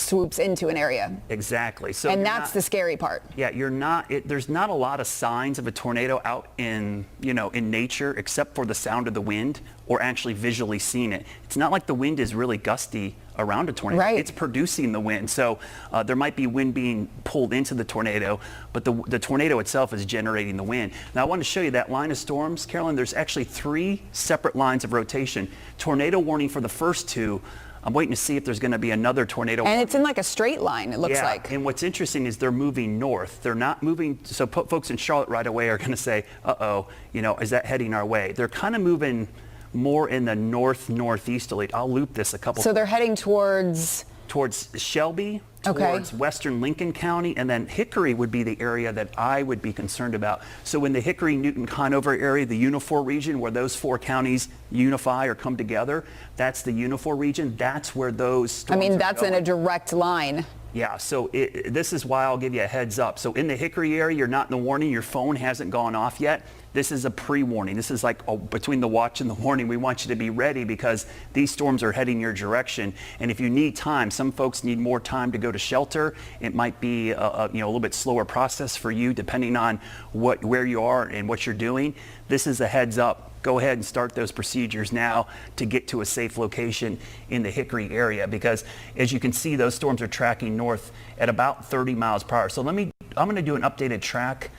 swoops into an area. Exactly. So and that's the scary part. Yeah, there's not a lot of signs of a tornado out in nature, except for the sound of the wind or actually visually seeing it. It's not like the wind is really gusty around a tornado. Right. It's producing the wind. So there might be wind being pulled into the tornado, but the tornado itself is generating the wind. Now I want to show you that line of storms, Carolyn. There's actually 3 separate lines of rotation. Tornado warning for the first 2. I'm waiting to see if there's going to be another tornado. And it's in like a straight line, it looks like. And what's interesting is they're moving north. They're not moving, so folks in Charlotte right away are going to say, uh-oh, is that heading our way? They're kind of moving more in the northeasterly. I'll loop this a couple. So they're heading towards Shelby, towards western Lincoln County, and then Hickory would be the area that I would be concerned about. So in the Hickory, Newton, Conover area, the Unifor region, where those 4 counties unify or come together, that's the Unifor region. That's where those storms that's going. in a direct line. Yeah, so this is why I'll give you a heads up. So in the Hickory area, you're not in the warning. Your phone hasn't gone off yet. This is a pre-warning. This is like between the watch and the warning. We want you to be ready because these storms are heading your direction. And if you need time, some folks need more time to go to shelter. It might be a little bit slower process for you depending on where you are and what you're doing. This is a heads up. Go ahead and start those procedures now to get to a safe location in the Hickory area, because as you can see, those storms are tracking north at about 30 miles per hour. So I'm going to do an updated track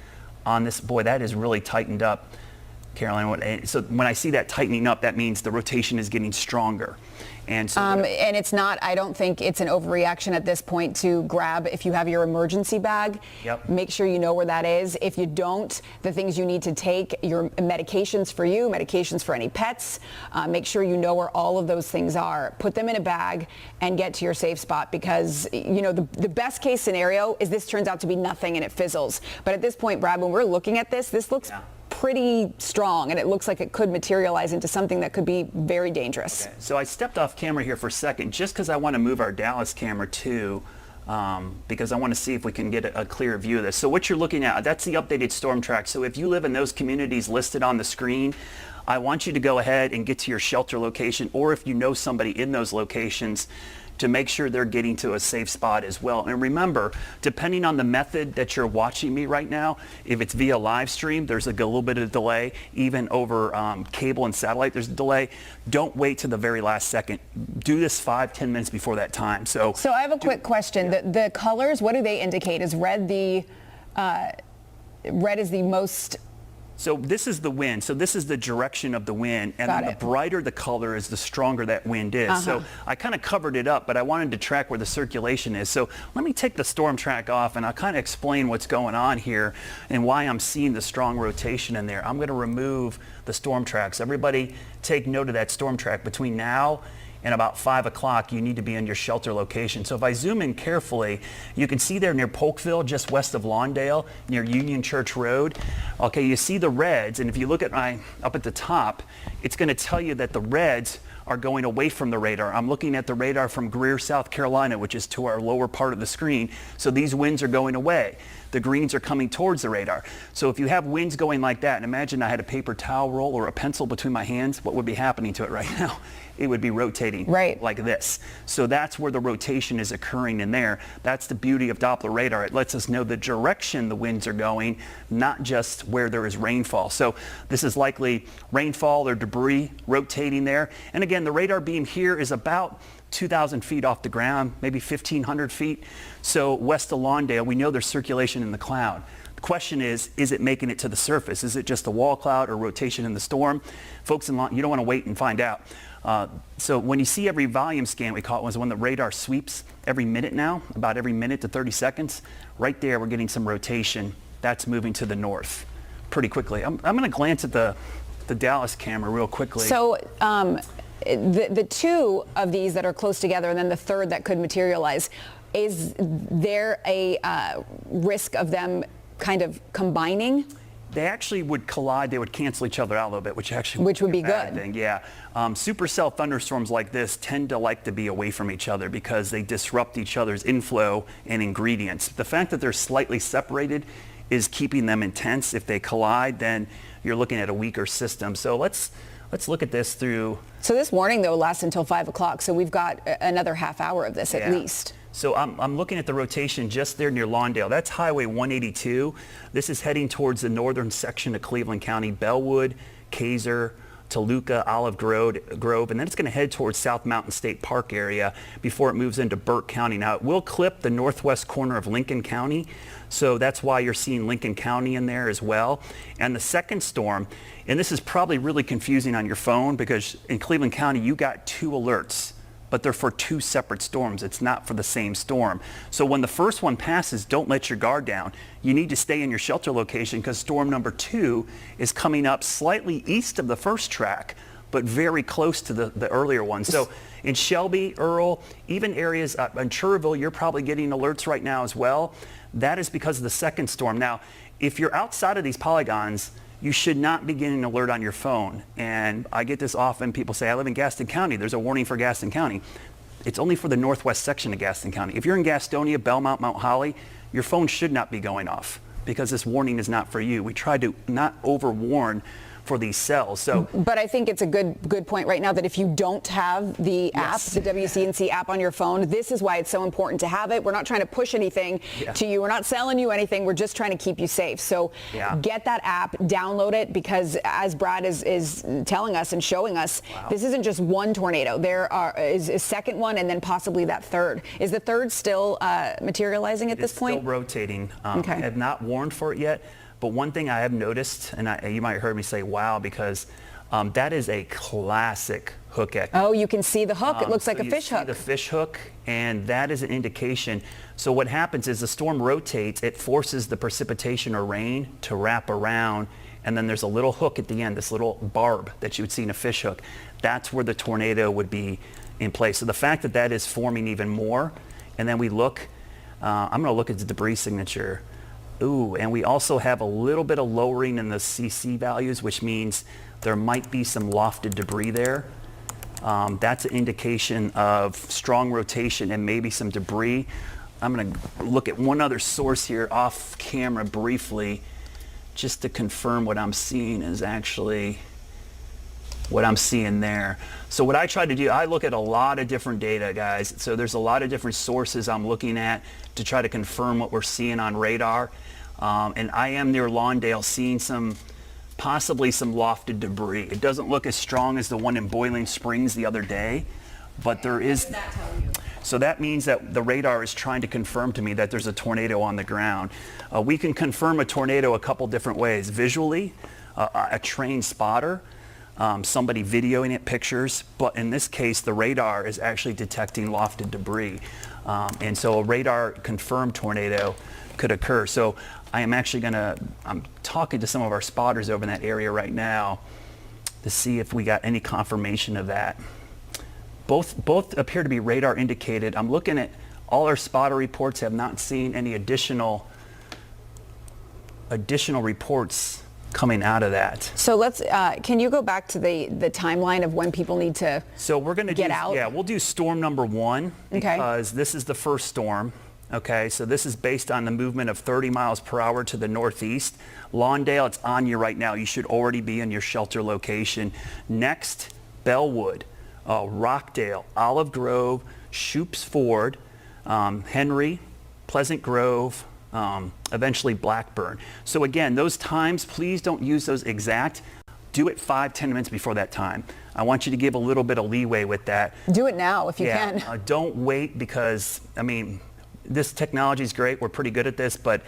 on this. Boy, that is really tightened up, Caroline. So when I see that tightening up, that means the rotation is getting stronger. And so and it's not, I don't think it's an overreaction at this point to grab, if you have your emergency bag, make sure you know where that is. If you don't, the things you need to take, your medications for you, medications for any pets, make sure you know where all of those things are. Put them in a bag and get to your safe spot, because the best case scenario is this turns out to be nothing and it fizzles. But at this point, Brad, when we're looking at this looks pretty strong, and it looks like it could materialize into something that could be very dangerous. Okay. So I stepped off camera here for a second just because I want to move our Dallas camera too, because I want to see if we can get a clear view of this. So what you're looking at, that's the updated storm track. So if you live in those communities listed on the screen, I want you to go ahead and get to your shelter location, or if you know somebody in those locations, to make sure they're getting to a safe spot as well. And remember, depending on the method that you're watching me right now, if it's via live stream, there's a little bit of delay. Even over cable and satellite, there's a delay. Don't wait to the very last second. Do this 5-10 minutes before that time. So I have a quick question. Yeah. The colors, what do they indicate? Is red red is the most... So this is the wind. So this is the direction of the wind. And then the brighter the color is, the stronger that wind is. So I kind of covered it up, but I wanted to track where the circulation is. So let me take the storm track off, and I'll kind of explain what's going on here and why I'm seeing the strong rotation in there. I'm going to remove the storm tracks. Everybody take note of that storm track. Between now and about 5 o'clock, you need to be in your shelter location. So if I zoom in carefully, you can see there near Polkville, just west of Lawndale, near Union Church Road. Okay, you see the reds, and if you look at up at the top, it's going to tell you that the reds are going away from the radar. I'm looking at the radar from Greer, South Carolina, which is to our lower part of the screen. So these winds are going away. The greens are coming towards the radar. So if you have winds going like that, and imagine I had a paper towel roll or a pencil between my hands, what would be happening to it right now? It would be rotating like this. So that's where the rotation is occurring in there. That's the beauty of Doppler radar. It lets us know the direction the winds are going, not just where there is rainfall. So this is likely rainfall or debris rotating there. And again, the radar beam here is about 2,000 feet off the ground, maybe 1,500 feet. So west of Lawndale, we know there's circulation in the cloud. The question is it making it to the surface? Is it just a wall cloud or rotation in the storm? Folks in you don't want to wait and find out. So when you see every volume scan, we call it, was when the radar sweeps every minute now, about every minute to 30 seconds. Right there, we're getting some rotation. That's moving to the north pretty quickly. I'm going to glance at the Dallas camera real quickly. So the 2 of these that are close together, and then the third that could materialize, is there a risk of them kind of combining? They actually would collide. They would cancel each other out a little bit, which would be good. Thing. Yeah. Supercell thunderstorms like this tend to like to be away from each other because they disrupt each other's inflow and ingredients. The fact that they're slightly separated is keeping them intense. If they collide, then you're looking at a weaker system. So let's look at this through. So this warning, though, lasts until 5 o'clock. So we've got another half hour of this at least. So I'm looking at the rotation just there near Lawndale. That's Highway 182. This is heading towards the northern section of Cleveland County, Bellwood, Kaiser, Toluca, Olive Grove, and then it's going to head towards South Mountain State Park area before it moves into Burke County. Now, it will clip the northwest corner of Lincoln County, so that's why you're seeing Lincoln County in there as well. And the second storm, and this is probably really confusing on your phone because in Cleveland County, you got 2 alerts, but they're for 2 separate storms. It's not for the same storm. So when the first one passes, don't let your guard down. You need to stay in your shelter location because storm number 2 is coming up slightly east of the first track, but very close to the earlier one. So in Shelby, Earl, even areas in Cherville, you're probably getting alerts right now as well. That is because of the second storm. Now, if you're outside of these polygons, you should not be getting an alert on your phone. And I get this often. People say, I live in Gaston County. There's a warning for Gaston County. It's only for the northwest section of Gaston County. If you're in Gastonia, Belmont, Mount Holly, your phone should not be going off because this warning is not for you. We try to not overwarn for these cells. So, but I think it's a good point right now that if you don't have the app, the WCNC app on your phone, this is why it's so important to have it. We're not trying to push anything to you. We're not selling you anything. We're just trying to keep you safe. So get that app, download it, because as Brad is telling us and showing us, this isn't just one tornado. There is a second one and then possibly that third. Is the third still materializing at this point? It's still rotating. I have not warned for it yet. But one thing I have noticed, and you might have heard me say, wow, because that is a classic hook echo. Oh, you can see the hook. It looks like a fish hook. The fish hook, and that is an indication. So what happens is the storm rotates. It forces the precipitation or rain to wrap around, and then there's a little hook at the end, this little barb that you would see in a fish hook. That's where the tornado would be in place. So the fact that that is forming even more, and then we look, I'm going to look at the debris signature. Ooh, and we also have a little bit of lowering in the CC values, which means there might be some lofted debris there. That's an indication of strong rotation and maybe some debris. I'm going to look at one other source here off camera briefly, just to confirm what I'm seeing is actually what I'm seeing there. So what I try to do, I look at a lot of different data, guys. So there's a lot of different sources I'm looking at to try to confirm what we're seeing on radar. And I am near Lawndale seeing possibly some lofted debris. It doesn't look as strong as the one in Boiling Springs the other day, but there is. What does that tell you? So that means that the radar is trying to confirm to me that there's a tornado on the ground. We can confirm a tornado a couple different ways. Visually, a trained spotter, somebody videoing it, pictures, but in this case, the radar is actually detecting lofted debris. And so a radar confirmed tornado could occur. So I am actually I'm talking to some of our spotters over in that area right now to see if we got any confirmation of that. Both appear to be radar indicated. I'm looking at all our spotter reports, have not seen any additional reports coming out of that. So can you go back to the timeline of when people need to get out? Yeah, we'll do storm number 1 because this is the first storm. Okay, so this is based on the movement of 30 miles per hour to the northeast. Lawndale, it's on you right now. You should already be in your shelter location. Next, Bellwood, Rockdale, Olive Grove, Shoops Ford, Henry, Pleasant Grove, eventually Blackburn. So again, those times, please don't use those exact. Do it 5-10 minutes before that time. I want you to give a little bit of leeway with that. Do it now if you can. Don't wait because, I mean, this technology is great. We're pretty good at this, but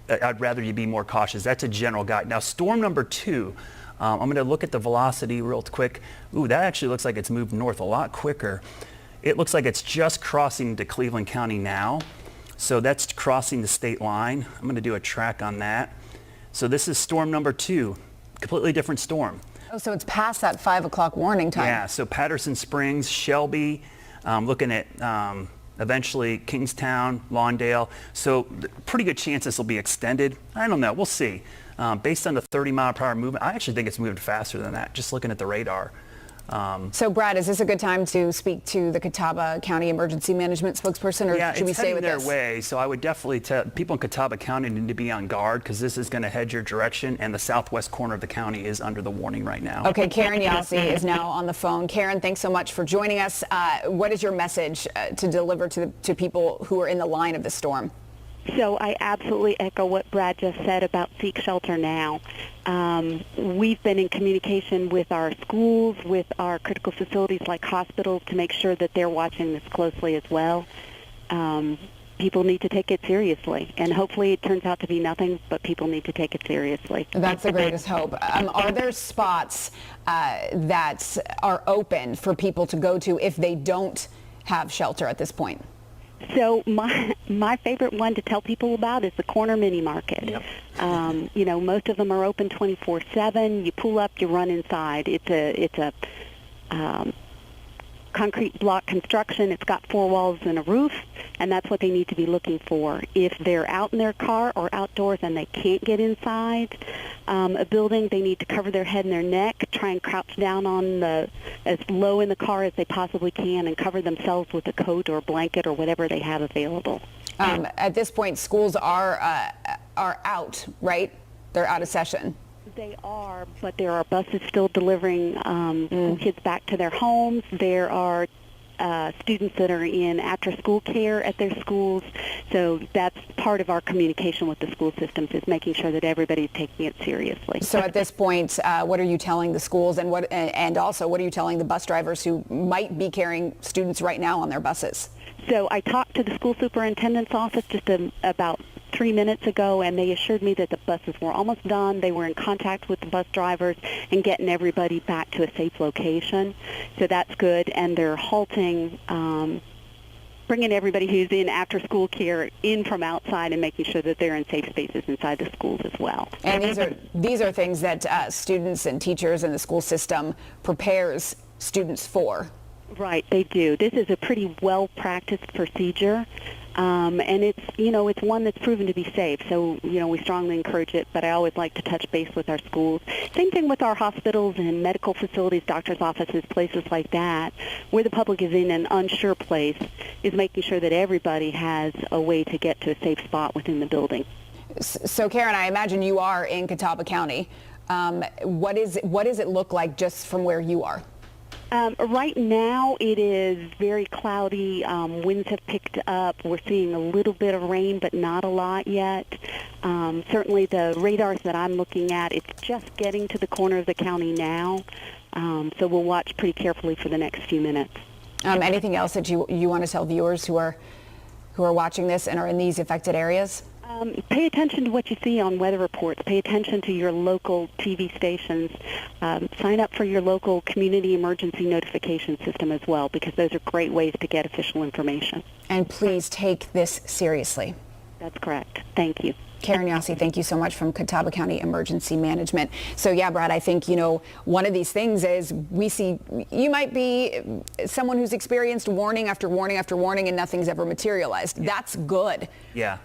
I'd rather you be more cautious. That's a general guide. Now, storm number 2, I'm going to look at the velocity real quick. Ooh, that actually looks like it's moved north a lot quicker. It looks like it's just crossing to Cleveland County now. So that's crossing the state line. I'm going to do a track on that. So this is storm number 2, completely different storm. Oh, so it's past that 5 o'clock warning time. Yeah, so Patterson Springs, Shelby, looking at eventually Kingstown, Lawndale. So pretty good chance this will be extended. I don't know, we'll see. Based on the 30 mile per hour movement, I actually think it's moved faster than that, just looking at the radar. So Brad, is this a good time to speak to the Catawba County Emergency Management spokesperson, or should we stay with this? It's heading their way, so I would definitely tell people in Catawba County need to be on guard, because this is going to head your direction, and the southwest corner of the county is under the warning right now. Okay, Karen Yossi is now on the phone. Karen, thanks so much for joining us. What is your message to deliver to people who are in the line of the storm? So I absolutely echo what Brad just said about seek shelter now. We've been in communication with our schools, with our critical facilities like hospitals, to make sure that they're watching this closely as well. People need to take it seriously, and hopefully it turns out to be nothing, but people need to take it seriously. That's the greatest hope. Are there spots that are open for people to go to if they don't have shelter at this point? So my favorite one to tell people about is the corner mini market. Yep. Most of them are open 24/7. You pull up, you run inside. It's a concrete block construction. It's got 4 walls and a roof, and that's what they need to be looking for. If they're out in their car or outdoors and they can't get inside a building, they need to cover their head and their neck, try and crouch down on as low in the car as they possibly can, and cover themselves with a coat or a blanket or whatever they have available. At this point, schools are out, right? They're out of session. They are, but there are buses still delivering school kids back to their homes. There are students that are in after-school care at their schools. So that's part of our communication with the school systems, is making sure that everybody's taking it seriously. So at this point, what are you telling the schools, and also what are you telling the bus drivers who might be carrying students right now on their buses? So I talked to the school superintendent's office just about 3 minutes ago, and they assured me that the buses were almost done. They were in contact with the bus drivers and getting everybody back to a safe location. So that's good, and they're halting, bringing everybody who's in after-school care in from outside and making sure that they're in safe spaces inside the schools as well. And these are things that students and teachers and the school system prepares students for. Right, they do. This is a pretty well-practiced procedure. And it's one that's proven to be safe. So, we strongly encourage it, but I always like to touch base with our schools. Same thing with our hospitals and medical facilities, doctors' offices, places like that, where the public is in an unsure place, is making sure that everybody has a way to get to a safe spot within the building. So, Karen, I imagine you are in Catawba County. What does it look like just from where you are? Right now it is very cloudy. Winds have picked up. We're seeing a little bit of rain, but not a lot yet. Certainly the radars that I'm looking at, it's just getting to the corner of the county now. So we'll watch pretty carefully for the next few minutes. Anything else that you want to tell viewers who are watching this and are in these affected areas? Pay attention to what you see on weather reports. Pay attention to your local TV stations. Sign up for your local community emergency notification system as well, because those are great ways to get official information. And please take this seriously. That's correct. Thank you. Karen Yossi, thank you so much from Catawba County Emergency Management. So yeah, Brad, I think, one of these things is we see you might be someone who's experienced warning after warning after warning and nothing's ever materialized. Yeah. That's good. Yeah.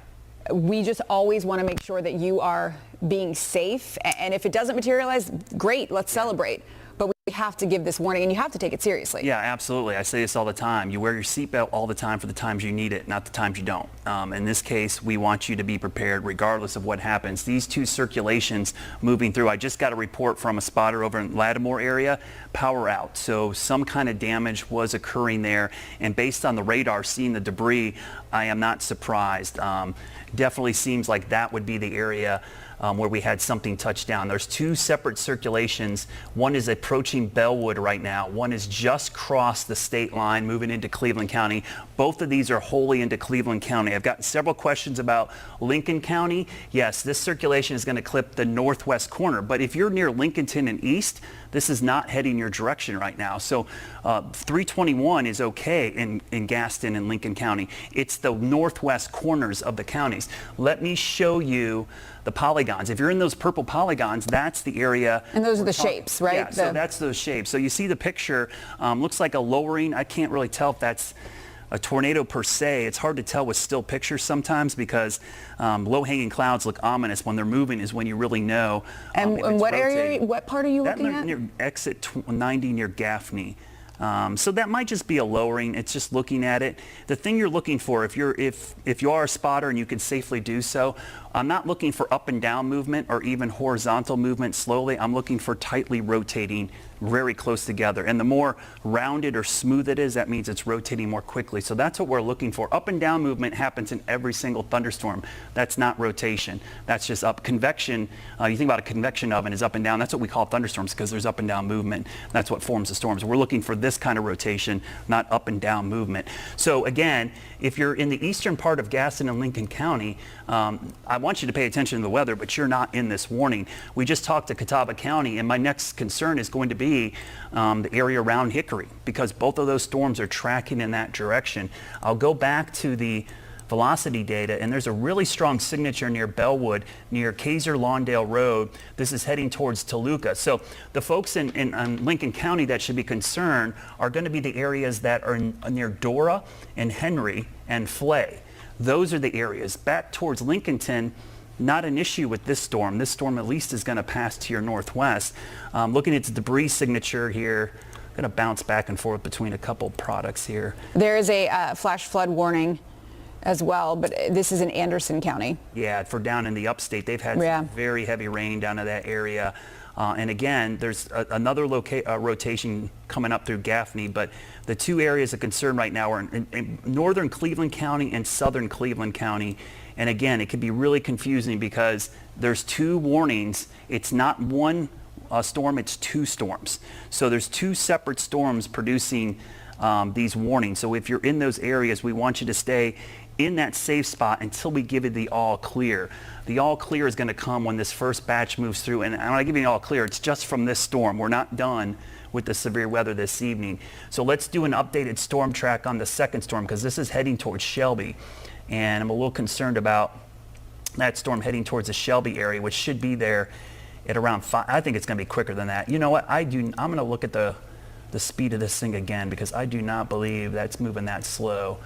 We just always want to make sure that you are being safe. And if it doesn't materialize, great, let's celebrate. But we have to give this warning, and you have to take it seriously. Yeah, absolutely. I say this all the time. You wear your seatbelt all the time for the times you need it, not the times you don't. In this case, we want you to be prepared regardless of what happens. These two circulations moving through, I just got a report from a spotter over in Lattimore area, power out. So some kind of damage was occurring there, and based on the radar seeing the debris, I am not surprised. Definitely seems like that would be the area where we had something touch down. There's two separate circulations. One is approaching Bellwood right now. One is just crossed the state line, moving into Cleveland County. Both of these are wholly into Cleveland County. I've gotten several questions about Lincoln County. Yes, this circulation is going to clip the northwest corner, but if you're near Lincolnton and East, this is not heading your direction right now. So 321 is okay in Gaston and Lincoln County. It's the northwest corners of the counties. Let me show you the polygons. If you're in those purple polygons, that's the area. And those are the shapes, right? Yeah, so that's those shapes. So you see the picture, looks like a lowering. I can't really tell if that's a tornado per se. It's hard to tell with still pictures sometimes because low-hanging clouds look ominous. When they're moving is when you really know. And what area, what part are you looking at? Near exit 90 near Gaffney. So that might just be a lowering. It's just looking at it. The thing you're looking for, if you are a spotter and you can safely do so, I'm not looking for up and down movement or even horizontal movement slowly. I'm looking for tightly rotating very close together. And the more rounded or smooth it is, that means it's rotating more quickly. So that's what we're looking for. Up and down movement happens in every single thunderstorm. That's not rotation. That's just up. Convection, you think about a convection oven is up and down. That's what we call thunderstorms because there's up and down movement. That's what forms the storms. We're looking for this kind of rotation, not up and down movement. So again, if you're in the eastern part of Gaston and Lincoln County, I want you to pay attention to the weather, but you're not in this warning. We just talked to Catawba County, and my next concern is going to be the area around Hickory, because both of those storms are tracking in that direction. I'll go back to the velocity data, and there's a really strong signature near Bellwood, near Kaiser-Lawndale Road. This is heading towards Toluca. So the folks in Lincoln County that should be concerned are going to be the areas that are near Dora and Henry and Flay. Those are the areas. Back towards Lincolnton, not an issue with this storm. This storm at least is going to pass to your northwest. Looking at the debris signature here, I'm going to bounce back and forth between a couple products here. There is a flash flood warning as well, but this is in Anderson County. Yeah, for down in the upstate, they've had some very heavy rain down in that area. And again, there's another rotation coming up through Gaffney, but the two areas of concern right now are in northern Cleveland County and southern Cleveland County. And again, it can be really confusing because there's two warnings. It's not one storm, it's two storms. So there's two separate storms producing these warnings. So if you're in those areas, we want you to stay in that safe spot until we give you the all clear. The all clear is going to come when this first batch moves through. And when I give you the all clear, it's just from this storm. We're not done with the severe weather this evening. So let's do an updated storm track on the second storm because this is heading towards Shelby. And I'm a little concerned about that storm heading towards the Shelby area, which should be there at around 5. I think it's going to be quicker than that. You know what? I'm going to look at the speed of this thing again because I do not believe that's moving that slow.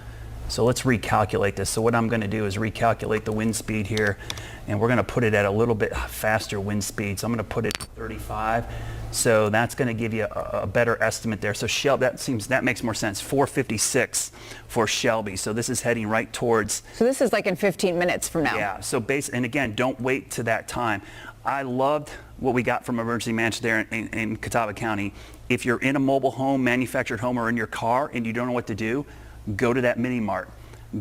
So let's recalculate this. So what I'm going to do is recalculate the wind speed here, and we're going to put it at a little bit faster wind speed. So I'm going to put it at 35. So that's going to give you a better estimate there. So Shelby, that makes more sense. 456 for Shelby. So this is heading right towards. So this is like in 15 minutes from now. Yeah. So and again, don't wait to that time. I loved what we got from emergency management there in Catawba County. If you're in a mobile home, manufactured home, or in your car and you don't know what to do, go to that mini mart.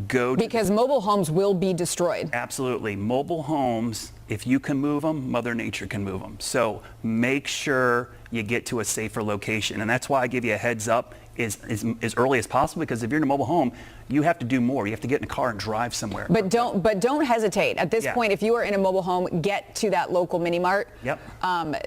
Because mobile homes will be destroyed. Absolutely. Mobile homes, if you can move them, Mother Nature can move them. So make sure you get to a safer location. And that's why I give you a heads up as early as possible, because if you're in a mobile home, you have to do more. You have to get in a car and drive somewhere. But don't hesitate. At this point, if you are in a mobile home, get to that local mini mart. Yep.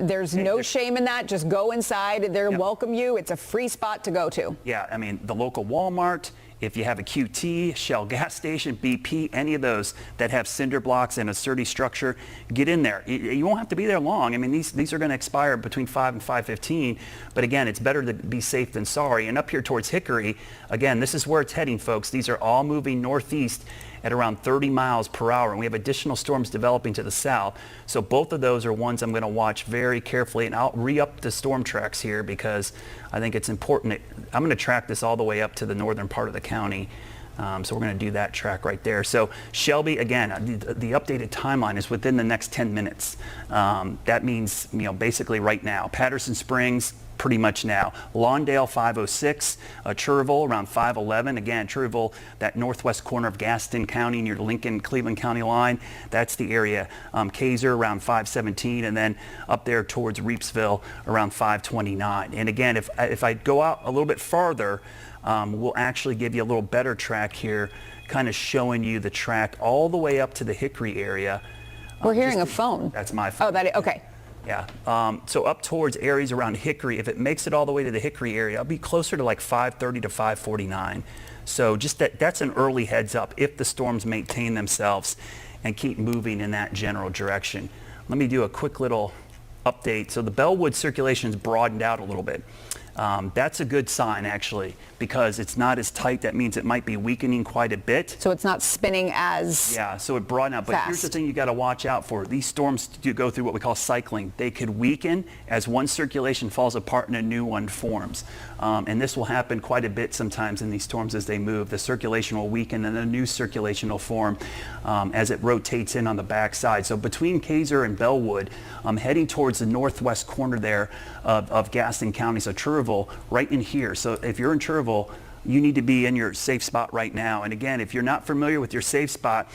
There's no shame in that. Just go inside. They'll welcome you. It's a free spot to go to. Yeah, I mean, the local Walmart, if you have a QT, Shell gas station, BP, any of those that have cinder blocks and a sturdy structure, get in there. You won't have to be there long. I mean, these are going to expire between 5 and 5:15. But again, it's better to be safe than sorry. And up here towards Hickory, again, this is where it's heading, folks. These are all moving northeast at around 30 miles per hour. And we have additional storms developing to the south. So both of those are ones I'm going to watch very carefully. And I'll re-up the storm tracks here because I think it's important. I'm going to track this all the way up to the northern part of the county. So we're going to do that track right there. So Shelby, again, the updated timeline is within the next 10 minutes. That means, basically right now. Patterson Springs, pretty much now. Lawndale 506, Cherville around 511. Again, Cherville, that northwest corner of Gaston County near the Lincoln-Cleveland County line. That's the area. Kaiser around 517, and then up there towards Reepsville around 529. And again, if I go out a little bit farther, we'll actually give you a little better track here, kind of showing you the track all the way up to the Hickory area. We're hearing a phone. That's my phone. Oh, okay. Yeah. So up towards areas around Hickory, if it makes it all the way to the Hickory area, I'll be closer to like 530 to 549. So just that's an early heads up if the storms maintain themselves and keep moving in that general direction. Let me do a quick little update. So the Bellwood circulation has broadened out a little bit. That's a good sign, actually, because it's not as tight. That means it might be weakening quite a bit. So it's not spinning as Yeah, so it broadened out. But fast. here's the thing you got to watch out for. These storms do go through what we call cycling. They could weaken as one circulation falls apart and a new one forms. And this will happen quite a bit sometimes in these storms as they move. The circulation will weaken and a new circulation will form as it rotates in on the backside. So between Kaiser and Bellwood, heading towards the northwest corner there of Gaston County, so Cherville, right in here. So if you're in Cherville, you need to be in your safe spot right now. And again, if you're not familiar with your safe spot,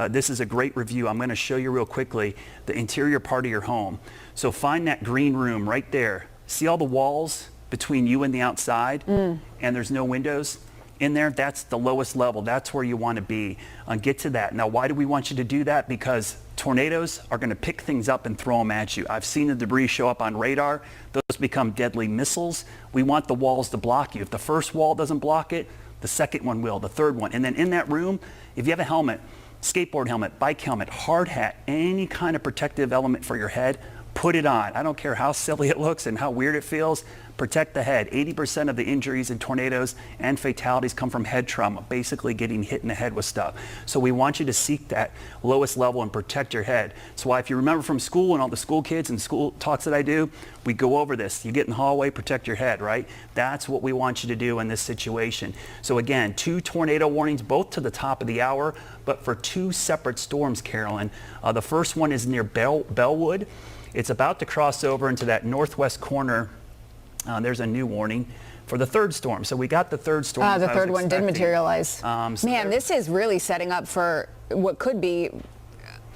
this is a great review. I'm going to show you real quickly the interior part of your home. So find that green room right there. See all the walls between you and the outside, and there's no windows in there? That's the lowest level. That's where you want to be. Get to that. Now, why do we want you to do that? Because tornadoes are going to pick things up and throw them at you. I've seen the debris show up on radar. Those become deadly missiles. We want the walls to block you. If the first wall doesn't block it, the second one will, the third one. And then in that room, if you have a helmet, skateboard helmet, bike helmet, hard hat, any kind of protective element for your head, put it on. I don't care how silly it looks and how weird it feels. Protect the head. 80% of the injuries in tornadoes and fatalities come from head trauma, basically getting hit in the head with stuff. So we want you to seek that lowest level and protect your head. That's why if you remember from school and all the school kids and school talks that I do, we go over this. You get in the hallway, protect your head, right? That's what we want you to do in this situation. So again, 2 tornado warnings, both to the top of the hour, but for 2 separate storms, Carolyn. The first one is near Bellwood. It's about to cross over into that northwest corner. There's a new warning for the third storm. So we got the third storm. The third one did materialize. So Man, this is really setting up for what could be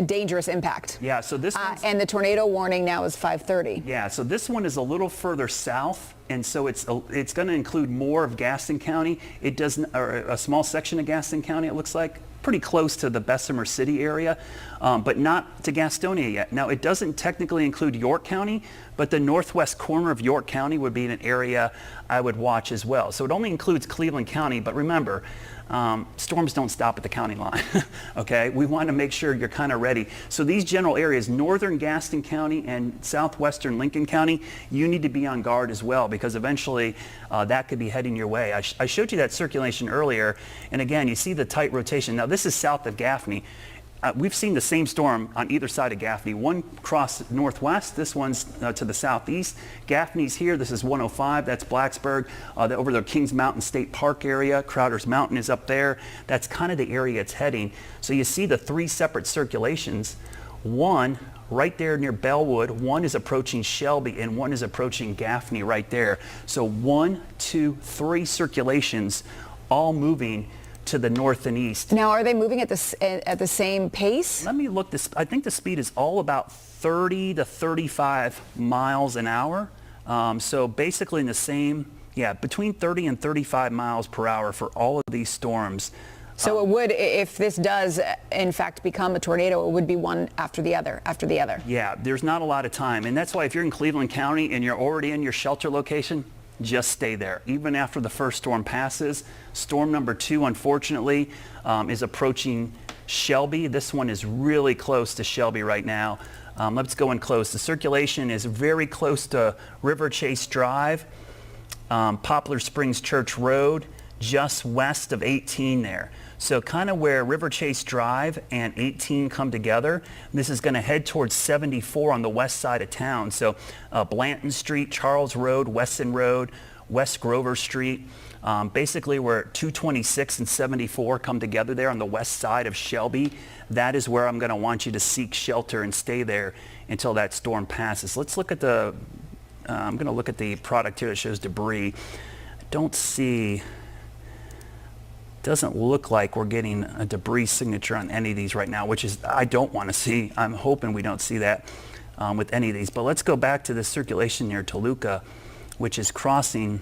dangerous impact. Yeah, so this and the tornado warning now is 5:30. Yeah, so this one is a little further south, and so it's going to include more of Gaston County. It doesn't, or a small section of Gaston County, it looks like. Pretty close to the Bessemer City area, but not to Gastonia yet. Now, it doesn't technically include York County, but the northwest corner of York County would be an area I would watch as well. So it only includes Cleveland County, but remember, storms don't stop at the county line, okay? We want to make sure you're kind of ready. So these general areas, northern Gaston County and southwestern Lincoln County, you need to be on guard as well, because eventually that could be heading your way. I showed you that circulation earlier, and again, you see the tight rotation. Now, this is south of Gaffney. We've seen the same storm on either side of Gaffney. One crossed northwest, this one's to the southeast. Gaffney's here, this is 105, that's Blacksburg. Over the Kings Mountain State Park area, Crowder's Mountain is up there. That's kind of the area it's heading. So you see the 3 separate circulations. One right there near Bellwood, one is approaching Shelby, and one is approaching Gaffney right there. So 1, 2, 3 circulations all moving to the north and east. Now, are they moving at the same pace? Let me look this. I think the speed is all about 30 to 35 miles an hour. So basically in the same, between 30 and 35 miles per hour for all of these storms. So it would, if this does in fact become a tornado, it would be one after the other, after the other. Yeah, there's not a lot of time. And that's why if you're in Cleveland County and you're already in your shelter location, just stay there. Even after the first storm passes, storm number 2, unfortunately, is approaching Shelby. This one is really close to Shelby right now. Let's go in close. The circulation is very close to River Chase Drive, Poplar Springs Church Road, just west of 18 there. So kind of where River Chase Drive and 18 come together, this is going to head towards 74 on the west side of town. So Blanton Street, Charles Road, Weston Road, West Grover Street, basically where 226 and 74 come together there on the west side of Shelby. That is where I'm going to want you to seek shelter and stay there until that storm passes. Let's look at the, I'm going to look at the product here that shows debris. I don't see... Doesn't look like we're getting a debris signature on any of these right now, which is I don't want to see. I'm hoping we don't see that with any of these. But let's go back to the circulation near Toluca, which is crossing,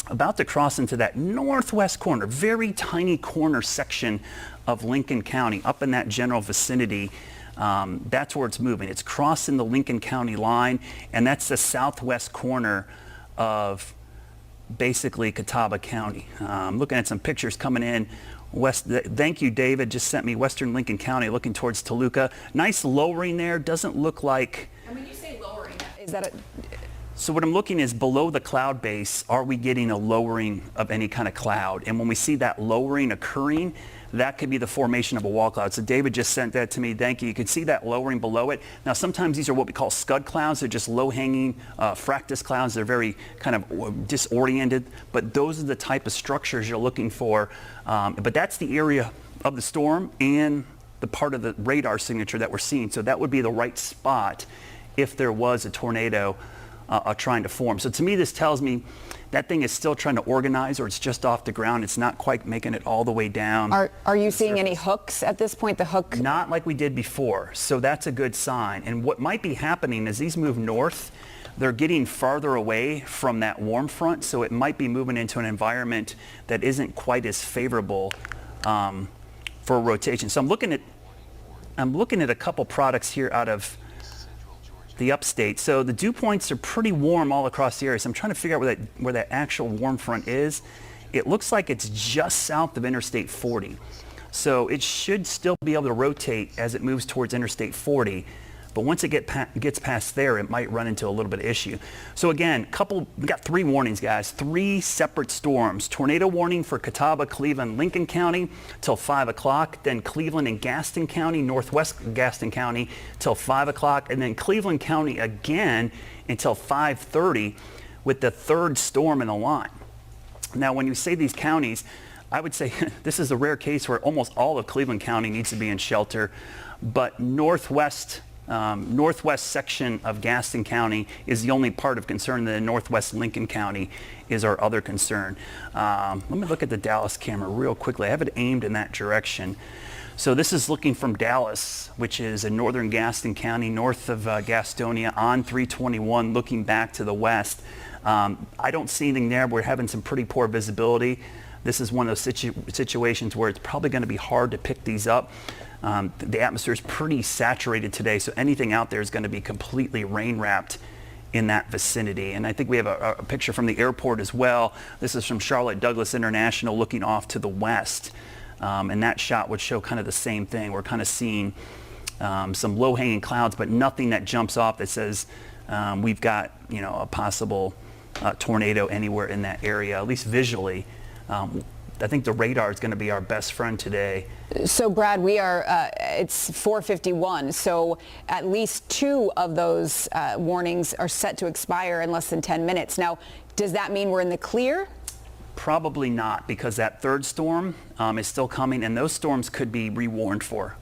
about to cross into that northwest corner, very tiny corner section of Lincoln County, up in that general vicinity. That's where it's moving. It's crossing the Lincoln County line, and that's the southwest corner of basically Catawba County. Looking at some pictures coming in. Thank you, David, just sent me western Lincoln County looking towards Toluca. Nice lowering there. Doesn't look like... And when you say lowering, is that So what I'm looking is below the cloud base, are we getting a lowering of any kind of cloud? And when we see that lowering occurring, that could be the formation of a wall cloud. So David just sent that to me. Thank you. You can see that lowering below it. Now, sometimes these are what we call scud clouds. They're just low-hanging fractus clouds. They're very kind of disoriented. But those are the type of structures you're looking for. But that's the area of the storm and the part of the radar signature that we're seeing. So that would be the right spot if there was a tornado trying to form. So to me, this tells me that thing is still trying to organize, or it's just off the ground. It's not quite making it all the way down. Are you seeing any hooks at this point? The hook? Not like we did before. So that's a good sign. And what might be happening as these move north, they're getting farther away from that warm front. So it might be moving into an environment that isn't quite as favorable for rotation. So I'm looking at a couple products here out of the upstate. So the dew points are pretty warm all across the area. So I'm trying to figure out where that actual warm front is. It looks like it's just south of Interstate 40. So it should still be able to rotate as it moves towards Interstate 40. But once it gets past there, it might run into a little bit of issue. So again, we got 3 warnings, guys. 3 separate storms. Tornado warning for Catawba, Cleveland, Lincoln County till 5 o'clock. Then Cleveland and Gaston County, northwest Gaston County till 5 o'clock. And then Cleveland County again until 5:30 with the 3rd storm in the line. Now, when you say these counties, I would say this is a rare case where almost all of Cleveland County needs to be in shelter. But northwest section of Gaston County is the only part of concern. The northwest Lincoln County is our other concern. Let me look at the Dallas camera real quickly. I have it aimed in that direction. So this is looking from Dallas, which is in northern Gaston County, north of Gastonia on 321, looking back to the west. I don't see anything there. We're having some pretty poor visibility. This is one of those situations where it's probably going to be hard to pick these up. The atmosphere is pretty saturated today, so anything out there is going to be completely rain-wrapped in that vicinity. And I think we have a picture from the airport as well. This is from Charlotte Douglas International looking off to the west. And that shot would show kind of the same thing. We're kind of seeing some low-hanging clouds, but nothing that jumps off that says we've got, a possible tornado anywhere in that area, at least visually. I think the radar is going to be our best friend today. So Brad, it's 4:51, so at least 2 of those warnings are set to expire in less than 10 minutes. Now, does that mean we're in the clear? Probably not, because that 3rd storm is still coming, and those storms could be rewarned for.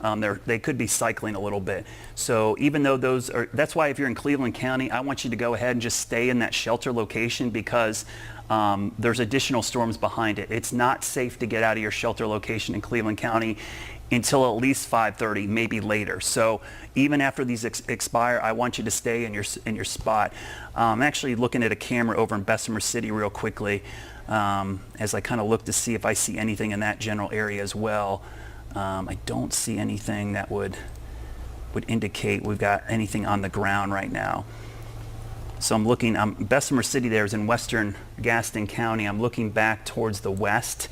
They could be cycling a little bit. So even though that's why if you're in Cleveland County, I want you to go ahead and just stay in that shelter location, because there's additional storms behind it. It's not safe to get out of your shelter location in Cleveland County until at least 5:30, maybe later. So even after these expire, I want you to stay in your spot. I'm actually looking at a camera over in Bessemer City real quickly as I kind of look to see if I see anything in that general area as well. I don't see anything that would indicate we've got anything on the ground right now. So I'm looking, Bessemer City there is in western Gaston County. I'm looking back towards the west.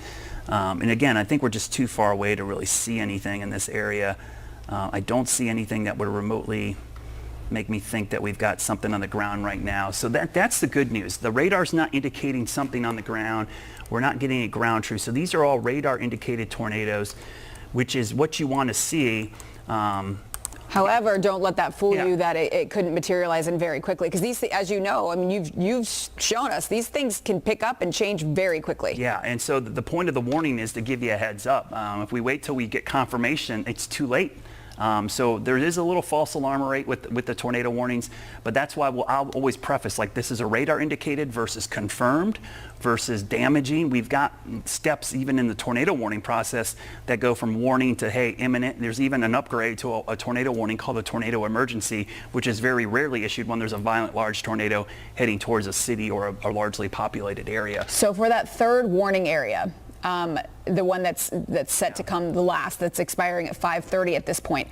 And again, I think we're just too far away to really see anything in this area. I don't see anything that would remotely make me think that we've got something on the ground right now. So that's the good news. The radar's not indicating something on the ground. We're not getting a ground truth. So these are all radar indicated tornadoes, which is what you want to see. However, don't let that fool you that it couldn't materialize in very quickly, because these, as you know, I mean, you've shown us these things can pick up and change very quickly. Yeah, and so the point of the warning is to give you a heads up. If we wait till we get confirmation, it's too late. So there is a little false alarm rate with the tornado warnings, but that's why I'll always preface, like, this is a radar indicated versus confirmed versus damaging. We've got steps even in the tornado warning process that go from warning to, hey, imminent. There's even an upgrade to a tornado warning called a tornado emergency, which is very rarely issued when there's a violent large tornado heading towards a city or a largely populated area. So for that 3rd warning area, the one that's set to come the last, that's expiring at 5:30 at this point,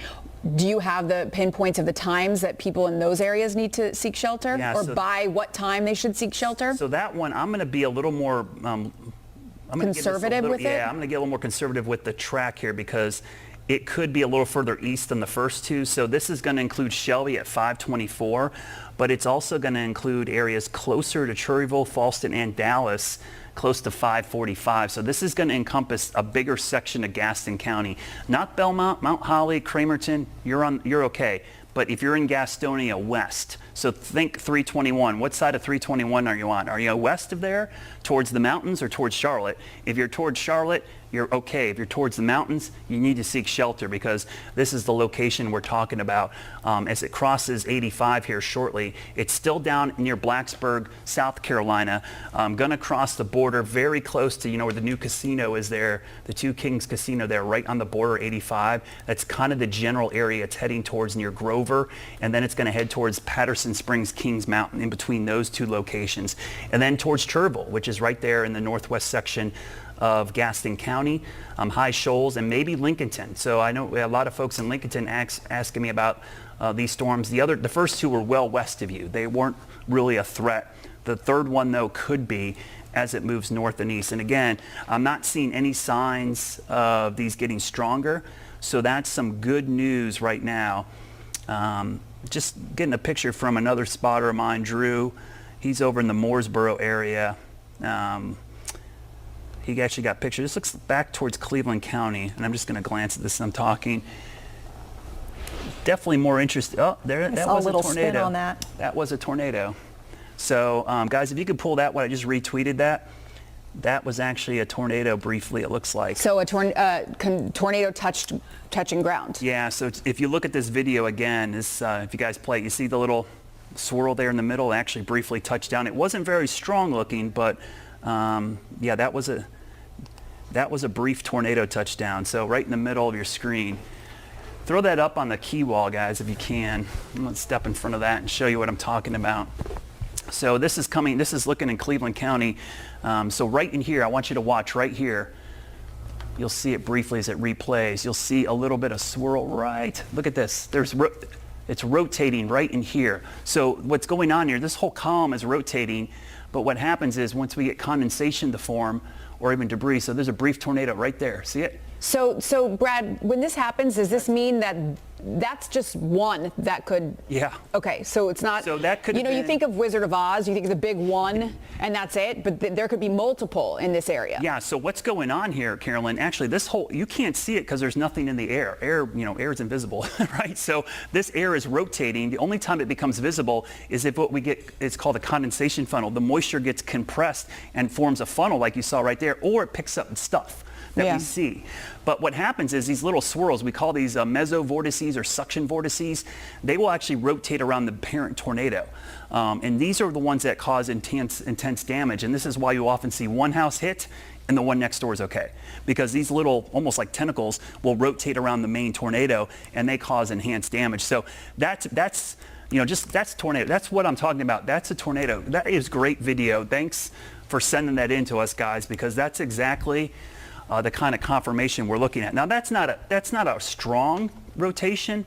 do you have the pinpoints of the times that people in those areas need to seek shelter, or by what time they should seek shelter? So that one, I'm going to be a little more conservative with it? Yeah, I'm going to get a little more conservative with the track here, because it could be a little further east than the first two. So this is going to include Shelby at 524, but it's also going to include areas closer to Cherryville, Falston, and Dallas, close to 545. So this is going to encompass a bigger section of Gaston County. Not Belmont, Mount Holly, Cramerton, you're okay. But if you're in Gastonia west, so think 321. What side of 321 are you on? Are you west of there, towards the mountains, or towards Charlotte? If you're towards Charlotte, you're okay. If you're towards the mountains, you need to seek shelter, because this is the location we're talking about. As it crosses 85 here shortly, it's still down near Blacksburg, South Carolina. Going to cross the border very close to, where the new casino is there, the Two Kings Casino there, right on the border, 85. That's kind of the general area it's heading towards near Grover, and then it's going to head towards Patterson Springs, Kings Mountain, in between those two locations. And then towards Cherryville, which is right there in the northwest section of Gaston County, High Shoals, and maybe Lincolnton. So I know we have a lot of folks in Lincolnton asking me about these storms. The first two were well west of you. They weren't really a threat. The third one, though, could be as it moves north and east. And again, I'm not seeing any signs of these getting stronger. So that's some good news right now. Just getting a picture from another spotter of mine, Drew. He's over in the Mooresboro area. He actually got pictures. This looks back towards Cleveland County, and I'm just going to glance at this as I'm talking. Definitely more interested. Oh, there, that was a tornado. Spin on that. That was a tornado. So, guys, if you could pull that one, I just retweeted that. That was actually a tornado briefly, it looks like. So a tornado touching ground. Yeah, so if you look at this video again, if you guys play it, you see the little swirl there in the middle. It actually briefly touched down. It wasn't very strong looking, but yeah, that was a brief tornado touchdown. So right in the middle of your screen. Throw that up on the key wall, guys, if you can. I'm going to step in front of that and show you what I'm talking about. So this is looking in Cleveland County. So right in here, I want you to watch right here. You'll see it briefly as it replays. You'll see a little bit of swirl right. Look at this. It's rotating right in here. So what's going on here, this whole column is rotating, but what happens is once we get condensation to form, or even debris, so there's a brief tornado right there. See it? So Brad, when this happens, does this mean that that's just one that could? Yeah. Okay, so it's not. So that could. You think of Wizard of Oz, you think of the big one, and that's it. But there could be multiple in this area. Yeah. So what's going on here, Carolyn? Actually, this whole, you can't see it because there's nothing in the air. Air is invisible, right? So this air is rotating. The only time it becomes visible is if what we get, it's called a condensation funnel. The moisture gets compressed and forms a funnel, like you saw right there, or it picks up stuff that we see. But what happens is these little swirls, we call these mesovortices or suction vortices, they will actually rotate around the parent tornado. And these are the ones that cause intense damage. And this is why you often see one house hit and the one next door is okay. Because these little, almost like tentacles, will rotate around the main tornado and they cause enhanced damage. So that's tornado. That's what I'm talking about. That's a tornado. That is great video. Thanks for sending that in to us, guys, because that's exactly the kind of confirmation we're looking at. Now that's not a strong rotation,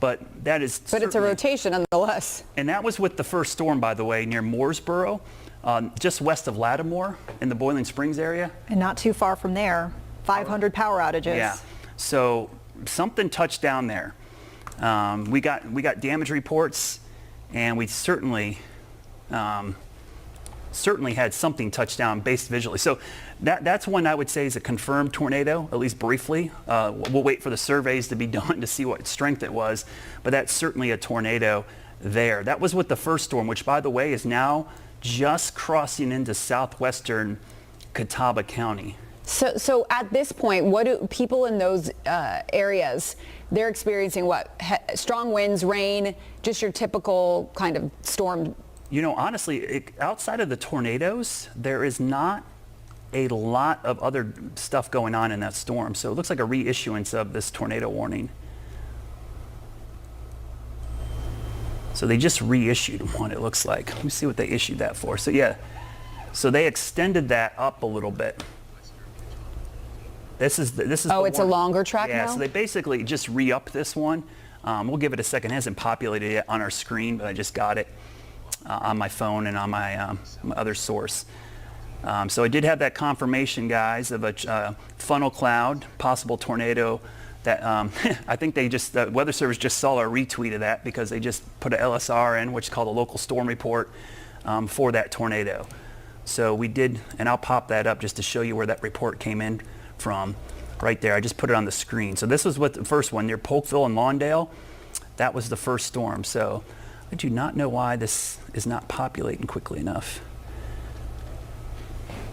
but that is. But it's a rotation nonetheless. And that was with the first storm, by the way, near Mooresboro, just west of Lattimore in the Boiling Springs area. And not too far from there, 500 power outages. Yeah. So something touched down there. We got damage reports, and we certainly had something touch down based visually. So that's one I would say is a confirmed tornado, at least briefly. We'll wait for the surveys to be done to see what strength it was, but that's certainly a tornado there. That was with the first storm, which, by the way, is now just crossing into southwestern Catawba County. So at this point, what do people in those areas, they're experiencing what? Strong winds, rain, just your typical kind of storm? Honestly, outside of the tornadoes, there is not a lot of other stuff going on in that storm. So it looks like a reissuance of this tornado warning. So they just reissued one, it looks like. Let me see what they issued that for. So yeah, so they extended that up a little bit. This is oh, it's a longer track now? Yeah, so they basically just re-upped this one. We'll give it a second. It hasn't populated yet on our screen, but I just got it on my phone and on my other source. So I did have that confirmation, guys, of a funnel cloud, possible tornado that I think the Weather Service just saw a retweet of that because they just put an LSR in, which is called a local storm report for that tornado. So we did, and I'll pop that up just to show you where that report came in from. Right there, I just put it on the screen. So this was what the first one near Polkville and Lawndale. That was the first storm. So I do not know why this is not populating quickly enough.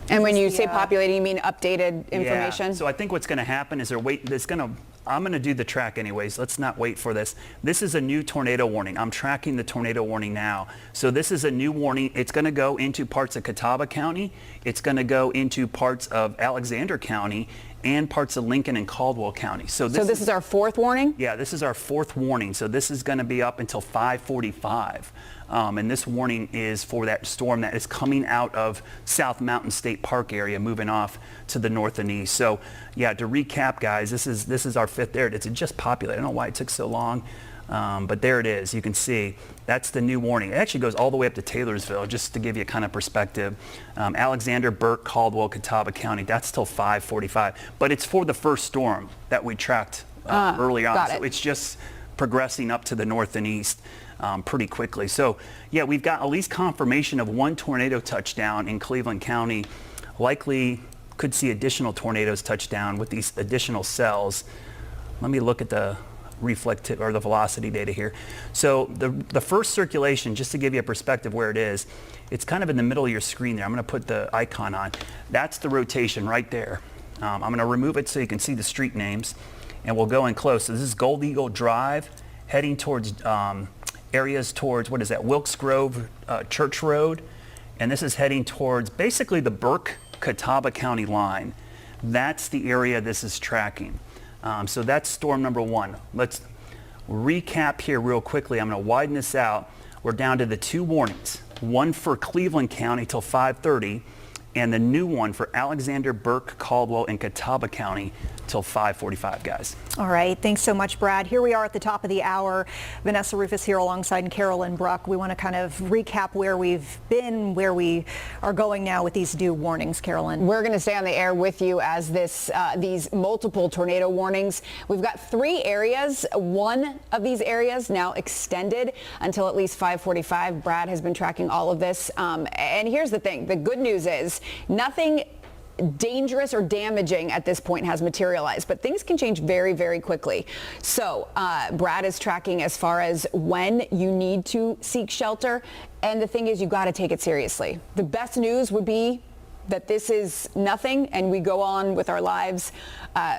And when you say populating, you mean updated information? Yeah. So I think what's going to happen is I'm going to do the track anyways. Let's not wait for this. This is a new tornado warning. I'm tracking the tornado warning now. So this is a new warning. It's going to go into parts of Catawba County. It's going to go into parts of Alexander County and parts of Lincoln and Caldwell County. So this is our fourth warning? Yeah, this is our fourth warning. So this is going to be up until 5:45. And this warning is for that storm that is coming out of South Mountain State Park area, moving off to the north and east. So yeah, to recap, guys, this is our fifth there. It's just populated. I don't know why it took so long, but there it is. You can see that's the new warning. It actually goes all the way up to Taylorsville, just to give you kind of perspective. Alexander, Burke, Caldwell, Catawba County, that's till 5:45. But it's for the first storm that we tracked early on. So it's just progressing up to the north and east pretty quickly. So yeah, we've got at least confirmation of one tornado touchdown in Cleveland County. Likely could see additional tornadoes touch down with these additional cells. Let me look at the reflective or the velocity data here. So the first circulation, just to give you a perspective where it is, it's kind of in the middle of your screen there. I'm going to put the icon on. That's the rotation right there. I'm going to remove it so you can see the street names, and we'll go in close. So this is Gold Eagle Drive, heading towards areas towards, what is that, Wilkes Grove Church Road, and this is heading towards basically the Burke Catawba County line. That's the area this is tracking. So that's storm number one. Let's recap here real quickly. I'm going to widen this out. We're down to the two warnings, one for Cleveland County till 5:30, and the new one for Alexander, Burke, Caldwell, and Catawba County till 5:45, guys. All right. Thanks so much, Brad. Here we are at the top of the hour. Vanessa Rufus here alongside Carolyn Bruck. We want to kind of recap where we've been, where we are going now with these new warnings, Carolyn. We're going to stay on the air with you as these multiple tornado warnings. We've got 3 areas. One of these areas now extended until at least 5:45. Brad has been tracking all of this. And here's the thing. The good news is nothing dangerous or damaging at this point has materialized, but things can change very, very quickly. So Brad is tracking as far as when you need to seek shelter, and the thing is, you got to take it seriously. The best news would be that this is nothing and we go on with our lives,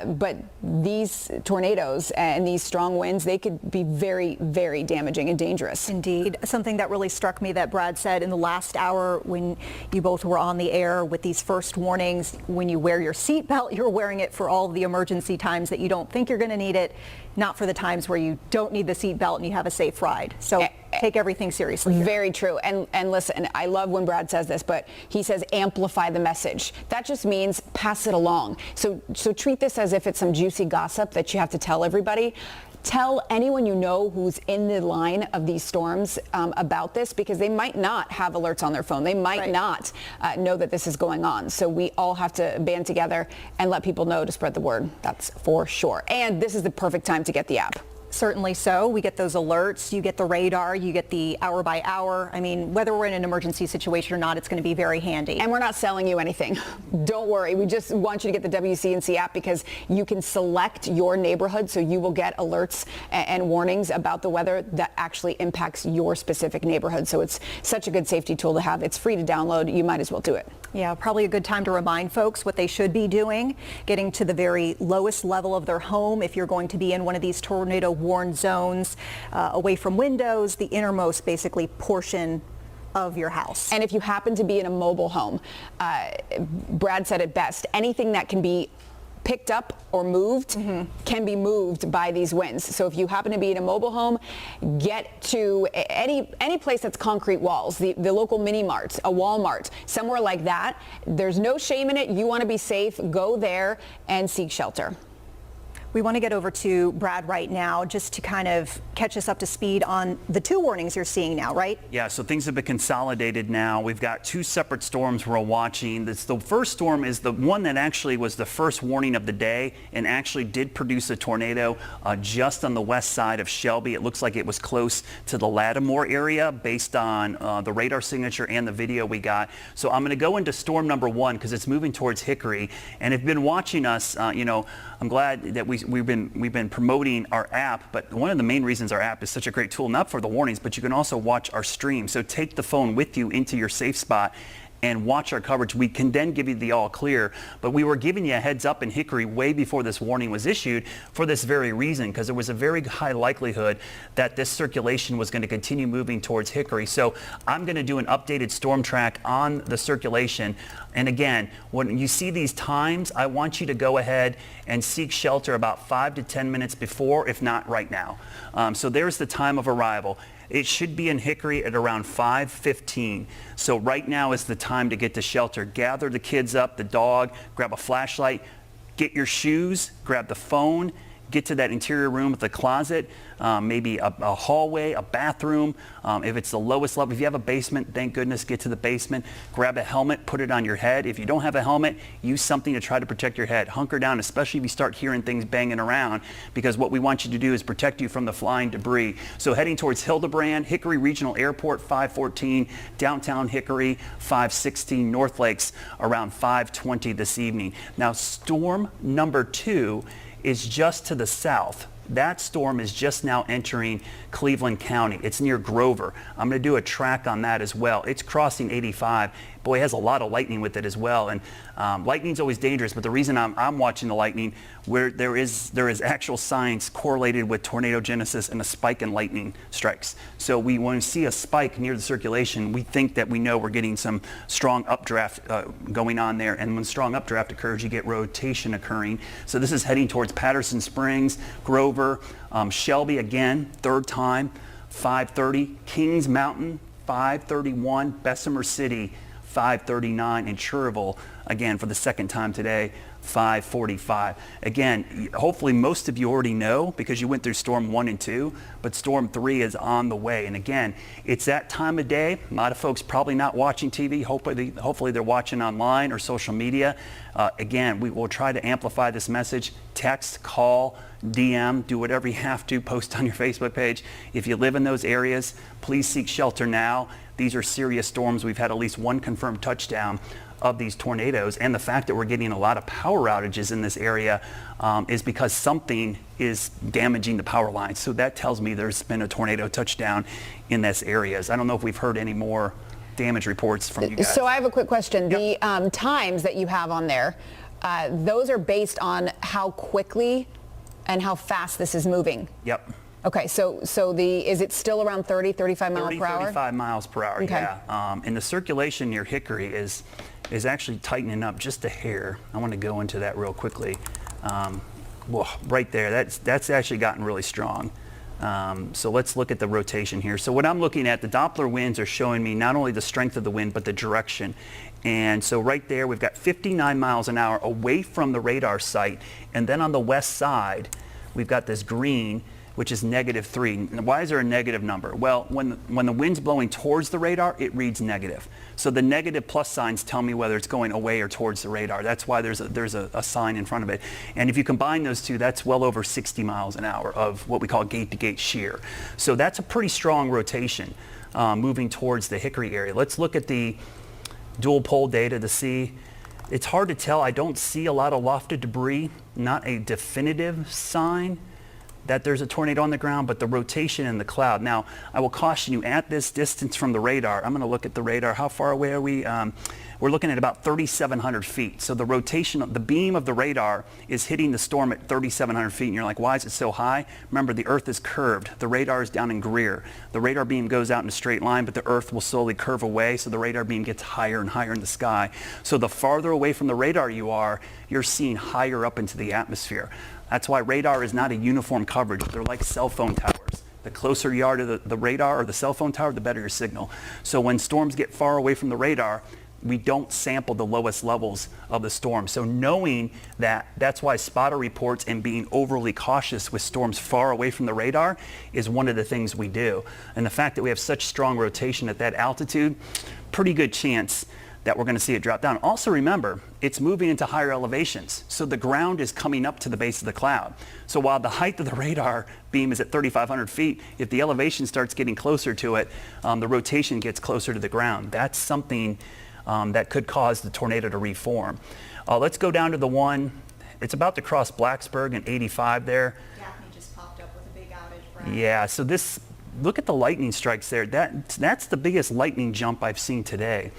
but these tornadoes and these strong winds, they could be very, very damaging and dangerous. Indeed. Something that really struck me that Brad said in the last hour when you both were on the air with these first warnings, when you wear your seatbelt, you're wearing it for all of the emergency times that you don't think you're going to need it, not for the times where you don't need the seatbelt and you have a safe ride. So take everything seriously here. Very true. And listen, I love when Brad says this, but he says amplify the message. That just means pass it along. So treat this as if it's some juicy gossip that you have to tell everybody. Tell anyone you know who's in the line of these storms about this, because they might not have alerts on their phone. They might not know that this is going on. So we all have to band together and let people know to spread the word. That's for sure. And this is the perfect time to get the app. Certainly so. We get those alerts, you get the radar, you get the hour by hour. I mean, whether we're in an emergency situation or not, it's going to be very handy. And we're not selling you anything. Don't worry. We just want you to get the WCNC app because you can select your neighborhood, so you will get alerts and warnings about the weather that actually impacts your specific neighborhood. So it's such a good safety tool to have. It's free to download. You might as well do it. Yeah, probably a good time to remind folks what they should be doing, getting to the very lowest level of their home if you're going to be in one of these tornado warned zones, away from windows, the innermost basically portion of your house. And if you happen to be in a mobile home, Brad said it best, anything that can be picked up or moved can be moved by these winds. So if you happen to be in a mobile home, get to any place that's concrete walls, the local mini marts, a Walmart, somewhere like that. There's no shame in it. You want to be safe. Go there and seek shelter. We want to get over to Brad right now just to kind of catch us up to speed on the 2 warnings you're seeing now, right? Yeah, so things have been consolidated now. We've got 2 separate storms we're watching. The first storm is the one that actually was the first warning of the day and actually did produce a tornado just on the west side of Shelby. It looks like it was close to the Lattimore area based on the radar signature and the video we got. So I'm going to go into storm number 1 because it's moving towards Hickory. And if you've been watching us, I'm glad that we've been promoting our app, but one of the main reasons our app is such a great tool, not for the warnings, but you can also watch our stream. So take the phone with you into your safe spot and watch our coverage. We can then give you the all clear, but we were giving you a heads up in Hickory way before this warning was issued for this very reason, because there was a very high likelihood that this circulation was going to continue moving towards Hickory. So I'm going to do an updated storm track on the circulation. And again, when you see these times, I want you to go ahead and seek shelter about 5 to 10 minutes before, if not right now. So there's the time of arrival. It should be in Hickory at around 5:15. So right now is the time to get to shelter. Gather the kids up, the dog, grab a flashlight, get your shoes, grab the phone, get to that interior room with the closet, maybe a hallway, a bathroom. If it's the lowest level, if you have a basement, thank goodness, get to the basement. Grab a helmet, put it on your head. If you don't have a helmet, use something to try to protect your head. Hunker down, especially if you start hearing things banging around, because what we want you to do is protect you from the flying debris. So heading towards Hildebrand, Hickory Regional Airport, 5:14, downtown Hickory, 5:16, North Lakes, around 5:20 this evening. Now, storm number 2 is just to the south. That storm is just now entering Cleveland County. It's near Grover. I'm going to do a track on that as well. It's crossing 85. Boy, it has a lot of lightning with it as well. And lightning's always dangerous, but the reason I'm watching the lightning, where there is actual science correlated with tornado genesis and a spike in lightning strikes. So when we see a spike near the circulation, we think that we know we're getting some strong updraft going on there. And when strong updraft occurs, you get rotation occurring. So this is heading towards Patterson Springs, Grover, Shelby again, third time, 5:30, Kings Mountain, 5:31, Bessemer City, 5:39, and Cherville, again, for the second time today, 5:45. Again, hopefully most of you already know because you went through storm 1 and 2, but storm 3 is on the way. And again, it's that time of day. A lot of folks probably not watching TV. Hopefully they're watching online or social media. Again, we will try to amplify this message. Text, call, DM, do whatever you have to, post on your Facebook page. If you live in those areas, please seek shelter now. These are serious storms. We've had at least 1 confirmed touchdown of these tornadoes, and the fact that we're getting a lot of power outages in this area is because something is damaging the power lines. So that tells me there's been a tornado touchdown in this areas. I don't know if we've heard any more damage reports from you guys. So I have a quick question. Yep. The times that you have on there, those are based on how quickly and how fast this is moving. Yep. Okay, so is it still around 30, 35 miles per hour? 35 miles per hour, Okay. yeah. And the circulation near Hickory is actually tightening up just a hair. I want to go into that real quickly. Whoa, right there, that's actually gotten really strong. So let's look at the rotation here. So what I'm looking at, the Doppler winds are showing me not only the strength of the wind, but the direction. And so right there, we've got 59 miles an hour away from the radar site. And then on the west side, we've got this green, which is -3. And why is there a negative number? Well, when the wind's blowing towards the radar, it reads negative. So the negative plus signs tell me whether it's going away or towards the radar. That's why there's a sign in front of it. And if you combine those two, that's well over 60 miles an hour of what we call gate-to-gate shear. So that's a pretty strong rotation moving towards the Hickory area. Let's look at the dual pole data to see. It's hard to tell. I don't see a lot of lofted debris, not a definitive sign that there's a tornado on the ground, but the rotation in the cloud. Now, I will caution you, at this distance from the radar, I'm going to look at the radar. How far away are we? We're looking at about 3,700 feet. So the rotation, the beam of the radar is hitting the storm at 3,700 feet. And you're like, why is it so high? Remember, the Earth is curved. The radar is down in Greer. The radar beam goes out in a straight line, but the Earth will slowly curve away, so the radar beam gets higher and higher in the sky. So the farther away from the radar you are, you're seeing higher up into the atmosphere. That's why radar is not a uniform coverage. They're like cell phone towers. The closer you are to the radar or the cell phone tower, the better your signal. So when storms get far away from the radar, we don't sample the lowest levels of the storm. So knowing that, that's why spotter reports and being overly cautious with storms far away from the radar is one of the things we do. And the fact that we have such strong rotation at that altitude, pretty good chance that we're going to see it drop down. Also remember, it's moving into higher elevations. So the ground is coming up to the base of the cloud. So while the height of the radar beam is at 3,500 feet, if the elevation starts getting closer to it, the rotation gets closer to the ground. That's something that could cause the tornado to reform. Let's go down to the one, it's about to cross Blacksburg and 85 there. Daphne just popped up with a big outage, Brad. Yeah, so this, look at the lightning strikes there. That's the biggest lightning jump I've seen today.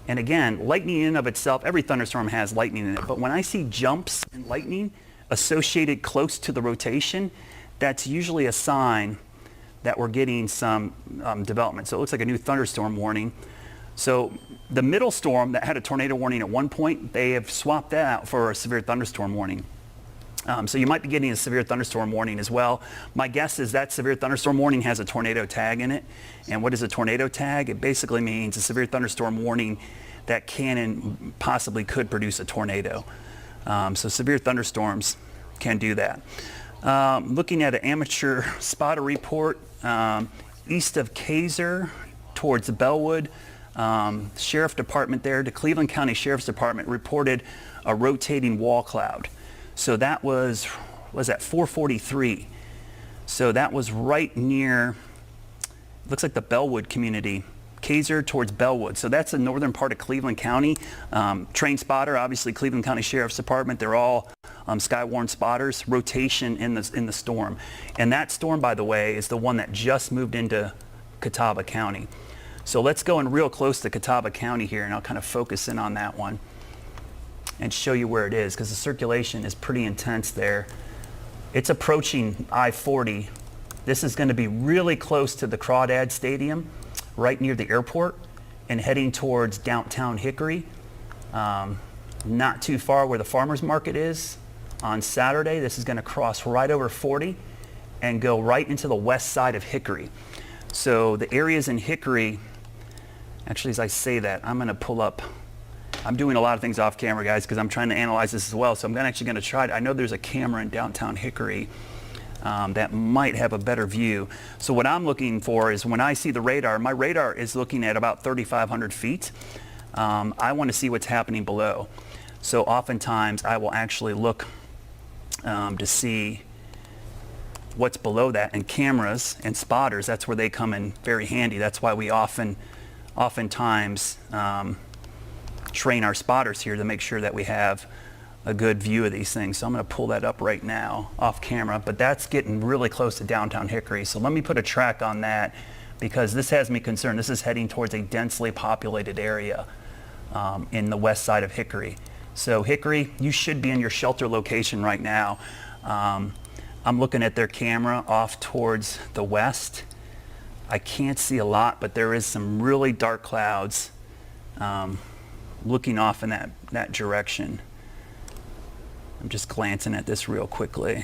And again, lightning in and of itself, every thunderstorm has lightning in it, but when I see jumps in lightning associated close to the rotation, that's usually a sign that we're getting some development. So it looks like a new thunderstorm warning. So the middle storm that had a tornado warning at one point, they have swapped that out for a severe thunderstorm warning. So you might be getting a severe thunderstorm warning as well. My guess is that severe thunderstorm warning has a tornado tag in it. And what is a tornado tag? It basically means a severe thunderstorm warning that can and possibly could produce a tornado. So severe thunderstorms can do that. Looking at an amateur spotter report, east of Kaiser towards Bellwood, Sheriff Department there, the Cleveland County Sheriff's Department reported a rotating wall cloud. So that was that 443? So that was right near, looks like the Bellwood community, Kaiser towards Bellwood. So that's the northern part of Cleveland County. Train spotter, obviously Cleveland County Sheriff's Department, they're all Skywarn spotters, rotation in the storm. And that storm, by the way, is the one that just moved into Catawba County. So let's go in real close to Catawba County here, and I'll kind of focus in on that one and show you where it is, because the circulation is pretty intense there. It's approaching I-40. This is going to be really close to the Crawdad Stadium, right near the airport, and heading towards downtown Hickory. Not too far where the farmers market is. On Saturday, this is going to cross right over 40 and go right into the west side of Hickory. So the areas in Hickory, actually as I say that, I'm going to pull up, I'm doing a lot of things off camera, guys, because I'm trying to analyze this as well. So I'm actually going to try to, I know there's a camera in downtown Hickory that might have a better view. So what I'm looking for is when I see the radar, my radar is looking at about 3,500 feet. I want to see what's happening below. So oftentimes I will actually look to see what's below that, and cameras and spotters, that's where they come in very handy. That's why we oftentimes train our spotters here to make sure that we have a good view of these things. So I'm going to pull that up right now off camera, but that's getting really close to downtown Hickory. So let me put a track on that, because this has me concerned. This is heading towards a densely populated area in the west side of Hickory. So Hickory, you should be in your shelter location right now. I'm looking at their camera off towards the west. I can't see a lot, but there is some really dark clouds looking off in that direction. I'm just glancing at this real quickly.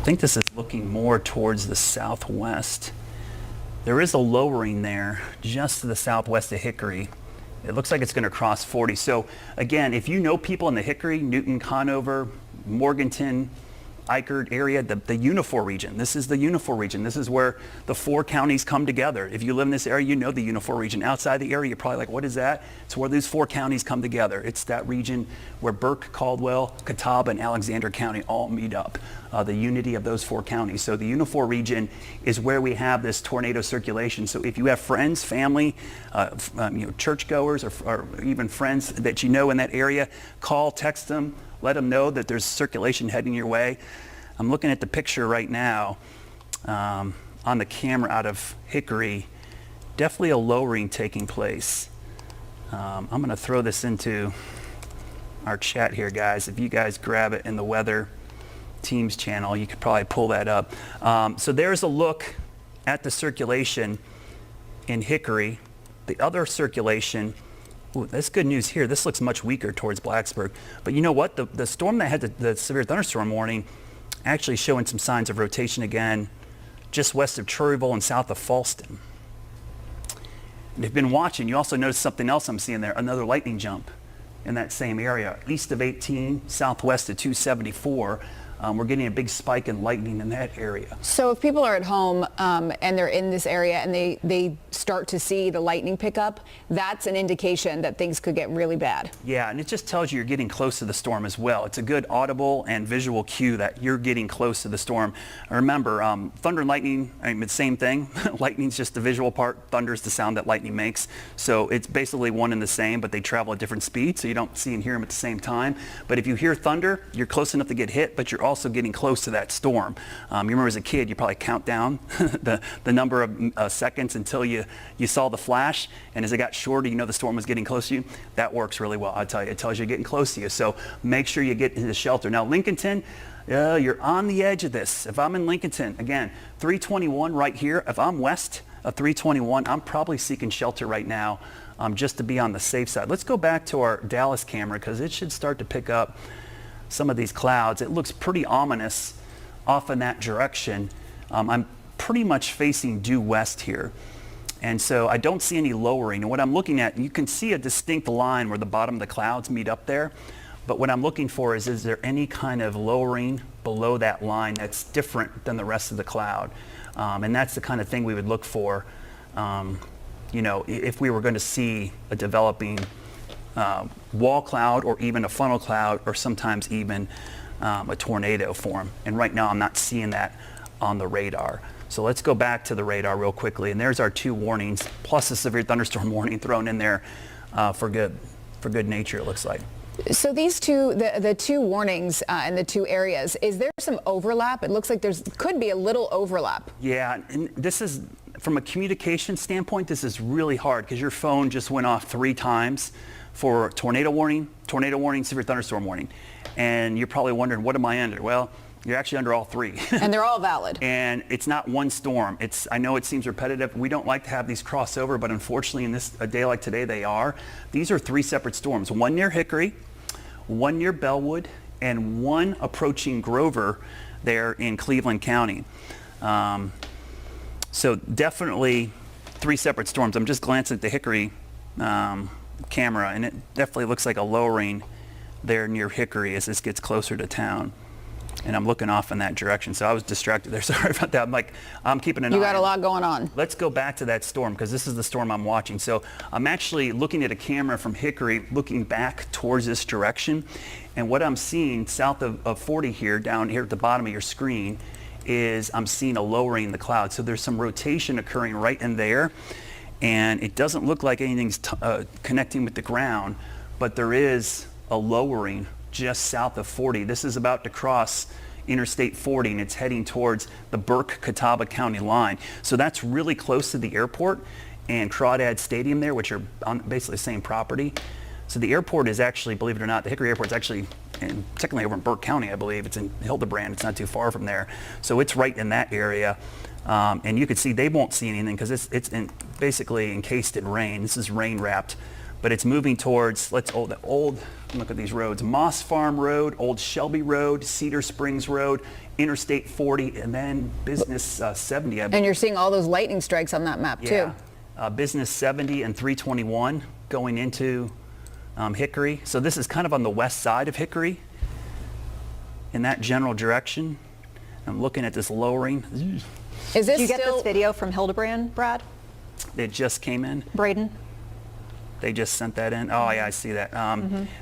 I think this is looking more towards the southwest. There is a lowering there just to the southwest of Hickory. It looks like it's going to cross 40. So again, if you know people in the Hickory, Newton, Conover, Morganton, Eichard area, the Unifor region. This is the Unifor region. This is where the 4 counties come together. If you live in this area, you know the Unifor region. Outside the area, you're probably like, what is that? It's where these 4 counties come together. It's that region where Burke, Caldwell, Catawba, and Alexander County all meet up. The unity of those 4 counties. So the Unifor region is where we have this tornado circulation. So if you have friends, family, churchgoers, or even friends that you know in that area, call, text them, let them know that there's circulation heading your way. I'm looking at the picture right now on the camera out of Hickory. Definitely a lowering taking place. I'm going to throw this into our chat here, guys. If you guys grab it in the weather Teams channel, you could probably pull that up. So there's a look at the circulation in Hickory. The other circulation, ooh, that's good news here. This looks much weaker towards Blacksburg. But you know what? The storm that had the severe thunderstorm warning actually showing some signs of rotation again just west of Cherryville and south of Falston. you've been watching, you also notice something else I'm seeing there, another lightning jump in that same area. East of 18, southwest of 274. We're getting a big spike in lightning in that area. So if people are at home and they're in this area and they start to see the lightning pick up, that's an indication that things could get really bad. Yeah, and it just tells you you're getting close to the storm as well. It's a good audible and visual cue that you're getting close to the storm. Remember, thunder and lightning, I mean, it's the same thing. Lightning's just the visual part. Thunder's the sound that lightning makes. So it's basically one and the same, but they travel at different speeds, so you don't see and hear them at the same time. But if you hear thunder, you're close enough to get hit, but you're also getting close to that storm. You remember as a kid, you probably count down the number of seconds until you saw the flash, and as it got shorter, you know the storm was getting close to you. That works really well, I tell you. It tells you you're getting close to you. So make sure you get into shelter. Now, Lincolnton, you're on the edge of this. If I'm in Lincolnton, again, 321 right here. If I'm west of 321, I'm probably seeking shelter right now just to be on the safe side. Let's go back to our Dallas camera because it should start to pick up some of these clouds. It looks pretty ominous off in that direction. I'm pretty much facing due west here. And so I don't see any lowering. And what I'm looking at, you can see a distinct line where the bottom of the clouds meet up there. But what I'm looking for is there any kind of lowering below that line that's different than the rest of the cloud? And that's the kind of thing we would look for, you know, if we were going to see a developing wall cloud or even a funnel cloud or sometimes even a tornado form. And right now I'm not seeing that on the radar. So let's go back to the radar real quickly. And there's our two warnings plus a severe thunderstorm warning thrown in there for good nature, it looks like. So these two, the two warnings in the two areas, is there some overlap? It looks like could be a little overlap. Yeah, and this is, from a communication standpoint, this is really hard because your phone just went off 3 times for tornado warning, severe thunderstorm warning. And you're probably wondering, what am I under? Well, you're actually under all 3. And they're all valid. And it's not one storm. I know it seems repetitive. We don't like to have these cross over, but unfortunately in a day like today, they are. These are 3 separate storms, one near Hickory, one near Bellwood, and one approaching Grover there in Cleveland County. So definitely 3 separate storms. I'm just glancing at the Hickory camera, and it definitely looks like a lowering there near Hickory as this gets closer to town. And I'm looking off in that direction, so I was distracted there. Sorry about that. I'm keeping an eye. You got a lot going on. Let's go back to that storm because this is the storm I'm watching. So I'm actually looking at a camera from Hickory, looking back towards this direction. And what I'm seeing south of 40 here, down here at the bottom of your screen, is I'm seeing a lowering in the cloud. So there's some rotation occurring right in there. And it doesn't look like anything's connecting with the ground, but there is a lowering just south of 40. This is about to cross Interstate 40 and it's heading towards the Burke-Catawba County line. So that's really close to the airport and Crawdad Stadium there, which are on basically the same property. So the airport is actually, believe it or not, the Hickory Airport is actually technically over in Burke County, I believe. It's in Hildebrand. It's not too far from there. So it's right in that area. And you can see they won't see anything because it's basically encased in rain. This is rain wrapped. But it's moving towards, look at these roads, Moss Farm Road, Old Shelby Road, Cedar Springs Road, Interstate 40, and then Business 70. And you're seeing all those lightning strikes on that map too. Business 70 and 321 going into Hickory. So this is kind of on the west side of Hickory in that general direction. I'm looking at this lowering. Is this Did you get this video from Hildebrand, Brad? It just came in. Braden? They just sent that in. Oh yeah, I see that.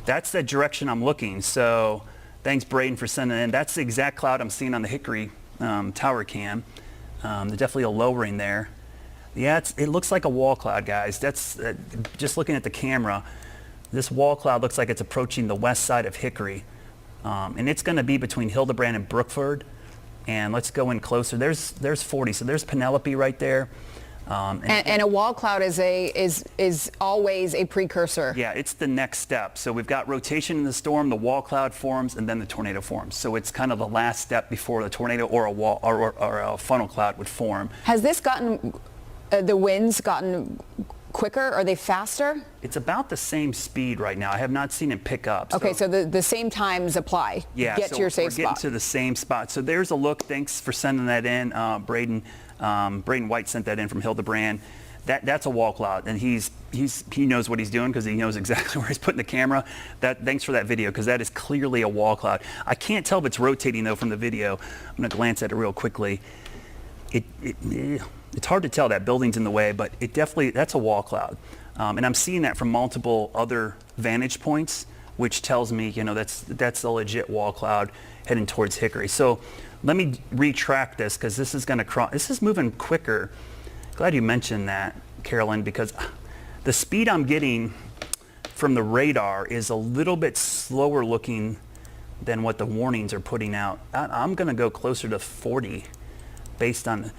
That's the direction I'm looking. So thanks, Braden, for sending it in. That's the exact cloud I'm seeing on the Hickory tower cam. There's definitely a lowering there. Yeah, it looks like a wall cloud, guys. That's just looking at the camera. This wall cloud looks like it's approaching the west side of Hickory. And it's going to be between Hildebrand and Brookford. And let's go in closer. There's 40. So there's Penelope right there. And a wall cloud is always a precursor. Yeah, it's the next step. So we've got rotation in the storm, the wall cloud forms, and then the tornado forms. So it's kind of the last step before the tornado or a wall or a funnel cloud would form. Has this gotten the winds gotten quicker? Are they faster? It's about the same speed right now. I have not seen it pick up. Okay, so the same times apply. Yeah, Get to your safe spot. We're getting to the same spot. So there's a look. Thanks for sending that in, Braden. Braden White sent that in from Hildebrand. That's a wall cloud, and he knows what he's doing because he knows exactly where he's putting the camera. Thanks for that video, because that is clearly a wall cloud. I can't tell if it's rotating though from the video. I'm going to glance at it real quickly. It's hard to tell. That building's in the way, but that's a wall cloud, and I'm seeing that from multiple other vantage points, which tells me that's a legit wall cloud heading towards Hickory. So let me retract this, because this is going to cross. This is moving quicker. Glad you mentioned that, Carolyn, because the speed I'm getting from the radar is a little bit slower looking than what the warnings are putting out. I'm going to go closer to 40 based on...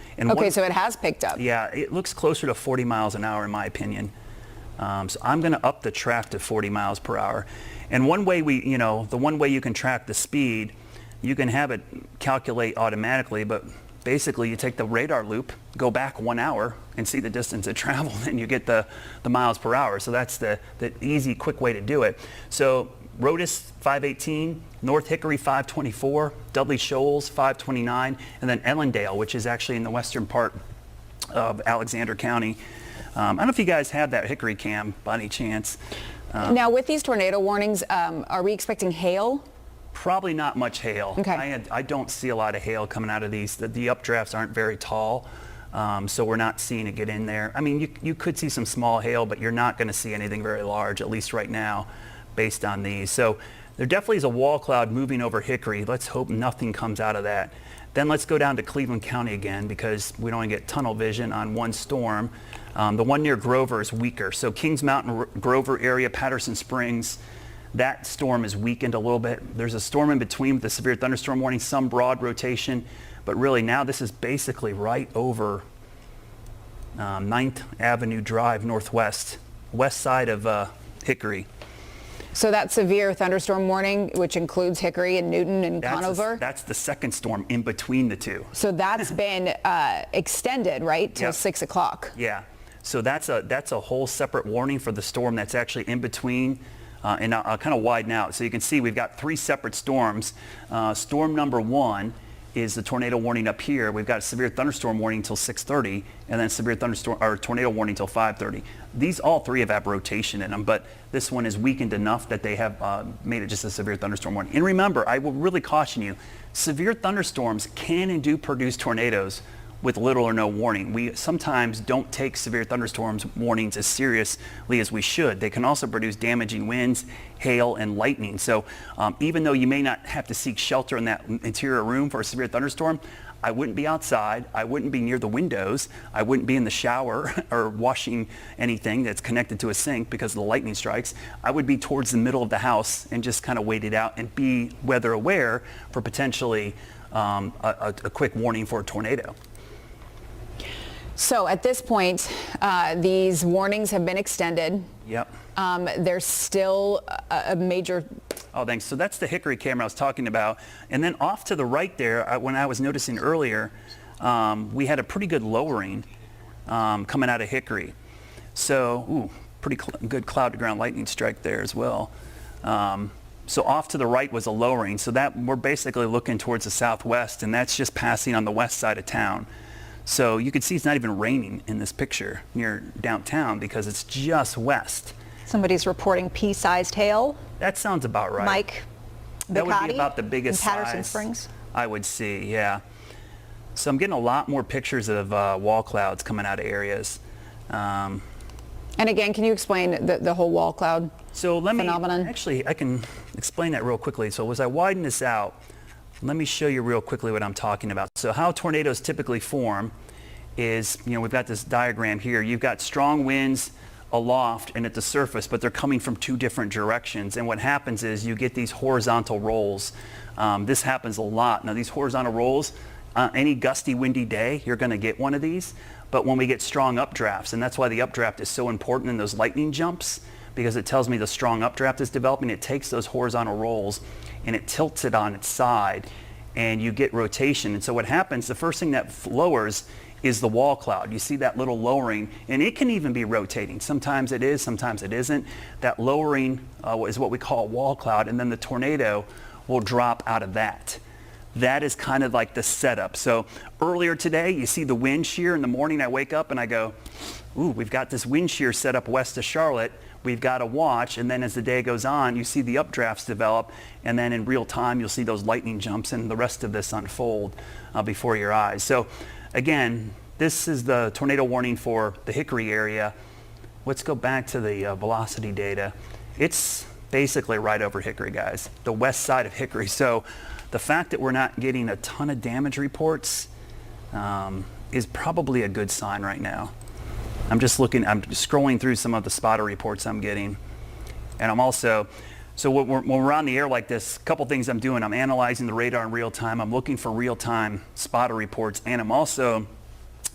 So it has picked up. Yeah, it looks closer to 40 miles an hour in my opinion. So I'm going to up the track to 40 miles per hour. And one way the one way you can track the speed, you can have it calculate automatically, but basically you take the radar loop, go back 1 hour and see the distance it traveled, and you get the miles per hour. So that's the easy, quick way to do it. So Rotus 518, North Hickory 524, Dudley Shoals 529, and then Ellendale, which is actually in the western part of Alexander County. I don't know if you guys have that Hickory cam by any chance. Now with these tornado warnings, are we expecting hail? Probably not much hail. Okay. I don't see a lot of hail coming out of these. The updrafts aren't very tall, so we're not seeing it get in there. I mean, you could see some small hail, but you're not going to see anything very large, at least right now, based on these. So there definitely is a wall cloud moving over Hickory. Let's hope nothing comes out of that. Then let's go down to Cleveland County again, because we don't get tunnel vision on one storm. The one near Grover is weaker. So Kings Mountain, Grover area, Patterson Springs, that storm is weakened a little bit. There's a storm in between with the severe thunderstorm warning, some broad rotation, but really now this is basically right over 9th Avenue Drive Northwest, west side of Hickory. So that severe thunderstorm warning, which includes Hickory and Newton and Conover? That's the second storm in between the two. So that's been extended, right, till 6 o'clock? Yeah. So that's a whole separate warning for the storm that's actually in between. And I'll kind of widen out. So you can see we've got 3 separate storms. Storm number 1 is the tornado warning up here. We've got a severe thunderstorm warning until 6:30, and then severe thunderstorm or tornado warning until 5:30. These all 3 have rotation in them, but this one is weakened enough that they have made it just a severe thunderstorm warning. And remember, I will really caution you, severe thunderstorms can and do produce tornadoes with little or no warning. We sometimes don't take severe thunderstorms warnings as seriously as we should. They can also produce damaging winds, hail, and lightning. So even though you may not have to seek shelter in that interior room for a severe thunderstorm, I wouldn't be outside. I wouldn't be near the windows. I wouldn't be in the shower or washing anything that's connected to a sink because of the lightning strikes. I would be towards the middle of the house and just kind of wait it out and be weather aware for potentially a quick warning for a tornado. So at this point, these warnings have been extended. Yep. There's still a major... Oh, thanks. So that's the Hickory camera I was talking about. And then off to the right there, when I was noticing earlier, we had a pretty good lowering coming out of Hickory. So, pretty good cloud-to-ground lightning strike there as well. So off to the right was a lowering. So that we're basically looking towards the southwest, and that's just passing on the west side of town. So you can see it's not even raining in this picture near downtown because it's just west. Somebody's reporting pea-sized hail. That sounds about right. Mike That would Bicatti be about the biggest in Patterson size Springs. I would see, yeah. So I'm getting a lot more pictures of wall clouds coming out of areas. And again, can you explain the whole wall cloud phenomenon? Actually, I can explain that real quickly. So as I widen this out, let me show you real quickly what I'm talking about. So how tornadoes typically form is, we've got this diagram here. You've got strong winds aloft and at the surface, but they're coming from 2 different directions. And what happens is you get these horizontal rolls. This happens a lot. Now these horizontal rolls, any gusty, windy day, you're going to get one of these. But when we get strong updrafts, and that's why the updraft is so important in those lightning jumps, because it tells me the strong updraft is developing. It takes those horizontal rolls and it tilts it on its side, and you get rotation. And so what happens, the first thing that lowers is the wall cloud. You see that little lowering, and it can even be rotating. Sometimes it is, sometimes it isn't. That lowering is what we call a wall cloud, and then the tornado will drop out of that. that is kind of like the setup. So earlier today, you see the wind shear. In the morning, I wake up and I go, ooh, we've got this wind shear set up west of Charlotte. We've got to watch. And then as the day goes on, you see the updrafts develop. And then in real time, you'll see those lightning jumps and the rest of this unfold before your eyes. So again, this is the tornado warning for the Hickory area. Let's go back to the velocity data. It's basically right over Hickory, guys, the west side of Hickory. So the fact that we're not getting a ton of damage reports is probably a good sign right now. I'm scrolling through some of the spotter reports I'm getting. And I'm also, so when we're on the air like this, a couple things I'm doing. I'm analyzing the radar in real time. I'm looking for real-time spotter reports. And I'm also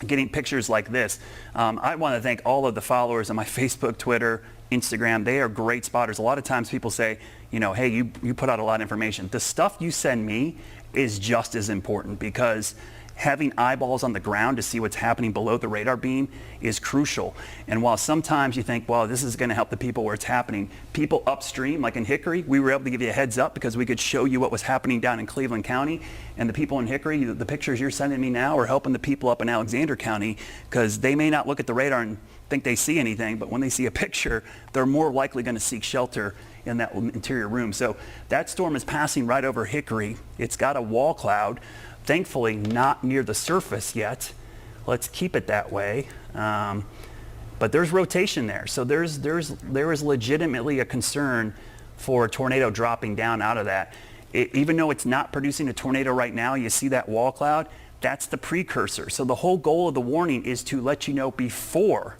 getting pictures like this. I want to thank all of the followers on my Facebook, Twitter, Instagram. They are great spotters. A lot of times people say, you know, hey, you put out a lot of information. The stuff you send me is just as important, because having eyeballs on the ground to see what's happening below the radar beam is crucial. And while sometimes you think, well, this is going to help the people where it's happening, people upstream, like in Hickory, we were able to give you a heads up because we could show you what was happening down in Cleveland County. And the people in Hickory, the pictures you're sending me now are helping the people up in Alexander County, because they may not look at the radar and think they see anything, but when they see a picture, they're more likely going to seek shelter in that interior room. So that storm is passing right over Hickory. It's got a wall cloud. Thankfully, not near the surface yet. Let's keep it that way. But there's rotation there. So there is legitimately a concern for a tornado dropping down out of that. Even though it's not producing a tornado right now, you see that wall cloud, that's the precursor. So the whole goal of the warning is to let you know before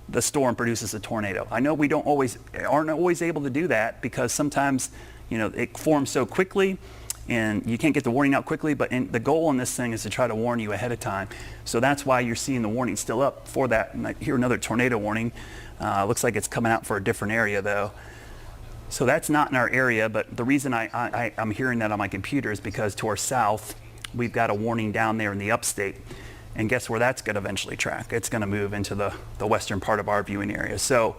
the storm produces a tornado. I know we aren't always able to do that, because sometimes, you know, it forms so quickly and you can't get the warning out quickly, but the goal in this thing is to try to warn you ahead of time. So that's why you're seeing the warning still up for that. And I hear another tornado warning. Looks like it's coming out for a different area though. So that's not in our area, but the reason I'm hearing that on my computer is because to our south, we've got a warning down there in the upstate. And guess where that's going to eventually track? It's going to move into the western part of our viewing area. So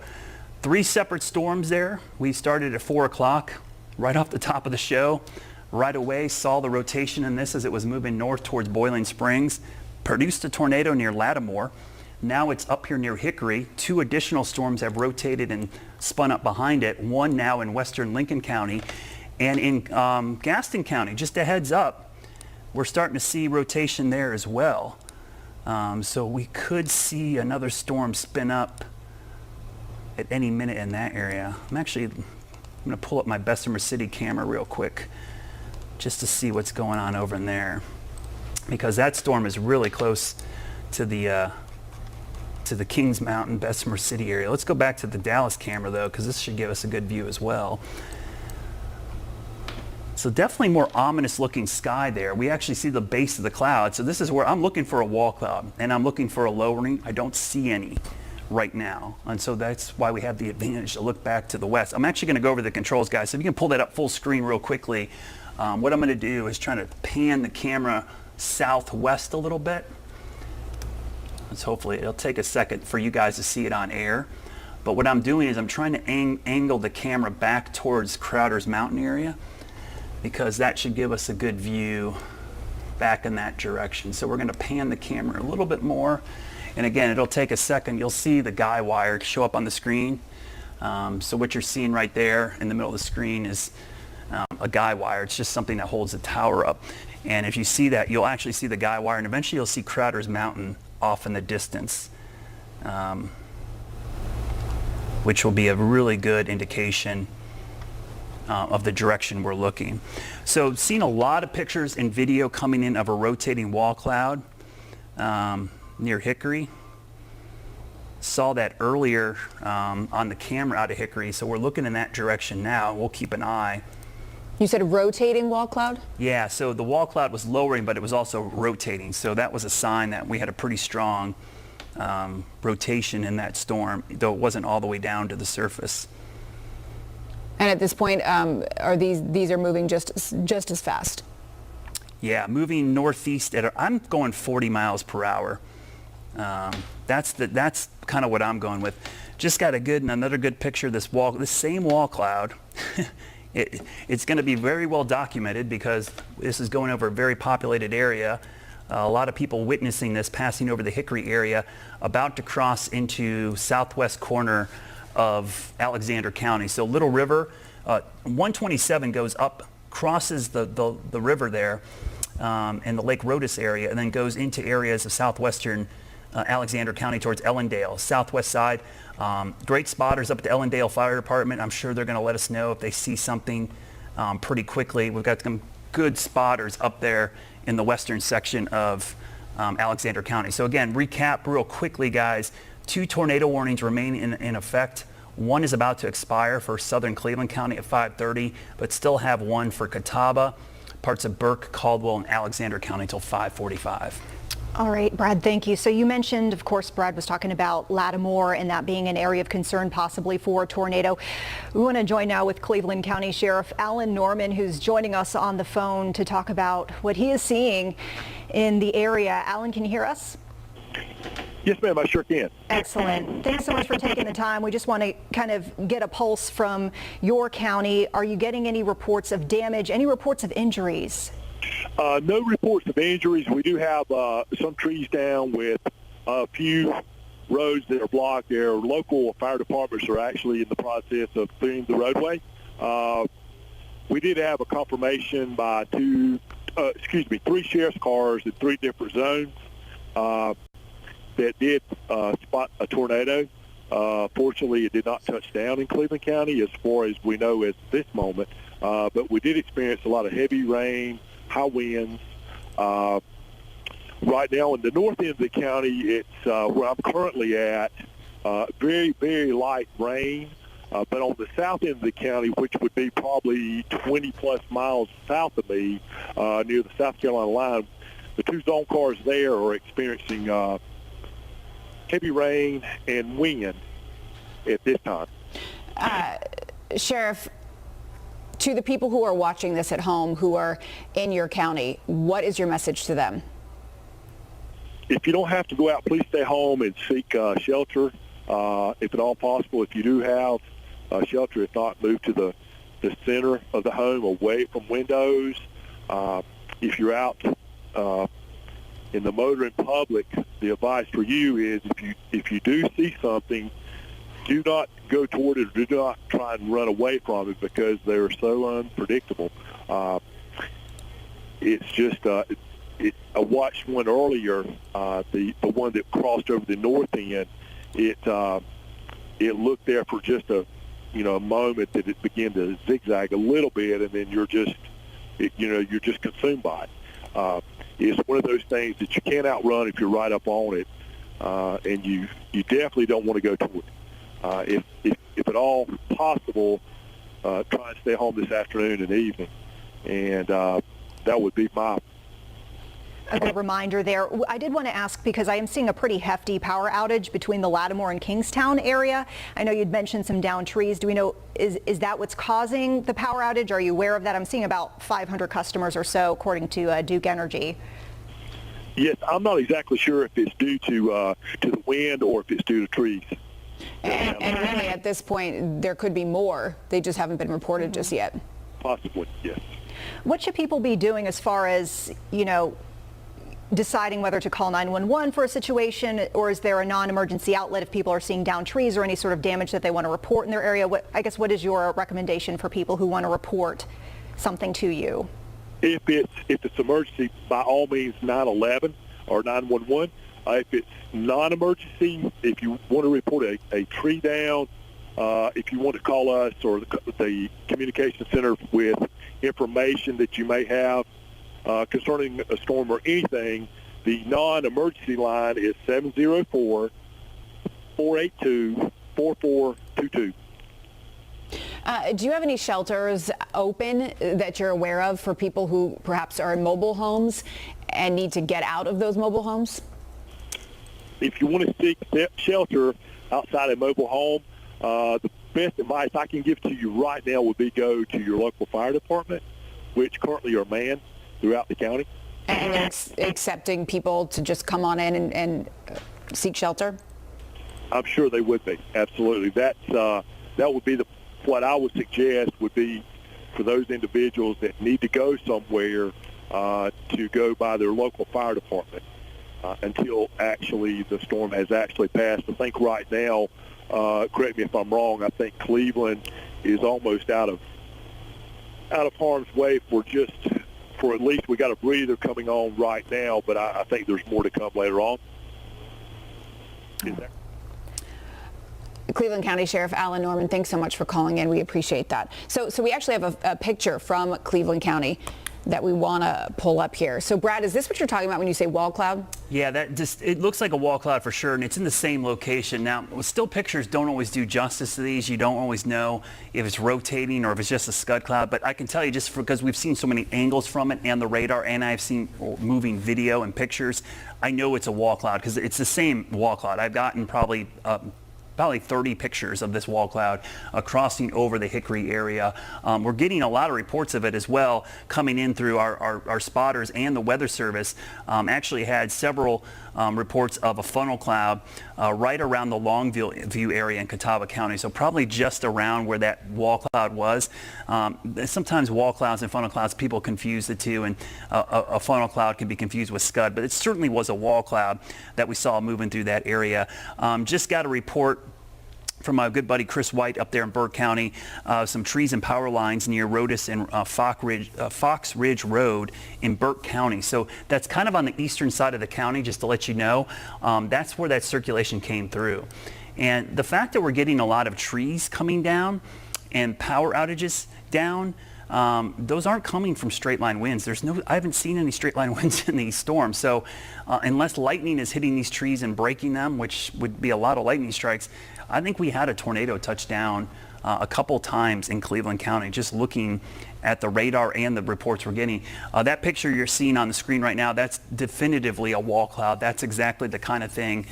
3 separate storms there. We started at 4 o'clock, right off the top of the show. Right away, saw the rotation in this as it was moving north towards Boiling Springs. Produced a tornado near Lattimore. Now it's up here near Hickory. 2 additional storms have rotated and spun up behind it. One now in western Lincoln County. And in Gaston County, just a heads up, we're starting to see rotation there as well. So we could see another storm spin up at any minute in that area. I'm going to pull up my Bessemer City camera real quick just to see what's going on over in there, because that storm is really close to the Kings Mountain, Bessemer City area. Let's go back to the Dallas camera though, because this should give us a good view as well. So definitely more ominous looking sky there. We actually see the base of the cloud. So this is where I'm looking for a wall cloud and I'm looking for a lowering. I don't see any right now. And so that's why we have the advantage to look back to the west. I'm actually going to go over the controls, guys. So if you can pull that up full screen real quickly. What I'm going to do is try to pan the camera southwest a little bit. Hopefully it'll take a second for you guys to see it on air. But what I'm doing is I'm trying to angle the camera back towards Crowder's Mountain area, because that should give us a good view back in that direction. So we're going to pan the camera a little bit more. And again, it'll take a second. You'll see the guy wire show up on the screen. So what you're seeing right there in the middle of the screen is a guy wire. It's just something that holds the tower up. And if you see that, you'll actually see the guy wire, and eventually you'll see Crowder's Mountain off in the distance, which will be a really good indication of the direction we're looking. So seen a lot of pictures and video coming in of a rotating wall cloud near Hickory. Saw that earlier on the camera out of Hickory, so we're looking in that direction now. We'll keep an eye. You said rotating wall cloud? Yeah, so the wall cloud was lowering, but it was also rotating. So that was a sign that we had a pretty strong rotation in that storm, though it wasn't all the way down to the surface. And at this point, are these are moving just as fast? Yeah, moving northeast I'm going 40 miles per hour. That's kind of what I'm going with. Just got another good picture of this same wall cloud It's going to be very well documented because this is going over a very populated area. A lot of people witnessing this, passing over the Hickory area, about to cross into southwest corner of Alexander County. So Little River, 127 goes up, crosses the river there in the Lake Rodas area, and then goes into areas of southwestern Alexander County towards Ellendale, southwest side. Great spotters up at the Ellendale Fire Department. I'm sure they're going to let us know if they see something pretty quickly. We've got some good spotters up there in the western section of Alexander County. So again, recap real quickly, guys. 2 tornado warnings remain in effect. One is about to expire for southern Cleveland County at 5:30, but still have one for Catawba, parts of Burke, Caldwell, and Alexander County until 5:45. All right, Brad, thank you. So you mentioned, of course, Brad was talking about Lattimore and that being an area of concern possibly for a tornado. We want to join now with Cleveland County Sheriff Alan Norman, who's joining us on the phone to talk about what he is seeing in the area. Alan, can you hear us? Yes, ma'am, I sure can. Excellent. Thanks so much for taking the time. We just want to kind of get a pulse from your county. Are you getting any reports of damage, any reports of injuries? No reports of injuries. We do have some trees down with a few roads that are blocked. Their local fire departments are actually in the process of clearing the roadway. We did have a confirmation by 3 sheriff's cars in 3 different zones that did spot a tornado. Fortunately, it did not touch down in Cleveland County as far as we know at this moment, but we did experience a lot of heavy rain, high winds. Right now in the north end of the county, it's where I'm currently at, very, very light rain. But on the south end of the county, which would be probably 20-plus miles south of me, near the South Carolina line, the 2 zone cars there are experiencing heavy rain and wind at this time. Sheriff, to the people who are watching this at home who are in your county, what is your message to them? If you don't have to go out, please stay home and seek shelter. If at all possible, if you do have shelter, if not, move to the center of the home, away from windows. If you're out in the motoring public, the advice for you is if you do see something, do not go toward it, or do not try and run away from it, because they're so unpredictable. It's just I watched one earlier, the one that crossed over the north end. It looked there for just a moment that it began to zigzag a little bit, and then you're just consumed by it. It's one of those things that you can't outrun if you're right up on it, and you definitely don't want to go toward it. If at all possible, try and stay home this afternoon and evening, and that would be my A good reminder there. I did want to ask, because I am seeing a pretty hefty power outage between the Lattimore and Kingstown area. I know you'd mentioned some downed trees. Do we know, is that what's causing the power outage? Are you aware of that? I'm seeing about 500 customers or so, according to Duke Energy. Yes, I'm not exactly sure if it's due to the wind or if it's due to trees. And really, at this point, there could be more. They just haven't been reported just yet. Possibly, yes. What should people be doing as far as, deciding whether to call 911 for a situation, or is there a non-emergency outlet if people are seeing downed trees or any sort of damage that they want to report in their area? What is your recommendation for people who want to report something to you? If it's emergency, by all means, 911 or 911. If it's non-emergency, if you want to report a tree down, if you want to call us or the communication center with information that you may have concerning a storm or anything, the non-emergency line is 704-482-4422. Do you have any shelters open that you're aware of for people who perhaps are in mobile homes and need to get out of those mobile homes? If you want to seek shelter outside a mobile home, the best advice I can give to you right now would be go to your local fire department, which currently are manned throughout the county. And they're accepting people to just come on in and seek shelter? I'm sure they would be. Absolutely. That would be what I would suggest would be for those individuals that need to go somewhere to go by their local fire department until actually the storm has actually passed. I think right now, correct me if I'm wrong, I think Cleveland is almost out of harm's way for at least we got a breather coming on right now, but I think there's more to come later on. Cleveland County Sheriff Alan Norman, thanks so much for calling in. We appreciate that. So we actually have a picture from Cleveland County that we want to pull up here. So Brad, is this what you're talking about when you say wall cloud? Yeah, it looks like a wall cloud for sure, and it's in the same location. Now, still pictures don't always do justice to these. You don't always know if it's rotating or if it's just a scud cloud, but I can tell you just because we've seen so many angles from it and the radar, and I've seen moving video and pictures, I know it's a wall cloud because it's the same wall cloud. I've gotten probably 30 pictures of this wall cloud crossing over the Hickory area. We're getting a lot of reports of it as well coming in through our spotters, and the Weather Service actually had several reports of a funnel cloud right around the Longview area in Catawba County, so probably just around where that wall cloud was. Sometimes wall clouds and funnel clouds, people confuse the two, and a funnel cloud can be confused with scud, but it certainly was a wall cloud that we saw moving through that area. Just got a report from my good buddy Chris White up there in Burke County, some trees and power lines near Rodas and Fox Ridge Road in Burke County. So that's kind of on the eastern side of the county, just to let you know. That's where that circulation came through. And the fact that we're getting a lot of trees coming down and power outages down, those aren't coming from straight line winds. I haven't seen any straight line winds in these storms. So unless lightning is hitting these trees and breaking them, which would be a lot of lightning strikes, I think we had a tornado touch down a couple times in Cleveland County, just looking at the radar and the reports we're getting. That picture you're seeing on the screen right now, that's definitively a wall cloud. That's exactly the kind of thing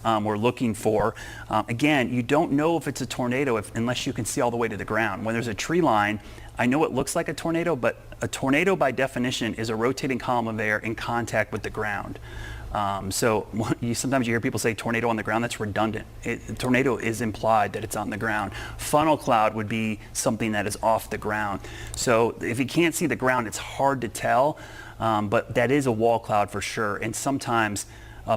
we're looking for. Again, you don't know if it's a tornado unless you can see all the way to the ground. When there's a tree line, I know it looks like a tornado, but a tornado by definition is a rotating column of air in contact with the ground. So sometimes you hear people say tornado on the ground. That's redundant. Tornado is implied that it's on the ground. Funnel cloud would be something that is off the ground. So if you can't see the ground, it's hard to tell, but that is a wall cloud for sure. And sometimes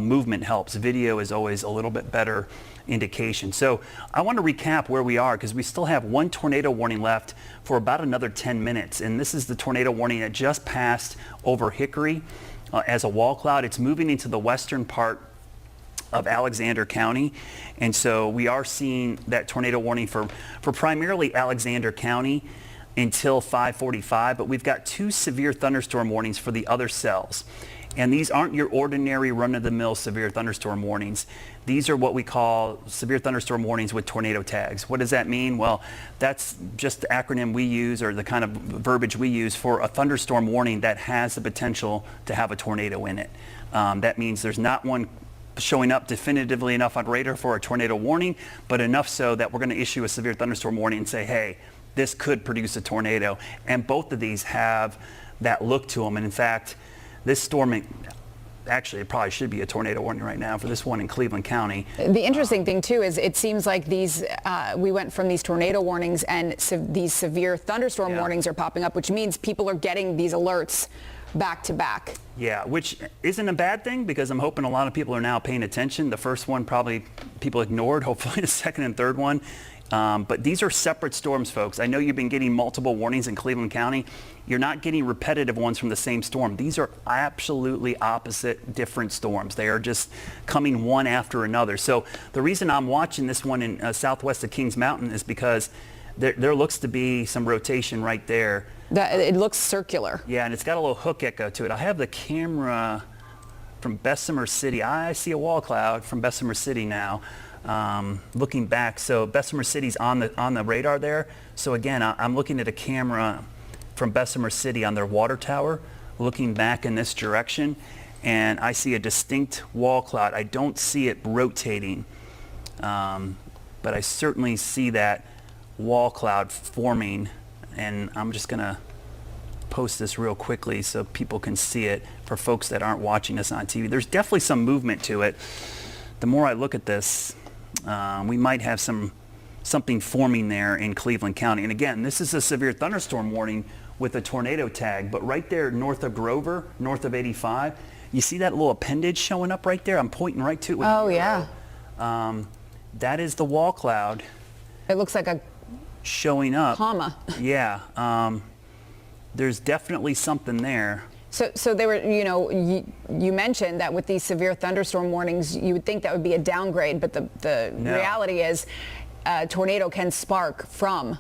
movement helps. Video is always a little bit better indication. So I want to recap where we are because we still have one tornado warning left for about another 10 minutes. And this is the tornado warning that just passed over Hickory. As a wall cloud, it's moving into the western part of Alexander County, and so we are seeing that tornado warning for primarily Alexander County until 5:45, but we've got 2 severe thunderstorm warnings for the other cells. And these aren't your ordinary run-of-the-mill severe thunderstorm warnings. These are what we call severe thunderstorm warnings with tornado tags. What does that mean? Well, that's just the acronym we use, or the kind of verbiage we use for a thunderstorm warning that has the potential to have a tornado in it. That means there's not one showing up definitively enough on radar for a tornado warning, but enough so that we're going to issue a severe thunderstorm warning and say, hey, this could produce a tornado. And both of these have that look to them. And in fact, this storm, actually, it probably should be a tornado warning right now for this one in Cleveland County. The interesting thing, too, is it seems like we went from these tornado warnings and these severe thunderstorm warnings are popping up, which means people are getting these alerts back to back. Yeah, which isn't a bad thing because I'm hoping a lot of people are now paying attention. The first one probably people ignored, hopefully the second and third one. But these are separate storms, folks. I know you've been getting multiple warnings in Cleveland County. You're not getting repetitive ones from the same storm. These are absolutely opposite, different storms. They are just coming one after another. So the reason I'm watching this one in southwest of Kings Mountain is because there looks to be some rotation right there. It looks circular. Yeah, and it's got a little hook echo to it. I have the camera from Bessemer City. I see a wall cloud from Bessemer City now. Looking back, so Bessemer City's on the radar there. So again, I'm looking at a camera from Bessemer City on their water tower, looking back in this direction, and I see a distinct wall cloud. I don't see it rotating, but I certainly see that wall cloud forming, and I'm just gonna post this real quickly so people can see it for folks that aren't watching us on TV. There's definitely some movement to it. The more I look at this, we might have some something forming there in Cleveland County. And again, this is a severe thunderstorm warning with a tornado tag, but right there north of Grover, north of 85, you see that little appendage showing up right there? I'm pointing right to it with Oh, the yeah. arrow. That is the wall cloud It looks like a showing up. comma. Yeah. There's definitely something there. So they were, you mentioned that with these severe thunderstorm warnings, you would think that would be a downgrade, but the No. reality is a tornado can spark from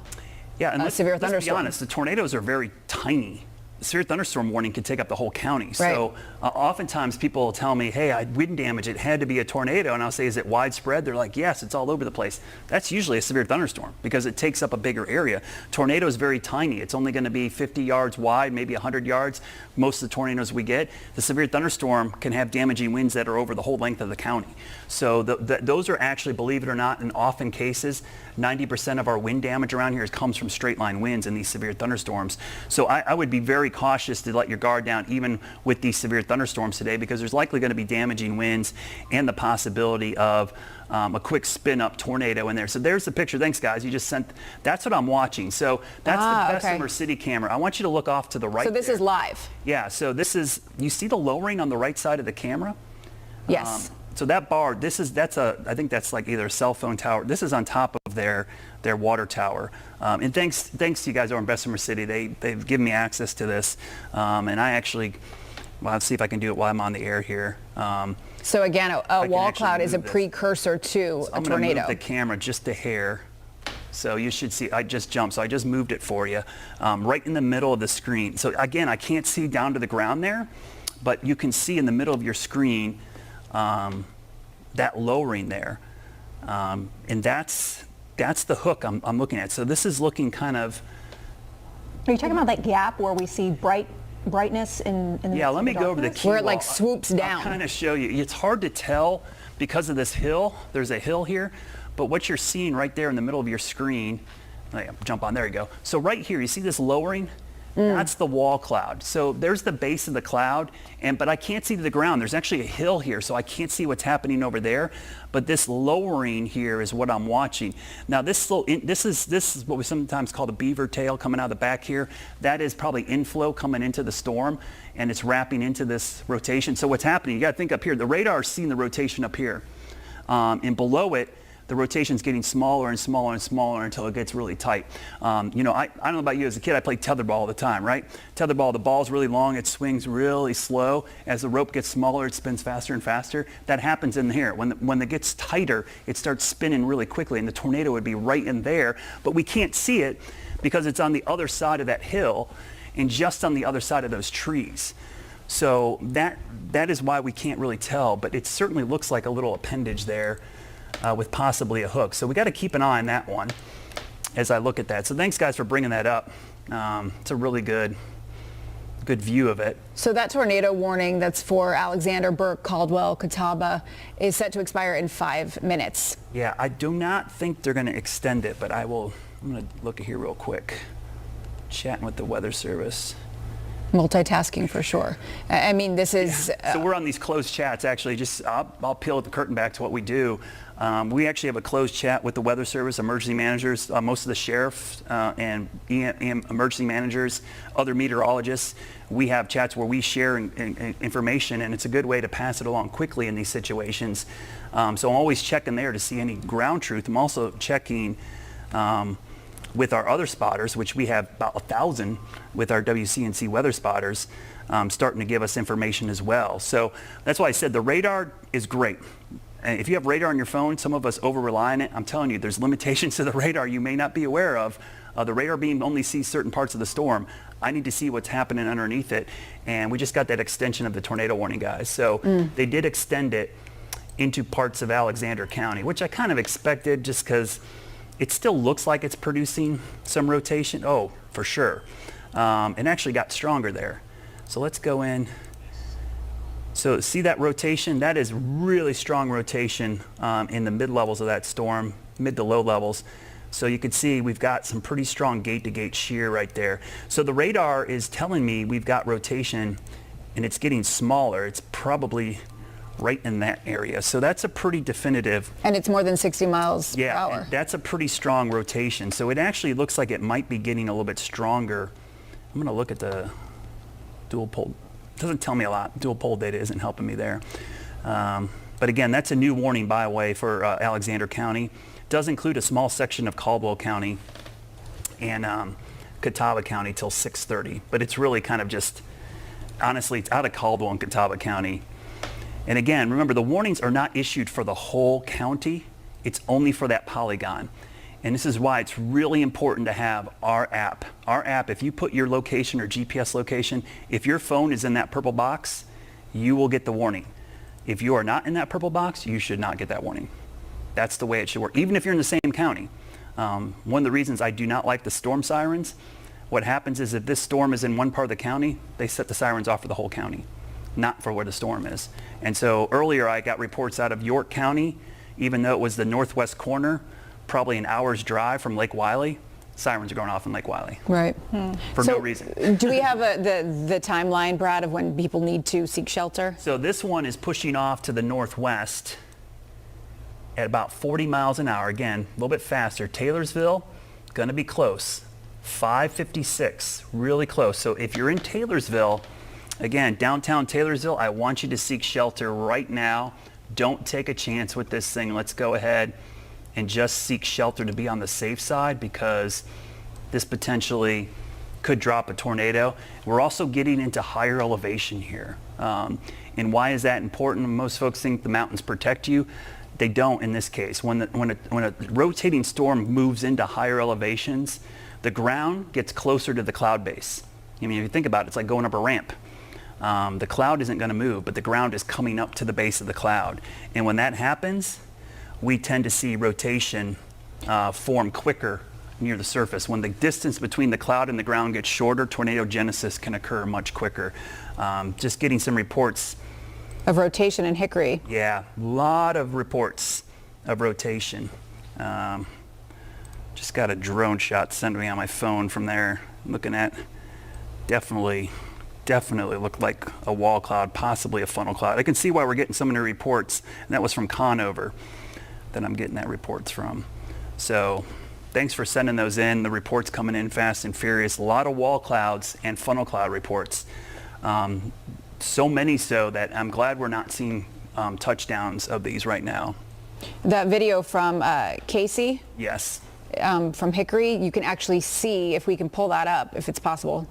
Yeah, and a severe let's be thunderstorm. honest, the tornadoes are very tiny. The severe thunderstorm warning can take up the whole county. Right. So oftentimes people will tell me, hey, I had wind damage, it had to be a tornado. And I'll say, is it widespread? They're like, yes, it's all over the place. That's usually a severe thunderstorm because it takes up a bigger area. Tornado is very tiny. It's only going to be 50 yards wide, maybe 100 yards. Most of the tornadoes we get. The severe thunderstorm can have damaging winds that are over the whole length of the county. So those are actually, believe it or not, in often cases, 90% of our wind damage around here comes from straight line winds in these severe thunderstorms. So I would be very cautious to let your guard down even with these severe thunderstorms today because there's likely going to be damaging winds and the possibility of a quick spin up tornado in there. So there's the picture. Thanks guys. You just sent, that's what I'm watching. So that's the Bessemer City camera. I want you to look off to the right. So this is live. Yeah. So this is, you see the lowering on the right side of the camera? Yes. So that bar, I think that's like either a cell phone tower. This is on top of their water tower. And thanks to you guys over in Bessemer City, they've given me access to this. And I actually, well, let's see if I can do it while I'm on the air here. So again, a wall actually cloud is a move this. precursor to a I'm tornado. going to move the camera just a hair. So you should see, I just jumped, so I just moved it for you. Right in the middle of the screen. So again, I can't see down to the ground there, but you can see in the middle of your screen that lowering there. And that's the hook I'm looking at. So this is looking kind of... Are you talking about that gap where we see brightness in the Yeah, let me go over the darkness? key Where it wall. like swoops down. I'll kind of show you. It's hard to tell because of this hill. There's a hill here, but what you're seeing right there in the middle of your screen, jump on, there you go. So right here, you see this lowering? That's the wall cloud. So there's the base of the cloud, but I can't see to the ground. There's actually a hill here, so I can't see what's happening over there. But this lowering here is what I'm watching. Now this is what we sometimes call the beaver tail coming out of the back here. That is probably inflow coming into the storm, and it's wrapping into this rotation. So what's happening? You got to think up here. The radar is seeing the rotation up here, and below it, the rotation's getting smaller and smaller and smaller until it gets really tight. I don't know about you, as a kid, I played tetherball all the time, right? Tetherball, the ball's really long, it swings really slow. As the rope gets smaller, it spins faster and faster. That happens in here. When it gets tighter, it starts spinning really quickly, and the tornado would be right in there, but we can't see it because it's on the other side of that hill and just on the other side of those trees. So that is why we can't really tell, but it certainly looks like a little appendage there. With possibly a hook. So we got to keep an eye on that one as I look at that. So thanks guys for bringing that up. It's a really good view of it. So that tornado warning that's for Alexander, Burke, Caldwell, Catawba is set to expire in 5 minutes. Yeah, I do not think they're going to extend it, but I'm going to look at here real quick. Chatting with the Weather Service. Multitasking for sure. I mean, this is... So we're on these closed chats, actually. I'll peel the curtain back to what we do. We actually have a closed chat with the Weather Service, emergency managers, most of the sheriffs and emergency managers, other meteorologists. We have chats where we share information, and it's a good way to pass it along quickly in these situations. So I'm always checking there to see any ground truth. I'm also checking with our other spotters, which we have about 1,000 with our WCNC weather spotters, starting to give us information as well. So that's why I said the radar is great. And if you have radar on your phone, some of us over-rely on it. I'm telling you, there's limitations to the radar you may not be aware of. The radar beam only sees certain parts of the storm. I need to see what's happening underneath it. And we just got that extension of the tornado warning, guys. So they did extend it into parts of Alexander County, which I kind of expected just because it still looks like it's producing some rotation. Oh, for sure. It actually got stronger there. So let's go in. So see that rotation? That is really strong rotation in the mid-levels of that storm, mid to low levels. So you can see we've got some pretty strong gate-to-gate shear right there. So the radar is telling me we've got rotation and it's getting smaller. It's probably right in that area. So that's a pretty definitive. And it's more than 60 miles per hour. And that's a pretty strong rotation. So it actually looks like it might be getting a little bit stronger. I'm going to look at the dual pole. It doesn't tell me a lot. Dual pole data isn't helping me there. But again, that's a new warning byway for Alexander County. It does include a small section of Caldwell County and Catawba County till 6:30. But it's really kind of just, honestly, it's out of Caldwell and Catawba County. And again, remember, the warnings are not issued for the whole county. It's only for that polygon. And this is why it's really important to have our app. Our app, if you put your location or GPS location, if your phone is in that purple box, you will get the warning. If you are not in that purple box, you should not get that warning. That's the way it should work, even if you're in the same county. One of the reasons I do not like the storm sirens, what happens is if this storm is in one part of the county, they set the sirens off for the whole county, not for where the storm is. And so earlier I got reports out of York County, even though it was the northwest corner, probably an hour's drive from Lake Wylie, sirens are going off in Lake Wylie. Right. For no reason. Do we have the timeline, Brad, of when people need to seek shelter? So this one is pushing off to the northwest at about 40 miles an hour. Again, a little bit faster. Taylorsville, going to be close. 556, really close. So if you're in Taylorsville, again, downtown Taylorsville, I want you to seek shelter right now. Don't take a chance with this thing. Let's go ahead and just seek shelter to be on the safe side, because this potentially could drop a tornado. We're also getting into higher elevation here. And why is that important? Most folks think the mountains protect you. They don't in this case. When a rotating storm moves into higher elevations, the ground gets closer to the cloud base. I mean, if you think about it, it's like going up a ramp. The cloud isn't going to move, but the ground is coming up to the base of the cloud. And when that happens, we tend to see rotation form quicker near the surface. When the distance between the cloud and the ground gets shorter, tornado genesis can occur much quicker. Just getting some reports. Of rotation in Hickory. Yeah, a lot of reports of rotation. Just got a drone shot sent to me on my phone from there. Looking at, definitely looked like a wall cloud, possibly a funnel cloud. I can see why we're getting some of the reports, and that was from Conover that I'm getting that reports from. So thanks for sending those in. The reports coming in fast and furious. A lot of wall clouds and funnel cloud reports. So many so that I'm glad we're not seeing touchdowns of these right now. That video from Casey? Yes. From Hickory, you can actually see, if we can pull that up, if it's possible.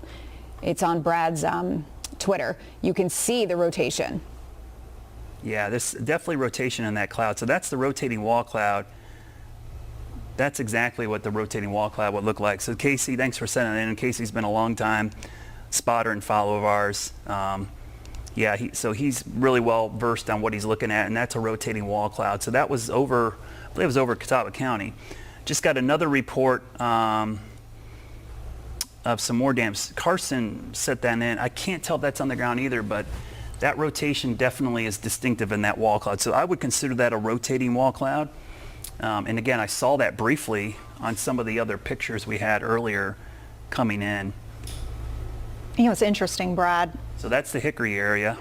It's on Brad's Twitter. You can see the rotation. Yeah, there's definitely rotation in that cloud. So that's the rotating wall cloud. That's exactly what the rotating wall cloud would look like. So Casey, thanks for sending it in. Casey's been a long time spotter and follower of ours. Yeah, so he's really well versed on what he's looking at, and that's a rotating wall cloud. So that was over, I believe it was over Catawba County. Just got another report of some more dams. Carson sent that in. I can't tell if that's on the ground either, but that rotation definitely is distinctive in that wall cloud. So I would consider that a rotating wall cloud. And again, I saw that briefly on some of the other pictures we had earlier coming in. You know, it's interesting, Brad. So that's the Hickory area.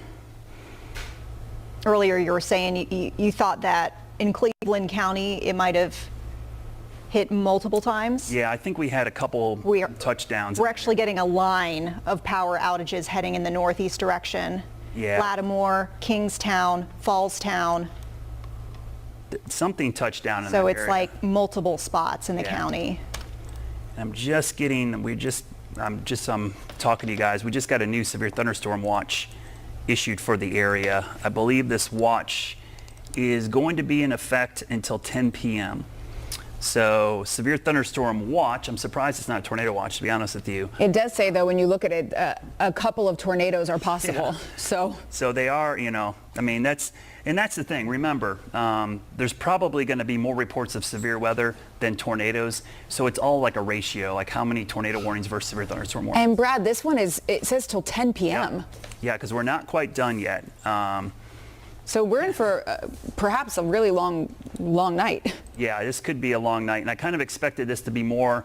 Earlier you were saying you thought that in Cleveland County it might have hit multiple times. Yeah, I think we had a couple touchdowns. We're actually getting a line of power outages heading in the northeast direction. Yeah. Lattimore, Kingstown, Fallstown. Something touched down in So that it's area. like multiple spots in the county. I'm talking to you guys. We just got a new severe thunderstorm watch issued for the area. I believe this watch is going to be in effect until 10 p.m. So severe thunderstorm watch. I'm surprised it's not a tornado watch, to be honest with you. It does say, though, when you look at it, a couple of tornadoes are possible. Yeah. So they are, I mean, that's the thing. Remember, there's probably going to be more reports of severe weather than tornadoes. So it's all like a ratio, like how many tornado warnings versus severe thunderstorm warnings. And Brad, this one it says till 10 p.m. Yeah, because we're not quite done yet. So we're in for perhaps a really long night. Yeah, this could be a long night. And I kind of expected this to be more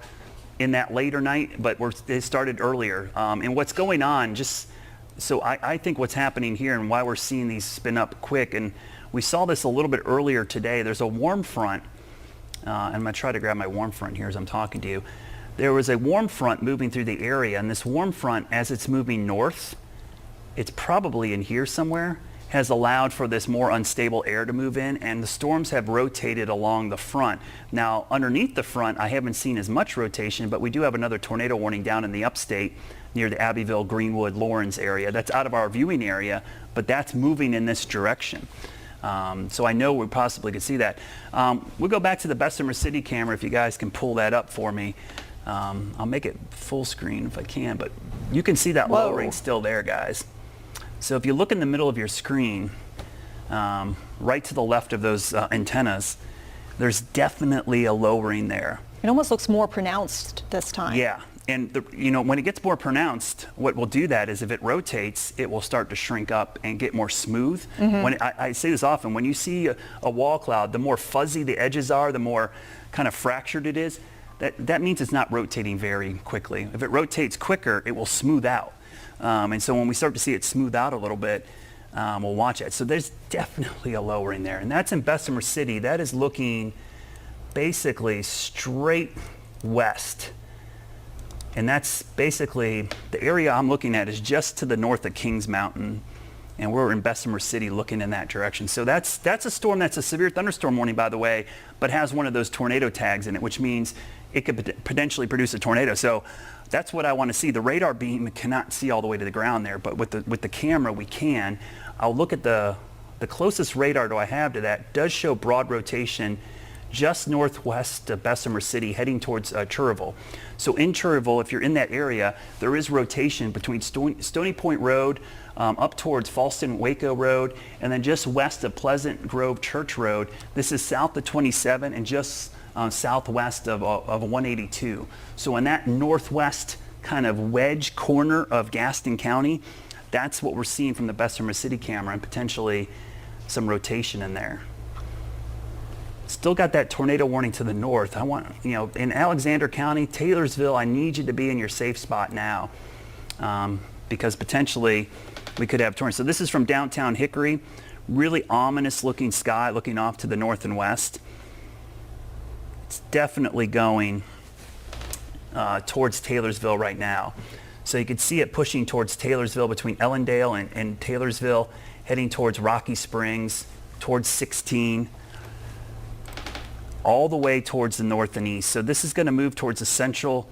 in that later night, but it started earlier. And what's going on, just So I think what's happening here and why we're seeing these spin up quick, and we saw this a little bit earlier today. There's a warm front, and I'm going to try to grab my warm front here as I'm talking to you. There was a warm front moving through the area, and this warm front, as it's moving north, it's probably in here somewhere, has allowed for this more unstable air to move in, and the storms have rotated along the front. Now, underneath the front, I haven't seen as much rotation, but we do have another tornado warning down in the upstate near the Abbeville, Greenwood, Lawrence area. That's out of our viewing area, but that's moving in this direction. So I know we possibly could see that. We'll go back to the Bessemer City camera if you guys can pull that up for me. I'll make it full screen if I can, but you can see that lowering still there, guys. So if you look in the middle of your screen, right to the left of those antennas, there's definitely a lowering there. It almost looks more pronounced this time. Yeah, and when it gets more pronounced, what will do that is if it rotates, it will start to shrink up and get more smooth. When I say this often, when you see a wall cloud, the more fuzzy the edges are, the more kind of fractured it is, that means it's not rotating very quickly. If it rotates quicker, it will smooth out. And so when we start to see it smooth out a little bit, we'll watch it. So there's definitely a lowering there. And that's in Bessemer City. That is looking basically straight west. And that's basically, the area I'm looking at is just to the north of Kings Mountain. And we're in Bessemer City looking in that direction. So that's a storm that's a severe thunderstorm warning, by the way, but has one of those tornado tags in it, which means it could potentially produce a tornado. So that's what I want to see. The radar beam cannot see all the way to the ground there, but with the camera we can. I'll look at the closest radar I have to that does show broad rotation just northwest of Bessemer City heading towards Cherville. So in Cherville, if you're in that area, there is rotation between Stony Point Road up towards Falston Waco Road, and then just west of Pleasant Grove Church Road. This is south of 27 and just southwest of 182. So in that northwest kind of wedge corner of Gaston County, that's what we're seeing from the Bessemer City camera, and potentially some rotation in there. Still got that tornado warning to the north. I want, in Alexander County, Taylorsville, I need you to be in your safe spot now, because potentially we could have tornadoes. So this is from downtown Hickory. Really ominous looking sky looking off to the north and west. It's definitely going towards Taylorsville right now. So you can see it pushing towards Taylorsville, between Ellendale and Taylorsville, heading towards Rocky Springs, towards 16, all the way towards the north and east. So this is going to move towards the central,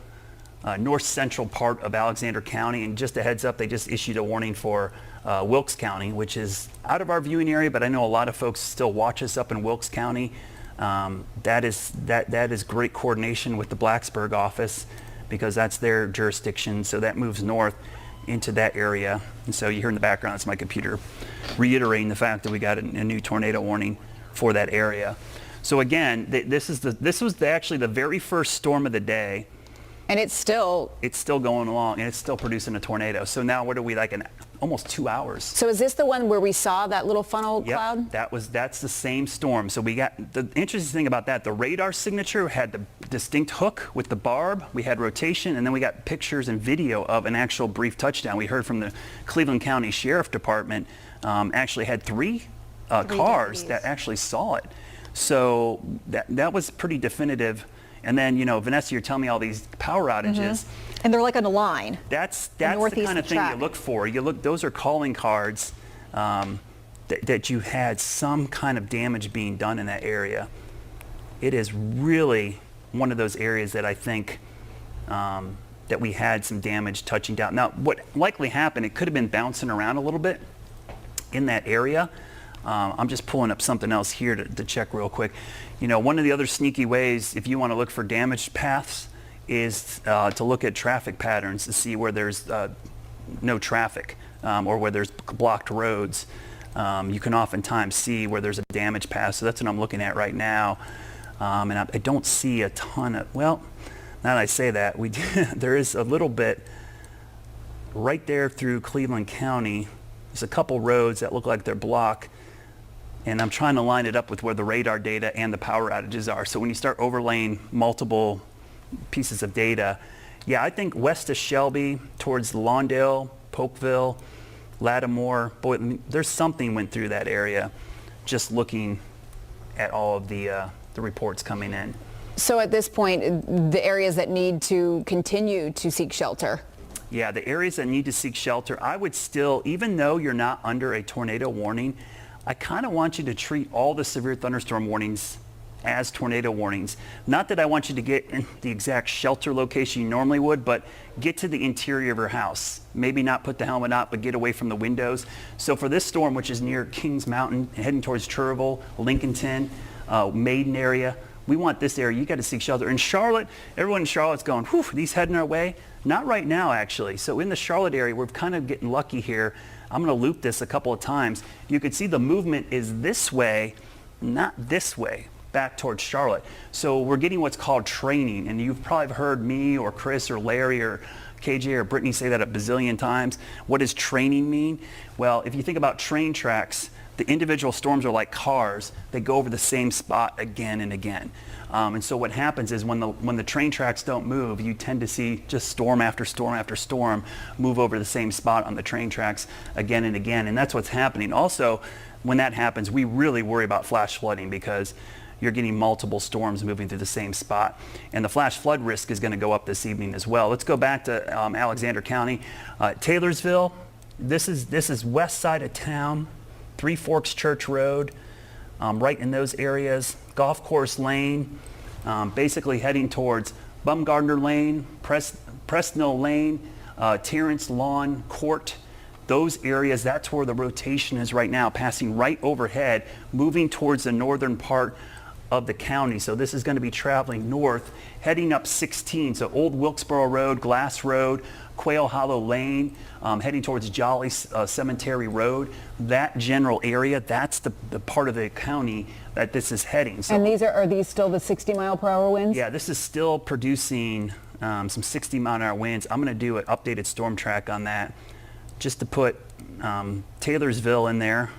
north central part of Alexander County. And just a heads up, they just issued a warning for Wilkes County, which is out of our viewing area, but I know a lot of folks still watch us up in Wilkes County. That is great coordination with the Blacksburg office, because that's their jurisdiction. So that moves north into that area. And so you hear in the background, it's my computer reiterating the fact that we got a new tornado warning for that area. So again, this was actually the very first storm of the day. And it's still going along, and it's still producing a tornado. So now what are we, like in almost 2 hours? So is this the one where we saw that little funnel cloud? That's the same storm. So we got, the interesting thing about that, the radar signature had the distinct hook with the barb, we had rotation, and then we got pictures and video of an actual brief touchdown. We heard from the Cleveland County Sheriff Department, actually had three cars that actually saw it. So that was pretty definitive. And then, Vanessa, you're telling me all these power outages. And they're like on a line. That's the kind of thing you look for. Those are calling cards that you had some kind of damage being done in that area. It is really one of those areas that I think that we had some damage touching down. Now, what likely happened, it could have been bouncing around a little bit in that area. I'm just pulling up something else here to check real quick. One of the other sneaky ways, if you want to look for damaged paths, is to look at traffic patterns to see where there's no traffic or where there's blocked roads. You can oftentimes see where there's a damaged path. So that's what I'm looking at right now. And I don't see a ton of, well, now that I say that, there is a little bit right there through Cleveland County. There's a couple roads that look like they're blocked. And I'm trying to line it up with where the radar data and the power outages are. So when you start overlaying multiple pieces of data, yeah, I think west of Shelby towards Lawndale, Polkville, Lattimore. Boy, there's something went through that area just looking at all of the reports coming in. So at this point, the areas that need to continue to seek shelter. Yeah, the areas that need to seek shelter, I would still, even though you're not under a tornado warning, I kind of want you to treat all the severe thunderstorm warnings as tornado warnings. Not that I want you to get in the exact shelter location you normally would, but get to the interior of your house. Maybe not put the helmet up, but get away from the windows. So for this storm, which is near Kings Mountain, heading towards Cherville, Lincolnton, Maiden area, we want this area. You got to seek shelter. In Charlotte, everyone in Charlotte's going, whew, these heading our way. Not right now, actually. So in the Charlotte area, we're kind of getting lucky here. I'm going to loop this a couple of times. You can see the movement is this way, not this way, back towards Charlotte. So we're getting what's called training. And you've probably heard me or Chris or Larry or KJ or Brittany say that a bazillion times. What does training mean? Well, if you think about train tracks, the individual storms are like cars. They go over the same spot again and again. And so what happens is when the train tracks don't move, you tend to see just storm after storm after storm move over the same spot on the train tracks again and again. And that's what's happening. Also, when that happens, we really worry about flash flooding because you're getting multiple storms moving through the same spot. And the flash flood risk is going to go up this evening as well. Let's go back to Alexander County. Taylorsville, this is west side of town, Three Forks Church Road, right in those areas. Golf Course Lane, basically heading towards Bumgardner Lane, Presnell Lane, Terrence Lawn Court. Those areas, that's where the rotation is right now, passing right overhead, moving towards the northern part of the county. So this is going to be traveling north, heading up 16. So Old Wilkesboro Road, Glass Road, Quail Hollow Lane, heading towards Jolly Cemetery Road. That general area, that's the part of the county that this is heading. So, and are these still the 60-mile-per-hour winds? Yeah, this is still producing some 60-mile-an-hour winds. I'm going to do an updated storm track on that just to put Taylorsville in there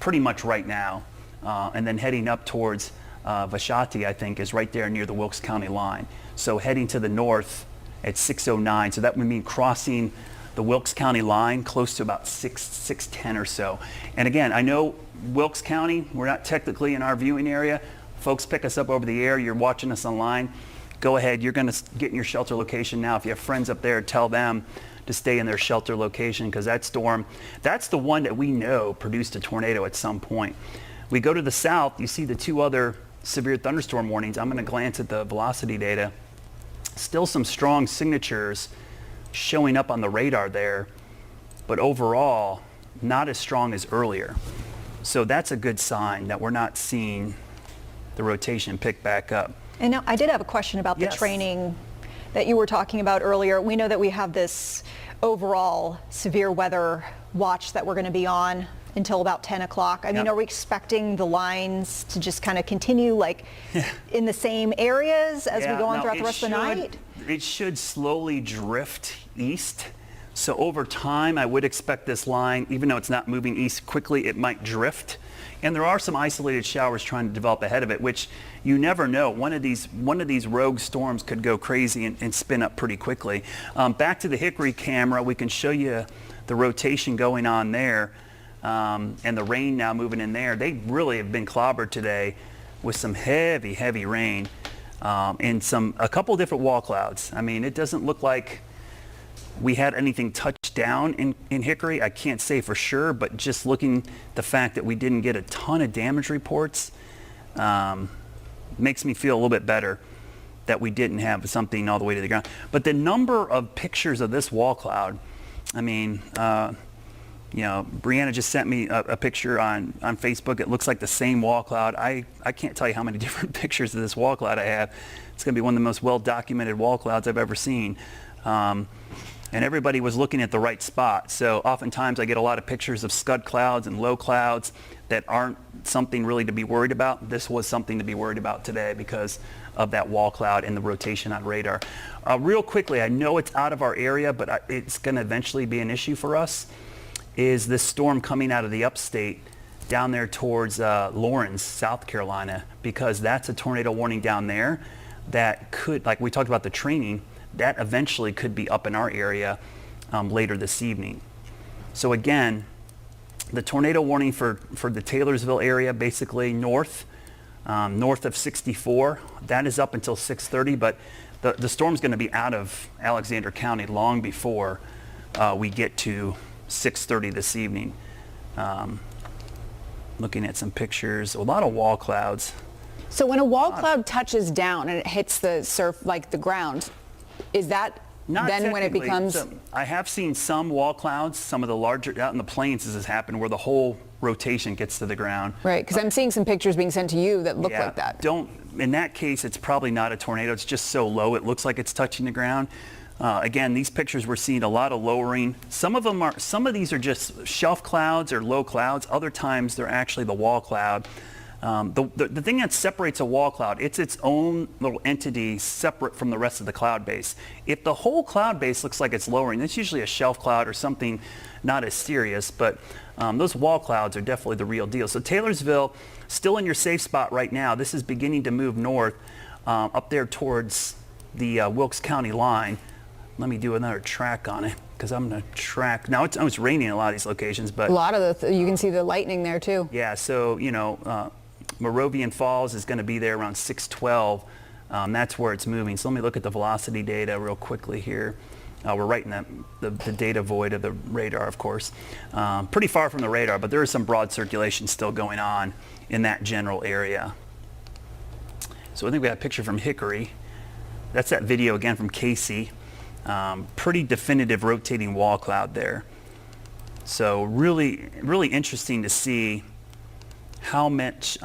pretty much right now. And then heading up towards Vashati, I think, is right there near the Wilkes County line. So heading to the north at 6:09. So that would mean crossing the Wilkes County line close to about 6:10 or so. And again, I know Wilkes County, we're not technically in our viewing area. Folks pick us up over the air. You're watching us online. Go ahead. You're going to get in your shelter location now. If you have friends up there, tell them to stay in their shelter location because that storm, that's the one that we know produced a tornado at some point. We go to the south, you see the two other severe thunderstorm warnings. I'm going to glance at the velocity data. Still some strong signatures showing up on the radar there, but overall, not as strong as earlier. So that's a good sign that we're not seeing the rotation pick back up. And now I did have a question about the training that you were talking about earlier. We know that we have this overall severe weather watch that we're going to be on until about 10 o'clock. I mean, are we expecting the lines to just kind of continue like in the same areas as we go on throughout the rest of the night? It should slowly drift east. So over time, I would expect this line, even though it's not moving east quickly, it might drift. And there are some isolated showers trying to develop ahead of it, which you never know. One of these rogue storms could go crazy and spin up pretty quickly. Back to the Hickory camera, we can show you the rotation going on there. And the rain now moving in there. They really have been clobbered today with some heavy, heavy rain and a couple different wall clouds. I mean, it doesn't look like we had anything touched down in Hickory. I can't say for sure, but just looking the fact that we didn't get a ton of damage reports makes me feel a little bit better that we didn't have something all the way to the ground. But the number of pictures of this wall cloud, I mean, Brianna just sent me a picture on Facebook. It looks like the same wall cloud. I can't tell you how many different pictures of this wall cloud I have. It's going to be one of the most well-documented wall clouds I've ever seen. And everybody was looking at the right spot. So oftentimes I get a lot of pictures of scud clouds and low clouds that aren't something really to be worried about. This was something to be worried about today because of that wall cloud and the rotation on radar. Real quickly, I know it's out of our area, but it's going to eventually be an issue for us, is this storm coming out of the upstate down there towards Lawrence, South Carolina, because that's a tornado warning down there that could, like we talked about the training, that eventually could be up in our area later this evening. So again, the tornado warning for the Taylorsville area, basically north of 64, that is up until 6:30, but the storm's going to be out of Alexander County long before we get to 6:30 this evening. Looking at some pictures, a lot of wall clouds. So when a wall cloud touches down and it hits the like the ground, is that Not then when it technically. becomes... So I have seen some wall clouds, some of the larger, out in the plains this has happened, where the whole rotation gets to the ground. Right, because I'm seeing some pictures being sent to you that look like that. In that case, it's probably not a tornado. It's just so low, it looks like it's touching the ground. Again, these pictures, we're seeing a lot of lowering. Some of these are just shelf clouds or low clouds. Other times, they're actually the wall cloud. The thing that separates a wall cloud, it's its own little entity separate from the rest of the cloud base. If the whole cloud base looks like it's lowering, that's usually a shelf cloud or something not as serious, but those wall clouds are definitely the real deal. So Taylorsville, still in your safe spot right now. This is beginning to move north up there towards the Wilkes County line. Let me do another track on it, because I'm going to track. Now it's raining in a lot of these locations, but A lot of you can see the lightning there too. yeah, so, Moravian Falls is going to be there around 6:12. That's where it's moving. So let me look at the velocity data real quickly here. We're right in the data void of the radar, of course. Pretty far from the radar, but there is some broad circulation still going on in that general area. So I think we have a picture from Hickory. That's that video again from Casey. Pretty definitive rotating wall cloud there. So really, really interesting to see how many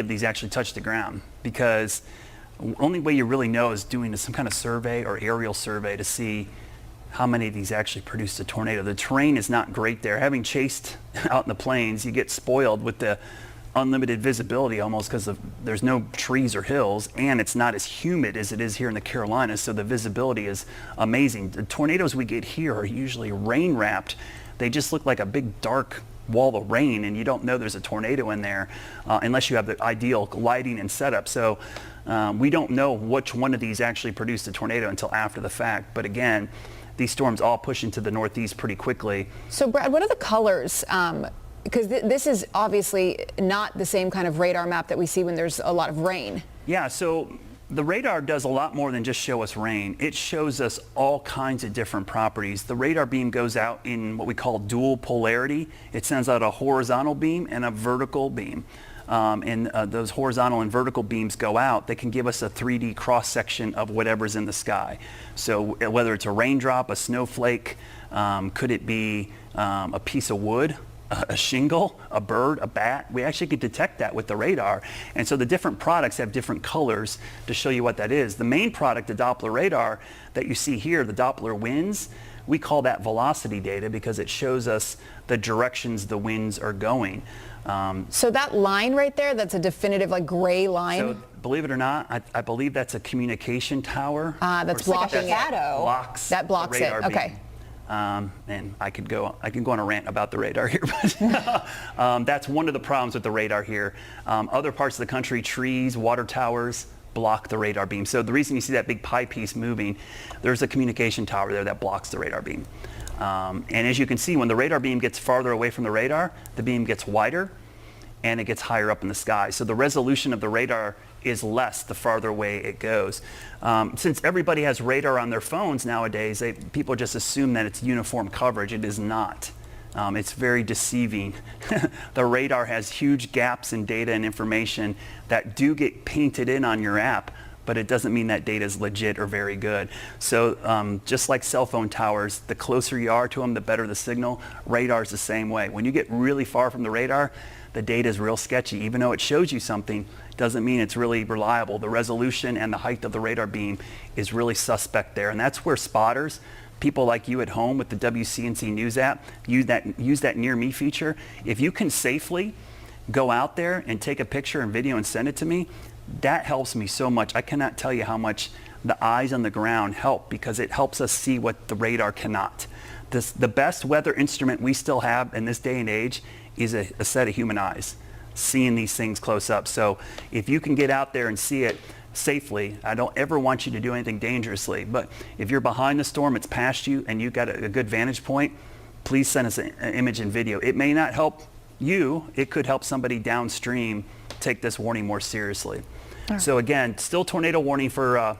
of these actually touch the ground, because the only way you really know is doing some kind of survey or aerial survey to see how many of these actually produced a tornado. The terrain is not great there. Having chased out in the plains, you get spoiled with the unlimited visibility almost, because there's no trees or hills, and it's not as humid as it is here in the Carolinas, so the visibility is amazing. The tornadoes we get here are usually rain wrapped. They just look like a big dark wall of rain, and you don't know there's a tornado in there unless you have the ideal lighting and setup. So we don't know which one of these actually produced a tornado until after the fact. But again, these storms all push into the northeast pretty quickly. So Brad, what are the colors? Because this is obviously not the same kind of radar map that we see when there's a lot of rain. Yeah, so the radar does a lot more than just show us rain. It shows us all kinds of different properties. The radar beam goes out in what we call dual polarity. It sends out a horizontal beam and a vertical beam. Those horizontal and vertical beams go out. They can give us a 3D cross-section of whatever's in the sky. So whether it's a raindrop, a snowflake, could it be a piece of wood, a shingle, a bird, a bat, we actually could detect that with the radar. And so the different products have different colors to show you what that is. The main product, the Doppler radar that you see here, the Doppler winds, we call that velocity data because it shows us the directions the winds are going. So that line right there, that's a definitive like gray line? So believe it or not, I believe that's a communication tower. That's blocking it. Blocks that blocks the it, radar okay. beam. And I can go on a rant about the radar here, but that's one of the problems with the radar here. Other parts of the country, trees, water towers, block the radar beam. So the reason you see that big pie piece moving, there's a communication tower there that blocks the radar beam. And as you can see, when the radar beam gets farther away from the radar, the beam gets wider and it gets higher up in the sky. So the resolution of the radar is less the farther away it goes. Since everybody has radar on their phones nowadays, people just assume that it's uniform coverage. It is not. It's very deceiving. The radar has huge gaps in data and information that do get painted in on your app, but it doesn't mean that data is legit or very good. So just like cell phone towers, the closer you are to them, the better the signal. Radar is the same way. When you get really far from the radar, the data is real sketchy. Even though it shows you something, doesn't mean it's really reliable. The resolution and the height of the radar beam is really suspect there. And that's where spotters, people like you at home with the WCNC News app, use that Near Me feature. If you can safely go out there and take a picture and video and send it to me, that helps me so much. I cannot tell you how much the eyes on the ground help, because it helps us see what the radar cannot. The best weather instrument we still have in this day and age is a set of human eyes seeing these things close up. So if you can get out there and see it, safely. I don't ever want you to do anything dangerously. But if you're behind the storm, it's past you, and you've got a good vantage point, please send us an image and video. It may not help you. It could help somebody downstream take this warning more seriously. Right. So again, still tornado warning for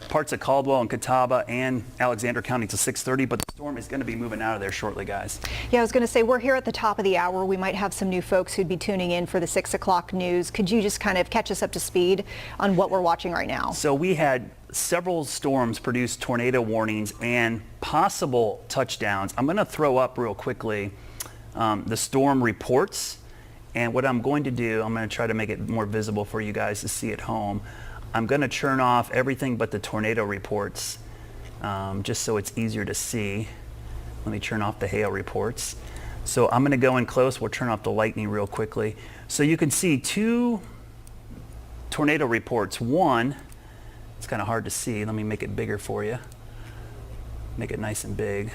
parts of Caldwell and Catawba and Alexander County till 6:30, but the storm is going to be moving out of there shortly, guys. Yeah, I was going to say, we're here at the top of the hour. We might have some new folks who'd be tuning in for the 6 o'clock news. Could you just kind of catch us up to speed on what we're watching right now? So we had several storms produce tornado warnings and possible touchdowns. I'm going to throw up real quickly the storm reports, and what I'm going to do, I'm going to try to make it more visible for you guys to see at home. I'm going to turn off everything but the tornado reports, just so it's easier to see. Let me turn off the hail reports. So I'm going to go in close. We'll turn off the lightning real quickly. So you can see 2 tornado reports. One, it's kind of hard to see. Let me make it bigger for you. Make it nice and big.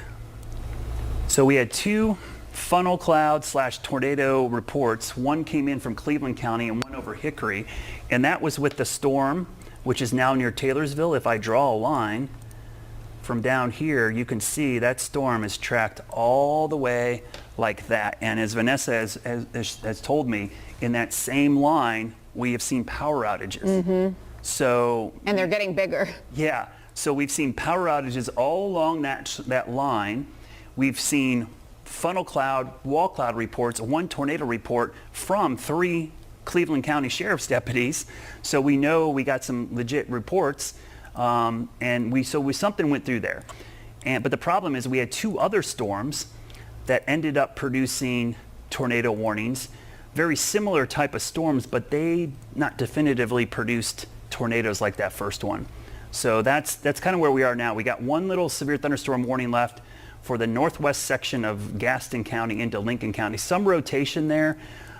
So we had 2 funnel cloud / tornado reports. One came in from Cleveland County and one over Hickory, and that was with the storm, which is now near Taylorsville. If I draw a line from down here, you can see that storm is tracked all the way like that. And as Vanessa has told me, in that same line, we have seen power outages. Mm-hmm. So, and they're getting bigger. Yeah. So we've seen power outages all along that line. We've seen funnel cloud, wall cloud reports, 1 tornado report from 3 Cleveland County Sheriff's deputies. So we know we got some legit reports, and something went through there. But the problem is we had 2 other storms that ended up producing tornado warnings, very similar type of storms, but they not definitively produced tornadoes like that first one. So that's kind of where we are now. We got 1 little severe thunderstorm warning left for the northwest section of Gaston County into Lincoln County. Some rotation there,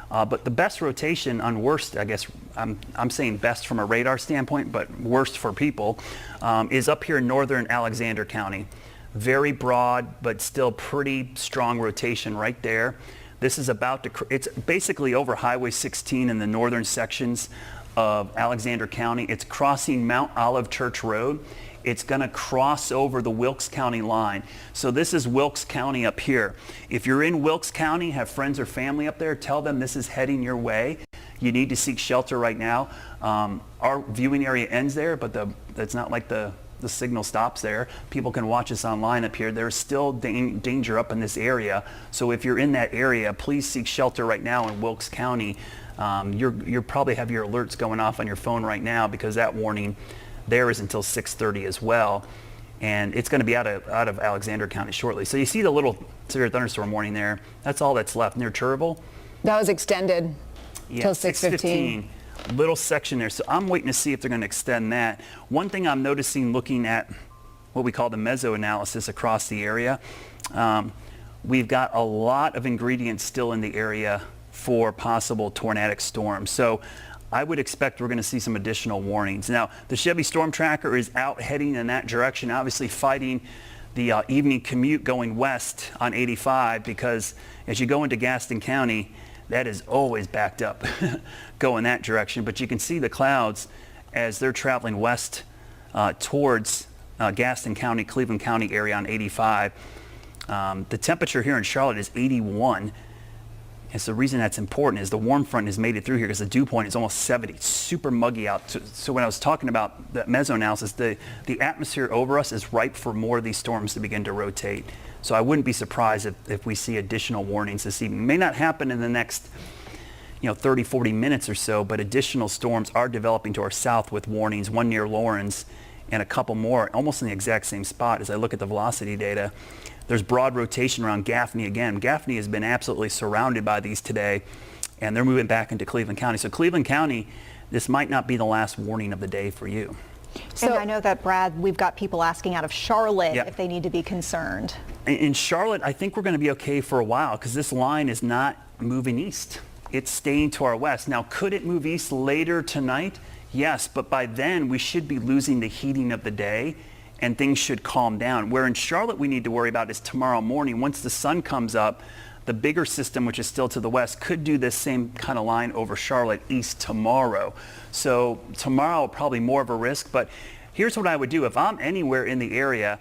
but the best rotation on worst, I guess I'm saying best from a radar standpoint, but worst for people, is up here in northern Alexander County. Very broad, but still pretty strong rotation right there. This is it's basically over Highway 16 in the northern sections of Alexander County. It's crossing Mount Olive Church Road. It's going to cross over the Wilkes County line. So this is Wilkes County up here. If you're in Wilkes County, have friends or family up there, tell them this is heading your way. You need to seek shelter right now. Our viewing area ends there, but it's not like the signal stops there. People can watch us online up here. There's still danger up in this area. So if you're in that area, please seek shelter right now in Wilkes County. You probably have your alerts going off on your phone right now, because that warning there is until 6:30 as well, and it's going to be out of Alexander County shortly. So you see the little severe thunderstorm warning there. That's all that's left near Turville. That was extended till 6:15. Little section there. So I'm waiting to see if they're going to extend that. One thing I'm noticing, looking at what we call the meso-analysis across the area, we've got a lot of ingredients still in the area for possible tornadic storms. So I would expect we're going to see some additional warnings. Now, the Chevy Storm Tracker is out heading in that direction, obviously fighting the evening commute going west on 85, because as you go into Gaston County, that is always backed up going that direction. But you can see the clouds as they're traveling west towards Gaston County, Cleveland County area on 85. The temperature here in Charlotte is 81. And so the reason that's important is the warm front has made it through here, because the dew point is almost 70. It's super muggy out. So when I was talking about the mesoanalysis, the atmosphere over us is ripe for more of these storms to begin to rotate. So I wouldn't be surprised if we see additional warnings this evening. It may not happen in the next 30, 40 minutes or so, but additional storms are developing to our south with warnings, one near Lawrence and a couple more almost in the exact same spot. As I look at the velocity data, there's broad rotation around Gaffney again. Gaffney has been absolutely surrounded by these today, and they're moving back into Cleveland County. So Cleveland County, this might not be the last warning of the day for you. So, and I know that, Brad, we've got people asking out of Charlotte Yep. if they need to be concerned. In Charlotte, I think we're going to be okay for a while, because this line is not moving east. It's staying to our west. Now, could it move east later tonight? Yes, but by then we should be losing the heating of the day, and things should calm down. Where in Charlotte we need to worry about is tomorrow morning. Once the sun comes up, The bigger system, which is still to the west, could do this same kind of line over Charlotte east tomorrow. So tomorrow, probably more of a risk. But here's what I would do. If I'm anywhere in the area,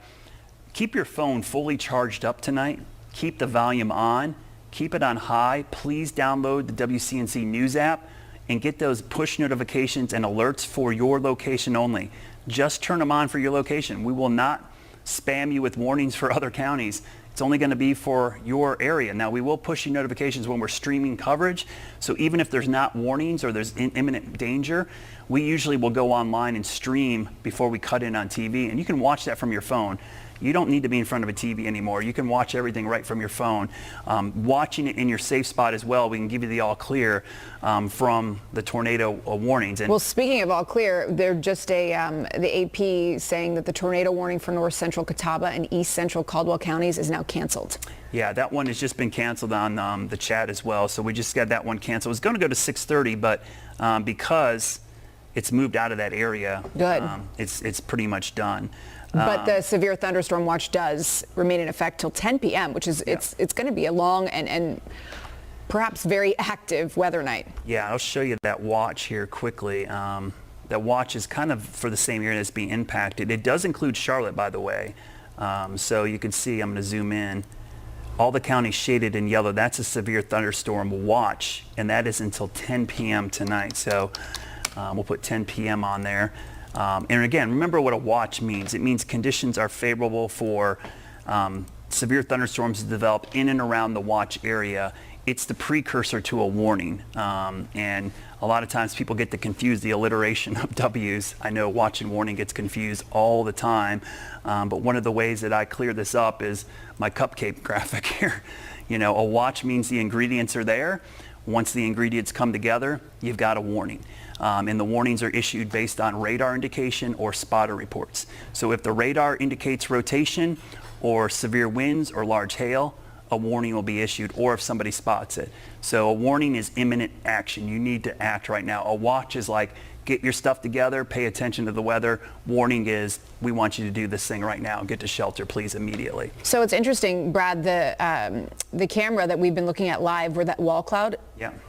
keep your phone fully charged up tonight. Keep the volume on. Keep it on high. Please download the WCNC News app and get those push notifications and alerts for your location only. Just turn them on for your location. We will not spam you with warnings for other counties. It's only going to be for your area. Now, we will push you notifications when we're streaming coverage. So even if there's not warnings or there's imminent danger, we usually will go online and stream before we cut in on TV. And you can watch that from your phone. You don't need to be in front of a TV anymore. You can watch everything right from your phone. Watching it in your safe spot as well, we can give you the all clear from the tornado warnings. And well, speaking of all clear, they're just the AP saying that the tornado warning for north central Catawba and east central Caldwell counties is now canceled. Yeah, that one has just been canceled on the chat as well. So we just got that one canceled. It was going to go to 6:30, but because it's moved out of that area, good. It's pretty much done. But the severe thunderstorm watch does remain in effect till 10 p.m., which is it's going to be a long and perhaps very active weather night. Yeah, I'll show you that watch here quickly. That watch is kind of for the same area that's being impacted. It does include Charlotte, by the way. So you can see, I'm going to zoom in. All the counties shaded in yellow, that's a severe thunderstorm watch, and that is until 10 p.m. tonight. So we'll put 10 p.m. on there. And again, remember what a watch means. It means conditions are favorable for severe thunderstorms to develop in and around the watch area. It's the precursor to a warning. And a lot of times people get to confuse the alliteration of W's. I know watch and warning gets confused all the time. But one of the ways that I clear this up is my cupcake graphic here. You know, a watch means the ingredients are there. Once the ingredients come together, you've got a warning. And the warnings are issued based on radar indication or spotter reports. So if the radar indicates rotation or severe winds or large hail, a warning will be issued, or if somebody spots it. So a warning is imminent action. You need to act right now. A watch is like, get your stuff together, pay attention to the weather. Warning is, we want you to do this thing right now. Get to shelter, please, immediately. So it's interesting, Brad, the camera that we've been looking at live where that wall cloud,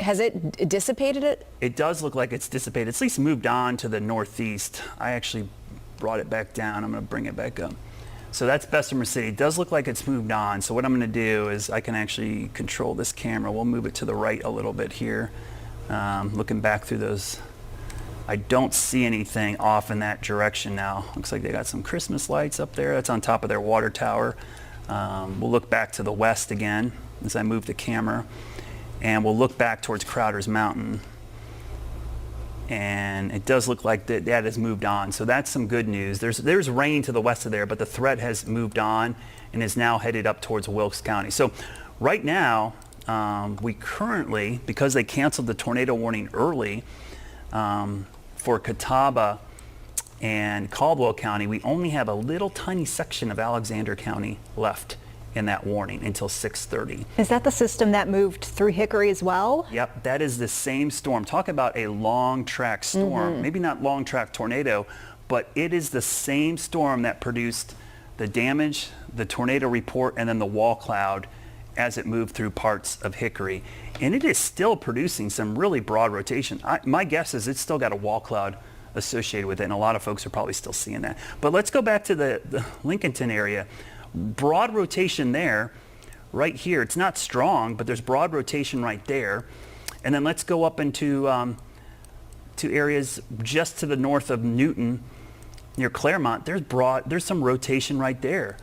has it dissipated it? It does look like it's dissipated. It's at least moved on to the northeast. I actually brought it back down. I'm going to bring it back up. So that's Bessemer City. It does look like it's moved on. So what I'm going to do is I can actually control this camera. We'll move it to the right a little bit here. Looking back through those, I don't see anything off in that direction now. Looks like they got some Christmas lights up there. That's on top of their water tower. We'll look back to the west again as I move the camera. And we'll look back towards Crowder's Mountain. And it does look like that has moved on. So that's some good news. There's rain to the west of there, but the threat has moved on and is now headed up towards Wilkes County. So right now, we currently, because they canceled the tornado warning early, for Catawba and Caldwell County, we only have a little tiny section of Alexander County left in that warning until 6:30. Is that the system that moved through Hickory as well? Yep, that is the same storm. Talk about a long track storm. Maybe not long track tornado, but it is the same storm that produced the damage, the tornado report, and then the wall cloud as it moved through parts of Hickory. And it is still producing some really broad rotation. My guess is it's still got a wall cloud associated with it, and a lot of folks are probably still seeing that. But let's go back to the Lincolnton area. Broad rotation there, right here. It's not strong, but there's broad rotation right there. And then let's go up into to areas just to the north of Newton, near Claremont. There's some rotation right there.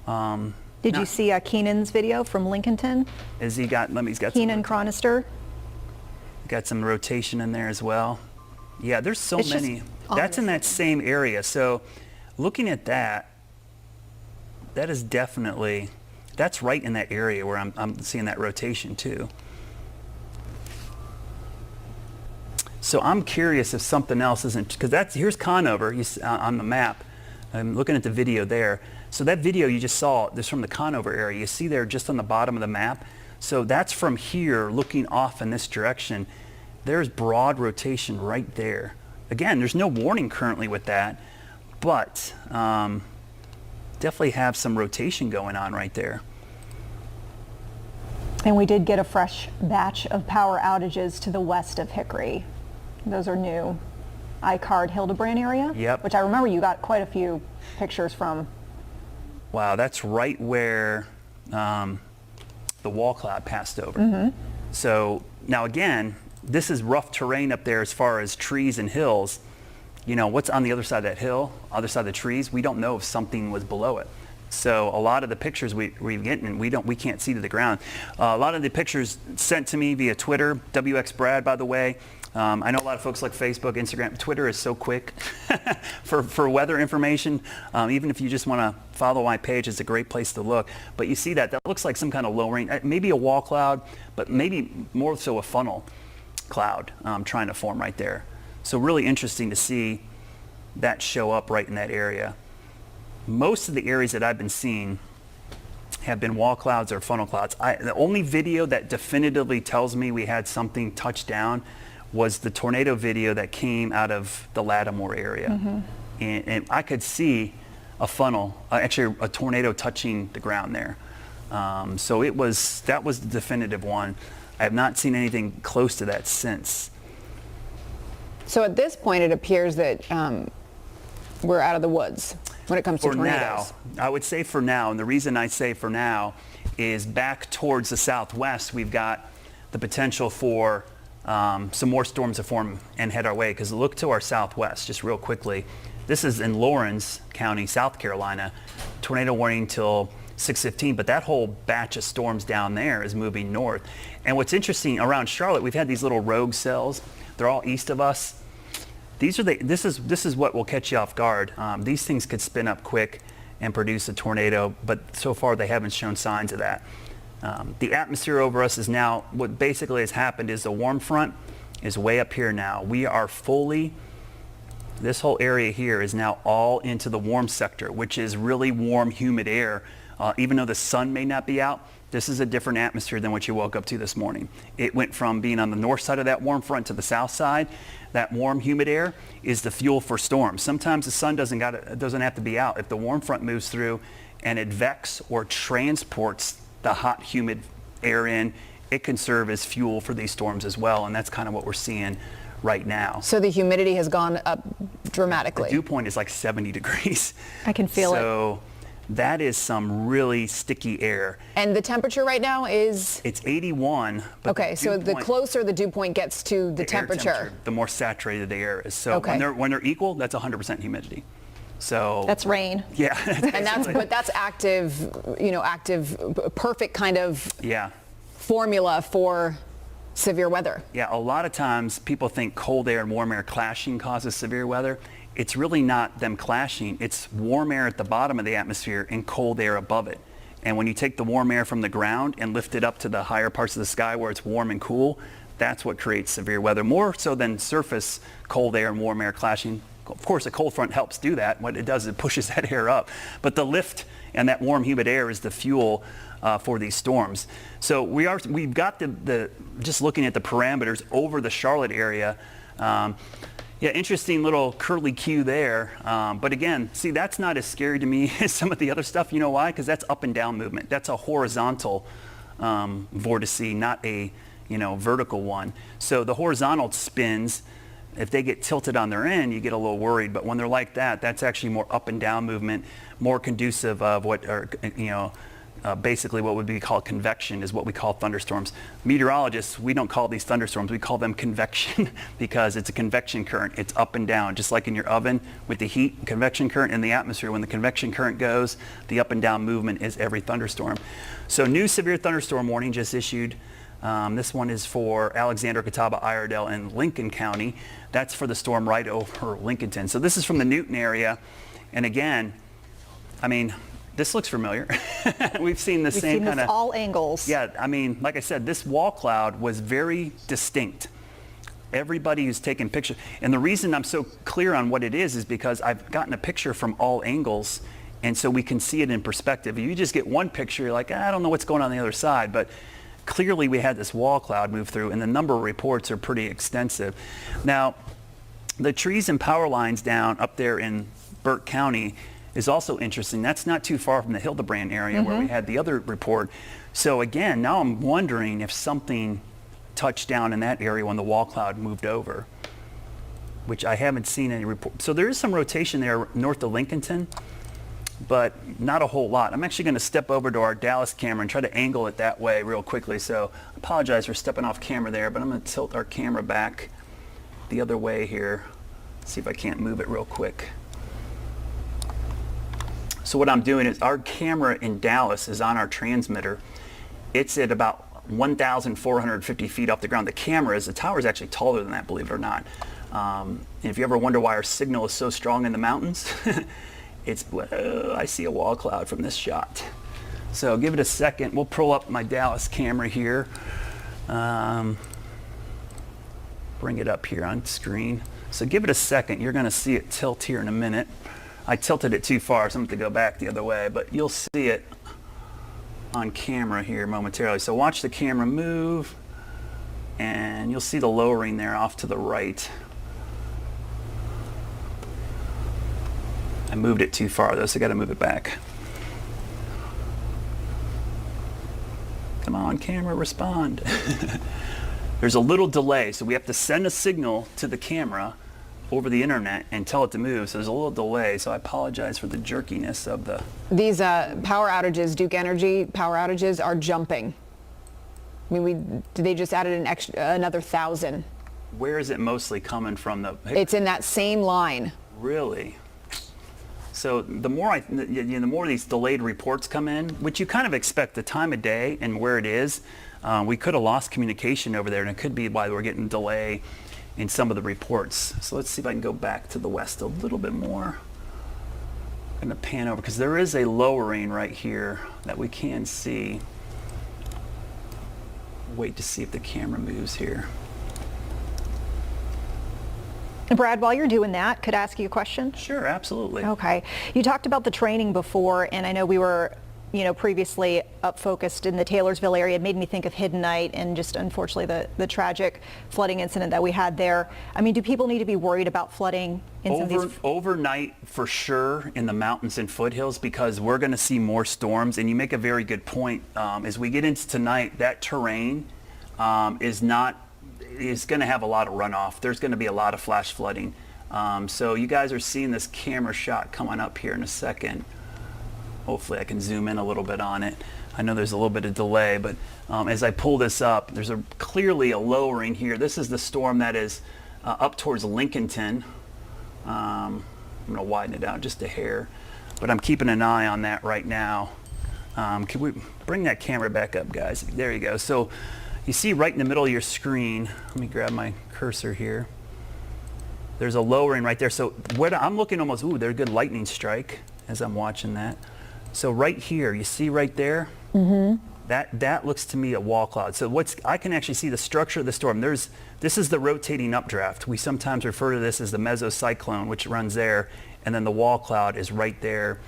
Did you see Keenan's video from Lincolnton? He's got Keenan Chronister. Got some rotation in there as well. Yeah, there's so many. That's in that same area. So looking at that, that is definitely, that's right in that area where I'm seeing that rotation too. So I'm curious if something else isn't, because here's Conover on the map. I'm looking at the video there. So that video you just saw, this from the Conover area. You see there just on the bottom of the map. So that's from here looking off in this direction. There's broad rotation right there. Again, there's no warning currently with that, but definitely have some rotation going on right there. And we did get a fresh batch of power outages to the west of Hickory. Those are new. Icard Hildebrand area, Yep. which I remember you got quite a few pictures from. Wow, that's right where the wall cloud passed over. So now again, this is rough terrain up there as far as trees and hills. You know, what's on the other side of that hill, other side of the trees, we don't know if something was below it. So a lot of the pictures we're getting, we can't see to the ground. A lot of the pictures sent to me via Twitter, WX Brad, by the way. I know a lot of folks like Facebook, Instagram. Twitter is so quick for weather information. Even if you just want to follow my page, it's a great place to look. But you see that looks like some kind of low rain, maybe a wall cloud, but maybe more so a funnel cloud trying to form right there. So really interesting to see that show up right in that area. Most of the areas that I've been seeing have been wall clouds or funnel clouds. The only video that definitively tells me we had something touch down was the tornado video that came out of the Lattimore area. And I could see a funnel, actually a tornado touching the ground there. So that was the definitive one. I have not seen anything close to that since. So at this point, it appears that we're out of the woods when it comes to tornadoes. For now, I would say for now, and the reason I say for now is back towards the southwest, we've got the potential for some more storms to form and head our way. Because look to our southwest, just real quickly. This is in Lawrence County, South Carolina. Tornado warning till 6:15, but that whole batch of storms down there is moving north. And what's interesting around Charlotte, we've had these little rogue cells. They're all east of us. This is what will catch you off guard. These things could spin up quick and produce a tornado, but so far they haven't shown signs of that. The atmosphere over us is now, what basically has happened is the warm front is way up here now. We are fully, this whole area here is now all into the warm sector, which is really warm, humid air. Even though the sun may not be out, this is a different atmosphere than what you woke up to this morning. It went from being on the north side of that warm front to the south side. That warm, humid air is the fuel for storms. Sometimes the sun doesn't have to be out. If the warm front moves through and it vects or transports the hot, humid air in, it can serve as fuel for these storms as well. And that's kind of what we're seeing right now. So the humidity has gone up dramatically. The dew point is like 70 degrees. I can feel it. So that is some really sticky air. And the temperature right now is? It's 81. But okay, so the closer the dew point gets to the temperature, the more saturated the air is. So okay. when they're equal, that's 100% humidity. So that's rain. Yeah. And that's active, perfect kind of formula for severe weather. Yeah, a lot of times people think cold air and warm air clashing causes severe weather. It's really not them clashing. It's warm air at the bottom of the atmosphere and cold air above it. And when you take the warm air from the ground and lift it up to the higher parts of the sky where it's warm and cool, that's what creates severe weather, more so than surface cold air and warm air clashing. Of course, a cold front helps do that. What it does is it pushes that air up. But the lift and that warm, humid air is the fuel for these storms. So we've got the just looking at the parameters over the Charlotte area. Yeah, interesting little curly Q there. But again, see, that's not as scary to me as some of the other stuff. You know why? Because that's up and down movement. That's a horizontal vortice, not a vertical one. So the horizontal spins, if they get tilted on their end, you get a little worried. But when they're like that, that's actually more up and down movement, more conducive of what are, basically what would be called convection is what we call thunderstorms. Meteorologists, we don't call these thunderstorms, we call them convection because it's a convection current. It's up and down, just like in your oven with the heat, convection current in the atmosphere. When the convection current goes, the up and down movement is every thunderstorm. So new severe thunderstorm warning just issued. This one is for Alexander, Catawba, Iredell, and Lincoln County. That's for the storm right over Lincolnton. So this is from the Newton area. And again, I mean, this looks familiar. We've seen the same kind of all angles. Yeah, I mean, like I said, this wall cloud was very distinct. Everybody who's taken pictures, and the reason I'm so clear on what it is because I've gotten a picture from all angles, and so we can see it in perspective. If you just get one picture, you're like, I don't know what's going on the other side, but clearly we had this wall cloud move through, and the number of reports are pretty extensive. Now, the trees and power lines down up there in Burke County, is also interesting. That's not too far from the Hildebrand area where we had the other report. So again, now I'm wondering if something touched down in that area when the wall cloud moved over, which I haven't seen any report. So there is some rotation there north of Lincolnton, but not a whole lot. I'm actually going to step over to our Dallas camera and try to angle it that way real quickly. So I apologize for stepping off camera there, but I'm going to tilt our camera back the other way here. See if I can't move it real quick. So what I'm doing is our camera in Dallas is on our transmitter. It's at about 1,450 feet off the ground. The tower is actually taller than that, believe it or not. And if you ever wonder why our signal is so strong in the mountains, I see a wall cloud from this shot. So give it a second. We'll pull up my Dallas camera here. Bring it up here on screen. So give it a second. You're going to see it tilt here in a minute. I tilted it too far, so I'm going to go back the other way, but you'll see it on camera here momentarily. So watch the camera move, and you'll see the lowering there off to the right. I moved it too far though, so I got to move it back. Come on, camera, respond. There's a little delay, so we have to send a signal to the camera over the internet and tell it to move. So there's a little delay, so I apologize for the jerkiness of the... These power outages, Duke Energy power outages, are jumping. I mean, they just added another 1,000. Where is it mostly coming from? It's in that same line. Really? So the more the more these delayed reports come in, which you kind of expect the time of day and where it is, we could have lost communication over there, and it could be why we're getting delay in some of the reports. So let's see if I can go back to the west a little bit more. I'm going to pan over because there is a lowering right here that we can see. Wait to see if the camera moves here. Brad, while you're doing that, could I ask you a question? Sure, absolutely. Okay. You talked about the training before, and I know we were previously up focused in the Taylorsville area. It made me think of Hidden Night and just unfortunately the tragic flooding incident that we had there. I mean, do people need to be worried about flooding in some of these? Overnight for sure in the mountains and foothills, because we're going to see more storms. And you make a very good point. As we get into tonight, that terrain is going to have a lot of runoff. There's going to be a lot of flash flooding. So you guys are seeing this camera shot coming up here in a second. Hopefully I can zoom in a little bit on it. I know there's a little bit of delay, but as I pull this up, there's clearly a lowering here. This is the storm that is up towards Lincolnton. I'm going to widen it out just a hair, but I'm keeping an eye on that right now. Can we bring that camera back up, guys? There you go. So you see right in the middle of your screen, let me grab my cursor here. There's a lowering right there. So what I'm looking almost, ooh, there's a good lightning strike as I'm watching that. So right here, you see right there, that looks to me a wall cloud. So I can actually see the structure of the storm. This is the rotating updraft. We sometimes refer to this as the mesocyclone, which runs there, and then the wall cloud is right there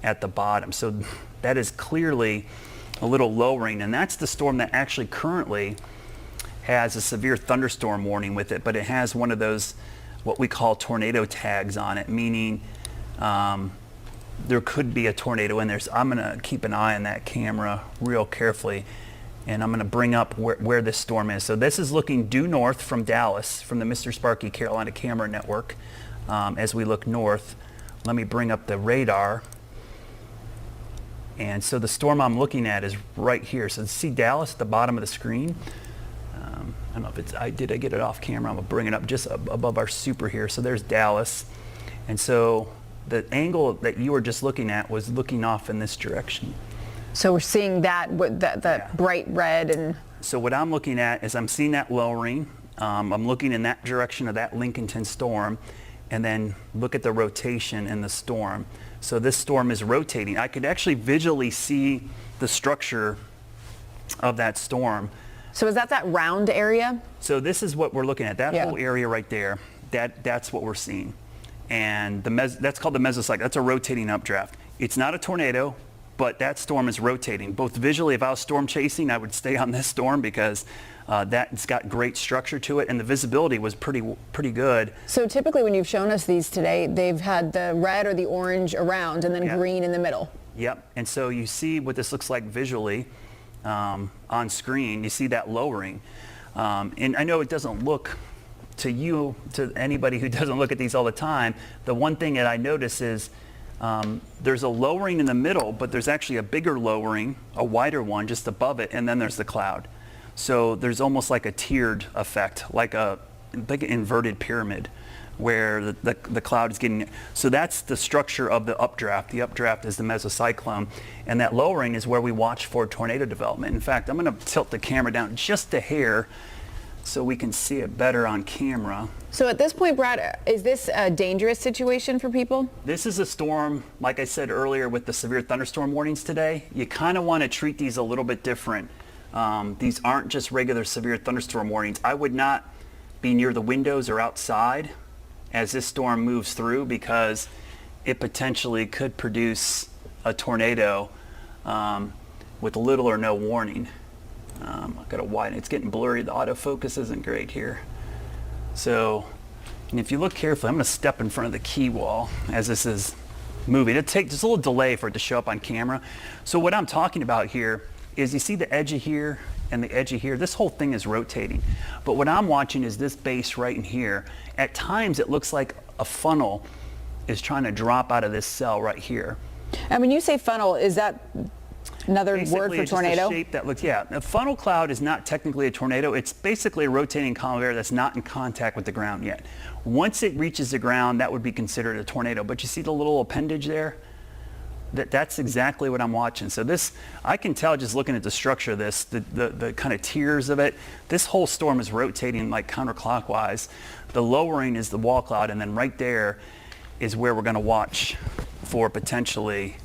at the bottom. So that is clearly a little lowering, and that's the storm that actually currently has a severe thunderstorm warning with it, but it has one of those what we call tornado tags on it, meaning there could be a tornado in there. So I'm going to keep an eye on that camera real carefully, and I'm going to bring up where this storm is. So this is looking due north from Dallas, from the Mr. Sparky Carolina Camera Network. As we look north, let me bring up the radar. And so the storm I'm looking at is right here. So see Dallas at the bottom of the screen? I don't know if did I get it off camera? I'm going to bring it up just above our super here. So there's Dallas. And so the angle that you were just looking at was looking off in this direction. So we're seeing that bright red. And so what I'm looking at is I'm seeing that lowering. I'm looking in that direction of that Lincolnton storm, and then look at the rotation in the storm. So this storm is rotating. I could actually visually see the structure of that storm. So is that round area? So this is what we're looking at. That whole area right there, that's what we're seeing. And that's called the mesocyclone. That's a rotating updraft. It's not a tornado. but that storm is rotating. Both visually, if I was storm chasing, I would stay on this storm because it's got great structure to it, and the visibility was pretty good. So typically when you've shown us these today, they've had the red or the orange around and then green in the middle. Yep, and so you see what this looks like visually on screen. You see that lowering. And I know it doesn't look to anybody who doesn't look at these all the time. The one thing that I notice is there's a lowering in the middle, but there's actually a bigger lowering, a wider one just above it, and then there's the cloud. So there's almost like a tiered effect, like an inverted pyramid, where the cloud is getting. So that's the structure of the updraft. The updraft is the mesocyclone, and that lowering is where we watch for tornado development. In fact, I'm going to tilt the camera down just a hair so we can see it better on camera. So at this point, Brad, is this a dangerous situation for people? This is a storm, like I said earlier with the severe thunderstorm warnings today. You kind of want to treat these a little bit different. These aren't just regular severe thunderstorm warnings. I would not be near the windows or outside as this storm moves through because it potentially could produce a tornado with little or no warning. I've got to widen. It's getting blurry. The autofocus isn't great here. So, and if you look carefully, I'm going to step in front of the key wall as this is moving. It takes just a little delay for it to show up on camera. So what I'm talking about here is you see the edge of here and the edge of here. This whole thing is rotating. But what I'm watching is this base right in here. At times it looks like a funnel is trying to drop out of this cell right here. And when you say funnel, is that another word for tornado? Just a shape that looks, yeah. A funnel cloud is not technically a tornado. It's basically a rotating column of air that's not in contact with the ground yet. Once it reaches the ground, that would be considered a tornado. But you see the little appendage there? That's exactly what I'm watching. So this, I can tell just looking at the structure of this, the kind of tiers of it, this whole storm is rotating like counterclockwise. The lowering is the wall cloud, and then right there is where we're going to watch for potentially.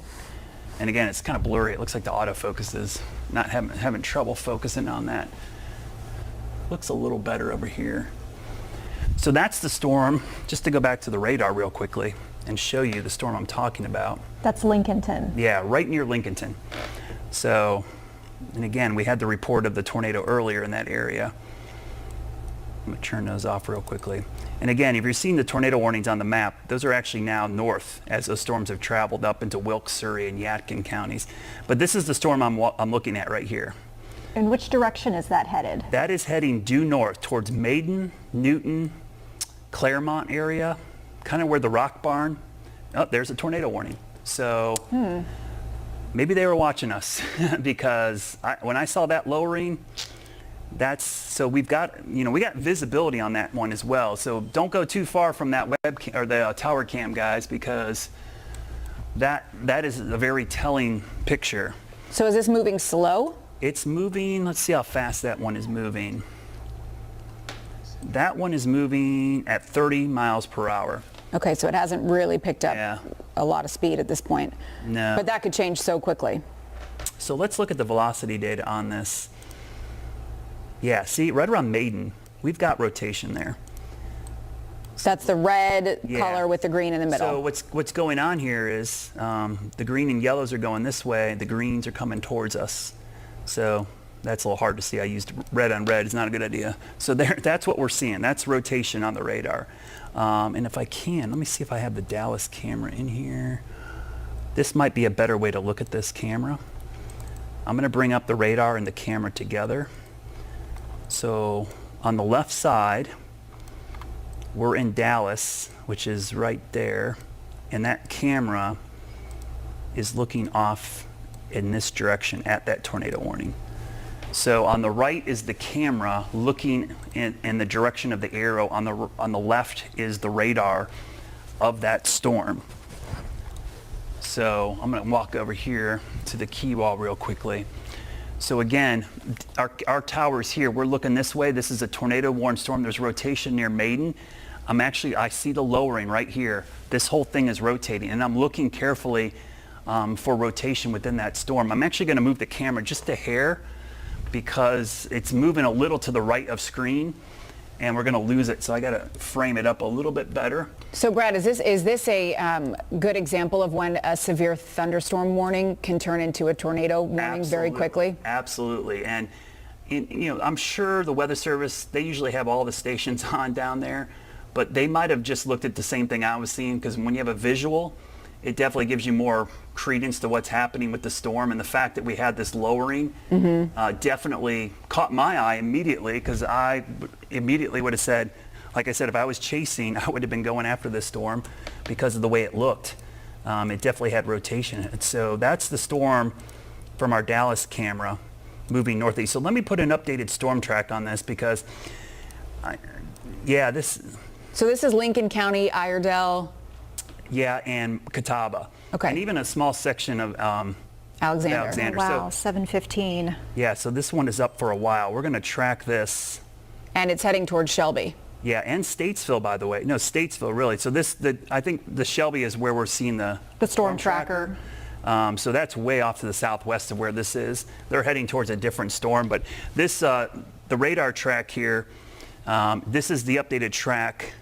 And again, it's kind of blurry. It looks like the autofocus is not having trouble focusing on that. Looks a little better over here. So that's the storm. Just to go back to the radar real quickly and show you the storm I'm talking about. That's Lincolnton. Yeah, right near Lincolnton. So, and again, we had the report of the tornado earlier in that area. I'm going to turn those off real quickly. And again, if you're seeing the tornado warnings on the map, those are actually now north as those storms have traveled up into Wilkes, Surrey, and Yadkin counties. But this is the storm I'm looking at right here. In which direction is that headed? That is heading due north towards Maiden, Newton, Claremont area, kind of where the Rock Barn. Oh, there's a tornado warning. So maybe they were watching us because when I saw that lowering, so we got visibility on that one as well. So don't go too far from that web or the tower cam, guys, because that is a very telling picture. So is this moving slow? It's moving. Let's see how fast that one is moving. That one is moving at 30 miles per hour. Okay, so it hasn't really picked up a lot of speed at this point. No. But that could change so quickly. So let's look at the velocity data on this. Yeah, see, right around Maiden, we've got rotation there. That's the red color with the green in the middle. So what's going on here is the green and yellows are going this way. The greens are coming towards us. So that's a little hard to see. I used red on red. It's not a good idea. So that's what we're seeing. That's rotation on the radar. And if I can, let me see if I have the Dallas camera in here. This might be a better way to look at this camera. I'm going to bring up the radar and the camera together. So on the left side, we're in Dallas, which is right there, and that camera is looking off in this direction at that tornado warning. So on the right is the camera looking in the direction of the arrow. On the left is the radar of that storm. So I'm going to walk over here to the key wall real quickly. So again, our tower's here. We're looking this way. This is a tornado warned storm. There's rotation near Maiden. I see the lowering right here. This whole thing is rotating, and I'm looking carefully for rotation within that storm. I'm actually going to move the camera just a hair because it's moving a little to the right of screen. and we're going to lose it. So I got to frame it up a little bit better. So Brad, is this a good example of when a severe thunderstorm warning can turn into a tornado warning very quickly? Absolutely. And I'm sure the Weather Service, they usually have all the stations on down there, but they might have just looked at the same thing I was seeing, because when you have a visual, it definitely gives you more credence to what's happening with the storm. And the fact that we had this lowering definitely caught my eye immediately, because I immediately would have said, like I said, if I was chasing, I would have been going after this storm because of the way it looked. It definitely had rotation in it. So that's the storm from our Dallas camera moving northeast. So let me put an updated storm track on this, because So this is Lincoln County, Iredell. Yeah, and Catawba. Okay. And even a small section of Alexander. Oh, wow, So, 7:15. yeah, so this one is up for a while. We're going to track this. And it's heading towards Shelby. Yeah, and Statesville, by the way. No, Statesville, really. So I think the Shelby is where we're seeing the storm tracker. So that's way off to the southwest of where this is. They're heading towards a different storm. But this, the radar track here, this is the updated track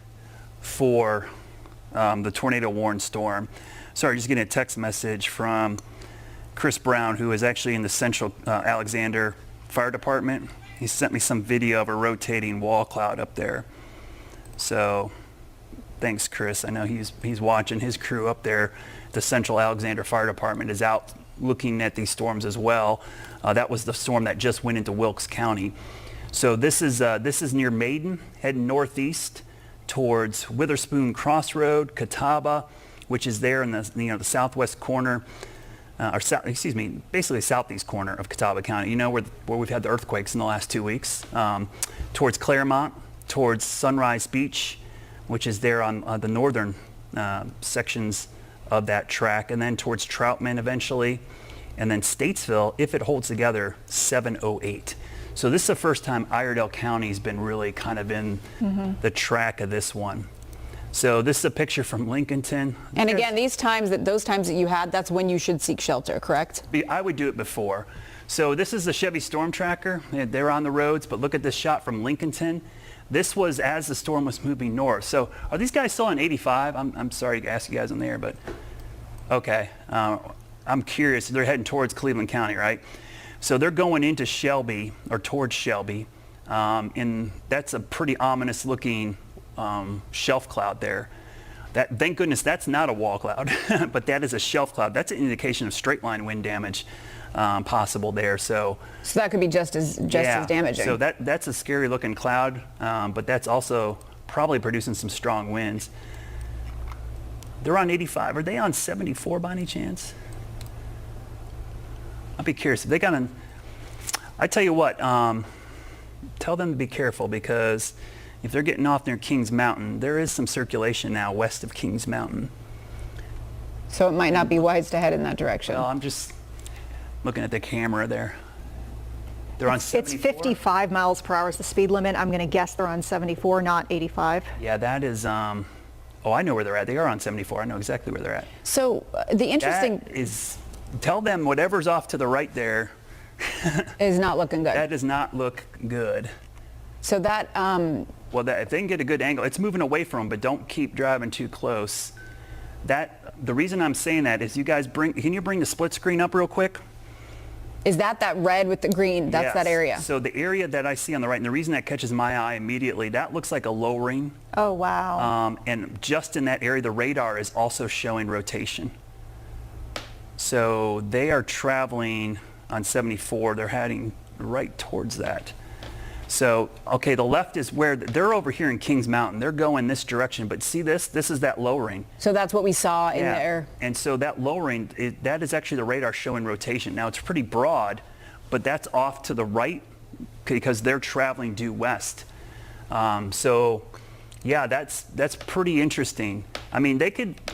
for the tornado warned storm. Sorry, just getting a text message from Chris Brown, who is actually in the Central Alexander Fire Department. He sent me some video of a rotating wall cloud up there. So thanks, Chris. I know he's watching. His crew up there, the Central Alexander Fire Department, is out looking at these storms as well. That was the storm that just went into Wilkes County. So this is near Maiden, heading northeast towards Witherspoon Crossroad, Catawba, which is there in the southwest corner, basically southeast corner of Catawba County. Where we've had the earthquakes in the last 2 weeks. Towards Claremont, towards Sunrise Beach, which is there on the northern sections of that track, and then towards Troutman eventually, and then Statesville, if it holds together, 708. So this is the first time Iredell County's been really kind of in the track of this one. So this is a picture from Lincolnton. And again, those times that you had, that's when you should seek shelter, correct? I would do it before. So this is the Chevy Storm Tracker. They're on the roads, but look at this shot from Lincolnton. This was as the storm was moving north. So are these guys still on 85? I'm sorry to ask you guys on there, but okay. I'm curious. They're heading towards Cleveland County, right? So they're going into Shelby, or towards Shelby, and that's a pretty ominous looking shelf cloud there. Thank goodness that's not a wall cloud, but that is a shelf cloud. That's an indication of straight line wind damage possible there. So that could be just as damaging. So that's a scary looking cloud, but that's also probably producing some strong winds. They're on 85. Are they on 74 by any chance? I'd be curious if they got an. I tell you what, tell them to be careful, because if they're getting off near Kings Mountain, there is some circulation now west of Kings Mountain. So it might not be wise to head in that direction. Well, I'm just looking at the camera there. They're on 74? It's 55 miles per hour is the speed limit. I'm going to guess they're on 74, not 85. Yeah, that is. Oh, I know where they're at. They are on 74. I know exactly where they're at. So the interesting That is. Tell them whatever's off to the right there is not looking good. That does not look good. So that if they can get a good angle, it's moving away from them, but don't keep driving too close. The reason I'm saying that is, you guys can you bring the split screen up real quick? Is that red with the green? That's Yes. that area. So the area that I see on the right, and the reason that catches my eye immediately, that looks like a lowering. Oh, wow. And just in that area, the radar is also showing rotation. So they are traveling on 74. They're heading right towards that. So, okay, the left is where they're over here in Kings Mountain. They're going this direction, but see this? This is that lowering. So that's what we saw in there. And so that lowering, that is actually the radar showing rotation. Now it's pretty broad, but that's off to the right because they're traveling due west. So, yeah, that's pretty interesting. I mean,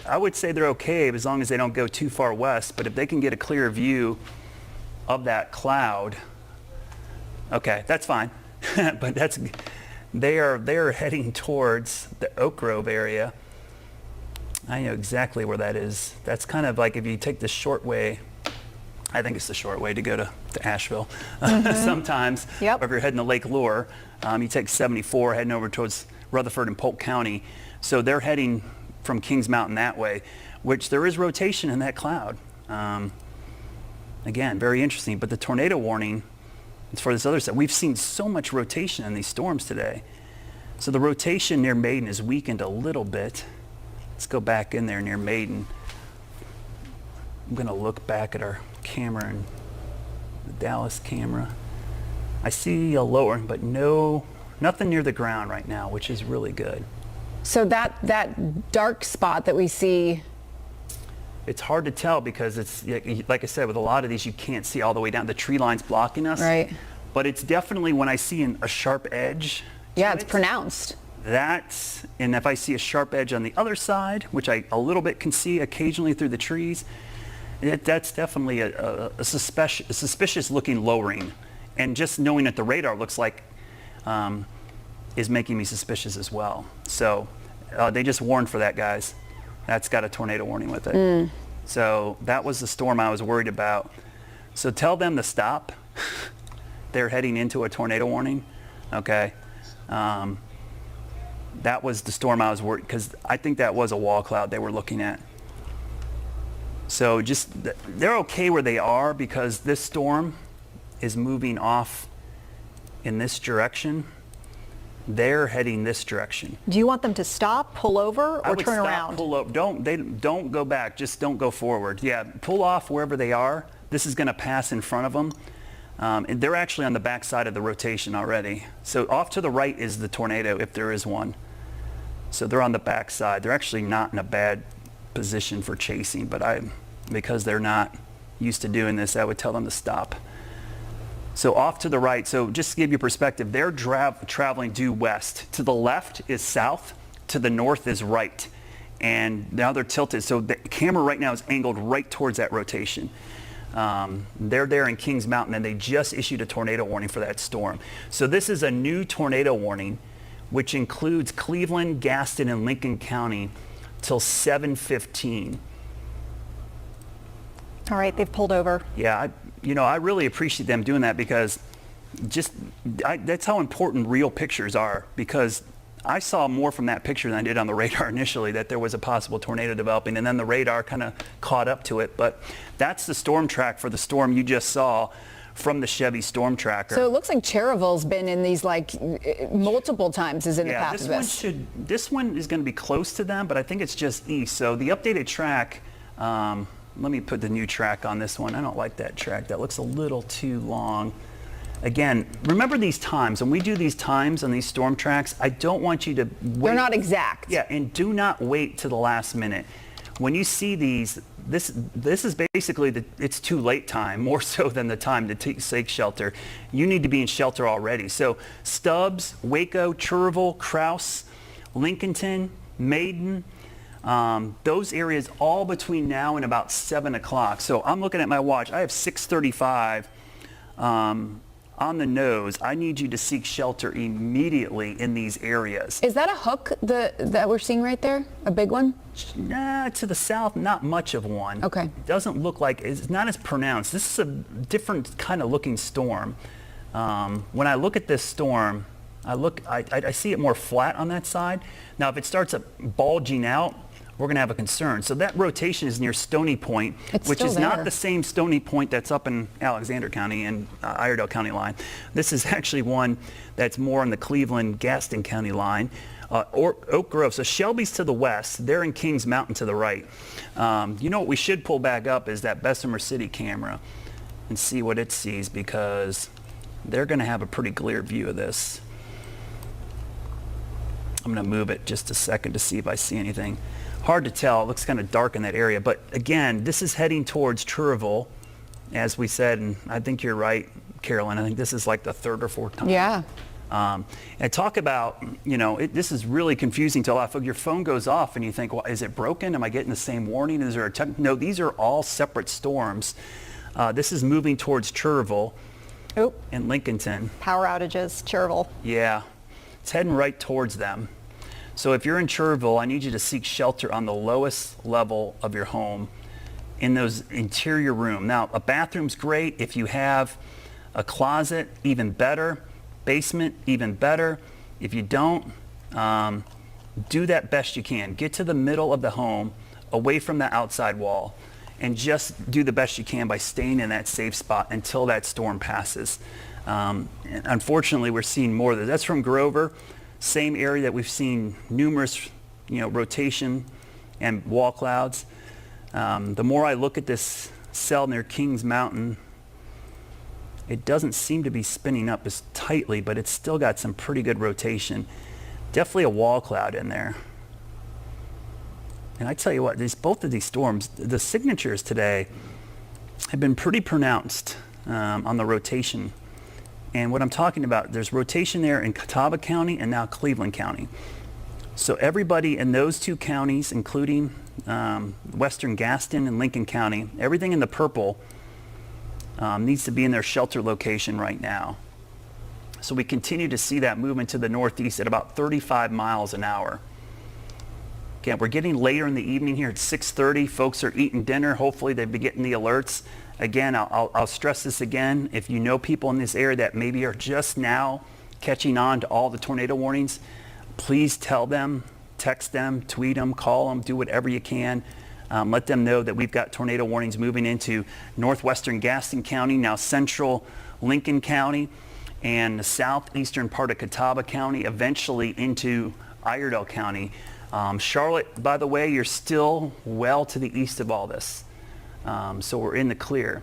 I would say they're okay as long as they don't go too far west, but if they can get a clear view of that cloud, okay, that's fine. But they are heading towards the Oak Grove area. I know exactly where that is. That's kind of like if you take the short way I think it's the short way to go to Asheville. Sometimes, Yep. or if you're heading to Lake Lure, you take 74 heading over towards Rutherford and Polk County. So they're heading from Kings Mountain that way, which there is rotation in that cloud. Again, very interesting. But the tornado warning is for this other side. We've seen so much rotation in these storms today. So the rotation near Maiden is weakened a little bit. Let's go back in there near Maiden. I'm going to look back at our camera and the Dallas camera. I see a lowering, but nothing near the ground right now, which is really good. So that dark spot that we see, it's hard to tell because it's, like I said, with a lot of these, you can't see all the way down. The tree line's blocking us. right? But it's definitely when I see a sharp edge. Yeah, it's pronounced. And if I see a sharp edge on the other side, which I a little bit can see occasionally through the trees, that's definitely a suspicious looking lowering. And just knowing that the radar looks like is making me suspicious as well. So they just warned for that, guys. That's got a tornado warning with it. So that was the storm I was worried about. So tell them to stop. They're heading into a tornado warning. Okay. That was the storm I was worried, because I think that was a wall cloud they were looking at. So they're okay where they are because this storm is moving off in this direction. They're heading this direction. Do you want them to stop, pull over, or turn around? Pull over. Don't go back. Just don't go forward. Yeah, pull off wherever they are. This is going to pass in front of them. And they're actually on the back side of the rotation already. So off to the right is the tornado, if there is one. So they're on the back side. They're actually not in a bad position for chasing, but because they're not used to doing this, I would tell them to stop. So off to the right, so just to give you perspective, they're traveling due west. To the left is south, to the north is right. And now they're tilted, so the camera right now is angled right towards that rotation. They're there in Kings Mountain, and they just issued a tornado warning for that storm. So this is a new tornado warning, which includes Cleveland, Gaston, and Lincoln County till 7:15. All right, they've pulled over. Yeah, I really appreciate them doing that because that's how important real pictures are, because I saw more from that picture than I did on the radar initially, that there was a possible tornado developing, and then the radar kind of caught up to it. But that's the storm track for the storm you just saw from the Chevy Storm Tracker. So it looks like Cherville's been in these multiple times is in the path of this. This one is going to be close to them, but I think it's just east. So the updated track, let me put the new track on this one. I don't like that track. That looks a little too long. Again, remember these times. When we do these times on these storm tracks, I don't want you to wait. They're not exact. Yeah, and do not wait to the last minute. When you see these, this is basically it's too late time, more so than the time to take shelter. You need to be in shelter already. So Stubbs, Waco, Cherville, Krause, Lincolnton, Maiden, those areas all between now and about 7 o'clock. So I'm looking at my watch. I have 6:35 on the nose. I need you to seek shelter immediately in these areas. Is that a hook that we're seeing right there? A big one? Nah, to the south, not much of one. Okay. It doesn't look like, it's not as pronounced. This is a different kind of looking storm. When I look at this storm, I see it more flat on that side. Now, if it starts bulging out, we're going to have a concern. So that rotation is near Stony Point, which is not the same Stony Point that's up in Alexander County and Iredell County line. This is actually one that's more on the Cleveland-Gaston County line. Oak Grove. So Shelby's to the west. They're in Kings Mountain to the right. You know what we should pull back up is that Bessemer City camera and see what it sees, because they're going to have a pretty clear view of this. I'm going to move it just a second to see if I see anything. Hard to tell. It looks kind of dark in that area. But again, this is heading towards Cherville, as we said, and I think you're right, Carolyn. I think this is like the third or fourth time. Yeah. And talk about, this is really confusing to a lot of folks. Your phone goes off and you think, well, is it broken? Am I getting the same warning? Is there a no, these are all separate storms. This is moving towards Cherville and Lincolnton. Power outages, Cherville. Yeah. It's heading right towards them. So if you're in Cherville, I need you to seek shelter on the lowest level of your home in those interior room. Now, a bathroom's great. If you have a closet, even better. Basement, even better. If you don't, do that best you can. Get to the middle of the home, away from the outside wall, and just do the best you can by staying in that safe spot until that storm passes. And unfortunately, we're seeing more of this. That's from Grover, same area that we've seen numerous, rotation and wall clouds. The more I look at this cell near Kings Mountain, it doesn't seem to be spinning up as tightly, but it's still got some pretty good rotation. Definitely a wall cloud in there. And I tell you what, both of these storms, the signatures today have been pretty pronounced on the rotation. And what I'm talking about, there's rotation there in Catawba County and now Cleveland County. So everybody in those two counties, including Western Gaston and Lincoln County, everything in the purple needs to be in their shelter location right now. So we continue to see that movement to the northeast at about 35 miles an hour. Again, we're getting later in the evening here at 6:30. Folks are eating dinner. Hopefully they'll be getting the alerts. Again, I'll stress this again. If you know people in this area that maybe are just now catching on to all the tornado warnings, please tell them, text them, tweet them, call them, do whatever you can. Let them know that we've got tornado warnings moving into northwestern Gaston County, now central Lincoln County, and the southeastern part of Catawba County, eventually into Iredell County. Charlotte, by the way, you're still well to the east of all this. So we're in the clear.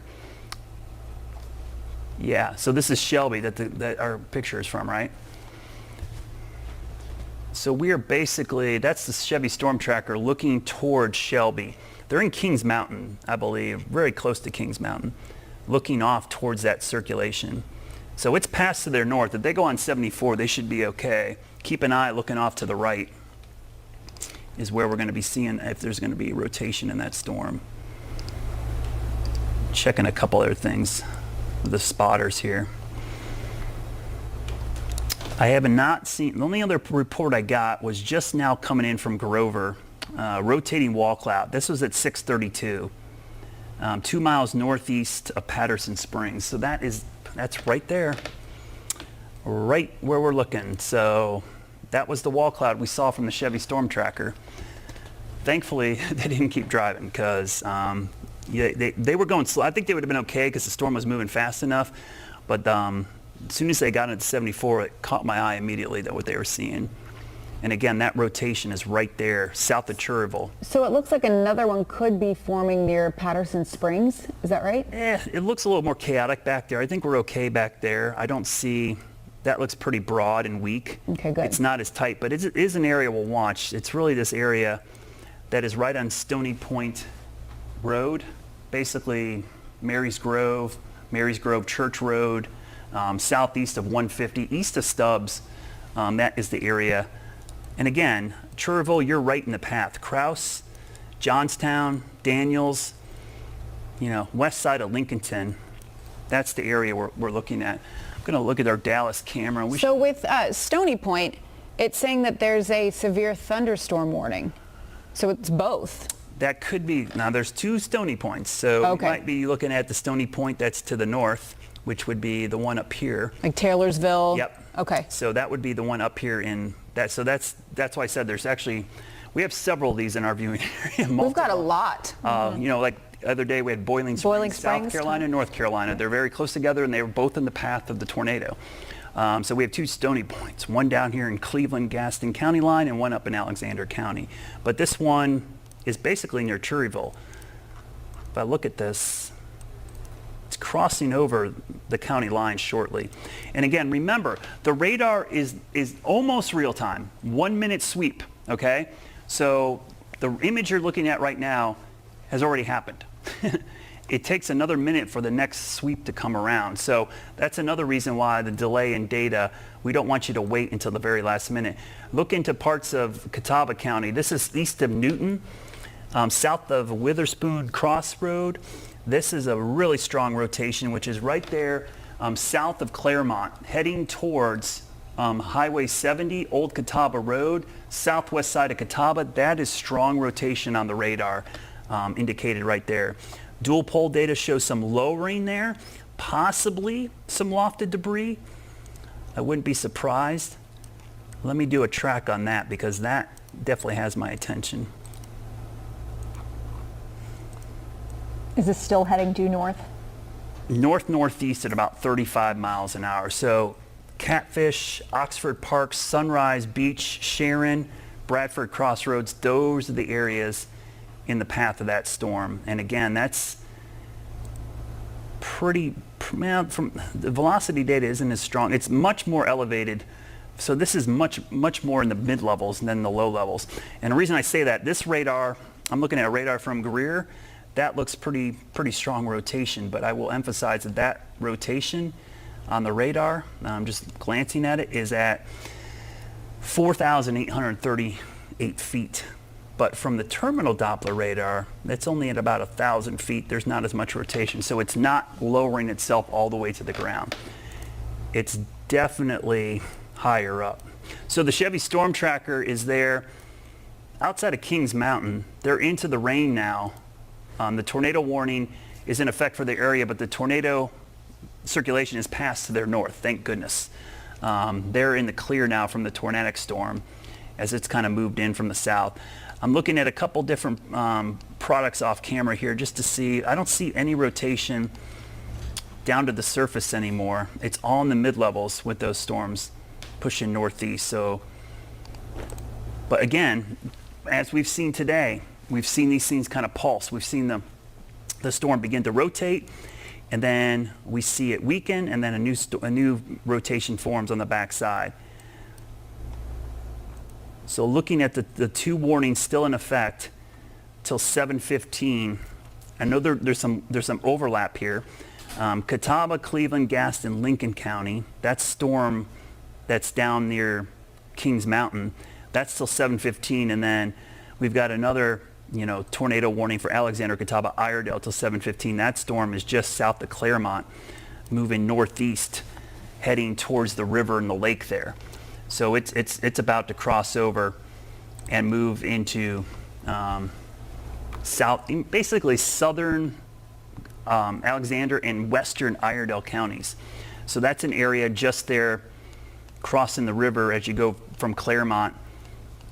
Yeah, so this is Shelby that our picture is from, right? So we are basically, that's the Chevy Storm Tracker looking towards Shelby. They're in Kings Mountain, I believe, very close to Kings Mountain, looking off towards that circulation. So it's past to their north. If they go on 74, they should be okay. Keep an eye looking off to the right is where we're going to be seeing if there's going to be rotation in that storm. Checking a couple other things with the spotters here. I have not seen, the only other report I got was just now coming in from Grover, rotating wall cloud. This was at 6:32, 2 miles northeast of Patterson Springs. So that's right there, right where we're looking. So that was the wall cloud we saw from the Chevy Storm Tracker. Thankfully, they didn't keep driving because they were going slow. I think they would have been okay because the storm was moving fast enough. But as soon as they got into 74, it caught my eye immediately that what they were seeing. And again, that rotation is right there, south of Cherville. So it looks like another one could be forming near Patterson Springs. Is that right? It looks a little more chaotic back there. I think we're okay back there. I don't see, that looks pretty broad and weak. Okay, good. It's not as tight, but it is an area we'll watch. It's really this area that is right on Stony Point Road, basically Mary's Grove Church Road, southeast of 150, east of Stubbs. That is the area. And again, Cherville, you're right in the path. Krause, Johnstown, Daniels, west side of Lincolnton, that's the area we're looking at. I'm going to look at our Dallas camera. So with Stony Point, it's saying that there's a severe thunderstorm warning. So it's both. That could be. Now, there's two Stony Points. So okay. You might be looking at the Stony Point that's to the north, which would be the one up here. Like Taylorsville? Yep. Okay. So that would be the one up here in that. So that's why I said there's actually, we have several of these in our viewing area. We've got a lot. Like the other day we had Boiling Springs, South Carolina, North Carolina. They're very close together and they were both in the path of the tornado. So we have two Stony Points, one down here in Cleveland, Gaston County line and one up in Alexander County. But this one is basically near Cherryville. If I look at this, it's crossing over the county line shortly. And again, remember, the radar is almost real time, 1 minute sweep, okay? So the image you're looking at right now has already happened. It takes another minute for the next sweep to come around. So that's another reason why the delay in data, we don't want you to wait until the very last minute. Look into parts of Catawba County. This is east of Newton, south of Witherspoon Crossroad. This is a really strong rotation, which is right there south of Claremont, heading towards Highway 70, Old Catawba Road, southwest side of Catawba. That is strong rotation on the radar. indicated right there. Dual pole data shows some lowering there, possibly some lofted debris. I wouldn't be surprised. Let me do a track on that because that definitely has my attention. Is this still heading due north? North-northeast at about 35 miles an hour. So Catfish, Oxford Park, Sunrise Beach, Sharon, Bradford Crossroads, those are the areas in the path of that storm. And again, that's pretty, from the velocity data isn't as strong. It's much more elevated. So this is much more in the mid-levels than the low levels. And the reason I say that, this radar, I'm looking at a radar from Greer, that looks pretty strong rotation, but I will emphasize that rotation on the radar, I'm just glancing at it, is at 4,838 feet. But from the terminal Doppler radar, it's only at about 1,000 feet. There's not as much rotation, so it's not lowering itself all the way to the ground. It's definitely higher up. So the Chevy Storm Tracker is there outside of Kings Mountain. They're into the rain now. The tornado warning is in effect for the area, but the tornado circulation is passed to their north, thank goodness. They're in the clear now from the tornadic storm as it's kind of moved in from the south. I'm looking at a couple different products off camera here just to see. I don't see any rotation down to the surface anymore. It's all in the mid-levels with those storms pushing northeast. So, but again, as we've seen today, we've seen these things kind of pulse. We've seen the storm begin to rotate, and then we see it weaken, and then a new rotation forms on the backside. So looking at the two warnings still in effect till 7:15. I know there's some overlap here. Catawba, Cleveland, Gaston, Lincoln County. That storm that's down near Kings Mountain, that's till 7:15, and then we've got another tornado warning for Alexander, Catawba, Iredell till 7:15. That storm is just south of Claremont, moving northeast, heading towards the river and the lake there. So it's about to cross over and move into basically southern Alexander and western Iredell counties. So that's an area just there crossing the river as you go from Claremont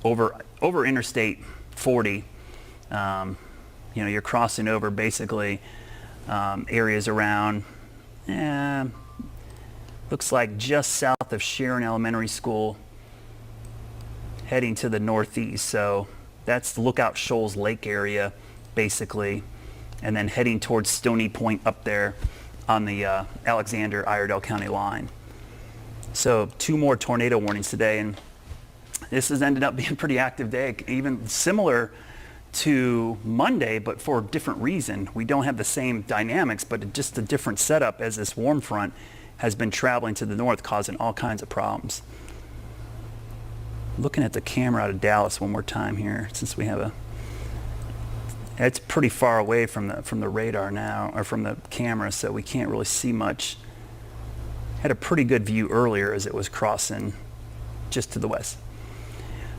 over Interstate 40. You're crossing over basically areas around, looks like just south of Sharon Elementary School, heading to the northeast. So that's the Lookout Shoals Lake area, basically, and then heading towards Stony Point up there on the Alexander-Iredell County line. So 2 more tornado warnings today, and this has ended up being a pretty active day, even similar to Monday, but for a different reason. We don't have the same dynamics, but just a different setup as this warm front has been traveling to the north, causing all kinds of problems. Looking at the camera out of Dallas one more time here, since we have it's pretty far away from the radar now, or from the camera, so we can't really see much. Had a pretty good view earlier as it was crossing just to the west.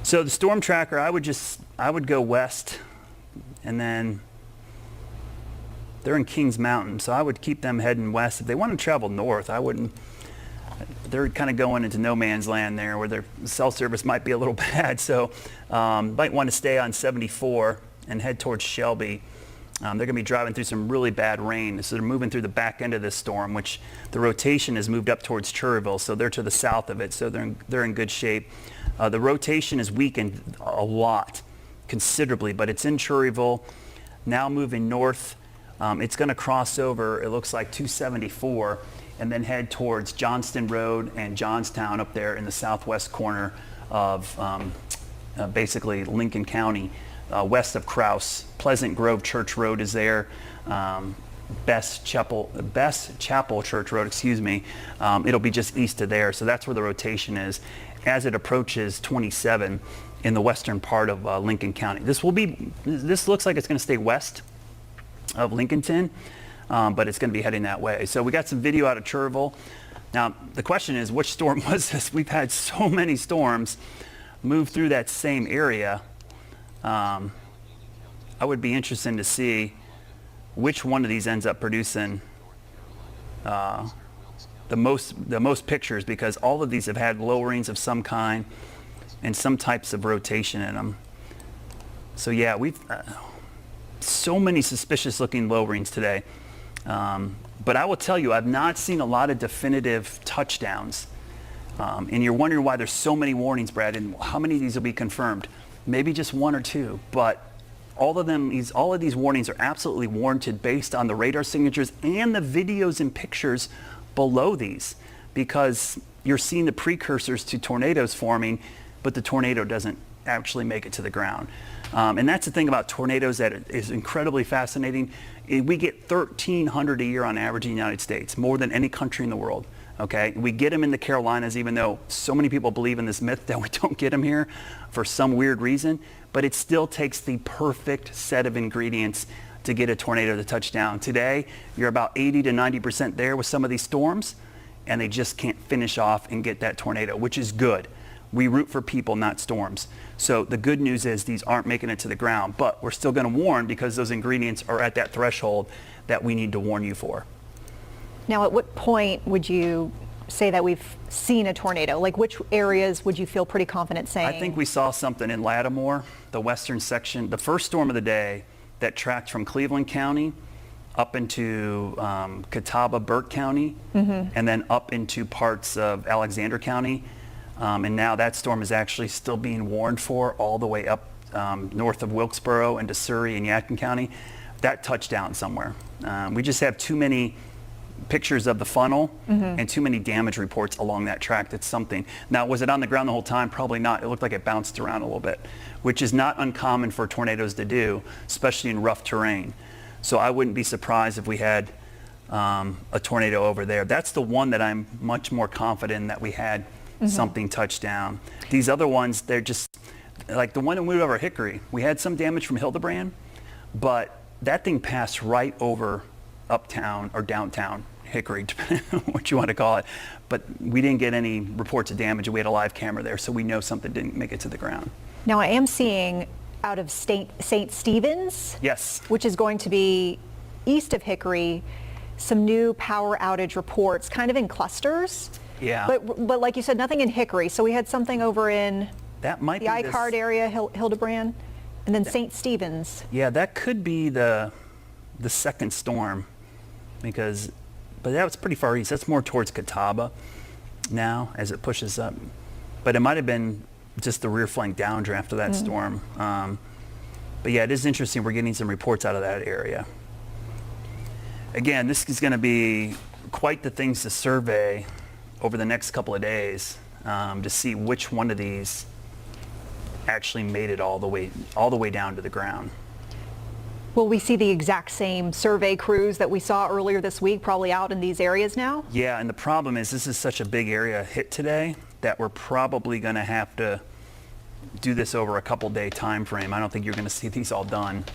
So the storm tracker, I would go west, and then they're in Kings Mountain, so I would keep them heading west. If they want to travel north, I wouldn't. They're kind of going into no man's land there where their cell service might be a little bad, so might want to stay on 74 and head towards Shelby. They're going to be driving through some really bad rain, so they're moving through the back end of this storm, which the rotation has moved up towards Cherryville, so they're to the south of it, so they're in good shape. The rotation is weakened a lot, considerably, but it's in Cherryville, now moving north. It's going to cross over, it looks like 274, and then head towards Johnston Road and Johnstown up there in the southwest corner of basically Lincoln County, west of Krause. Pleasant Grove Church Road is there. Best Chapel Church Road, excuse me. It'll be just east of there, so that's where the rotation is as it approaches 27 in the western part of Lincoln County. This looks like it's going to stay west of Lincolnton, but it's going to be heading that way. So we got some video out of Cherryville. Now the question is, which storm was this? We've had so many storms move through that same area. I would be interested to see which one of these ends up producing the most pictures, because all of these have had lowerings of some kind and some types of rotation in them. So yeah, we've so many suspicious looking lowerings today. But I will tell you, I've not seen a lot of definitive touchdowns. And you're wondering why there's so many warnings, Brad, and how many of these will be confirmed? Maybe just one or two, but all of these warnings are absolutely warranted based on the radar signatures and the videos and pictures below these, because you're seeing the precursors to tornadoes forming, but the tornado doesn't actually make it to the ground. And that's the thing about tornadoes that is incredibly fascinating. We get 1,300 a year on average in the United States, more than any country in the world. Okay, we get them in the Carolinas, even though so many people believe in this myth that we don't get them here for some weird reason. But it still takes the perfect set of ingredients to get a tornado to touch down. Today, you're about 80 to 90% there with some of these storms, and they just can't finish off and get that tornado, which is good. We root for people, not storms. So the good news is these aren't making it to the ground, but we're still going to warn because those ingredients are at that threshold that we need to warn you for. Now, at what point would you say that we've seen a tornado? Like, which areas would you feel pretty confident saying? I think we saw something in Lattimore, the western section, the first storm of the day that tracked from Cleveland County up into Catawba, Burke County, and then up into parts of Alexander County. And now that storm is actually still being warned for all the way up north of Wilkesboro into Surrey and Yadkin County. That touched down somewhere. We just have too many pictures of the funnel and too many damage reports along that track. That's something. Now, was it on the ground the whole time? Probably not. It looked like it bounced around a little bit, which is not uncommon for tornadoes to do, especially in rough terrain. So I wouldn't be surprised if we had a tornado over there. That's the one that I'm much more confident in that we had something touch down. These other ones, they're just like the one that moved over Hickory. We had some damage from Hildebrand, but that thing passed right over uptown or downtown Hickory, depending on what you want to call it. But we didn't get any reports of damage, and we had a live camera there, so we know something didn't make it to the ground. Now, I am seeing out of St. Stephen's, yes, which is going to be east of Hickory, some new power outage reports, kind of in clusters. Yeah. But like you said, nothing in Hickory. So we had something over in that might the be Icard area, Hildebrand, and then St. Stephen's. Yeah, that could be the second storm, but that was pretty far east. That's more towards Catawba now as it pushes up. But it might have been just the rear flank downdraft of that storm. But yeah, it is interesting. We're getting some reports out of that area. Again, this is going to be quite the things to survey over the next couple of days to see which one of these actually made it all the way down to the ground. Will we see the exact same survey crews that we saw earlier this week probably out in these areas now? Yeah, and the problem is this is such a big area hit today that we're probably going to have to do this over a couple day time frame. I don't think you're going to see these all done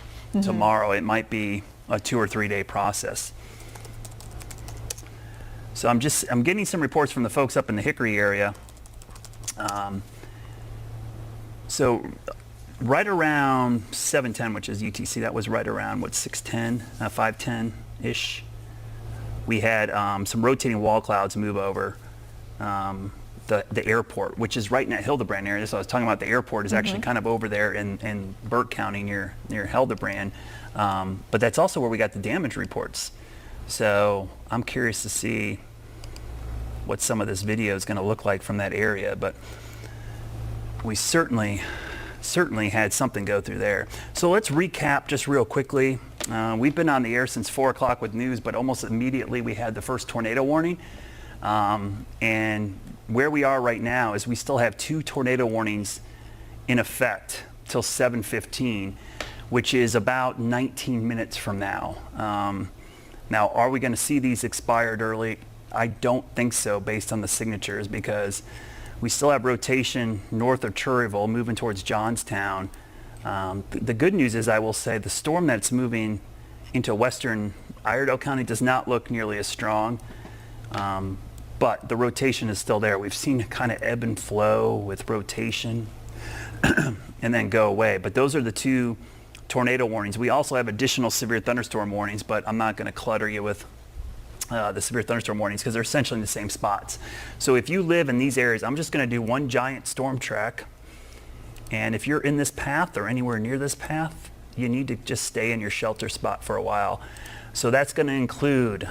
tomorrow. It might be a 2 or 3 day process. So I'm getting some reports from the folks up in the Hickory area. So right around 7:10, which is UTC, that was right around 6:10, 5:10-ish. We had some rotating wall clouds move over the airport, which is right in that Hildebrand area. So I was talking about the airport is actually kind of over there in Burke County near Hildebrand. But that's also where we got the damage reports. So I'm curious to see what some of this video is going to look like from that area. But we certainly had something go through there. So let's recap just real quickly. We've been on the air since 4 o'clock with news, but almost immediately we had the first tornado warning. And where we are right now is we still have 2 tornado warnings in effect till 7:15, which is about 19 minutes from now. Now, are we going to see these expired early? I don't think so based on the signatures, because we still have rotation north of Cherryville moving towards Johnstown. The good news is, I will say, the storm that's moving into western Iredell County does not look nearly as strong, but the rotation is still there. We've seen it kind of ebb and flow with rotation and then go away. But those are the 2 tornado warnings. We also have additional severe thunderstorm warnings, but I'm not going to clutter you with the severe thunderstorm warnings because they're essentially in the same spots. So if you live in these areas, I'm just going to do one giant storm track. And if you're in this path or anywhere near this path, you need to just stay in your shelter spot for a while. So that's going to include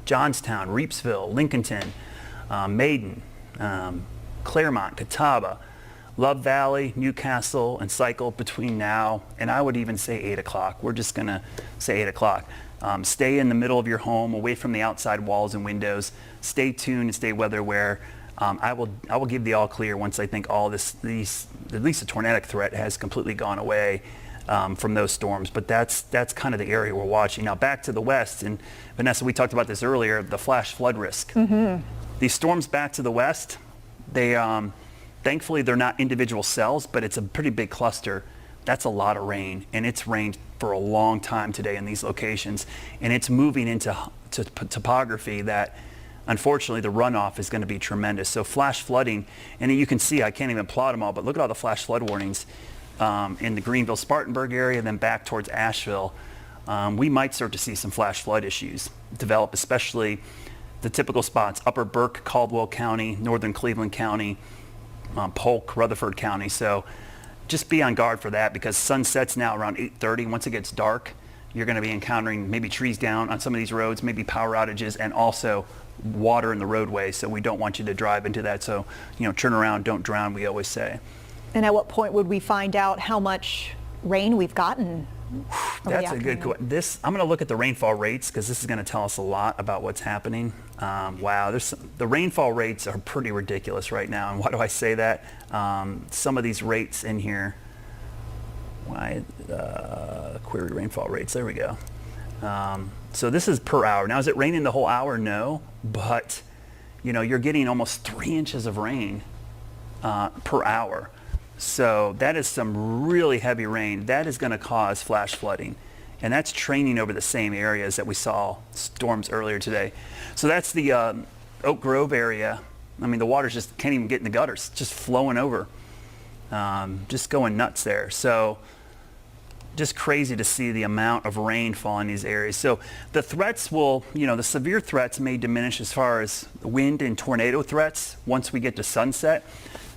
Johnstown, Reepsville, Lincolnton, Maiden, Claremont, Catawba, Love Valley, Newcastle, and Cycle between now and I would even say 8 o'clock. We're just going to say 8 o'clock. Stay in the middle of your home, away from the outside walls and windows. Stay tuned and stay weather aware. I will give the all clear once I think all at least the tornadic threat has completely gone away from those storms. But that's kind of the area we're watching. Now back to the west, and Vanessa, we talked about this earlier, the flash flood risk. These storms back to the west, they thankfully they're not individual cells, but it's a pretty big cluster. That's a lot of rain, and it's rained for a long time today in these locations, and it's moving into topography that unfortunately the runoff is going to be tremendous. So flash flooding, and you can see I can't even plot them all, but look at all the flash flood warnings in the Greenville-Spartanburg area, then back towards Asheville. We might start to see some flash flood issues develop, especially the typical spots, upper Burke, Caldwell County, northern Cleveland County, Polk, Rutherford County. So just be on guard for that, because sun sets now around 8:30. Once it gets dark, you're going to be encountering maybe trees down on some of these roads, maybe power outages, and also water in the roadway. So we don't want you to drive into that. So, turn around, don't drown, we always say. And at what point would we find out how much rain we've gotten? That's a good question. I'm going to look at the rainfall rates, because this is going to tell us a lot about what's happening. Wow, the rainfall rates are pretty ridiculous right now. And why do I say that? Some of these rates in here, query rainfall rates, there we go. So this is per hour. Now, is it raining the whole hour? No, but you're getting almost 3 inches of rain per hour. So that is some really heavy rain. That is going to cause flash flooding. And that's training over the same areas that we saw storms earlier today. So that's the Oak Grove area. I mean, the water just can't even get in the gutters, just flowing over, just going nuts there. So just crazy to see the amount of rainfall in these areas. So the threats will, the severe threats may diminish as far as wind and tornado threats once we get to sunset,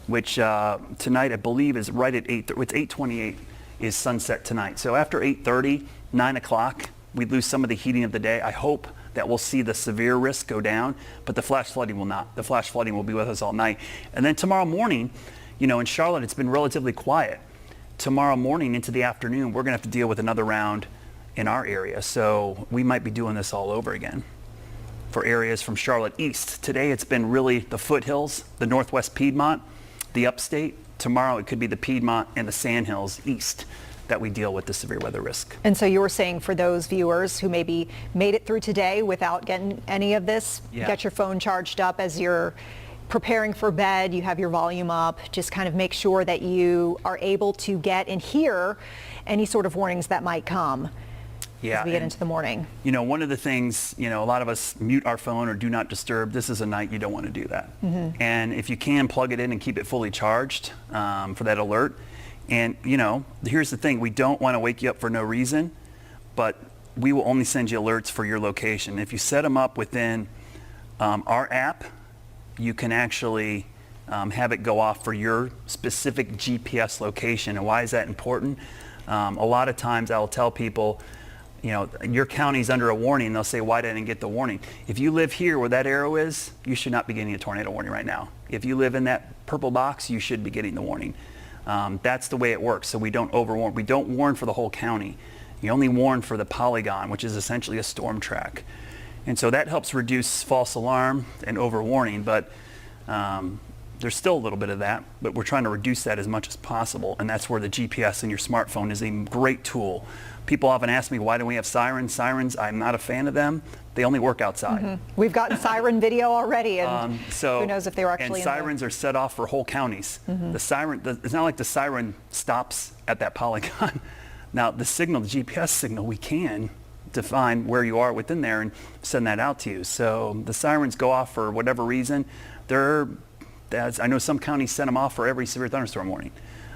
which tonight I believe is right at 8:28 is sunset tonight. So after 8:30, 9 o'clock, we lose some of the heating of the day. I hope that we'll see the severe risk go down, but the flash flooding will not. The flash flooding will be with us all night. And then tomorrow morning, in Charlotte, it's been relatively quiet. Tomorrow morning into the afternoon, we're going to have to deal with another round in our area. So we might be doing this all over again for areas from Charlotte east. Today, it's been really the foothills, the northwest Piedmont, the upstate. Tomorrow, it could be the Piedmont and the Sandhills east that we deal with the severe weather risk. And so you were saying for those viewers who maybe made it through today without getting any of this, get your phone charged up as you're preparing for bed, you have your volume up, just kind of make sure that you are able to get and hear any sort of warnings that might come as we get into the morning. One of the things, a lot of us mute our phone or do not disturb. This is a night you don't want to do that. And if you can, plug it in and keep it fully charged for that alert. And, here's the thing. We don't want to wake you up for no reason, but we will only send you alerts for your location. If you set them up within our app, you can actually have it go off for your specific GPS location. And why is that important? A lot of times I'll tell people, your county's under a warning. They'll say, why didn't I get the warning? If you live here where that arrow is, you should not be getting a tornado warning right now. If you live in that purple box, you should be getting the warning. That's the way it works. So we don't overwarn. We don't warn for the whole county. You only warn for the polygon, which is essentially a storm track. And so that helps reduce false alarm and overwarning, but there's still a little bit of that, but we're trying to reduce that as much as possible. And that's where the GPS in your smartphone is a great tool. People often ask me, why do we have sirens? Sirens, I'm not a fan of them. They only work outside. We've gotten siren video already, and who knows if they were actually and sirens are set off for whole counties. The siren, it's not like the siren stops at that polygon. Now, the signal, the GPS signal, we can define where you are within there and send that out to you. So the sirens go off for whatever reason. I know some counties send them off for every severe thunderstorm warning.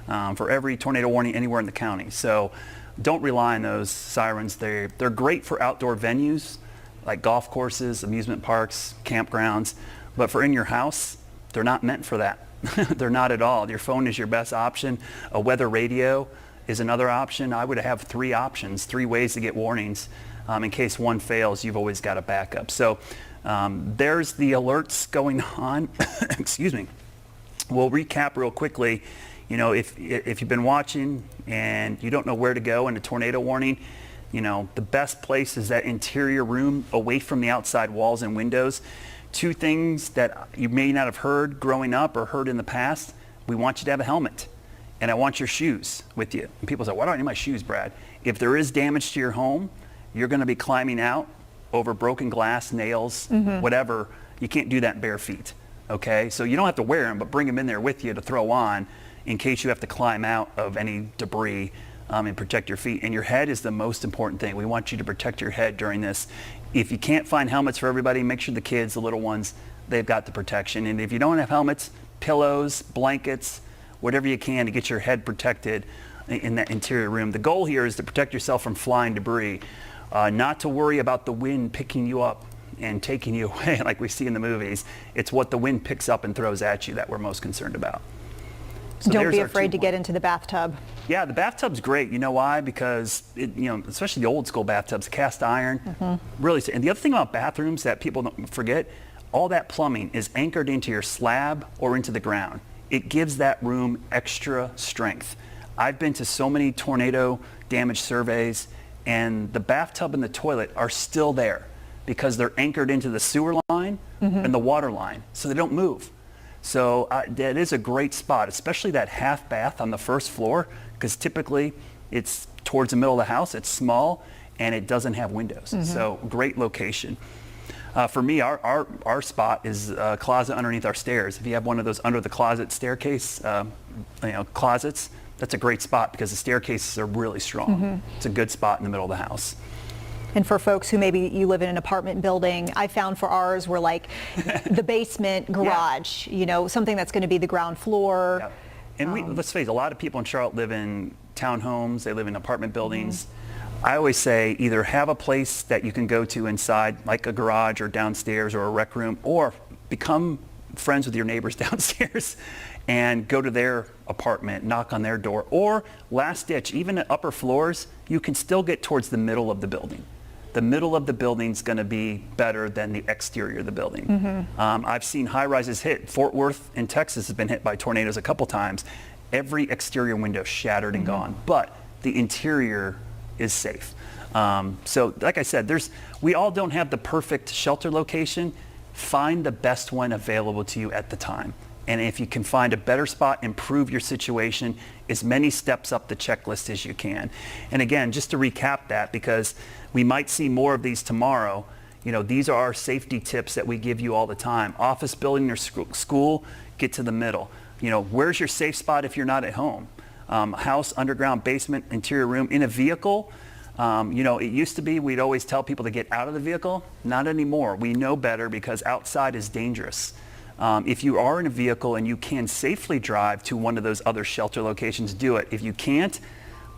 for every tornado warning anywhere in the county. So don't rely on those sirens. They're great for outdoor venues like golf courses, amusement parks, campgrounds, but for in your house, they're not meant for that. They're not at all. Your phone is your best option. A weather radio is another option. I would have 3 options, 3 ways to get warnings. In case one fails, you've always got a backup. So there's the alerts going on. Excuse me. We'll recap real quickly. You know, if you've been watching and you don't know where to go in a tornado warning, you know, the best place is that interior room away from the outside walls and windows. 2 things that you may not have heard growing up or heard in the past. We want you to have a helmet, and I want your shoes with you. And people say, why don't I need my shoes, Brad? If there is damage to your home, you're going to be climbing out over broken glass, nails, whatever. You can't do that in bare feet, okay? So you don't have to wear them, but bring them in there with you to throw on in case you have to climb out of any debris and protect your feet. And your head is the most important thing. We want you to protect your head during this. If you can't find helmets for everybody, make sure the kids, the little ones, they've got the protection. And if you don't have helmets, pillows, blankets, whatever you can to get your head protected in that interior room. The goal here is to protect yourself from flying debris, not to worry about the wind picking you up and taking you away like we see in the movies. It's what the wind picks up and throws at you that we're most concerned about. So don't be afraid to get into the bathtub. Yeah, the bathtub's great. You know why? Because, especially the old school bathtubs, cast iron, really. And the other thing about bathrooms that people don't forget, all that plumbing is anchored into your slab or into the ground. It gives that room extra strength. I've been to so many tornado damage surveys, and the bathtub and the toilet are still there because they're anchored into the sewer line and the water line, so they don't move. So that is a great spot, especially that half bath on the first floor, because typically it's towards the middle of the house, it's small, and it doesn't have windows. So great location. For me, our spot is a closet underneath our stairs. If you have one of those under the closet staircase closets, that's a great spot because the staircases are really strong. It's a good spot in the middle of the house. And for folks who maybe you live in an apartment building, I found for ours we're like the basement garage, something that's going to be the ground floor. Yeah. And let's face it, a lot of people in Charlotte live in townhomes, they live in apartment buildings. I always say either have a place that you can go to inside, like a garage or downstairs or a rec room, or become friends with your neighbors downstairs and go to their apartment, knock on their door, or last ditch, even at upper floors, you can still get towards the middle of the building. The middle of the building is going to be better than the exterior of the building. I've seen high-rises hit. Fort Worth in Texas has been hit by tornadoes a couple times. Every exterior window shattered and gone, but the interior is safe. So like I said, we all don't have the perfect shelter location. Find the best one available to you at the time. And if you can find a better spot, improve your situation as many steps up the checklist as you can. And again, just to recap that, because we might see more of these tomorrow, these are our safety tips that we give you all the time. Office building or school, get to the middle. Where's your safe spot if you're not at home? House, underground, basement, interior room. In a vehicle, it used to be we'd always tell people to get out of the vehicle. Not anymore. We know better because outside is dangerous. If you are in a vehicle and you can safely drive to one of those other shelter locations, do it. If you can't,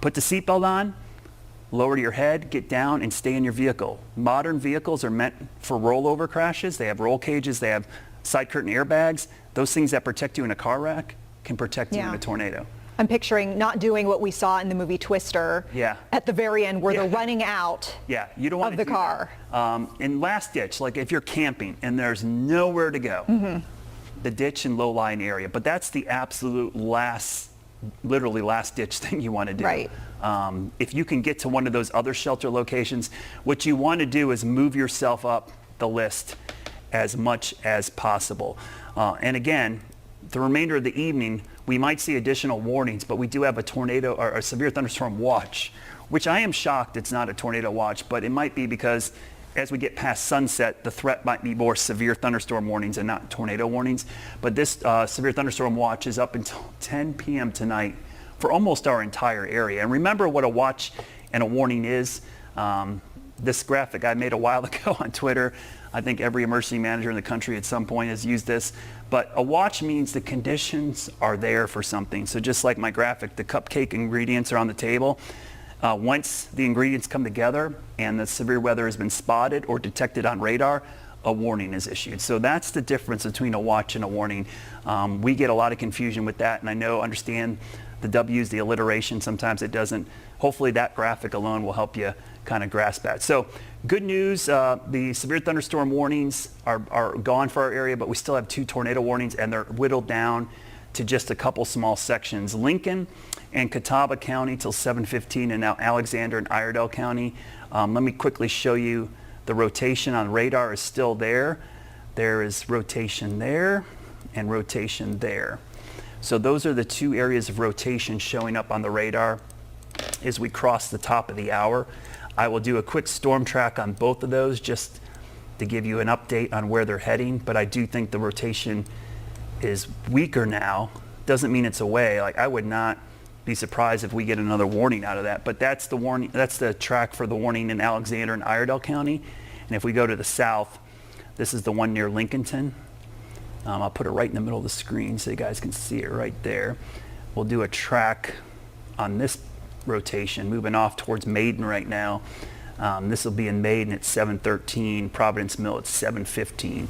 put the seatbelt on, lower your head, get down, and stay in your vehicle. Modern vehicles are meant for rollover crashes. They have roll cages. They have side curtain airbags. Those things that protect you in a car wreck can protect you in a tornado. I'm picturing not doing what we saw in the movie Twister at the very end where they're running out you don't want of the car. In last ditch, like if you're camping and there's nowhere to go, the ditch and low-lying area. But that's the absolute literally last ditch thing you want to do. Right. If you can get to one of those other shelter locations, what you want to do is move yourself up the list as much as possible. And again, the remainder of the evening, we might see additional warnings, but we do have a tornado or a severe thunderstorm watch, which I am shocked it's not a tornado watch, but it might be because as we get past sunset, the threat might be more severe thunderstorm warnings and not tornado warnings. But this severe thunderstorm watch is up until 10 p.m. tonight for almost our entire area. And remember what a watch and a warning is. This graphic I made a while ago on Twitter, I think every emergency manager in the country at some point has used this. But a watch means the conditions are there for something. So just like my graphic, the cupcake ingredients are on the table. Once the ingredients come together and the severe weather has been spotted or detected on radar, a warning is issued. So that's the difference between a watch and a warning. We get a lot of confusion with that, and understand the W's, the alliteration, sometimes it doesn't. Hopefully that graphic alone will help you kind of grasp that. So good news, the severe thunderstorm warnings are gone for our area, but we still have 2 tornado warnings, and they're whittled down to just a couple small sections. Lincoln and Catawba County till 7:15, and now Alexander and Iredell County. Let me quickly show you the rotation on radar is still there. There is rotation there and rotation there. So those are the 2 areas of rotation showing up on the radar as we cross the top of the hour. I will do a quick storm track on both of those just to give you an update on where they're heading, but I do think the rotation is weaker now. Doesn't mean it's away. Like, I would not be surprised if we get another warning out of that, but that's the warning. That's the track for the warning in Alexander and Iredell County. And if we go to the south, this is the one near Lincolnton. I'll put it right in the middle of the screen so you guys can see it right there. We'll do a track on this rotation, moving off towards Maiden right now. This will be in Maiden at 7:13, Providence Mill at 7:15,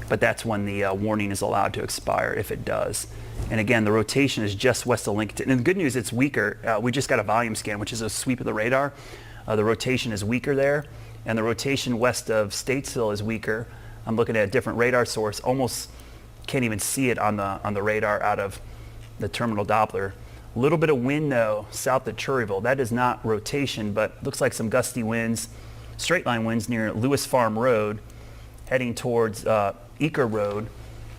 but that's when the warning is allowed to expire if it does. And again, the rotation is just west of Lincoln. And the good news, it's weaker. We just got a volume scan, which is a sweep of the radar. The rotation is weaker there, and the rotation west of Statesville is weaker. I'm looking at a different radar source. Almost can't even see it on the radar out of the terminal Doppler. A little bit of wind though south of Cherryville. That is not rotation, but looks like some gusty winds, straight line winds near Lewis Farm Road, heading towards Eaker Road,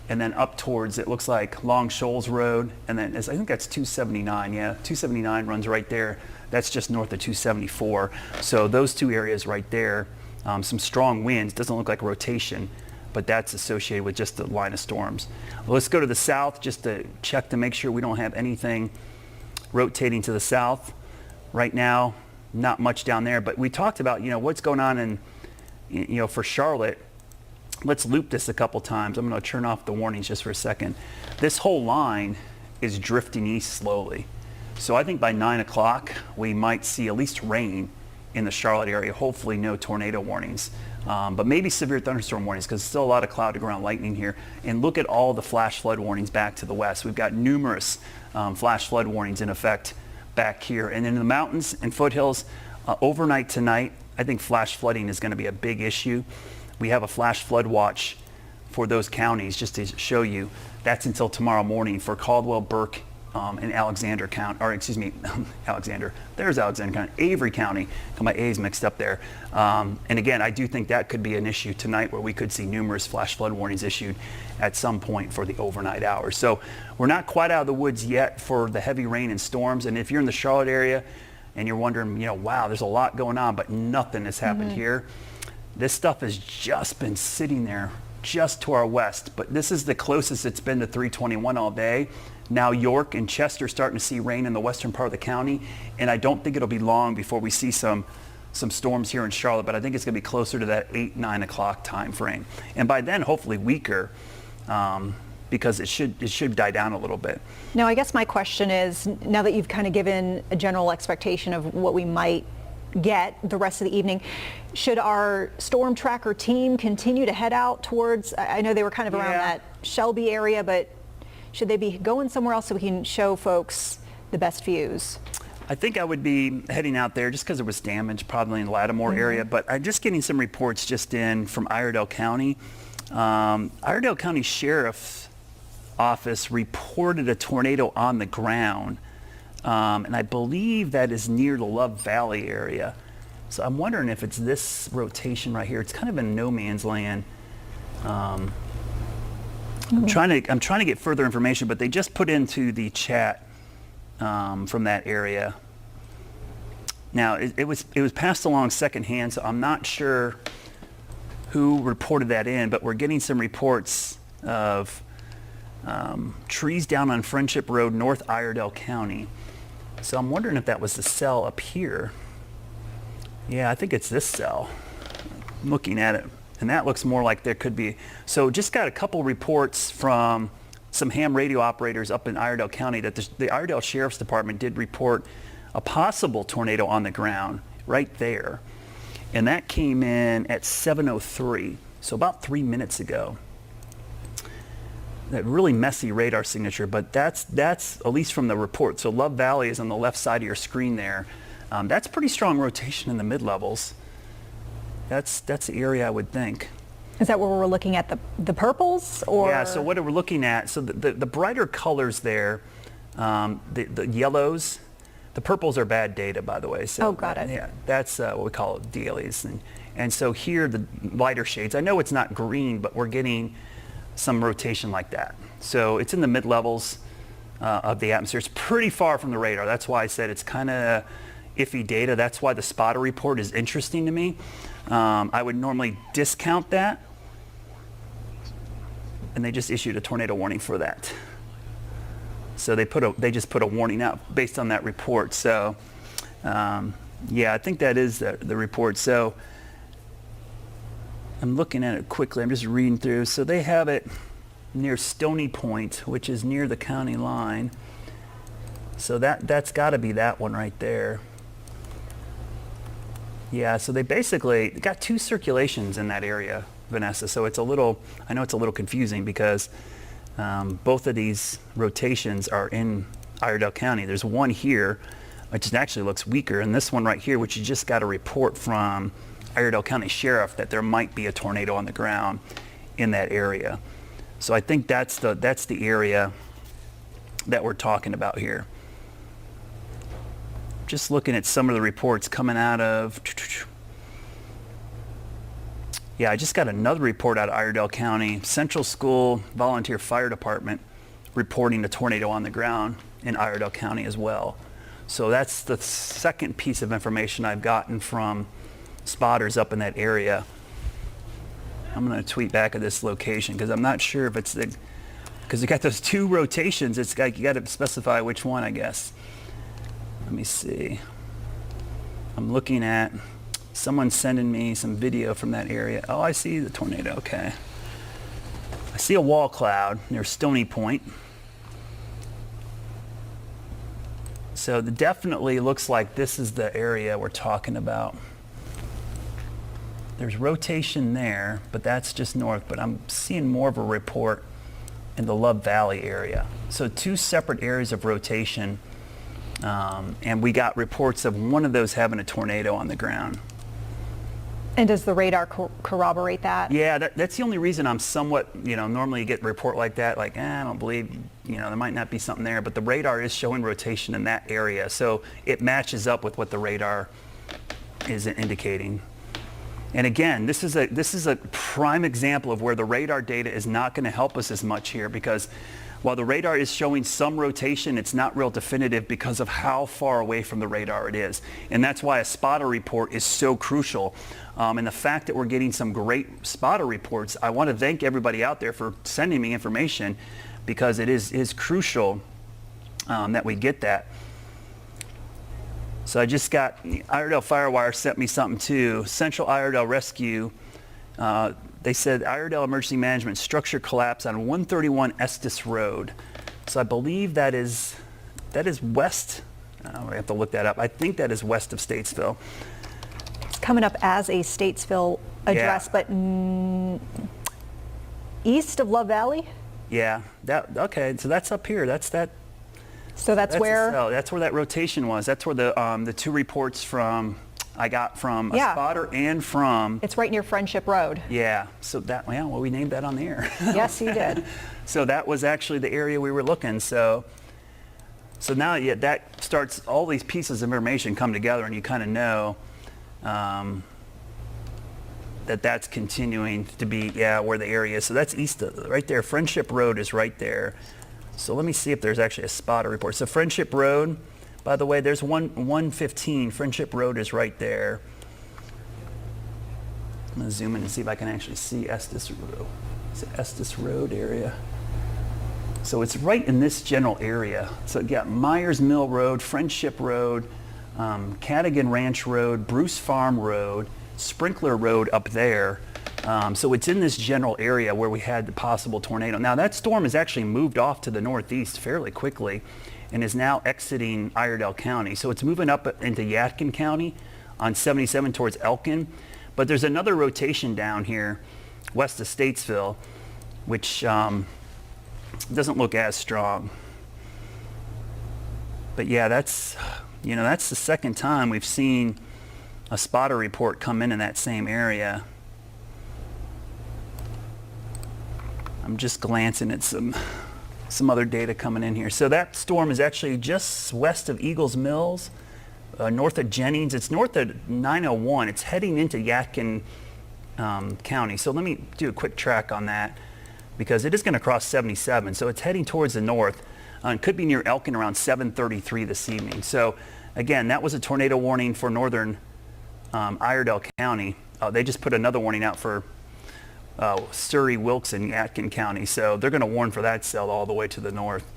and then up towards, it looks like Long Shoals Road, and then I think that's 279. Yeah, 279 runs right there. That's just north of 274. So those 2 areas right there, some strong winds. Doesn't look like rotation, but that's associated with just the line of storms. Well, let's go to the south just to check to make sure we don't have anything rotating to the south. Right now, not much down there, but we talked about, what's going on in, for Charlotte. Let's loop this a couple times. I'm going to turn off the warnings just for a second. This whole line is drifting east slowly. So I think by 9 o'clock, we might see at least rain in the Charlotte area. Hopefully no tornado warnings, but maybe severe thunderstorm warnings, because still a lot of cloud to ground lightning here. And look at all the flash flood warnings back to the west. We've got numerous flash flood warnings in effect back here. And in the mountains and foothills, overnight tonight, I think flash flooding is going to be a big issue. We have a flash flood watch for those counties, just to show you. That's until tomorrow morning for Caldwell, Burke, and Alexander County, or excuse me, Alexander. There's Alexander County, Avery County. Got my A's mixed up there. And again, I do think that could be an issue tonight, where we could see numerous flash flood warnings issued at some point for the overnight hours. So we're not quite out of the woods yet for the heavy rain and storms. And if you're in the Charlotte area and you're wondering, wow, there's a lot going on, but nothing has happened here. This stuff has just been sitting there just to our west, but this is the closest it's been to 321 all day. Now York and Chester starting to see rain in the western part of the county, and I don't think it'll be long before we see some storms here in Charlotte, but I think it's going to be closer to that 8-9 o'clock time frame. And by then, hopefully weaker, because it should die down a little bit. Now, I guess my question is, now that you've kind of given a general expectation of what we might get the rest of the evening, should our storm tracker team continue to head out towards, I know they were kind of around that Shelby area, but should they be going somewhere else so we can show folks the best views? I think I would be heading out there just because there was damage probably in the Lattimore area, but I'm just getting some reports just in from Iredell County. Iredell County Sheriff's Office reported a tornado on the ground, and I believe that is near the Love Valley area. So I'm wondering if it's this rotation right here. It's kind of in no man's land. I'm trying to get further information, but they just put into the chat from that area. Now it was passed along secondhand, so I'm not sure who reported that in, but we're getting some reports of trees down on Friendship Road, North Iredell County. So I'm wondering if that was the cell up here. Yeah, I think it's this cell. I'm looking at it And that looks more like there could be. So just got a couple reports from some ham radio operators up in Iredell County that the Iredell Sheriff's Department did report a possible tornado on the ground right there. And that came in at 7:03, so about 3 minutes ago. That really messy radar signature, but that's at least from the report. So Love Valley is on the left side of your screen there. That's pretty strong rotation in the mid-levels. That's the area I would think. Is that where we're looking at the purples? Or? Yeah, so what we're looking at, so the brighter colors there, the yellows, the purples are bad data, by the way. So oh, got it. Yeah, that's what we call dailies. And so here, the lighter shades, I know it's not green, but we're getting some rotation like that. So it's in the mid-levels of the atmosphere. It's pretty far from the radar. That's why I said it's kind of iffy data. That's why the spotter report is interesting to me. I would normally discount that, and they just issued a tornado warning for that. So they just put a warning out based on that report. So yeah, I think that is the report. So I'm looking at it quickly. I'm just reading through. So they have it near Stony Point, which is near the county line. So that's got to be that one right there. Yeah, so they basically got two circulations in that area, Vanessa. So it's I know it's a little confusing because both of these rotations are in Iredell County. There's one here, which actually looks weaker, and this one right here, which you just got a report from Iredell County Sheriff that there might be a tornado on the ground in that area. So I think that's the area that we're talking about here. Just looking at some of the reports coming out of, yeah, I just got another report out of Iredell County, Central School Volunteer Fire Department reporting a tornado on the ground in Iredell County as well. So that's the second piece of information I've gotten from spotters up in that area. I'm going to tweet back at this location because I'm not sure if it's because you got those two rotations. It's like you got to specify which one, I guess. Let me see. I'm looking at someone sending me some video from that area. Oh, I see the tornado. Okay. I see a wall cloud near Stony Point. So it definitely looks like this is the area we're talking about. There's rotation there, but that's just north. But I'm seeing more of a report in the Love Valley area. So two separate areas of rotation. And we got reports of one of those having a tornado on the ground. And does the radar corroborate that? Yeah, that's the only reason I'm somewhat, normally you get a report like that, like, I don't believe, there might not be something there, but the radar is showing rotation in that area. So it matches up with what the radar is indicating. And again, this is a prime example of where the radar data is not going to help us as much here because while the radar is showing some rotation, it's not real definitive because of how far away from the radar it is. And that's why a spotter report is so crucial. And the fact that we're getting some great spotter reports, I want to thank everybody out there for sending me information because it is crucial that we get that. So I just got, Iredell Firewire sent me something too. Central Iredell Rescue, they said Iredell Emergency Management structure collapse on 131 Estes Road. So I believe that is west. I have to look that up. I think that is west of Statesville. It's coming up as a Statesville address, Yeah. but east of Love Valley? Yeah. Okay. So that's up here. So that's where? That's where that rotation was. That's where the two reports I got from a spotter and from. It's right near Friendship Road. Yeah. So we named that on the air. Yes, you did. So that was actually the area we were looking. So now that starts, all these pieces of information come together and you kind of know that's continuing to be, where the area is. So that's east of, right there. Friendship Road is right there. So let me see if there's actually a spotter report. So Friendship Road, by the way, there's 115. Friendship Road is right there. I'm going to zoom in and see if I can actually see Estes Road. It's the Estes Road area. So it's right in this general area. So you got Myers Mill Road, Friendship Road, Cadigan Ranch Road, Bruce Farm Road, Sprinkler Road up there. So it's in this general area where we had the possible tornado. Now that storm has actually moved off to the northeast fairly quickly and is now exiting Iredell County. So it's moving up into Yadkin County on 77 towards Elkin. But there's another rotation down here west of Statesville, which doesn't look as strong. But yeah, that's the second time we've seen a spotter report come in that same area. I'm just glancing at some other data coming in here. So that storm is actually just west of Eagles Mills, north of Jennings. It's north of 901. It's heading into Yadkin County. So let me do a quick track on that because it is going to cross 77. So it's heading towards the north. It could be near Elkin around 7:33 this evening. So again, that was a tornado warning for northern Iredell County. They just put another warning out for Surrey, Wilkes, and Yadkin County. So they're going to warn for that cell all the way to the north.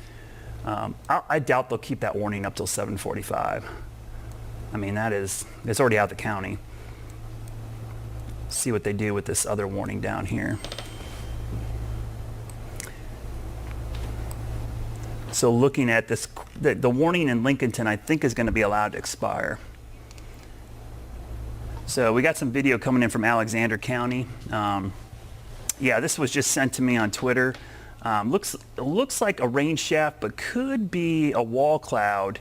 I doubt they'll keep that warning up till 7:45. I mean, it's already out the county. See what they do with this other warning down here. So looking at this, the warning in Lincolnton, I think is going to be allowed to expire. So we got some video coming in from Alexander County. Yeah, this was just sent to me on Twitter. Looks like a rain shaft, but could be a wall cloud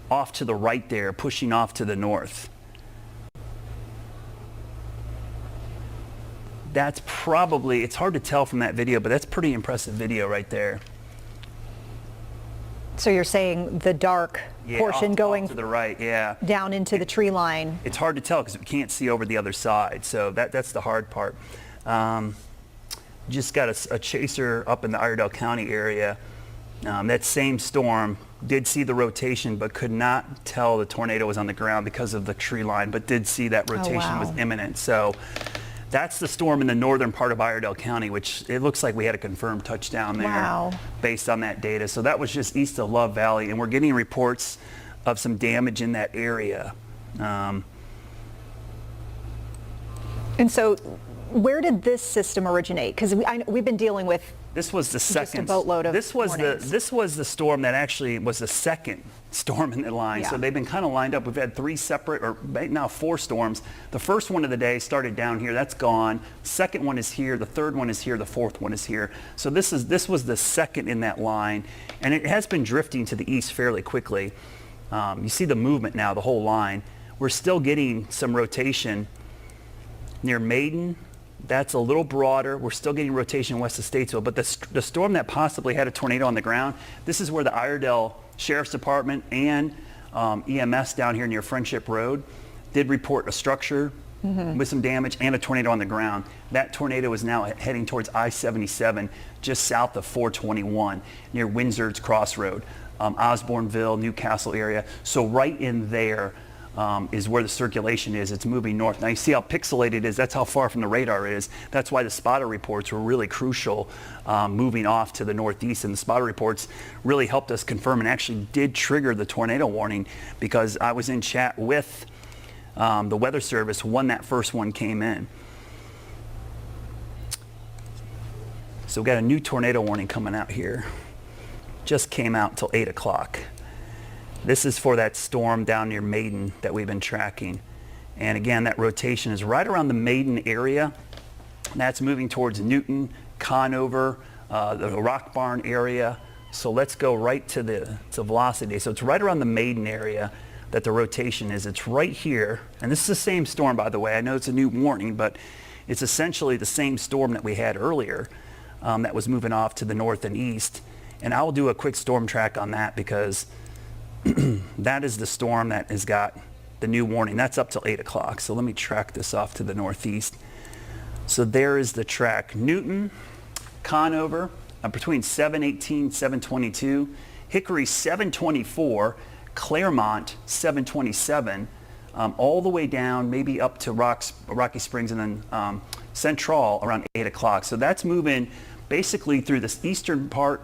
off to the right there, pushing off to the north. That's probably, it's hard to tell from that video, but that's pretty impressive video right there. So you're saying the dark portion going off to the right, yeah, down into the tree line. It's hard to tell because we can't see over the other side, so that's the hard part. Just got a chaser up in the Iredell County area. That same storm did see the rotation, but could not tell the tornado was on the ground because of the tree line, but did see that rotation was imminent. So that's the storm in the northern part of Iredell County, which it looks like we had a confirmed touchdown there based on that data. So that was just east of Love Valley, and we're getting reports of some damage in that area. And so where did this system originate? Because we've been dealing with this was the second. Just a boatload of this was warnings. this was the storm that actually was the second storm in the line. Yeah. So they've been kind of lined up. We've had 3 separate, or now 4 storms. The first one of the day started down here. That's gone. Second one is here. The third one is here. The fourth one is here. So this was the second in that line, and it has been drifting to the east fairly quickly. You see the movement now, the whole line. We're still getting some rotation near Maiden. That's a little broader. We're still getting rotation west of Statesville, but the storm that possibly had a tornado on the ground, this is where the Iredell Sheriff's Department and EMS down here near Friendship Road did report a structure with some damage and a tornado on the ground. That tornado is now heading towards I-77 just south of 421 near Windsor's Crossroad, Osborneville, Newcastle area. So right in there is where the circulation is. It's moving north. Now you see how pixelated it is. That's how far from the radar it is. That's why the spotter reports were really crucial moving off to the northeast. And the spotter reports really helped us confirm and actually did trigger the tornado warning because I was in chat with the Weather Service when that first one came in. So we got a new tornado warning coming out here. Just came out till 8 o'clock. This is for that storm down near Maiden that we've been tracking. And again, that rotation is right around the Maiden area. That's moving towards Newton, Conover, the Rock Barn area. So let's go right to velocity. So it's right around the Maiden area that the rotation is. It's right here. And this is the same storm, by the way. I know it's a new warning, but it's essentially the same storm that we had earlier that was moving off to the north and east. And I'll do a quick storm track on that because that is the storm that has got the new warning. That's up till 8 o'clock. So let me track this off to the northeast. So there is the track. Newton, Conover, between 718, 722, Hickory 724, Claremont 727, all the way down maybe up to Rocky Springs and then Central around 8 o'clock. So that's moving basically through this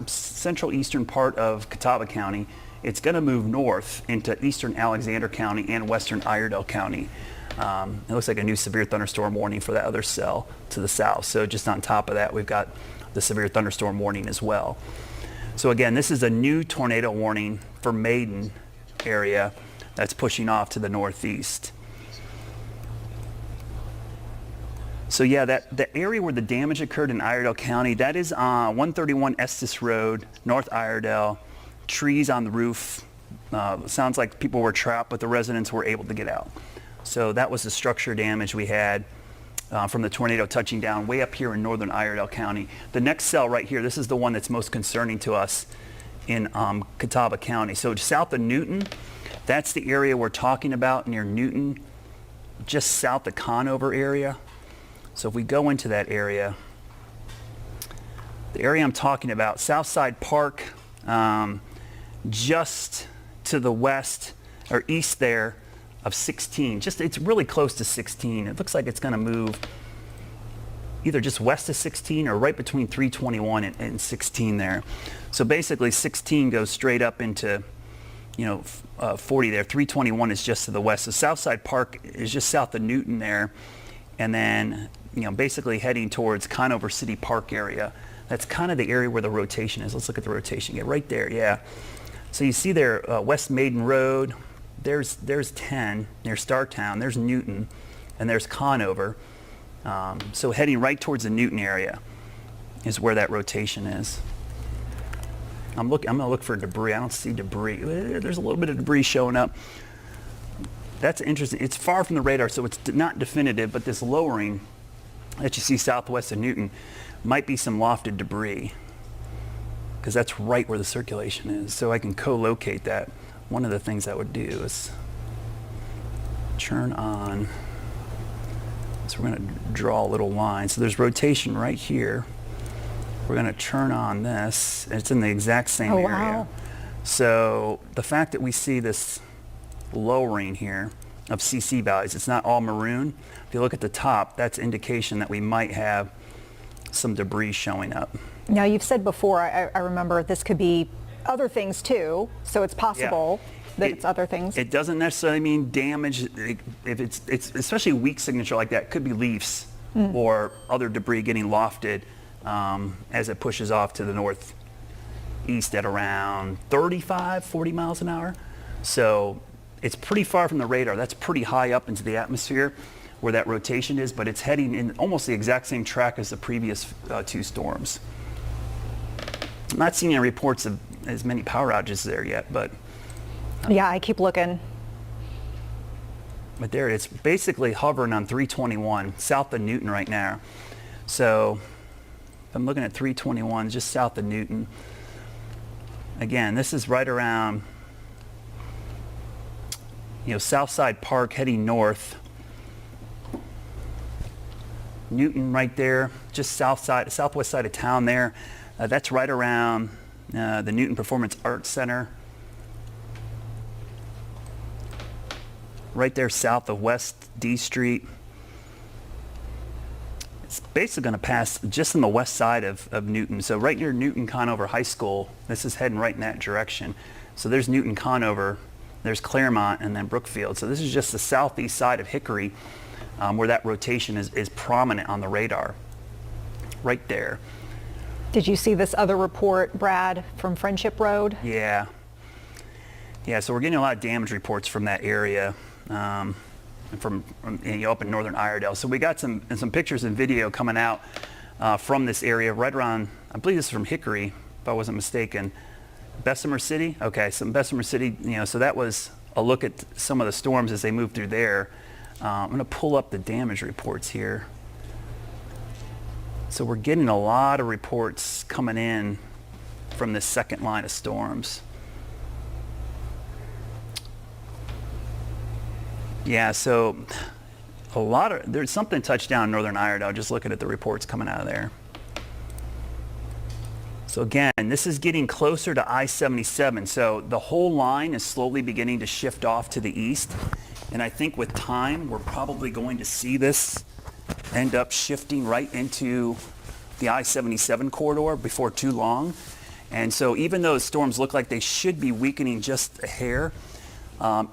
central eastern part of Catawba County. It's going to move north into eastern Alexander County and western Iredell County. It looks like a new severe thunderstorm warning for that other cell to the south. So just on top of that, we've got the severe thunderstorm warning as well. So again, this is a new tornado warning for Maiden area that's pushing off to the northeast. So yeah, the area where the damage occurred in Iredell County, that is on 131 Estes Road, North Iredell, trees on the roof. Sounds like people were trapped, but the residents were able to get out. So that was the structure damage we had from the tornado touching down way up here in northern Iredell County. The next cell right here, this is the one that's most concerning to us in Catawba County. So south of Newton, that's the area we're talking about near Newton, just south of Conover area. So if we go into that area, the area I'm talking about, Southside Park, just to the west or east there of 16. It's really close to 16. It looks like it's going to move either just west of 16 or right between 321 and 16 there. So basically 16 goes straight up into 40 there. 321 is just to the west. So Southside Park is just south of Newton there, and then basically heading towards Conover City Park area. That's kind of the area where the rotation is. Let's look at the rotation. Yeah, right there. Yeah. So you see there, West Maiden Road. There's 10 near Startown. There's Newton, and there's Conover. So heading right towards the Newton area is where that rotation is. I'm gonna look for debris. I don't see debris. There's a little bit of debris showing up. That's interesting. It's far from the radar, so it's not definitive, but this lowering that you see southwest of Newton might be some lofted debris, because that's right where the circulation is. So I can co-locate that. One of the things I would do is turn on. So we're going to draw a little line. So there's rotation right here. We're going to turn on this, and it's in the exact same area. Wow. So the fact that we see this lowering here of CC values, it's not all maroon. If you look at the top, that's indication that we might have some debris showing up. Now, you've said before, I remember this could be other things too, so it's possible that it's other things. It doesn't necessarily mean damage. If it's especially a weak signature like that, it could be leaves or other debris getting lofted as it pushes off to the northeast at around 35, 40 miles an hour. So it's pretty far from the radar. That's pretty high up into the atmosphere where that rotation is, but it's heading in almost the exact same track as the previous two storms. I'm not seeing any reports of as many power outages there yet, but yeah, I keep looking. But there, it's basically hovering on 321 south of Newton right now. So if I'm looking at 321 just south of Newton, again, this is right around Southside Park heading north. Newton right there, just southwest side of town there. That's right around the Newton Performance Arts Center. Right there south of West D Street. It's basically going to pass just on the west side of Newton. So right near Newton Conover High School, this is heading right in that direction. So there's Newton Conover, there's Claremont, and then Brookfield. So this is just the southeast side of Hickory, where that rotation is prominent on the radar. Right there. Did you see this other report, Brad, from Friendship Road? Yeah. Yeah, so we're getting a lot of damage reports from that area, from up in northern Iredell. So we got some pictures and video coming out from this area right around, I believe this is from Hickory, if I wasn't mistaken. Bessemer City? Okay, so Bessemer City, so that was a look at some of the storms as they moved through there. I'm going to pull up the damage reports here. So we're getting a lot of reports coming in from this second line of storms. Yeah, so there's something touched down in northern Iredell, just looking at the reports coming out of there. So again, this is getting closer to I-77. So the whole line is slowly beginning to shift off to the east. And I think with time, we're probably going to see this end up shifting right into the I-77 corridor before too long. And so even though storms look like they should be weakening just a hair,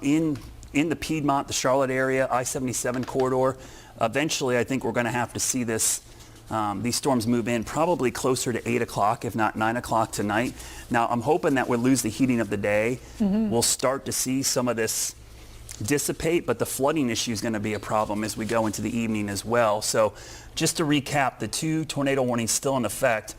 in in the Piedmont, the Charlotte area, I-77 corridor. Eventually, I think we're going to have to see this. These storms move in probably closer to 8 o'clock, if not 9 o'clock tonight. Now, I'm hoping that we'll lose the heating of the day. We'll start to see some of this dissipate, but the flooding issue is going to be a problem as we go into the evening as well. So just to recap, the 2 tornado warnings still in effect.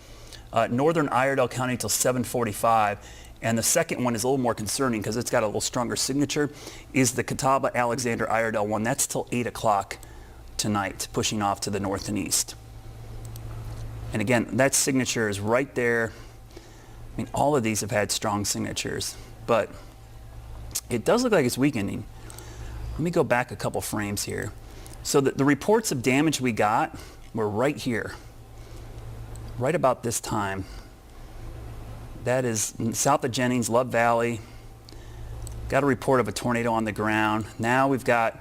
Northern Iredell County till 7:45. And the second one is a little more concerning because it's got a little stronger signature, is the Catawba Alexander Iredell one. That's till 8 o'clock tonight, pushing off to the north and east. And again, that signature is right there. I mean, all of these have had strong signatures, but it does look like it's weakening. Let me go back a couple frames here. So the reports of damage we got were right here, right about this time. That is south of Jennings, Love Valley. Got a report of a tornado on the ground. Now we've got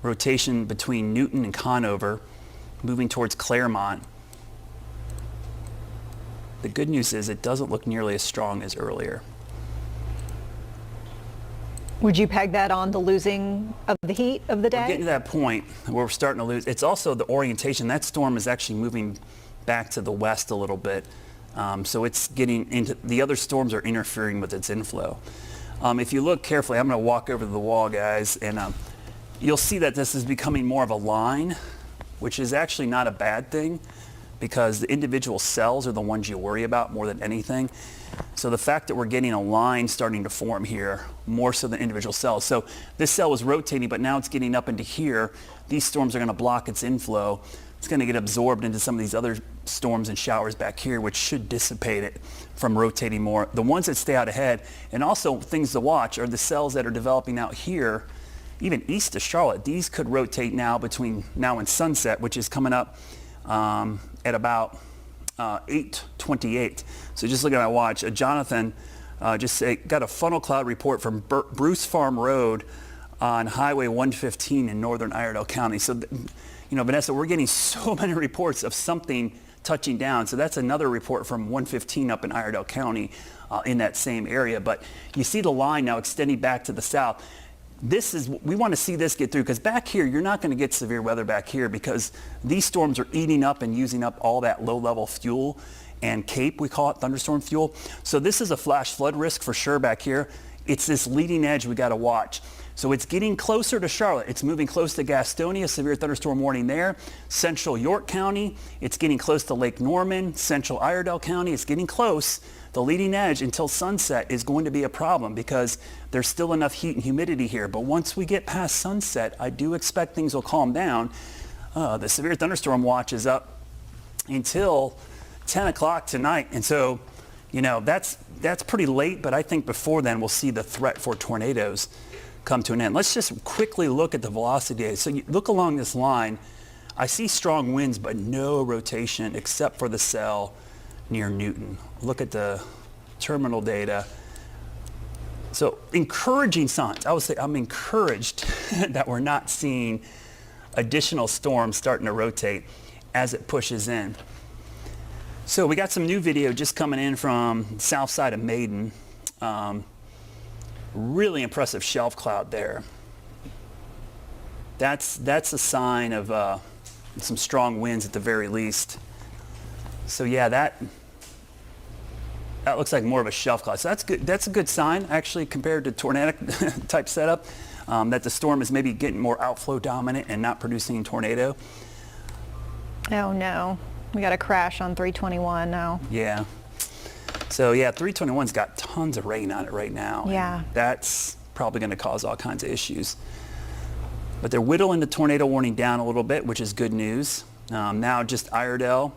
rotation between Newton and Conover, moving towards Claremont. The good news is it doesn't look nearly as strong as earlier. Would you peg that on the losing of the heat of the day? We're getting to that point where we're starting to lose. It's also the orientation. That storm is actually moving back to the west a little bit. So it's getting into, the other storms are interfering with its inflow. If you look carefully, I'm going to walk over to the wall, guys, and you'll see that this is becoming more of a line, which is actually not a bad thing because the individual cells are the ones you worry about more than anything. So the fact that we're getting a line starting to form here, more so than individual cells. So this cell was rotating, but now it's getting up into here. These storms are going to block its inflow. It's going to get absorbed into some of these other storms and showers back here, which should dissipate it from rotating more. The ones that stay out ahead, and also things to watch, are the cells that are developing out here, even east of Charlotte. These could rotate now between now and sunset, which is coming up at about 8:28. So just looking at my watch, Jonathan got a funnel cloud report from Bruce Farm Road on Highway 115 in northern Iredell County. So, Vanessa, we're getting so many reports of something touching down. So that's another report from 115 up in Iredell County in that same area. But you see the line now extending back to the south. We want to see this get through, because back here, you're not going to get severe weather back here because these storms are eating up and using up all that low-level fuel and CAPE, we call it, thunderstorm fuel. So this is a flash flood risk for sure back here. It's this leading edge we got to watch. So it's getting closer to Charlotte. It's moving close to Gastonia, severe thunderstorm warning there. Central York County, it's getting close to Lake Norman. Central Iredell County, it's getting close. The leading edge until sunset is going to be a problem because there's still enough heat and humidity here. But once we get past sunset, I do expect things will calm down. The severe thunderstorm watch is up until 10 o'clock tonight. And so, that's pretty late, but I think before then we'll see the threat for tornadoes come to an end. Let's just quickly look at the velocity data. So you look along this line. I see strong winds, but no rotation except for the cell near Newton. Look at the terminal data. So encouraging signs. I would say I'm encouraged that we're not seeing additional storms starting to rotate as it pushes in. So we got some new video just coming in from south side of Maiden. Really impressive shelf cloud there. That's a sign of some strong winds at the very least. So yeah, that looks like more of a shelf cloud. So that's good. That's a good sign, actually, compared to tornadic type setup, that the storm is maybe getting more outflow dominant and not producing a tornado. Oh no, we got a crash on 321 now. Yeah. So yeah, 321's got tons of rain on it right now. Yeah. That's probably going to cause all kinds of issues. But they're whittling the tornado warning down a little bit, which is good news. Now just Iredell,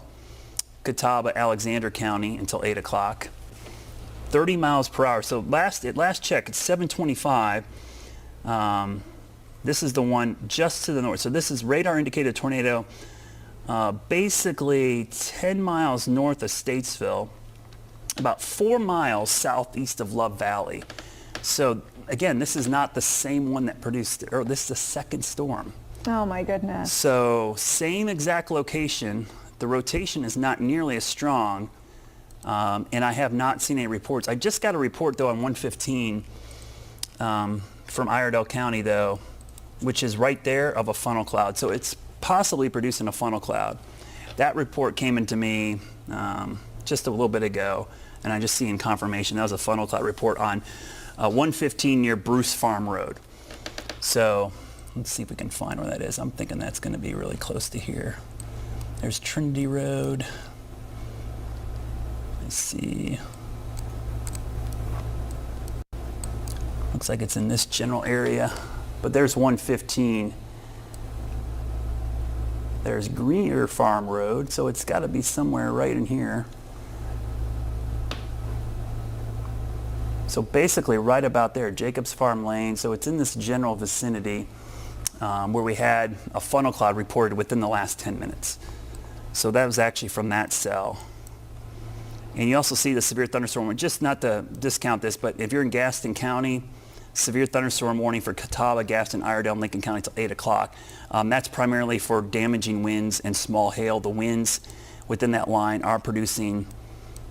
Catawba, Alexander County until 8 o'clock. 30 miles per hour. So at last check, it's 725. This is the one just to the north. So this is radar indicated tornado, basically 10 miles north of Statesville, about 4 miles southeast of Love Valley. So again, this is not the same one that produced, or this is the second storm. Oh my goodness. So same exact location. The rotation is not nearly as strong, and I have not seen any reports. I just got a report, though, on 115 from Iredell County, though, which is right there, of a funnel cloud. So it's possibly producing a funnel cloud. That report came into me just a little bit ago, and I just seen confirmation. That was a funnel cloud report on 115 near Bruce Farm Road. So let's see if we can find where that is. I'm thinking that's going to be really close to here. There's Trinity Road. Let's see. Looks like it's in this general area, but there's 115. There's Greer Farm Road, so it's got to be somewhere right in here. So basically right about there, Jacobs Farm Lane. So it's in this general vicinity where we had a funnel cloud reported within the last 10 minutes. So that was actually from that cell. And you also see the severe thunderstorm, just not to discount this, but if you're in Gaston County, severe thunderstorm warning for Catawba, Gaston, Iredell, and Lincoln County till 8 o'clock. That's primarily for damaging winds and small hail. The winds within that line are producing,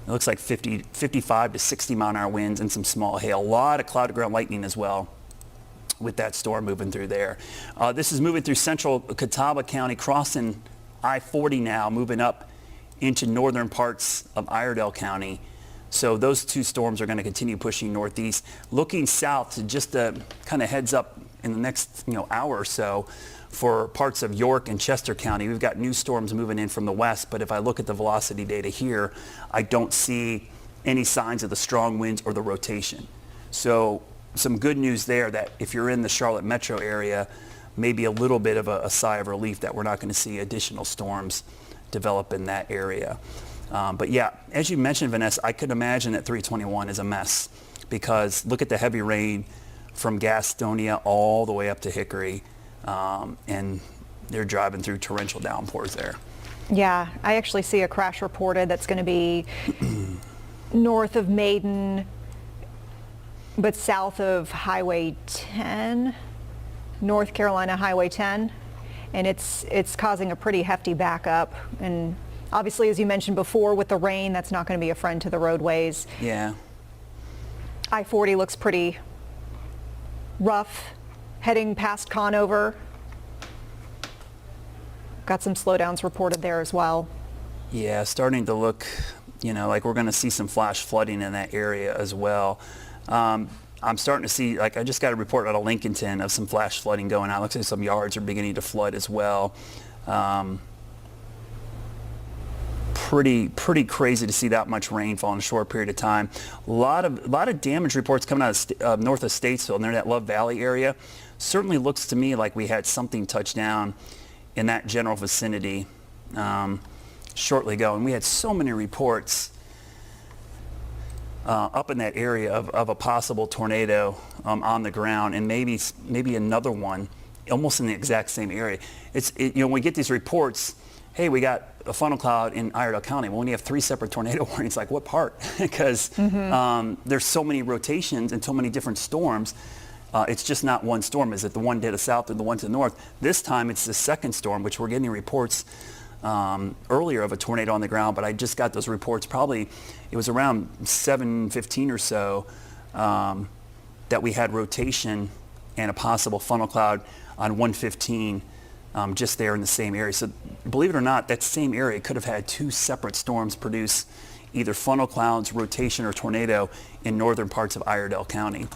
it looks like 55 to 60 mile an hour winds and some small hail. A lot of cloud to ground lightning as well with that storm moving through there. This is moving through central Catawba County, crossing I-40 now, moving up into northern parts of Iredell County. So those two storms are going to continue pushing northeast. Looking south, to just a kind of heads up in the next hour or so for parts of York and Chester County. We've got new storms moving in from the west, but if I look at the velocity data here, I don't see any signs of the strong winds or the rotation. So some good news there that if you're in the Charlotte metro area, maybe a little bit of a sigh of relief that we're not going to see additional storms develop in that area. But yeah, as you mentioned, Vanessa, I could imagine that 321 is a mess because look at the heavy rain from Gastonia all the way up to Hickory, and they're driving through torrential downpours there. Yeah, I actually see a crash reported that's going to be north of Maiden, but south of Highway 10, North Carolina Highway 10, and it's causing a pretty hefty backup. And obviously, as you mentioned before, with the rain, that's not going to be a friend to the roadways. Yeah. I-40 looks pretty rough, heading past Conover. Got some slowdowns reported there as well. Yeah, starting to look, like we're going to see some flash flooding in that area as well. I'm starting to see, like I just got a report out of Lincolnton of some flash flooding going on. Looks like some yards are beginning to flood as well. Pretty crazy to see that much rainfall in a short period of time. A lot of damage reports coming out of north of Statesville, near that Love Valley area. Certainly looks to me like we had something touch down in that general vicinity shortly ago, and we had so many reports up in that area of a possible tornado on the ground, and maybe another one almost in the exact same area. When we get these reports, hey, we got a funnel cloud in Iredell County. Well, when you have 3 separate tornado warnings, like what part? Because there's so many rotations and so many different storms. It's just not one storm. Is it the one to the south or the one to the north? This time it's the second storm, which we're getting reports earlier of a tornado on the ground, but I just got those reports probably, it was around 7:15 or so that we had rotation and a possible funnel cloud on 115 just there in the same area. So believe it or not, that same area could have had 2 separate storms produce either funnel clouds, rotation, or tornado in northern parts of Iredell County.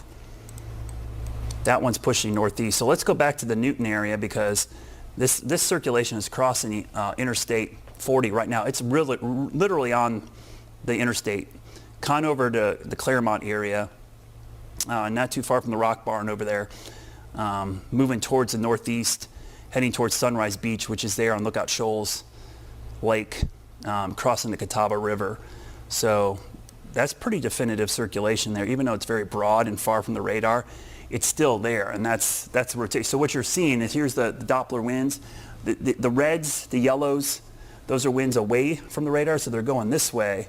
That one's pushing northeast. So let's go back to the Newton area because this circulation is crossing Interstate 40 right now. It's really, literally on the interstate. Conover to the Claremont area, not too far from the Rock Barn over there, moving towards the northeast, heading towards Sunrise Beach, which is there on Lookout Shoals Lake, crossing the Catawba River. So that's pretty definitive circulation there. Even though it's very broad and far from the radar, it's still there, and that's the rotation. So what you're seeing is here's the Doppler winds. The reds, the yellows, those are winds away from the radar, so they're going this way.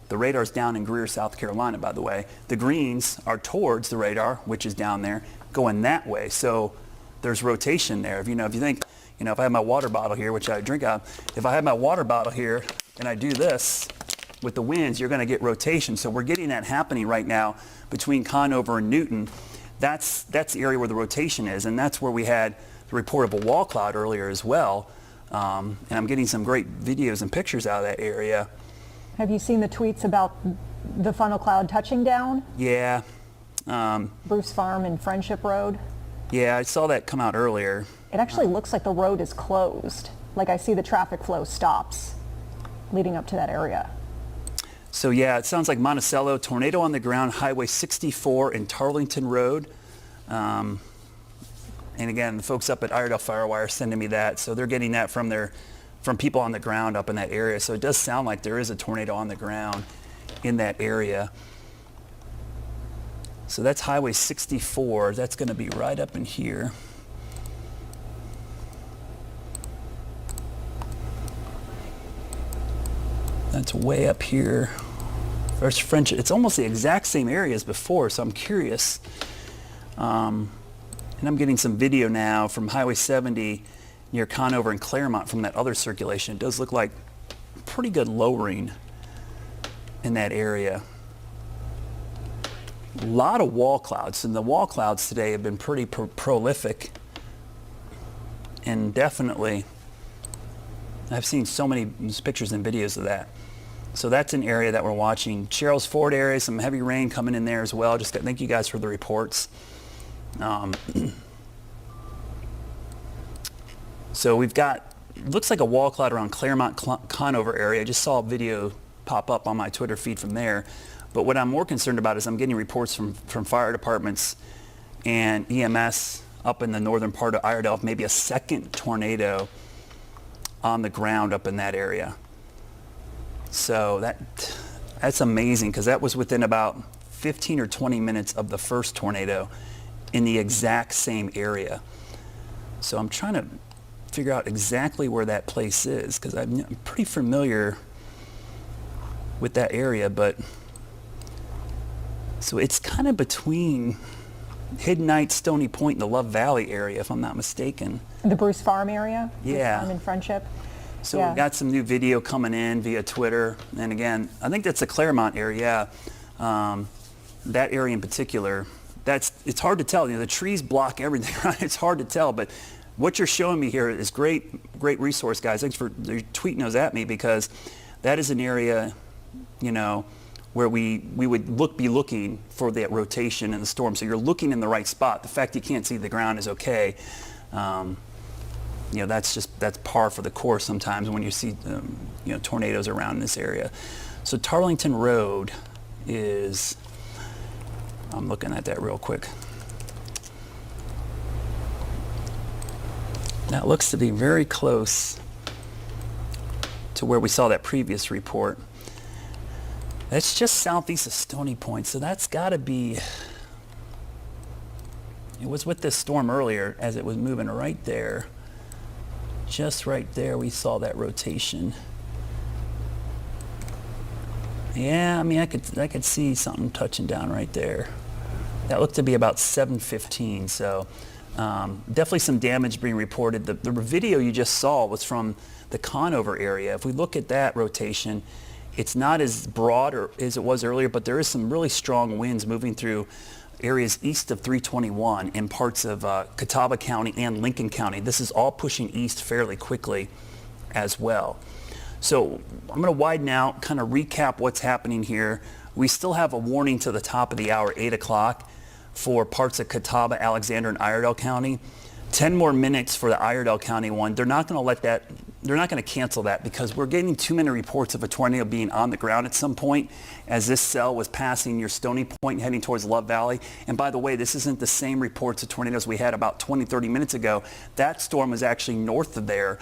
The radar's down in Greer, South Carolina, by the way. The greens are towards the radar, which is down there, going that way. So there's rotation there. If you think, if I have my water bottle here, which I drink out, if I have my water bottle here and I do this with the winds, you're going to get rotation. So we're getting that happening right now between Conover and Newton. that's the area where the rotation is, and that's where we had the report of a wall cloud earlier as well. And I'm getting some great videos and pictures out of that area. Have you seen the tweets about the funnel cloud touching down? Yeah. Bruce Farm and Friendship Road? Yeah, I saw that come out earlier. It actually looks like the road is closed. Like I see the traffic flow stops leading up to that area. So yeah, it sounds like Monticello, tornado on the ground, Highway 64 and Tarleton Road. And again, the folks up at Iredell Firewire sending me that. So they're getting that from people on the ground up in that area. So it does sound like there is a tornado on the ground in that area. So that's Highway 64. That's going to be right up in here. That's way up here. There's French. It's almost the exact same area as before, so I'm curious. And I'm getting some video now from Highway 70 near Conover and Claremont from that other circulation. It does look like pretty good lowering in that area. A lot of wall clouds, and the wall clouds today have been pretty prolific. And definitely, I've seen so many pictures and videos of that. So that's an area that we're watching. Cheryl's Ford area, some heavy rain coming in there as well. Just thank you guys for the reports. So we've got, looks like a wall cloud around Claremont, Conover area. I just saw a video pop up on my Twitter feed from there. But what I'm more concerned about is I'm getting reports from fire departments and EMS up in the northern part of Iredell, maybe a second tornado on the ground up in that area. So that's amazing, because that was within about 15 or 20 minutes of the first tornado in the exact same area. So I'm trying to figure out exactly where that place is, because I'm pretty familiar with that area. But so it's kind of between Hidden Heights, Stony Point, and the Love Valley area, if I'm not mistaken. The Bruce Farm area? Yeah. Bruce Farm and Friendship? So yeah. We've got some new video coming in via Twitter. And again, I think that's the Claremont area. That area in particular, it's hard to tell. You know, the trees block everything, right? It's hard to tell. But what you're showing me here is great resource, guys. Thanks for tweeting those at me, because that is an area, you know, where we would be looking for that rotation in the storm. So you're looking in the right spot. The fact you can't see the ground is okay. You know, that's par for the course sometimes when you see you know, tornadoes around in this area. So Tarleton Road is, I'm looking at that real quick. That looks to be very close to where we saw that previous report. That's just southeast of Stony Point, so that's got to be, it was with this storm earlier as it was moving right there. Just right there we saw that rotation. Yeah, I mean, I could see something touching down right there. That looked to be about 7:15, so definitely some damage being reported. The video you just saw was from the Conover area. If we look at that rotation, it's not as broad as it was earlier, but there is some really strong winds moving through areas east of 321 in parts of Catawba County and Lincoln County. This is all pushing east fairly quickly as well. So I'm going to widen out, kind of recap what's happening here. We still have a warning to the top of the hour, 8 o'clock, for parts of Catawba, Alexander, and Iredell County. 10 more minutes for the Iredell County one. They're not going to let that, they're not going to cancel that, because we're getting too many reports of a tornado being on the ground at some point as this cell was passing near Stony Point heading towards Love Valley. And by the way, this isn't the same reports of tornadoes we had about 20, 30 minutes ago. That storm was actually north of there.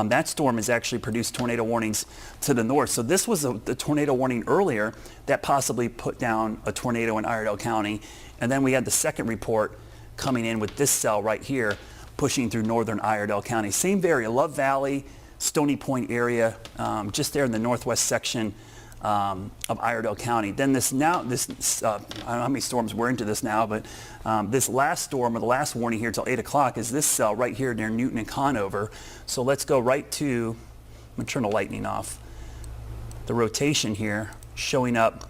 That storm has actually produced tornado warnings to the north. So this was the tornado warning earlier that possibly put down a tornado in Iredell County. And then we had the second report coming in with this cell right here, pushing through northern Iredell County. Same area, Love Valley, Stony Point area, just there in the northwest section of Iredell County. Then I don't know how many storms we're into this now, but this last storm, or the last warning here till 8 o'clock, is this cell right here near Newton and Conover. So let's go right to, I'm going to turn the lightning off. The rotation here showing up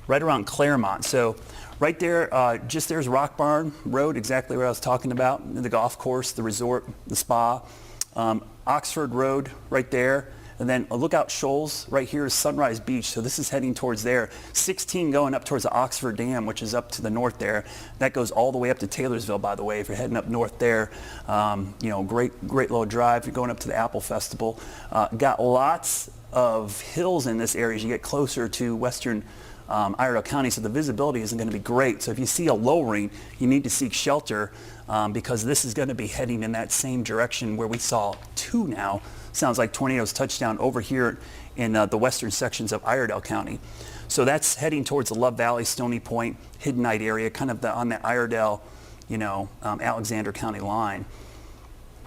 right around Claremont. So Right there, just there's Rock Barn Road, exactly what I was talking about, the golf course, the resort, the spa. Oxford Road right there. And then Lookout Shoals right here is Sunrise Beach. So this is heading towards there. 16 going up towards the Oxford Dam, which is up to the north there. That goes all the way up to Taylorsville, by the way, if you're heading up north there. Great little drive. You're going up to the Apple Festival. Got lots of hills in this area as you get closer to western Iredell County, so the visibility isn't going to be great. So if you see a lowering, you need to seek shelter because this is going to be heading in that same direction where we saw 2 now. Sounds like tornadoes touchdown over here in the western sections of Iredell County. So that's heading towards the Love Valley, Stony Point, Hidden Night area, kind of on the Iredell, Alexander County line.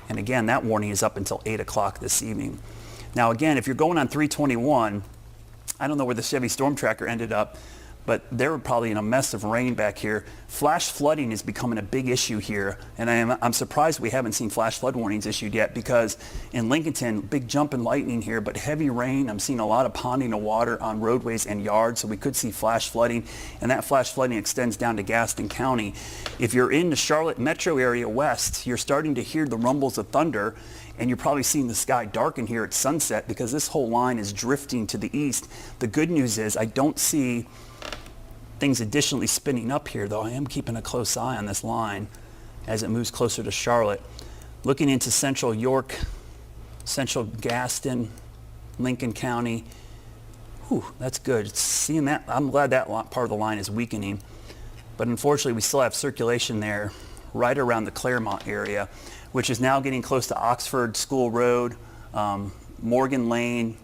And again, that warning is up until 8 o'clock this evening. Now again, if you're going on 321, I don't know where the Chevy Storm Tracker ended up, but they were probably in a mess of rain back here. Flash flooding is becoming a big issue here, and I'm surprised we haven't seen flash flood warnings issued yet because in Lincolnton, big jump in lightning here, but heavy rain. I'm seeing a lot of ponding of water on roadways and yards, so we could see flash flooding, and that flash flooding extends down to Gaston County. If you're in the Charlotte metro area west, you're starting to hear the rumbles of thunder, and you're probably seeing the sky darken here at sunset because this whole line is drifting to the east. The good news is I don't see things additionally spinning up here, though. I am keeping a close eye on this line as it moves closer to Charlotte. Looking into central York, central Gaston, Lincoln County. Whew, that's good. Seeing that, I'm glad that part of the line is weakening. But unfortunately, we still have circulation there right around the Claremont area, which is now getting close to Oxford School Road, Morgan Lane,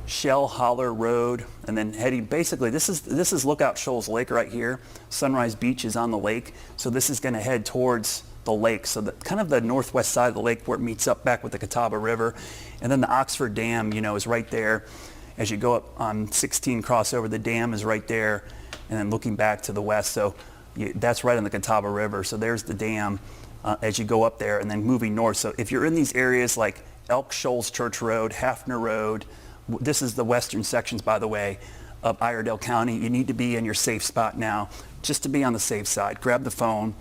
Shell Holler Road, and then heading, basically this is Lookout Shoals Lake right here. Sunrise Beach is on the lake, so this is going to head towards the lake, so kind of the northwest side of the lake where it meets up back with the Catawba River. And then the Oxford Dam, is right there. As you go up on 16 crossover, the dam is right there, and then looking back to the west, so that's right on the Catawba River, so there's the dam as you go up there, and then moving north. So if you're in these areas like Elk Shoals Church Road, Hafner Road, this is the western sections, by the way, of Iredell County. You need to be in your safe spot now, just to be on the safe side. Grab the phone,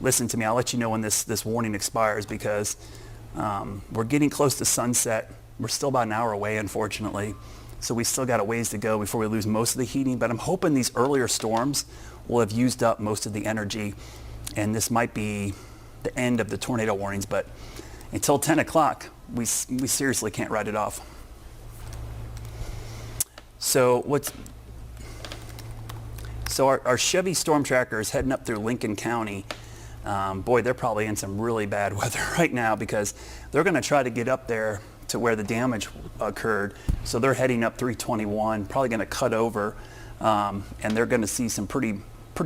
listen to me. I'll let you know when this warning expires because we're getting close to sunset. We're still about an hour away, unfortunately. So we still got a ways to go before we lose most of the heating. But I'm hoping these earlier storms will have used up most of the energy. And this might be the end of the tornado warnings. But until 10 o'clock, we seriously can't write it off. So our Chevy Storm Tracker is heading up through Lincoln County. Boy, they're probably in some really bad weather right now because they're going to try to get up there to where the damage occurred. So they're heading up 321, probably going to cut over, and they're going to see some pretty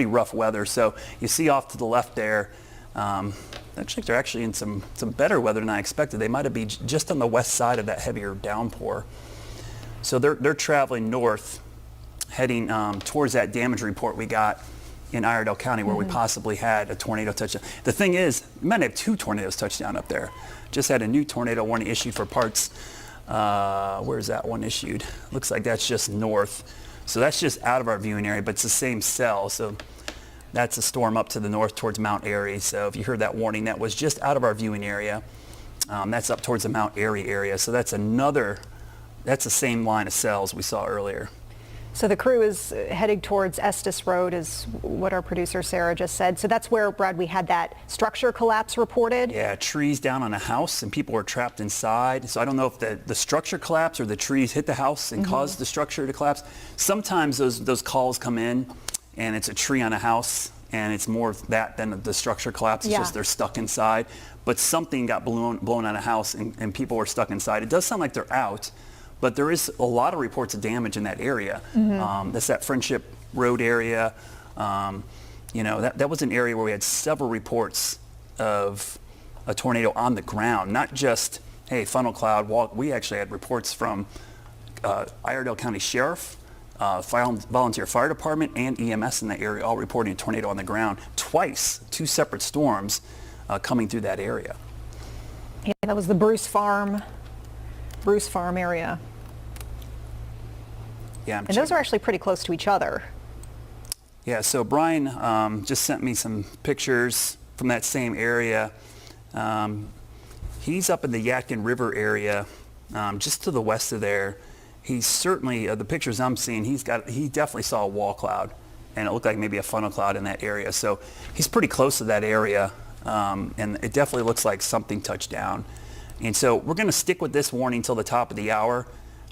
rough weather. So you see off to the left there, looks like they're actually in some better weather than I expected. They might have been just on the west side of that heavier downpour. So they're traveling north, heading towards that damage report we got in Iredell County where we possibly had a tornado touchdown. The thing is, we might have 2 tornadoes touchdown up there. Just had a new tornado warning issued for parts. Where's that one issued? Looks like that's just north. So that's just out of our viewing area, but it's the same cell. So that's a storm up to the north towards Mount Airy. So if you heard that warning, that was just out of our viewing area. That's up towards the Mount Airy area. So that's the same line of cells we saw earlier. So the crew is heading towards Estes Road, is what our producer Sarah just said. So that's where, Brad, we had that structure collapse reported? Yeah, trees down on a house and people were trapped inside. So I don't know if the structure collapsed or the trees hit the house and caused the structure to collapse. Sometimes those calls come in and it's a tree on a house and it's more of that than the structure collapse. It's just they're stuck inside. But something got blown on a house and people were stuck inside. It does sound like they're out. But there is a lot of reports of damage in that area. That's that Friendship Road area. That was an area where we had several reports of a tornado on the ground, not just, hey, funnel cloud. We actually had reports from Iredell County Sheriff, Volunteer Fire Department, and EMS in that area, all reporting a tornado on the ground twice, 2 separate storms coming through that area. Yeah, that was the Bruce Farm area. Yeah, and those are actually pretty close to each other. Yeah, so Brian just sent me some pictures from that same area. He's up in the Yadkin River area, just to the west of there. He's certainly, the pictures I'm seeing, he definitely saw a wall cloud, and it looked like maybe a funnel cloud in that area. So he's pretty close to that area, and it definitely looks like something touched down. And so we're going to stick with this warning until the top of the hour,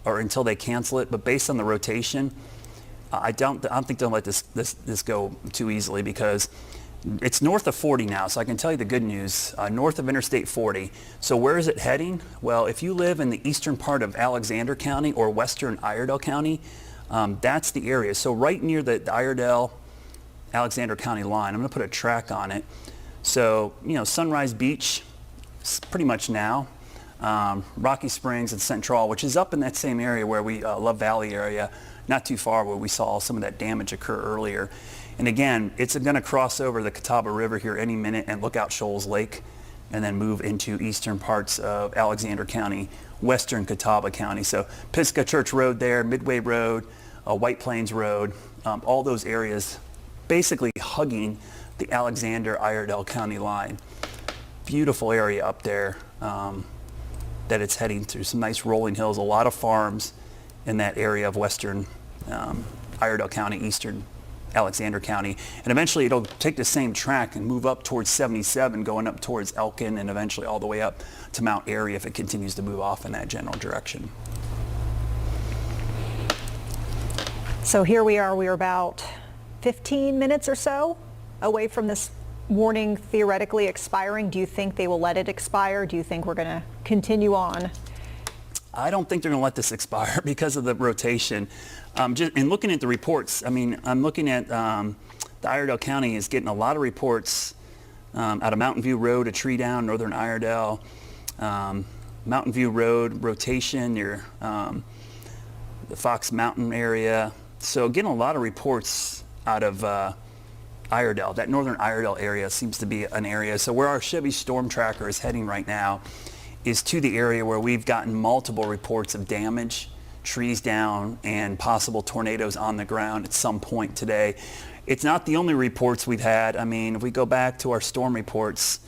or until they cancel it. But based on the rotation, I don't think they'll let this go too easily, because it's north of 40 now. So I can tell you the good news, north of Interstate 40. So where is it heading? Well, if you live in the eastern part of Alexander County or western Iredell County, that's the area. So right near the Iredell-Alexander County line, I'm going to put a track on it. So, Sunrise Beach, pretty much now. Rocky Springs and Central, which is up in that same area where we Love Valley area, not too far where we saw some of that damage occur earlier. And again, it's going to cross over the Catawba River here any minute and Lookout Shoals Lake, and then move into eastern parts of Alexander County, western Catawba County. So Pisgah Church Road there, Midway Road, White Plains Road, all those areas basically hugging the Alexander-Iredell County line. Beautiful area up there that it's heading through. Some nice rolling hills, a lot of farms in that area of western Iredell County, eastern Alexander County. And eventually it'll take the same track and move up towards 77, going up towards Elkin, and eventually all the way up to Mount Airy if it continues to move off in that general direction. So here we are about 15 minutes or so away from this warning theoretically expiring. Do you think they will let it expire? Do you think we're going to continue on? I don't think they're going to let this expire because of the rotation. And looking at the reports, I'm looking at the Iredell County is getting a lot of reports out of Mountain View Road, a tree down, northern Iredell, Mountain View Road, rotation near the Fox Mountain area. So getting a lot of reports out of Iredell. That northern Iredell area seems to be an area. So where our Chevy Storm Tracker is heading right now is to the area where we've gotten multiple reports of damage, trees down, and possible tornadoes on the ground at some point today. It's not the only reports we've had. If we go back to our storm reports,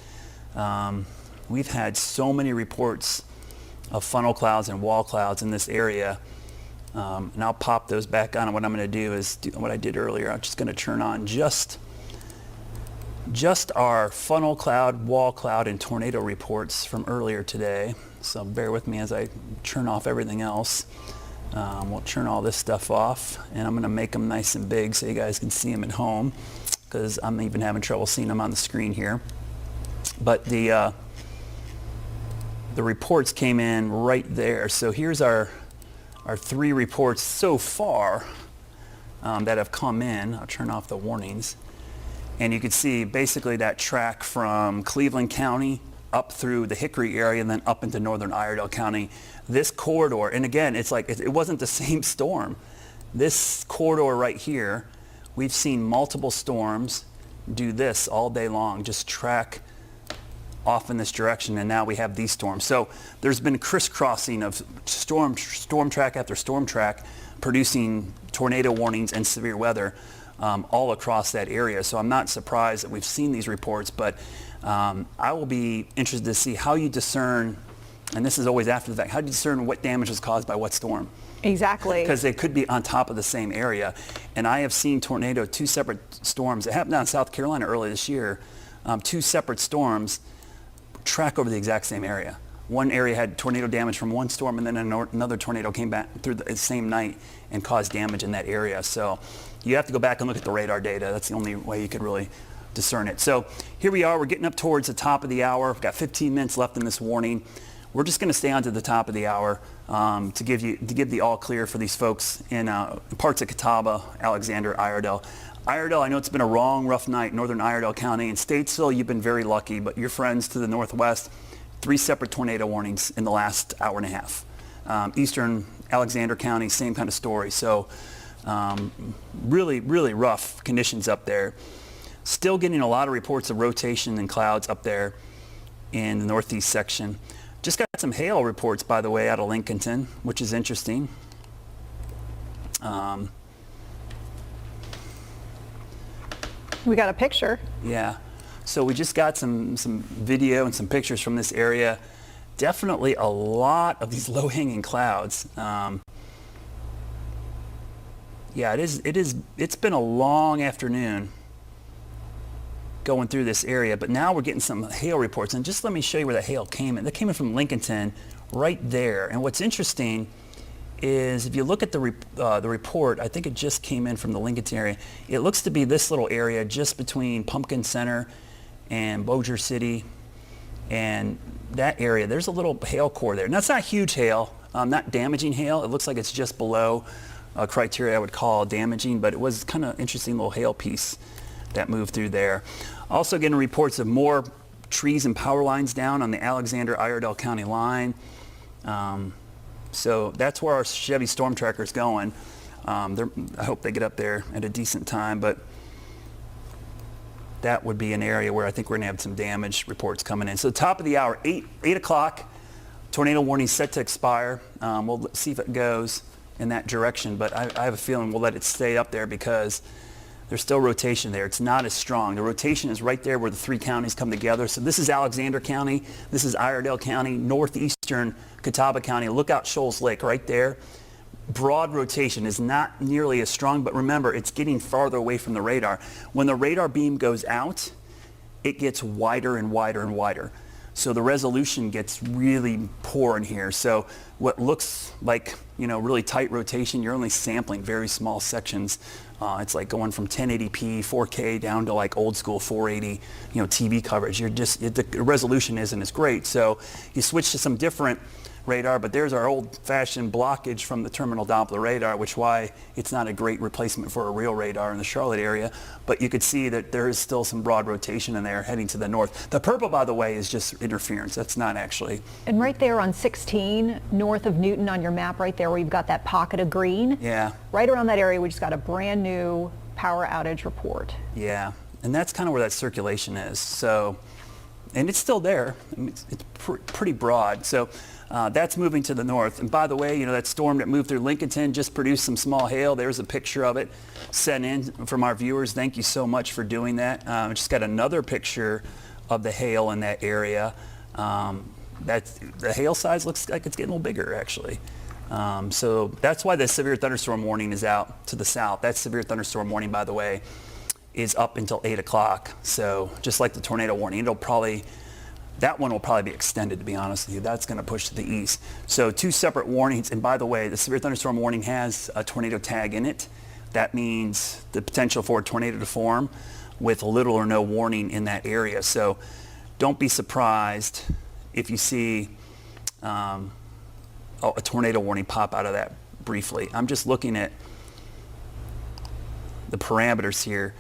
we've had so many reports of funnel clouds and wall clouds in this area. And I'll pop those back on. And what I'm going to do is do what I did earlier. I'm just going to turn on just our funnel cloud, wall cloud, and tornado reports from earlier today. So bear with me as I turn off everything else. We'll turn all this stuff off, and I'm going to make them nice and big so you guys can see them at home, because I'm even having trouble seeing them on the screen here. But the reports came in right there. So here's our 3 reports so far that have come in. I'll turn off the warnings. And you can see basically that track from Cleveland County up through the Hickory area and then up into northern Iredell County. This corridor, and again, it's like it wasn't the same storm. This corridor right here, we've seen multiple storms do this all day long, just track off in this direction, and now we have these storms. So there's been crisscrossing of storm track after storm track, producing tornado warnings and severe weather all across that area. So I'm not surprised that we've seen these reports, but I will be interested to see how you discern, and this is always after the fact, how do you discern what damage was caused by what storm? Exactly. Because they could be on top of the same area. And I have seen 2 separate storms. It happened down in South Carolina earlier this year. 2 separate storms track over the exact same area. One area had tornado damage from one storm, and then another tornado came back through the same night and caused damage in that area. So you have to go back and look at the radar data. That's the only way you could really discern it. So here we are. We're getting up towards the top of the hour. We've got 15 minutes left in this warning. We're just going to stay on to the top of the hour to give the all clear for these folks in parts of Catawba, Alexander, Iredell. Iredell, I know it's been a rough night, northern Iredell County. In Statesville, you've been very lucky, but your friends to the northwest, 3 separate tornado warnings in the last hour and a half. Eastern Alexander County, same kind of story. So really, really rough conditions up there. Still getting a lot of reports of rotation and clouds up there in the northeast section. Just got some hail reports, by the way, out of Lincolnton, which is interesting. We got a picture. Yeah. So we just got some video and some pictures from this area. Definitely a lot of these low-hanging clouds. Yeah, it's been a long afternoon going through this area, but now we're getting some hail reports. And just let me show you where the hail came in. That came in from Lincolnton right there. And what's interesting is if you look at the report, I think it just came in from the Lincolnton area. It looks to be this little area just between Pumpkin Center and Bossier City, and that area. There's a little hail core there. Now, it's not huge hail, not damaging hail. It looks like it's just below criteria I would call damaging, but it was kind of interesting little hail piece that moved through there. Also getting reports of more trees and power lines down on the Alexander-Iredell County line. So that's where our Chevy Storm Tracker is going. I hope they get up there at a decent time, but that would be an area where I think we're going to have some damage reports coming in. So top of the hour, 8 o'clock, tornado warning set to expire. We'll see if it goes in that direction, but I have a feeling we'll let it stay up there because there's still rotation there. It's not as strong. The rotation is right there where the three counties come together. So this is Alexander County, this is Iredell County, northeastern Catawba County, Lookout Shoals Lake right there. Broad rotation is not nearly as strong, but remember, it's getting farther away from the radar. When the radar beam goes out, it gets wider and wider and wider. So the resolution gets really poor in here. So what looks like, really tight rotation, you're only sampling very small sections. It's like going from 1080p, 4K down to like old school 480, TV coverage. The resolution isn't as great. So you switch to some different radar, but there's our old-fashioned blockage from the terminal Doppler radar, which why it's not a great replacement for a real radar in the Charlotte area. But you could see that there is still some broad rotation in there heading to the north. The purple, by the way, is just interference. That's not actually. And right there on 16, north of Newton on your map right there where you've got that pocket of green. Yeah. Right around that area, we just got a brand new power outage report. Yeah, and that's kind of where that circulation is. So, and it's still there. I mean, it's pretty broad. So. That's moving to the north. And by the way, that storm that moved through Lincolnton just produced some small hail. There's a picture of it sent in from our viewers. Thank you so much for doing that. Just got another picture of the hail in that area. The hail size looks like it's getting a little bigger, actually. So that's why the severe thunderstorm warning is out to the south. That severe thunderstorm warning, by the way, is up until 8 o'clock. So just like the tornado warning, that one will probably be extended, to be honest with you. That's going to push to the east. So two separate warnings. And by the way, the severe thunderstorm warning has a tornado tag in it. That means the potential for a tornado to form with little or no warning in that area. So don't be surprised if you see a tornado warning pop out of that briefly. I'm just looking at the parameters here.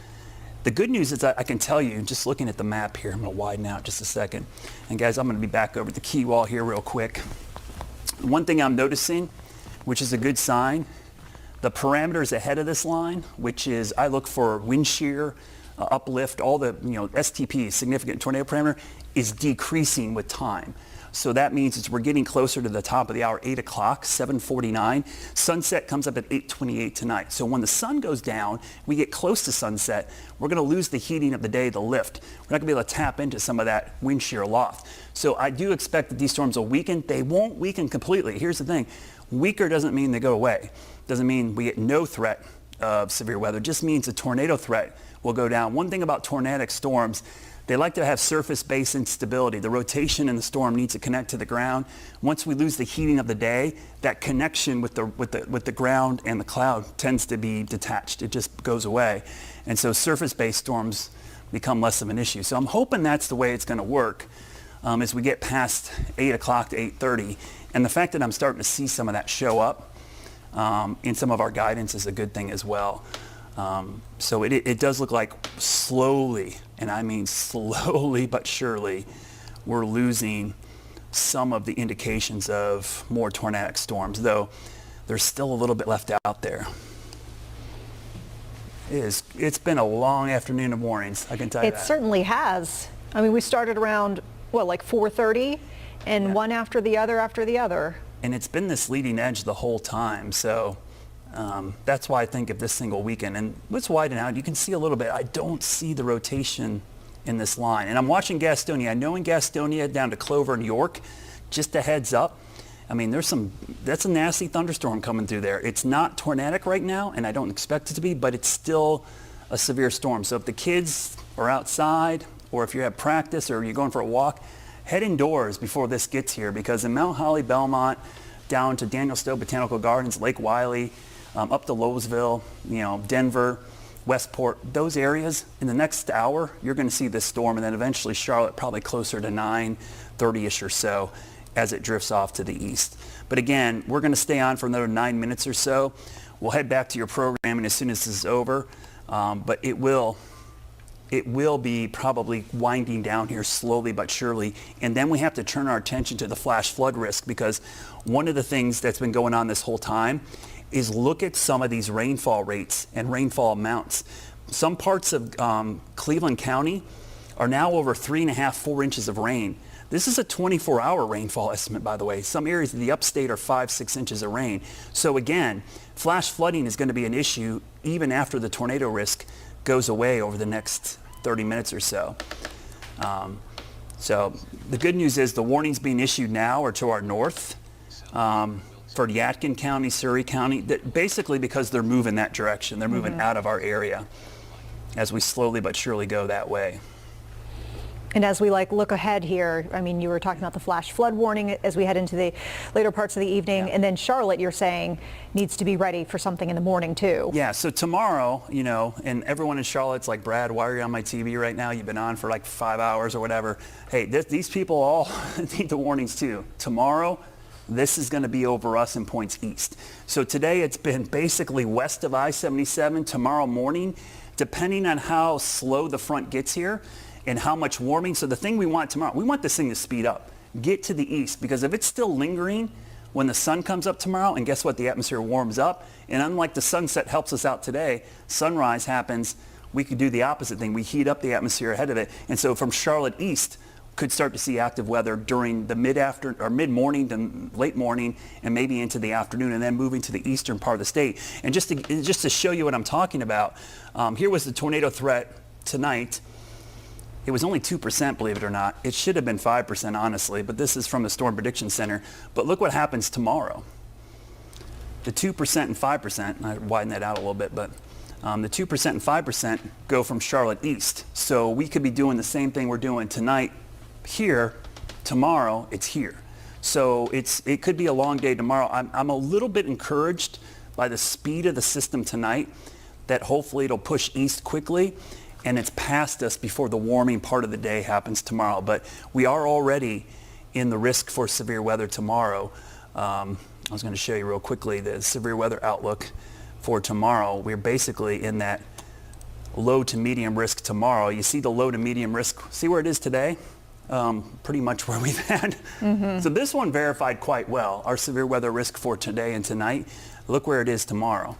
The good news is that I can tell you, just looking at the map here, I'm going to widen out just a second. And guys, I'm going to be back over the key wall here real quick. One thing I'm noticing, which is a good sign, the parameters ahead of this line, which is I look for wind shear, uplift, all the STP, significant tornado parameter, is decreasing with time. So that means we're getting closer to the top of the hour, 8 o'clock, 7:49. Sunset comes up at 8:28 tonight. So when the sun goes down, we get close to sunset, we're going to lose the heating of the day, the lift. We're not going to be able to tap into some of that wind shear loft. So I do expect that these storms will weaken. They won't weaken completely. Here's the thing. Weaker doesn't mean they go away. Doesn't mean we get no threat of severe weather. It just means the tornado threat will go down. One thing about tornadic storms, they like to have surface-based instability. The rotation in the storm needs to connect to the ground. Once we lose the heating of the day, that connection with the ground and the cloud tends to be detached. It just goes away. And so surface-based storms become less of an issue. So I'm hoping that's the way it's going to work as we get past 8 o'clock to 8:30. And the fact that I'm starting to see some of that show up in some of our guidance is a good thing as well. So it does look like slowly, and I mean slowly but surely, we're losing some of the indications of more tornadic storms, though there's still a little bit left out there. It's been a long afternoon of warnings, I can tell you that. It certainly has. I mean, we started around, like 4:30, and one after the other after the other. And it's been this leading edge the whole time, so That's why I think of this single weekend. And let's widen out. You can see a little bit. I don't see the rotation in this line. And I'm watching Gastonia. I know in Gastonia down to Clover and York, just a heads up. I mean, that's a nasty thunderstorm coming through there. It's not tornadic right now, and I don't expect it to be, but it's still a severe storm. So if the kids are outside, or if you have practice, or you're going for a walk, head indoors before this gets here, because in Mount Holly, Belmont, down to Daniel Stowe Botanical Gardens, Lake Wiley, up to Lowesville, Denver, Westport, those areas, in the next hour, you're going to see this storm, and then eventually Charlotte, probably closer to 9:30ish or so, as it drifts off to the east. But again, we're going to stay on for another 9 minutes or so. We'll head back to your programming as soon as this is over, but it will be probably winding down here slowly but surely. And then we have to turn our attention to the flash flood risk, because one of the things that's been going on this whole time is look at some of these rainfall rates and rainfall amounts. Some parts of Cleveland County are now over 3.5, 4 inches of rain. This is a 24-hour rainfall estimate, by the way. Some areas of the upstate are 5, 6 inches of rain. So again, flash flooding is going to be an issue even after the tornado risk goes away over the next 30 minutes or so. So the good news is the warnings being issued now are to our north for Yadkin County, Surrey County, basically because they're moving that direction. They're moving out of our area as we slowly but surely go that way. And as we look ahead here, I mean, you were talking about the flash flood warning as we head into the later parts of the evening. Yeah. And then Charlotte, you're saying, needs to be ready for something in the morning too. Yeah, so tomorrow, and everyone in Charlotte's like, Brad, why are you on my TV right now? You've been on for like 5 hours or whatever. Hey, these people all need the warnings too. Tomorrow, this is going to be over us in points east. So today it's been basically west of I-77. Tomorrow morning, depending on how slow the front gets here, and how much warming. So the thing we want tomorrow, we want this thing to speed up, get to the east, because if it's still lingering when the sun comes up tomorrow, and guess what, the atmosphere warms up, and unlike the sunset helps us out today, sunrise happens, we could do the opposite thing. We heat up the atmosphere ahead of it. And so from Charlotte east, could start to see active weather during the mid-morning to late morning, and maybe into the afternoon, and then moving to the eastern part of the state. And just to show you what I'm talking about, here was the tornado threat tonight. It was only 2%, believe it or not. It should have been 5%, honestly, but this is from the Storm Prediction Center. But look what happens tomorrow. The 2% and 5%, I widen that out a little bit, but the 2% and 5% go from Charlotte east. So we could be doing the same thing we're doing tonight here. Tomorrow, it's here. So it could be a long day tomorrow. I'm a little bit encouraged by the speed of the system tonight, that hopefully it'll push east quickly, and it's past us before the warming part of the day happens tomorrow. But we are already in the risk for severe weather tomorrow. I was going to show you real quickly the severe weather outlook for tomorrow. We're basically in that low to medium risk tomorrow. You see the low to medium risk, see where it is today? Pretty much where we've had. So this one verified quite well, our severe weather risk for today and tonight. Look where it is tomorrow.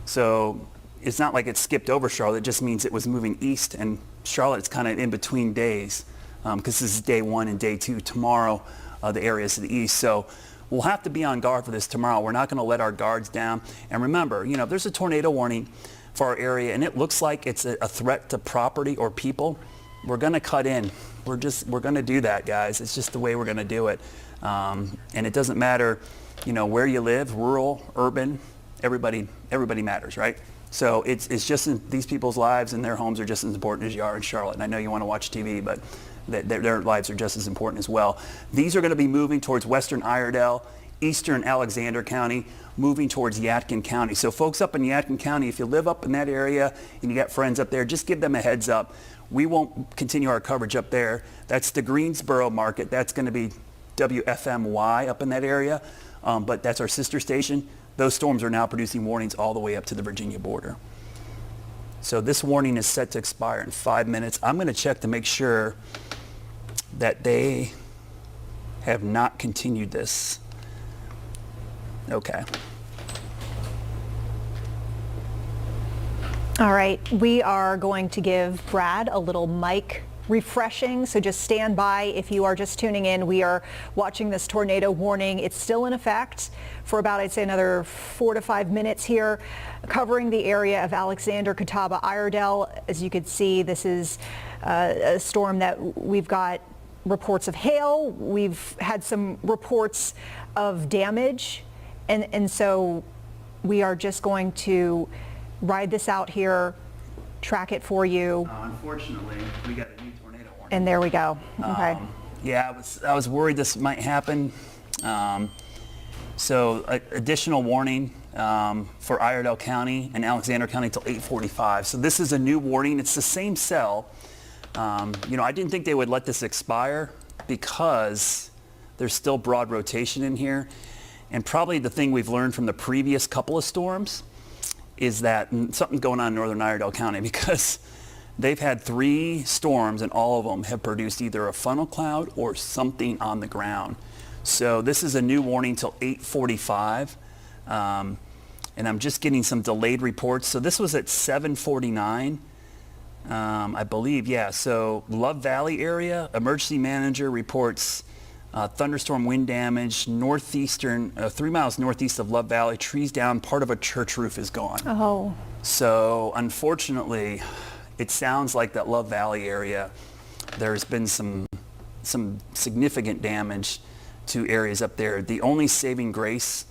So it's not like it skipped over Charlotte, it just means it was moving east, and Charlotte's kind of in between days, because this is day 1 and day 2. Tomorrow, the areas to the east. So we'll have to be on guard for this tomorrow. We're not going to let our guards down. And remember, if there's a tornado warning for our area and it looks like it's a threat to property or people, we're going to cut in. We're going to do that, guys. It's just the way we're going to do it. And it doesn't matter, where you live, rural, urban, everybody matters, right? So it's just these people's lives and their homes are just as important as you are in Charlotte. And I know you want to watch TV, but their lives are just as important as well. These are going to be moving towards western Iredell, eastern Alexander County, moving towards Yadkin County. So folks up in Yadkin County, if you live up in that area and you got friends up there, just give them a heads up. We won't continue our coverage up there. That's the Greensboro market. That's going to be WFMY up in that area, but that's our sister station. Those storms are now producing warnings all the way up to the Virginia border. So this warning is set to expire in 5 minutes. I'm going to check to make sure that they have not continued this. Okay. All right, we are going to give Brad a little mic refreshing, so just stand by. If you are just tuning in, we are watching this tornado warning. It's still in effect for about, I'd say, another 4 to 5 minutes here, covering the area of Alexander, Catawba, Iredell. As you can see, this is a storm that we've got reports of hail. We've had some reports of damage, and so we are just going to ride this out here, track it for you. Unfortunately, we got a new tornado warning. And there we go. Okay. Yeah, I was worried this might happen. So additional warning for Iredell County and Alexander County till 8:45. So this is a new warning. It's the same cell. I didn't think they would let this expire because there's still broad rotation in here. And probably the thing we've learned from the previous couple of storms is that something's going on in northern Iredell County, because they've had 3 storms and all of them have produced either a funnel cloud or something on the ground. So this is a new warning till 8:45. And I'm just getting some delayed reports. So this was at 7:49. I believe, yeah. So Love Valley area, emergency manager reports thunderstorm wind damage, northeastern, 3 miles northeast of Love Valley, trees down, part of a church roof is gone. Oh. So unfortunately, it sounds like that Love Valley area, there's been some significant damage to areas up there. The only saving grace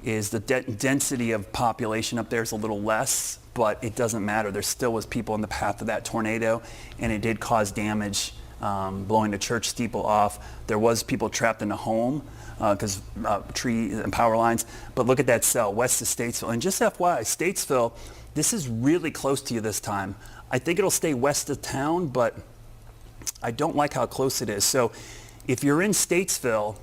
is the density of population up there is a little less, but it doesn't matter. There still was people in the path of that tornado, and it did cause damage, blowing the church steeple off. There was people trapped in a home because tree and power lines. But look at that cell west of Statesville. And just FYI, Statesville, this is really close to you this time. I think it'll stay west of town, but I don't like how close it is. So if you're in Statesville,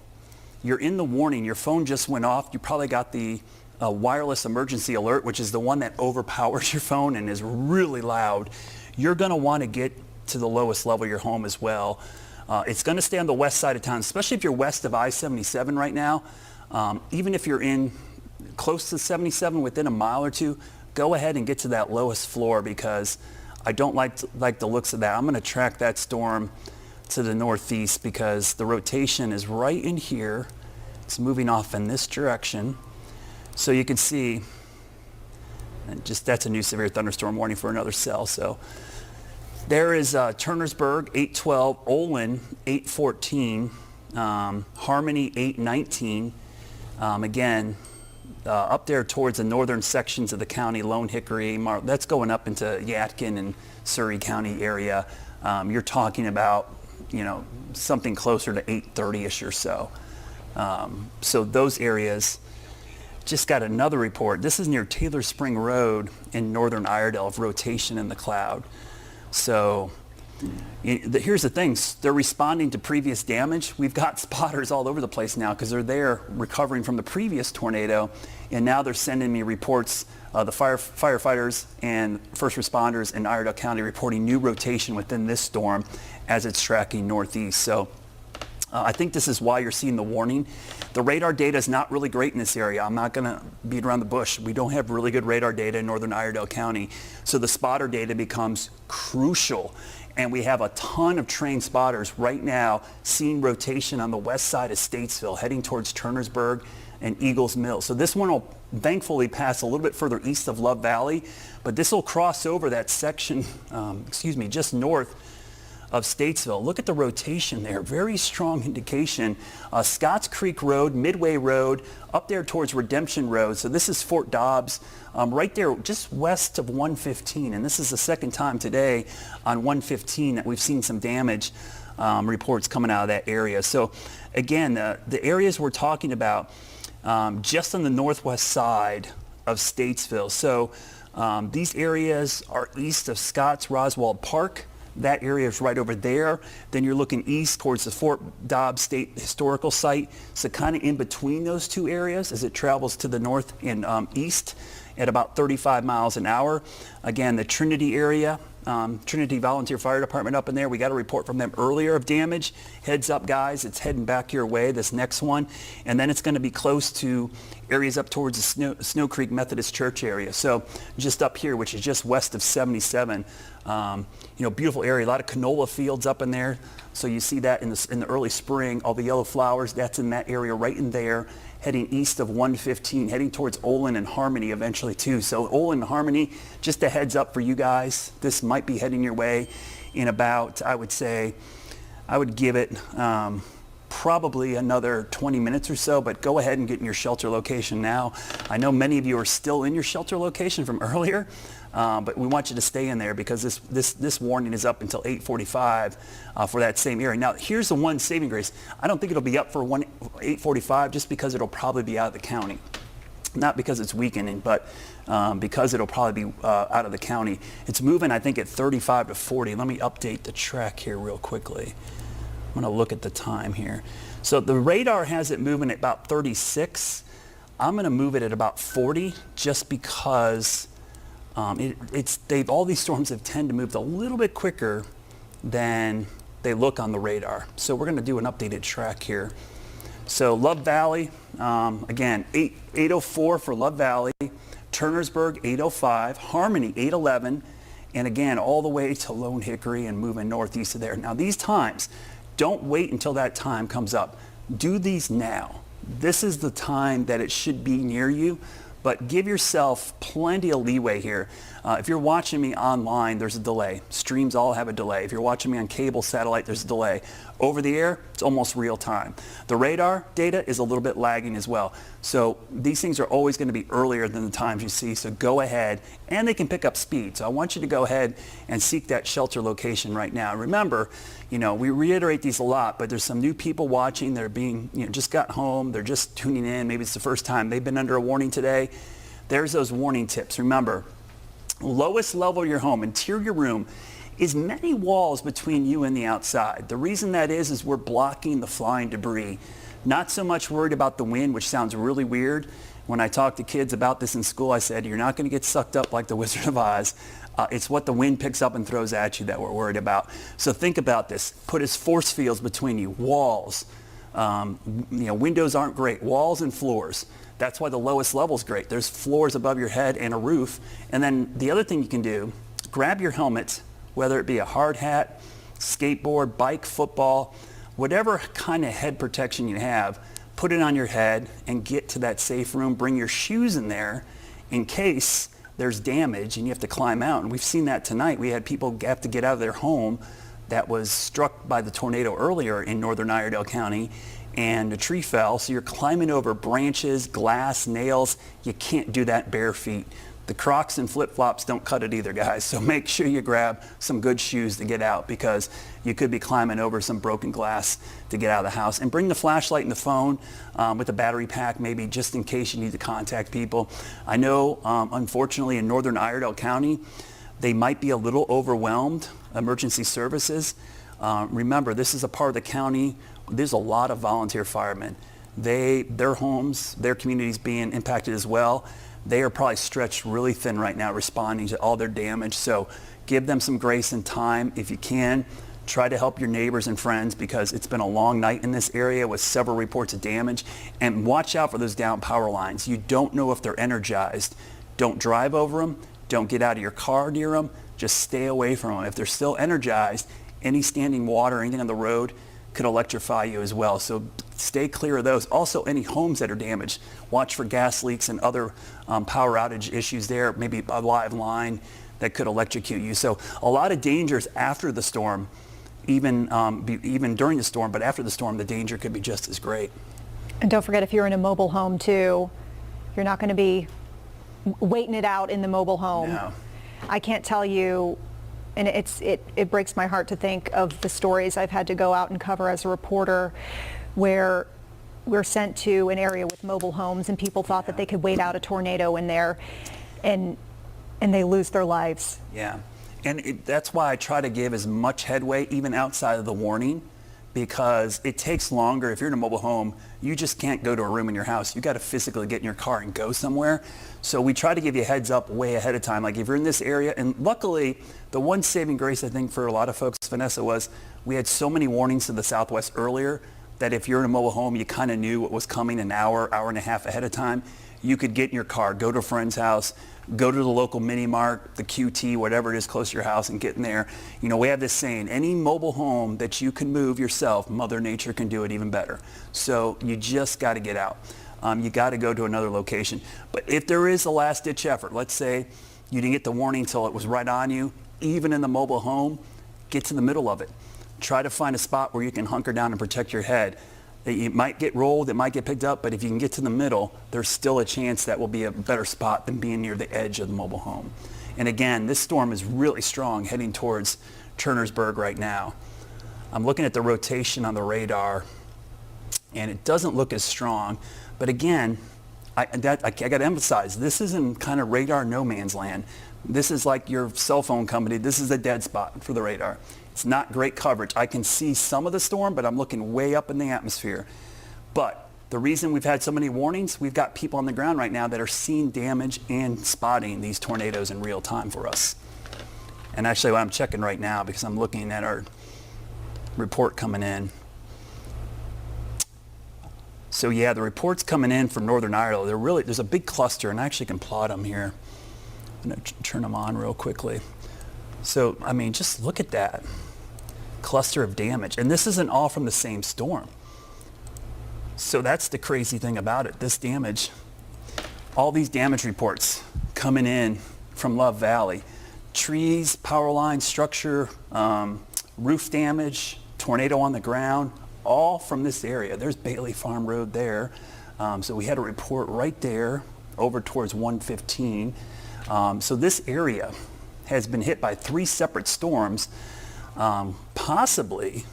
you're in the warning, your phone just went off, you probably got the wireless emergency alert, which is the one that overpowers your phone and is really loud. You're going to want to get to the lowest level of your home as well. It's going to stay on the west side of town, especially if you're west of I-77 right now. Even if you're in close to 77, within a mile or two, go ahead and get to that lowest floor, because I don't like the looks of that. I'm going to track that storm to the northeast because the rotation is right in here. It's moving off in this direction. So you can see, and that's a new severe thunderstorm warning for another cell. So there is Turnersburg 812, Olin 814, Harmony 819. Again, up there towards the northern sections of the county, Lone Hickory, that's going up into Yadkin and Surrey County area. You're talking about, something closer to 830-ish or so. So those areas. Just got another report. This is near Taylor Spring Road in northern Iredell of rotation in the cloud. So here's the thing. They're responding to previous damage. We've got spotters all over the place now because they're there recovering from the previous tornado. And now they're sending me reports. The firefighters and first responders in Iredell County reporting new rotation within this storm as it's tracking northeast. So I think this is why you're seeing the warning. The radar data is not really great in this area. I'm not going to beat around the bush. We don't have really good radar data in northern Iredell County. So the spotter data becomes crucial. And we have a ton of trained spotters right now seeing rotation on the west side of Statesville, heading towards Turnersburg and Eagles Mill. So this one will thankfully pass a little bit further east of Love Valley, but this will cross over that section, just north of Statesville. Look at the rotation there. Very strong indication. Scotts Creek Road, Midway Road, up there towards Redemption Road. So this is Fort Dobbs, right there just west of 115. And this is the second time today on 115 that we've seen some damage reports coming out of that area. So again, the areas we're talking about just on the northwest side of Statesville. So these areas are east of Scotts Roswald Park. That area is right over there. Then you're looking east towards the Fort Dobbs State Historical Site. So kind of in between those two areas as it travels to the north and east at about 35 miles an hour. Again, the Trinity area, Trinity Volunteer Fire Department up in there. We got a report from them earlier of damage. Heads up, guys, it's heading back your way, this next one. And then it's going to be close to areas up towards the Snow Creek Methodist Church area. So just up here, which is just west of 77, beautiful area. A lot of canola fields up in there. So you see that in the early spring, all the yellow flowers, that's in that area right in there, heading east of 115, heading towards Olin and Harmony eventually too. So Olin and Harmony, just a heads up for you guys, this might be heading your way in about, I would give it probably another 20 minutes or so, but go ahead and get in your shelter location now. I know many of you are still in your shelter location from earlier, but we want you to stay in there because this warning is up until 8:45 for that same area. Now, here's the one saving grace. I don't think it'll be up for 8:45 just because it'll probably be out of the county. Not because it's weakening, but because it'll probably be out of the county. It's moving, I think, at 35 to 40. Let me update the track here real quickly. I'm going to look at the time here. So the radar has it moving at about 36. I'm going to move it at about 40 just because all these storms have tend to move a little bit quicker than they look on the radar. So we're going to do an updated track here. So Love Valley, again, 804 for Love Valley, Turnersburg 805, Harmony 811, and again, all the way to Lone Hickory and moving northeast of there. Now these times, don't wait until that time comes up. Do these now. This is the time that it should be near you, but give yourself plenty of leeway here. If you're watching me online, there's a delay. Streams all have a delay. If you're watching me on cable, satellite, there's a delay. Over the air, it's almost real time. The radar data is a little bit lagging as well. So these things are always going to be earlier than the times you see, so go ahead, and they can pick up speed. So I want you to go ahead and seek that shelter location right now. Remember, we reiterate these a lot, but there's some new people watching. They're being, just got home. They're just tuning in. Maybe it's the first time they've been under a warning today. There's those warning tips. Remember, lowest level of your home, interior room, is many walls between you and the outside. The reason that is we're blocking the flying debris. Not so much worried about the wind, which sounds really weird. When I talk to kids about this in school, I said, you're not going to get sucked up like the Wizard of Oz. It's what the wind picks up and throws at you that we're worried about. So think about this. Put as force fields between you. Walls. Windows aren't great. Walls and floors. That's why the lowest level is great. There's floors above your head and a roof. And then the other thing you can do, grab your helmet, whether it be a hard hat, skateboard, bike, football, whatever kind of head protection you have, put it on your head and get to that safe room. Bring your shoes in there in case there's damage and you have to climb out. And we've seen that tonight. We had people have to get out of their home that was struck by the tornado earlier in northern Iredell County, and a tree fell, so you're climbing over branches, glass, nails. You can't do that bare feet. The Crocs and flip-flops don't cut it either, guys. So make sure you grab some good shoes to get out because you could be climbing over some broken glass to get out of the house. And bring the flashlight and the phone with a battery pack, maybe just in case you need to contact people. I know, unfortunately, in northern Iredell County, they might be a little overwhelmed, emergency services. Remember, this is a part of the county. There's a lot of volunteer firemen. Their homes, their communities being impacted as well. They are probably stretched really thin right now responding to all their damage. So give them some grace and time if you can. Try to help your neighbors and friends because it's been a long night in this area with several reports of damage. And watch out for those down power lines. You don't know if they're energized. Don't drive over them. Don't get out of your car near them. Just stay away from them. If they're still energized, any standing water, anything on the road could electrify you as well. So stay clear of those. Also, any homes that are damaged, watch for gas leaks and other power outage issues there, maybe a live line that could electrocute you. So a lot of dangers after the storm, even during the storm, but after the storm, the danger could be just as great. And don't forget, if you're in a mobile home too, you're not going to be waiting it out in the mobile home. No. I can't tell you, and it breaks my heart to think of the stories I've had to go out and cover as a reporter where we're sent to an area with mobile homes and people thought that they could wait out a tornado in there and they lose their lives. Yeah, and that's why I try to give as much headway even outside of the warning, because it takes longer. If you're in a mobile home, you just can't go to a room in your house. You got to physically get in your car and go somewhere. So we try to give you a heads up way ahead of time. Like if you're in this area, and luckily the one saving grace I think for a lot of folks, Vanessa, was we had so many warnings to the southwest earlier. that if you're in a mobile home, you kind of knew what was coming an hour, hour and a half ahead of time. You could get in your car, go to a friend's house, go to the local mini mart, the QT, whatever it is close to your house, and get in there. You know, we have this saying, any mobile home that you can move yourself, Mother Nature can do it even better. So you just got to get out. You got to go to another location. But if there is a last-ditch effort, let's say you didn't get the warning until it was right on you, even in the mobile home, get to the middle of it. Try to find a spot where you can hunker down and protect your head. It might get rolled, it might get picked up, but if you can get to the middle, there's still a chance that will be a better spot than being near the edge of the mobile home. And again, this storm is really strong heading towards Turnersburg right now. I'm looking at the rotation on the radar, and it doesn't look as strong. But again, I got to emphasize, this isn't kind of radar no man's land. This is like your cell phone company. This is a dead spot for the radar. It's not great coverage. I can see some of the storm, but I'm looking way up in the atmosphere. But the reason we've had so many warnings, we've got people on the ground right now that are seeing damage and spotting these tornadoes in real time for us. And actually, what I'm checking right now, because I'm looking at our report coming in. So yeah, the reports coming in from Northern Ireland, there's a big cluster, and I actually can plot them here. I'm going to turn them on real quickly. So, I mean, just look at that cluster of damage. And this isn't all from the same storm. So that's the crazy thing about it. This damage, all these damage reports coming in from Love Valley. Trees, power lines, structure, roof damage, tornado on the ground, all from this area. There's Bailey Farm Road there. So we had a report right there over towards 115. So this area has been hit by 3 separate storms, possibly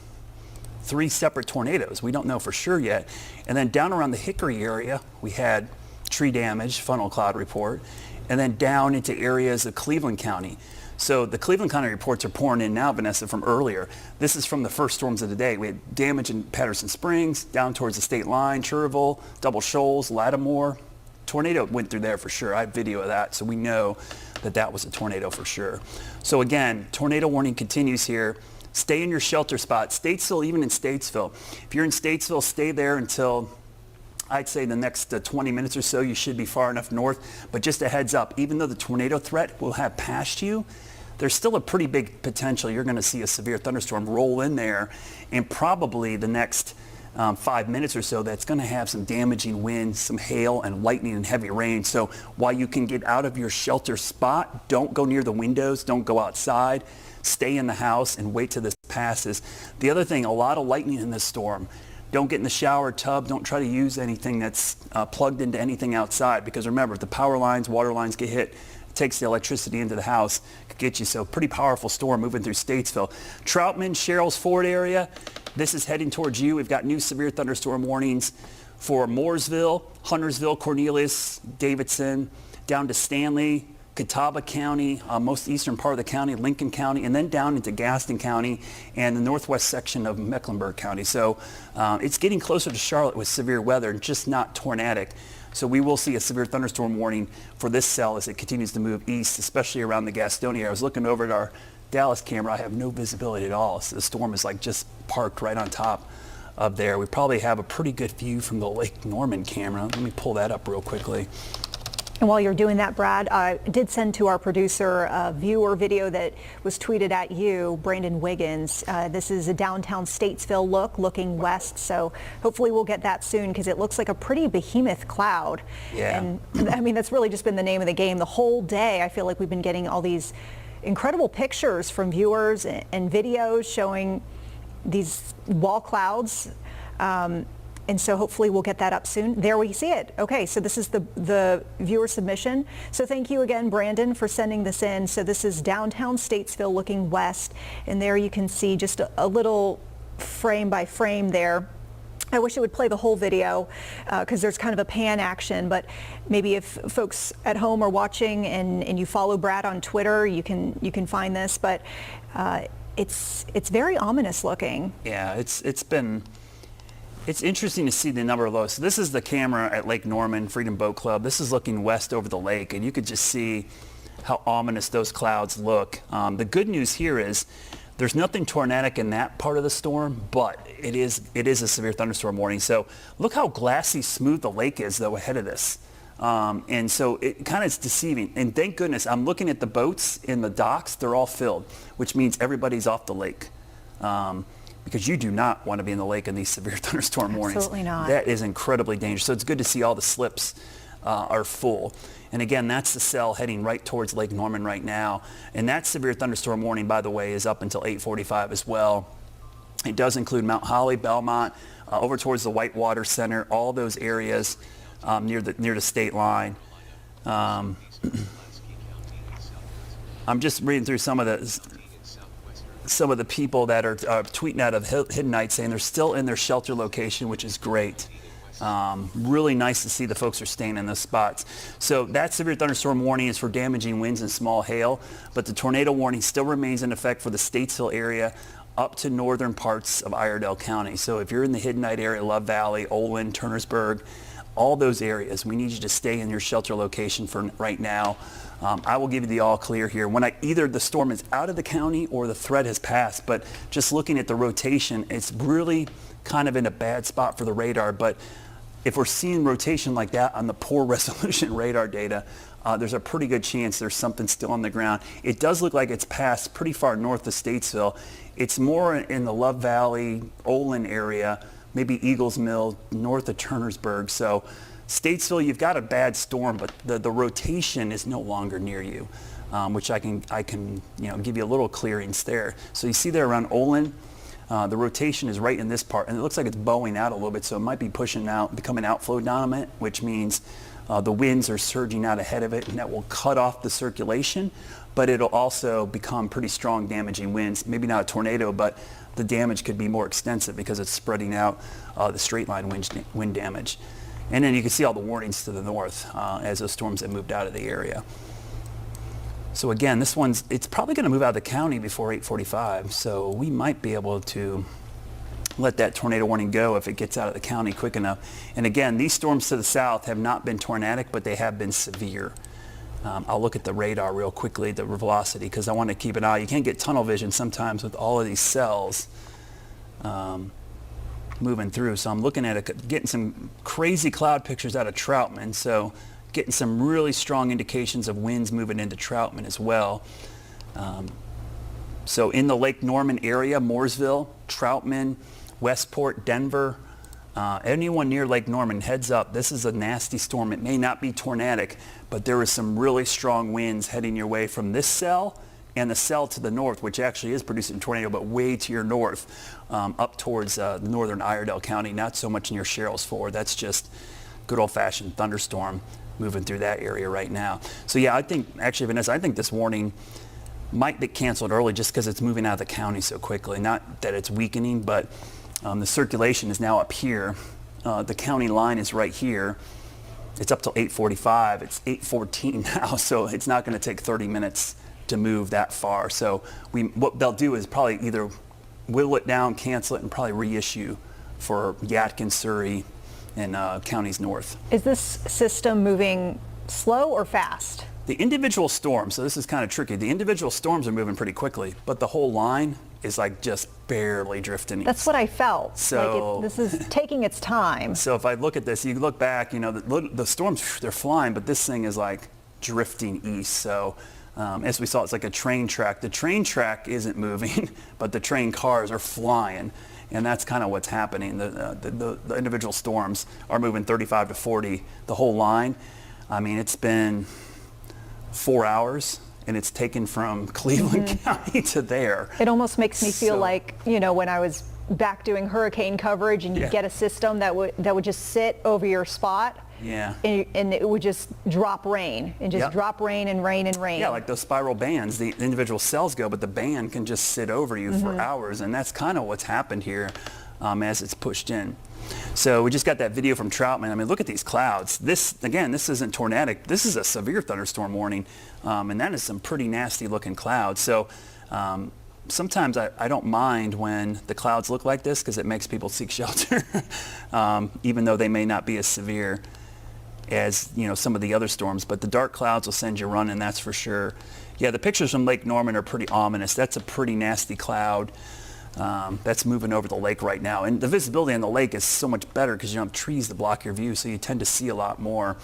3 separate tornadoes. We don't know for sure yet. And then down around the Hickory area, we had tree damage, funnel cloud report, and then down into areas of Cleveland County. So the Cleveland County reports are pouring in now, Vanessa, from earlier. This is from the first storms of the day. We had damage in Patterson Springs, down towards the state line, Cherville, Double Shoals, Lattimore. Tornado went through there for sure. I have video of that, so we know that that was a tornado for sure. So again, tornado warning continues here. Stay in your shelter spot. Statesville, even in Statesville. If you're in Statesville, stay there until I'd say the next 20 minutes or so. You should be far enough north. But just a heads up, even though the tornado threat will have passed you, there's still a pretty big potential you're going to see a severe thunderstorm roll in there, and probably the next 5 minutes or so that's going to have some damaging winds, some hail and lightning and heavy rain. So while you can get out of your shelter spot, don't go near the windows, don't go outside, stay in the house and wait till this passes. The other thing, a lot of lightning in this storm. Don't get in the shower tub, don't try to use anything that's plugged into anything outside, because remember, if the power lines, water lines get hit, it takes the electricity into the house, could get you. So pretty powerful storm moving through Statesville. Troutman, Sherrills Ford area, this is heading towards you. We've got new severe thunderstorm warnings for Mooresville, Huntersville, Cornelius, Davidson, down to Stanley, Catawba County, most eastern part of the county, Lincoln County, and then down into Gaston County and the northwest section of Mecklenburg County. So it's getting closer to Charlotte with severe weather, just not tornadic. So we will see a severe thunderstorm warning for this cell as it continues to move east, especially around the Gastonia. I was looking over at our Dallas camera. I have no visibility at all. So the storm is like just parked right on top of there. We probably have a pretty good view from the Lake Norman camera. Let me pull that up real quickly. And while you're doing that, Brad, I did send to our producer a viewer video that was tweeted at you, Brandon Wiggins. This is a downtown Statesville looking west. So hopefully we'll get that soon, because it looks like a pretty behemoth cloud. Yeah. And I mean, that's really just been the name of the game the whole day. I feel like we've been getting all these incredible pictures from viewers and videos showing these wall clouds. And so hopefully we'll get that up soon. There we see it. Okay, so this is the viewer submission. So thank you again, Brandon, for sending this in. So this is downtown Statesville looking west, and there you can see just a little frame by frame there. I wish it would play the whole video, because there's kind of a pan action, but maybe if folks at home are watching and you follow Brad on Twitter, you can find this, but it's very ominous looking. Yeah, it's interesting to see the number of lows. So this is the camera at Lake Norman, Freedom Boat Club. This is looking west over the lake, and you could just see how ominous those clouds look. The good news here is There's nothing tornadic in that part of the storm, but it is a severe thunderstorm warning. So look how glassy smooth the lake is, though, ahead of this. And so it kind of is deceiving. And thank goodness, I'm looking at the boats in the docks. They're all filled, which means everybody's off the lake. Because you do not want to be in the lake in these severe thunderstorm warnings. Absolutely not. That is incredibly dangerous. So it's good to see all the slips are full. And again, that's the cell heading right towards Lake Norman right now. And that severe thunderstorm warning, by the way, is up until 8:45 as well. It does include Mount Holly, Belmont, over towards the Whitewater Center, all those areas near the state line. I'm just reading through some of the people that are tweeting out of Hidden Night saying they're still in their shelter location, which is great. Really nice to see the folks are staying in those spots. So that severe thunderstorm warning is for damaging winds and small hail, but the tornado warning still remains in effect for the Statesville area up to northern parts of Iredell County. So if you're in the Hidden Night area, Love Valley, Olin, Turnersburg, all those areas, we need you to stay in your shelter location for right now. I will give you the all clear here when either the storm is out of the county or the threat has passed. But just looking at the rotation, it's really kind of in a bad spot for the radar. But if we're seeing rotation like that on the poor resolution radar data, there's a pretty good chance there's something still on the ground. It does look like it's passed pretty far north of Statesville. It's more in the Love Valley, Olin area, maybe Eagles Mill, north of Turnersburg. So Statesville, you've got a bad storm, but the rotation is no longer near you, which I can give you a little clearance there. So you see there around Olin, the rotation is right in this part, and it looks like it's bowing out a little bit, so it might be pushing out, becoming outflow dominant, which means the winds are surging out ahead of it, and that will cut off the circulation, but it'll also become pretty strong damaging winds. Maybe not a tornado, but the damage could be more extensive because it's spreading out the straight line wind damage. And then you can see all the warnings to the north as those storms have moved out of the area. So again, it's probably going to move out of the county before 8:45, so we might be able to let that tornado warning go if it gets out of the county quick enough. And again, these storms to the south have not been tornadic, but they have been severe. I'll look at the radar real quickly, the velocity, because I want to keep an eye. You can't get tunnel vision sometimes with all of these cells moving through. So I'm looking at it, getting some crazy cloud pictures out of Troutman. So getting some really strong indications of winds moving into Troutman as well. So in the Lake Norman area, Mooresville, Troutman, Westport, Denver, anyone near Lake Norman, heads up, this is a nasty storm. It may not be tornadic, but there is some really strong winds heading your way from this cell and the cell to the north, which actually is producing a tornado, but way to your north, up towards northern Iredell County, not so much near Sherrills Ford. That's just good old-fashioned thunderstorm moving through that area right now. So yeah, I think, actually, Vanessa, I think this warning might get canceled early just because it's moving out of the county so quickly. Not that it's weakening, but the circulation is now up here. The county line is right here. It's up till 8:45. It's 8:14 now, so it's not going to take 30 minutes to move that far. So what they'll do is probably either whittle it down, cancel it, and probably reissue for Yadkin, Surrey, and counties north. Is this system moving slow or fast? The individual storms, so this is kind of tricky. The individual storms are moving pretty quickly, but the whole line is like just barely drifting east. That's what I felt. So this is taking its time. So if I look at this, you look back, the storms, they're flying, but this thing is like drifting east. So as we saw, it's like a train track. The train track isn't moving, but the train cars are flying. And that's kind of what's happening. The individual storms are moving 35 to 40, the whole line. I mean, it's been 4 hours, and it's taken from Cleveland County to there. It almost makes me feel like, when I was back doing hurricane coverage and you get a system that would just sit over your spot. Yeah. And it would just drop rain and just drop rain and rain and rain. Yeah, like those spiral bands, the individual cells go, but the band can just sit over you for hours, and that's kind of what's happened here as it's pushed in. So we just got that video from Troutman. I mean, look at these clouds. This isn't tornadic. This is a severe thunderstorm warning, and that is some pretty nasty looking clouds. So sometimes I don't mind when the clouds look like this because it makes people seek shelter, even though they may not be as severe. as some of the other storms, but the dark clouds will send you running, that's for sure. Yeah, the pictures from Lake Norman are pretty ominous. That's a pretty nasty cloud that's moving over the lake right now, and the visibility on the lake is so much better because you don't have trees to block your view, so you tend to see a lot more.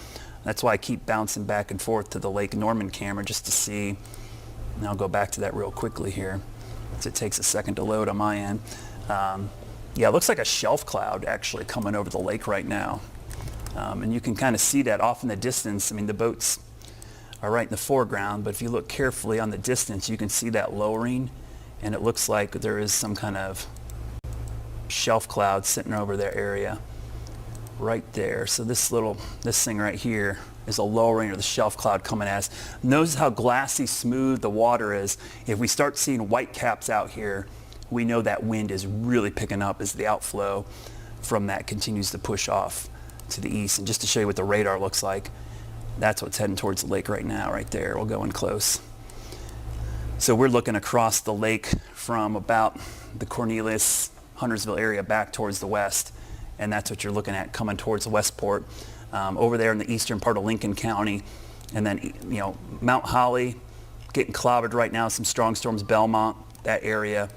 That's why I keep bouncing back and forth to the Lake Norman camera just to see. And I'll go back to that real quickly here, as it takes a second to load on my end. Yeah, it looks like a shelf cloud actually coming over the lake right now. And you can kind of see that off in the distance. I mean, the boats are right in the foreground, but if you look carefully on the distance, you can see that lowering, and it looks like there is some kind of shelf cloud sitting over their area right there. So this thing right here is a lowering of the shelf cloud coming at us. Notice how glassy smooth the water is. If we start seeing white caps out here, we know that wind is really picking up as the outflow from that continues to push off to the east. And just to show you what the radar looks like, that's what's heading towards the lake right now, right there. We'll go in close. So we're looking across the lake from about the Cornelius, Huntersville area back towards the west, and that's what you're looking at coming towards Westport, over there in the eastern part of Lincoln County, and then Mount Holly getting clobbered right now. Some strong storms, Belmont, that area,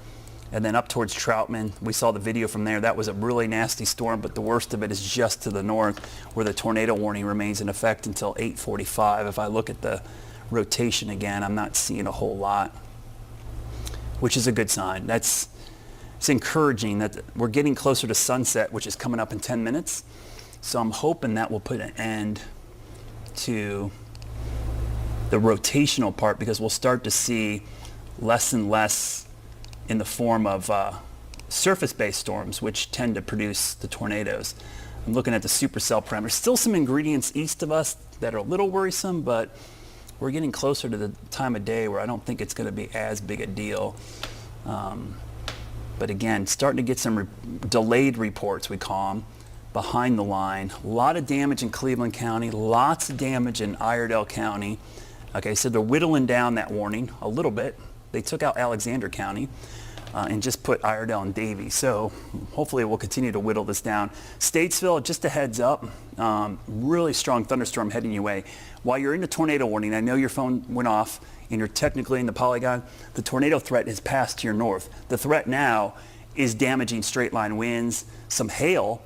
and then up towards Troutman. We saw the video from there. That was a really nasty storm, but the worst of it is just to the north, where the tornado warning remains in effect until 8:45. If I look at the rotation again, I'm not seeing a whole lot, which is a good sign. It's encouraging that we're getting closer to sunset, which is coming up in 10 minutes. So I'm hoping that will put an end to the rotational part, because we'll start to see less and less in the form of surface-based storms, which tend to produce the tornadoes. I'm looking at the supercell parameters. Still some ingredients east of us that are a little worrisome, but we're getting closer to the time of day where I don't think it's going to be as big a deal. But again, starting to get some delayed reports, we call them, behind the line. A lot of damage in Cleveland County, lots of damage in Iredell County. Okay, so they're whittling down that warning a little bit. They took out Alexander County and just put Iredell and Davie. So hopefully we'll continue to whittle this down. Statesville, just a heads up, really strong thunderstorm heading your way. While you're in the tornado warning, I know your phone went off and you're technically in the polygon, the tornado threat is passed to your north. The threat now is damaging straight line winds, some hail,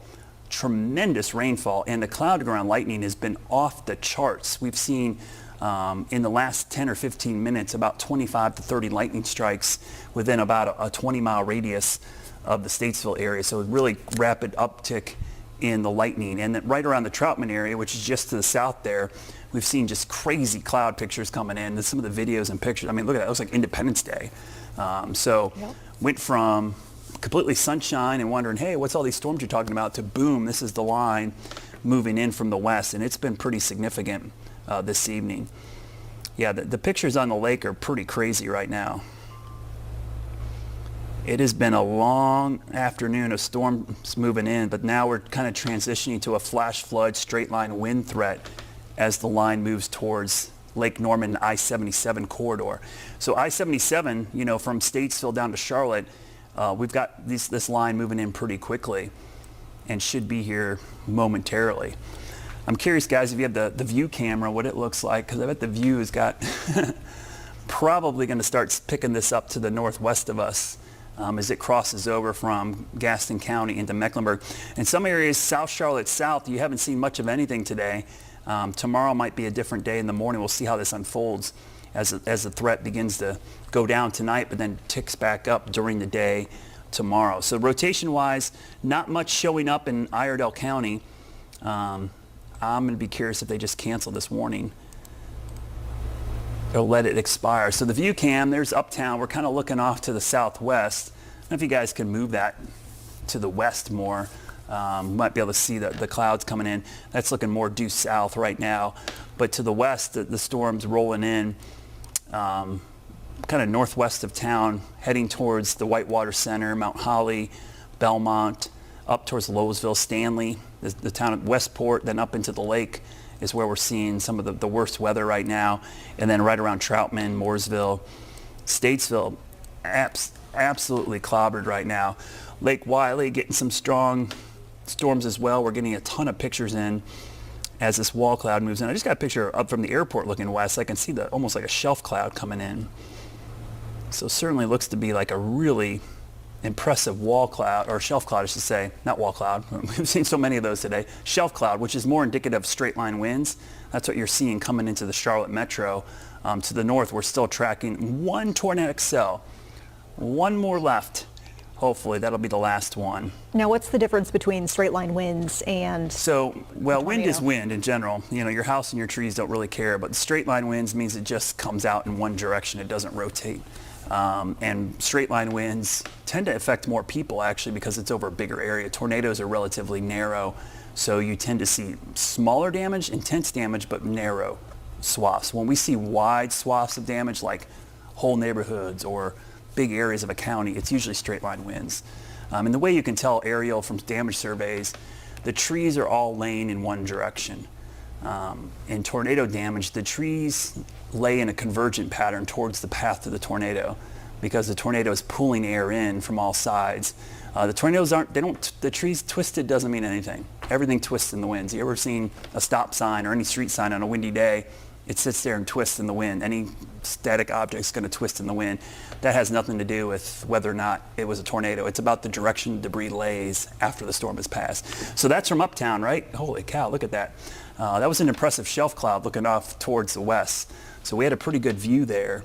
tremendous rainfall, and the cloud to ground lightning has been off the charts. We've seen in the last 10 or 15 minutes about 25 to 30 lightning strikes within about a 20-mile radius of the Statesville area. So a really rapid uptick in the lightning. And then right around the Troutman area, which is just to the south there, we've seen just crazy cloud pictures coming in. And some of the videos and pictures, I mean, look at that. It looks like Independence Day. Went from completely sunshine and wondering, hey, what's all these storms you're talking about, to boom, this is the line moving in from the west. And it's been pretty significant this evening. Yeah, the pictures on the lake are pretty crazy right now. It has been a long afternoon of storms moving in, but now we're kind of transitioning to a flash flood straight line wind threat as the line moves towards Lake Norman I-77 corridor. So I-77, from Statesville down to Charlotte, we've got this line moving in pretty quickly and should be here momentarily. I'm curious, guys, if you have the view camera, what it looks like, because I bet the view has got probably going to start picking this up to the northwest of us as it crosses over from Gaston County into Mecklenburg. In some areas, South Charlotte south, you haven't seen much of anything today. Tomorrow might be a different day in the morning. We'll see how this unfolds as the threat begins to go down tonight, but then ticks back up during the day tomorrow. So rotation-wise, not much showing up in Iredell County. I'm going to be curious if they just cancel this warning. They'll let it expire. So the view cam, there's uptown. We're kind of looking off to the southwest. I don't know if you guys can move that to the west more. Might be able to see the clouds coming in. That's looking more due south right now. But to the west, the storm's rolling in kind of northwest of town, heading towards the Whitewater Center, Mount Holly, Belmont, up towards Lowesville, Stanley, the town of Westport, then up into the lake is where we're seeing some of the worst weather right now. And then right around Troutman, Mooresville, Statesville, absolutely clobbered right now. Lake Wiley getting some strong storms as well. We're getting a ton of pictures in as this wall cloud moves in. I just got a picture up from the airport looking west. I can see almost like a shelf cloud coming in. So certainly looks to be like a really impressive wall cloud, or shelf cloud I should say, not wall cloud. We've seen so many of those today. Shelf cloud, which is more indicative of straight line winds. That's what you're seeing coming into the Charlotte metro. To the north, we're still tracking one tornadic cell. One more left. Hopefully that'll be the last one. Now, what's the difference between straight line winds and wind is wind in general. You know, your house and your trees don't really care, but straight line winds means it just comes out in one direction. It doesn't rotate. And straight line winds tend to affect more people actually because it's over a bigger area. Tornadoes are relatively narrow, so you tend to see smaller damage, intense damage, but narrow swaths. When we see wide swaths of damage like whole neighborhoods or big areas of a county, it's usually straight line winds. And the way you can tell aerial from damage surveys, the trees are all laying in one direction. In tornado damage, the trees lay in a convergent pattern towards the path of the tornado because the tornado is pulling air in from all sides. The tornadoes the trees twisted doesn't mean anything. Everything twists in the winds. You ever seen a stop sign or any street sign on a windy day? It sits there and twists in the wind. Any static object is going to twist in the wind. That has nothing to do with whether or not it was a tornado. It's about the direction debris lays after the storm has passed. So that's from uptown, right? Holy cow, look at that. That was an impressive shelf cloud looking off towards the west. So we had a pretty good view there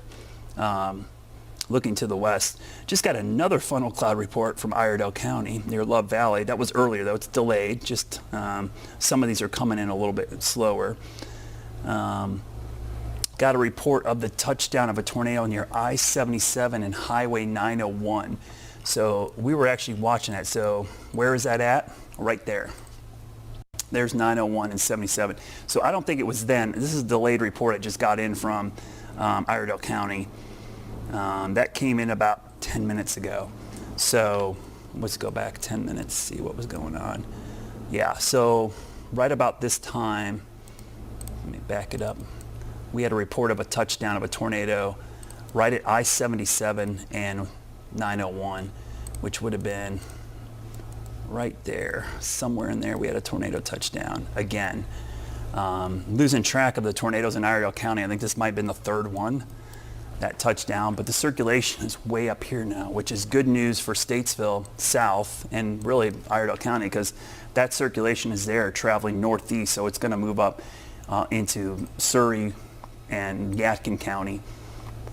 looking to the west. Just got another funnel cloud report from Iredell County near Love Valley. That was earlier though, it's delayed. Just some of these are coming in a little bit slower. Got a report of the touchdown of a tornado near I-77 and Highway 901. So we were actually watching that. So where is that at? Right there. There's 901 and 77. So I don't think it was then. This is a delayed report I just got in from Iredell County. That came in about 10 minutes ago. So let's go back 10 minutes, see what was going on. Yeah, so right about this time, let me back it up. We had a report of a touchdown of a tornado right at I-77 and 901, which would have been right there, somewhere in there. We had a tornado touchdown again. Losing track of the tornadoes in Iredell County. I think this might have been the third one, that touchdown, but the circulation is way up here now, which is good news for Statesville south and really Iredell County because that circulation is there traveling northeast, so it's going to move up into Surrey and Yadkin County,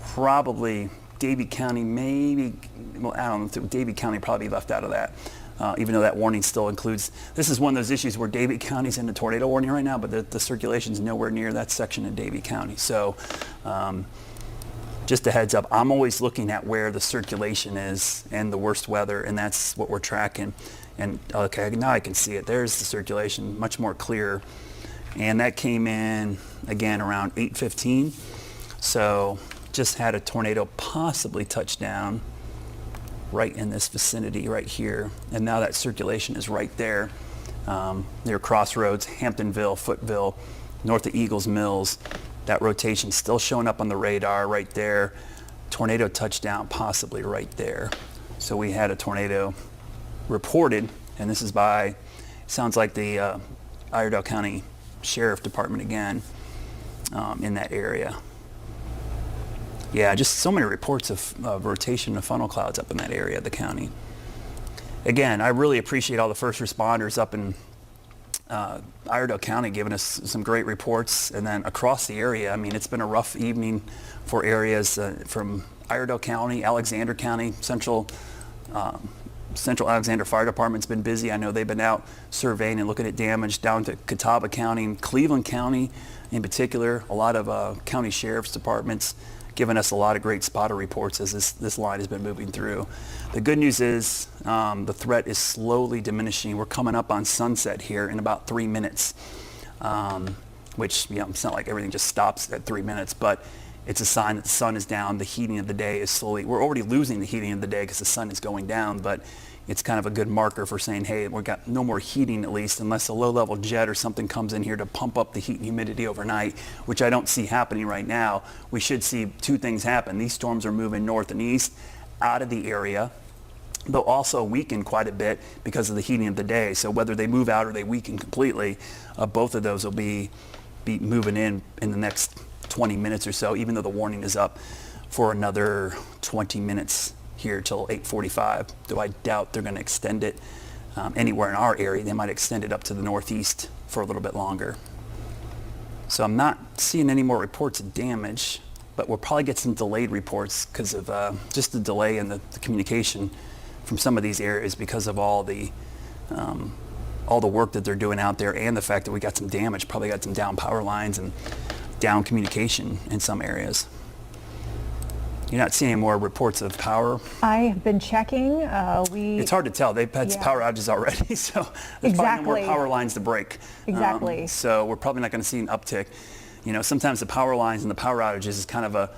probably Davie County, maybe, well, I don't know, Davie County probably left out of that, even though that warning still includes, this is one of those issues where Davie County's in a tornado warning right now, but the circulation's nowhere near that section of Davie County. So just a heads up, I'm always looking at where the circulation is and the worst weather, and that's what we're tracking. And okay, now I can see it. There's the circulation, much more clear. And that came in again around 8:15. So just had a tornado possibly touch down right in this vicinity right here. And now that circulation is right there near Crossroads, Hamptonville, Footville, north of Eagles Mills. That rotation still showing up on the radar right there. Tornado touchdown possibly right there. So we had a tornado reported, and this is by, sounds like the Iredell County Sheriff Department again in that area. Yeah, just so many reports of rotation of funnel clouds up in that area of the county. Again, I really appreciate all the first responders up in Iredell County giving us some great reports, and then across the area. I mean, it's been a rough evening for areas from Iredell County, Alexander County, Central Alexander Fire Department's been busy. I know they've been out surveying and looking at damage down to Catawba County and Cleveland County in particular. A lot of county sheriff's departments giving us a lot of great spotter reports as this line has been moving through. The good news is the threat is slowly diminishing. We're coming up on sunset here in about 3 minutes, which, you know, it's not like everything just stops at 3 minutes, but it's a sign that the sun is down. The heating of the day is slowly, we're already losing the heating of the day because the sun is going down, but it's kind of a good marker for saying, hey, we've got no more heating at least, unless a low-level jet or something comes in here to pump up the heat and humidity overnight, which I don't see happening right now. We should see two things happen. These storms are moving north and east out of the area, they'll also weaken quite a bit because of the heating of the day. So whether they move out or they weaken completely, both of those will be moving in the next 20 minutes or so, even though the warning is up for another 20 minutes here till 8:45. Though I doubt they're going to extend it anywhere in our area. They might extend it up to the northeast for a little bit longer. So I'm not seeing any more reports of damage, but we'll probably get some delayed reports because of just the delay in the communication from some of these areas because of all the work that they're doing out there, and the fact that we got some damage, probably got some down power lines and down communication in some areas. You're not seeing any more reports of power? I have been checking. It's hard to tell. They've had power outages already, so there's probably no more power lines to break. Exactly. So we're probably not going to see an uptick. You know, sometimes the power lines and the power outages is kind of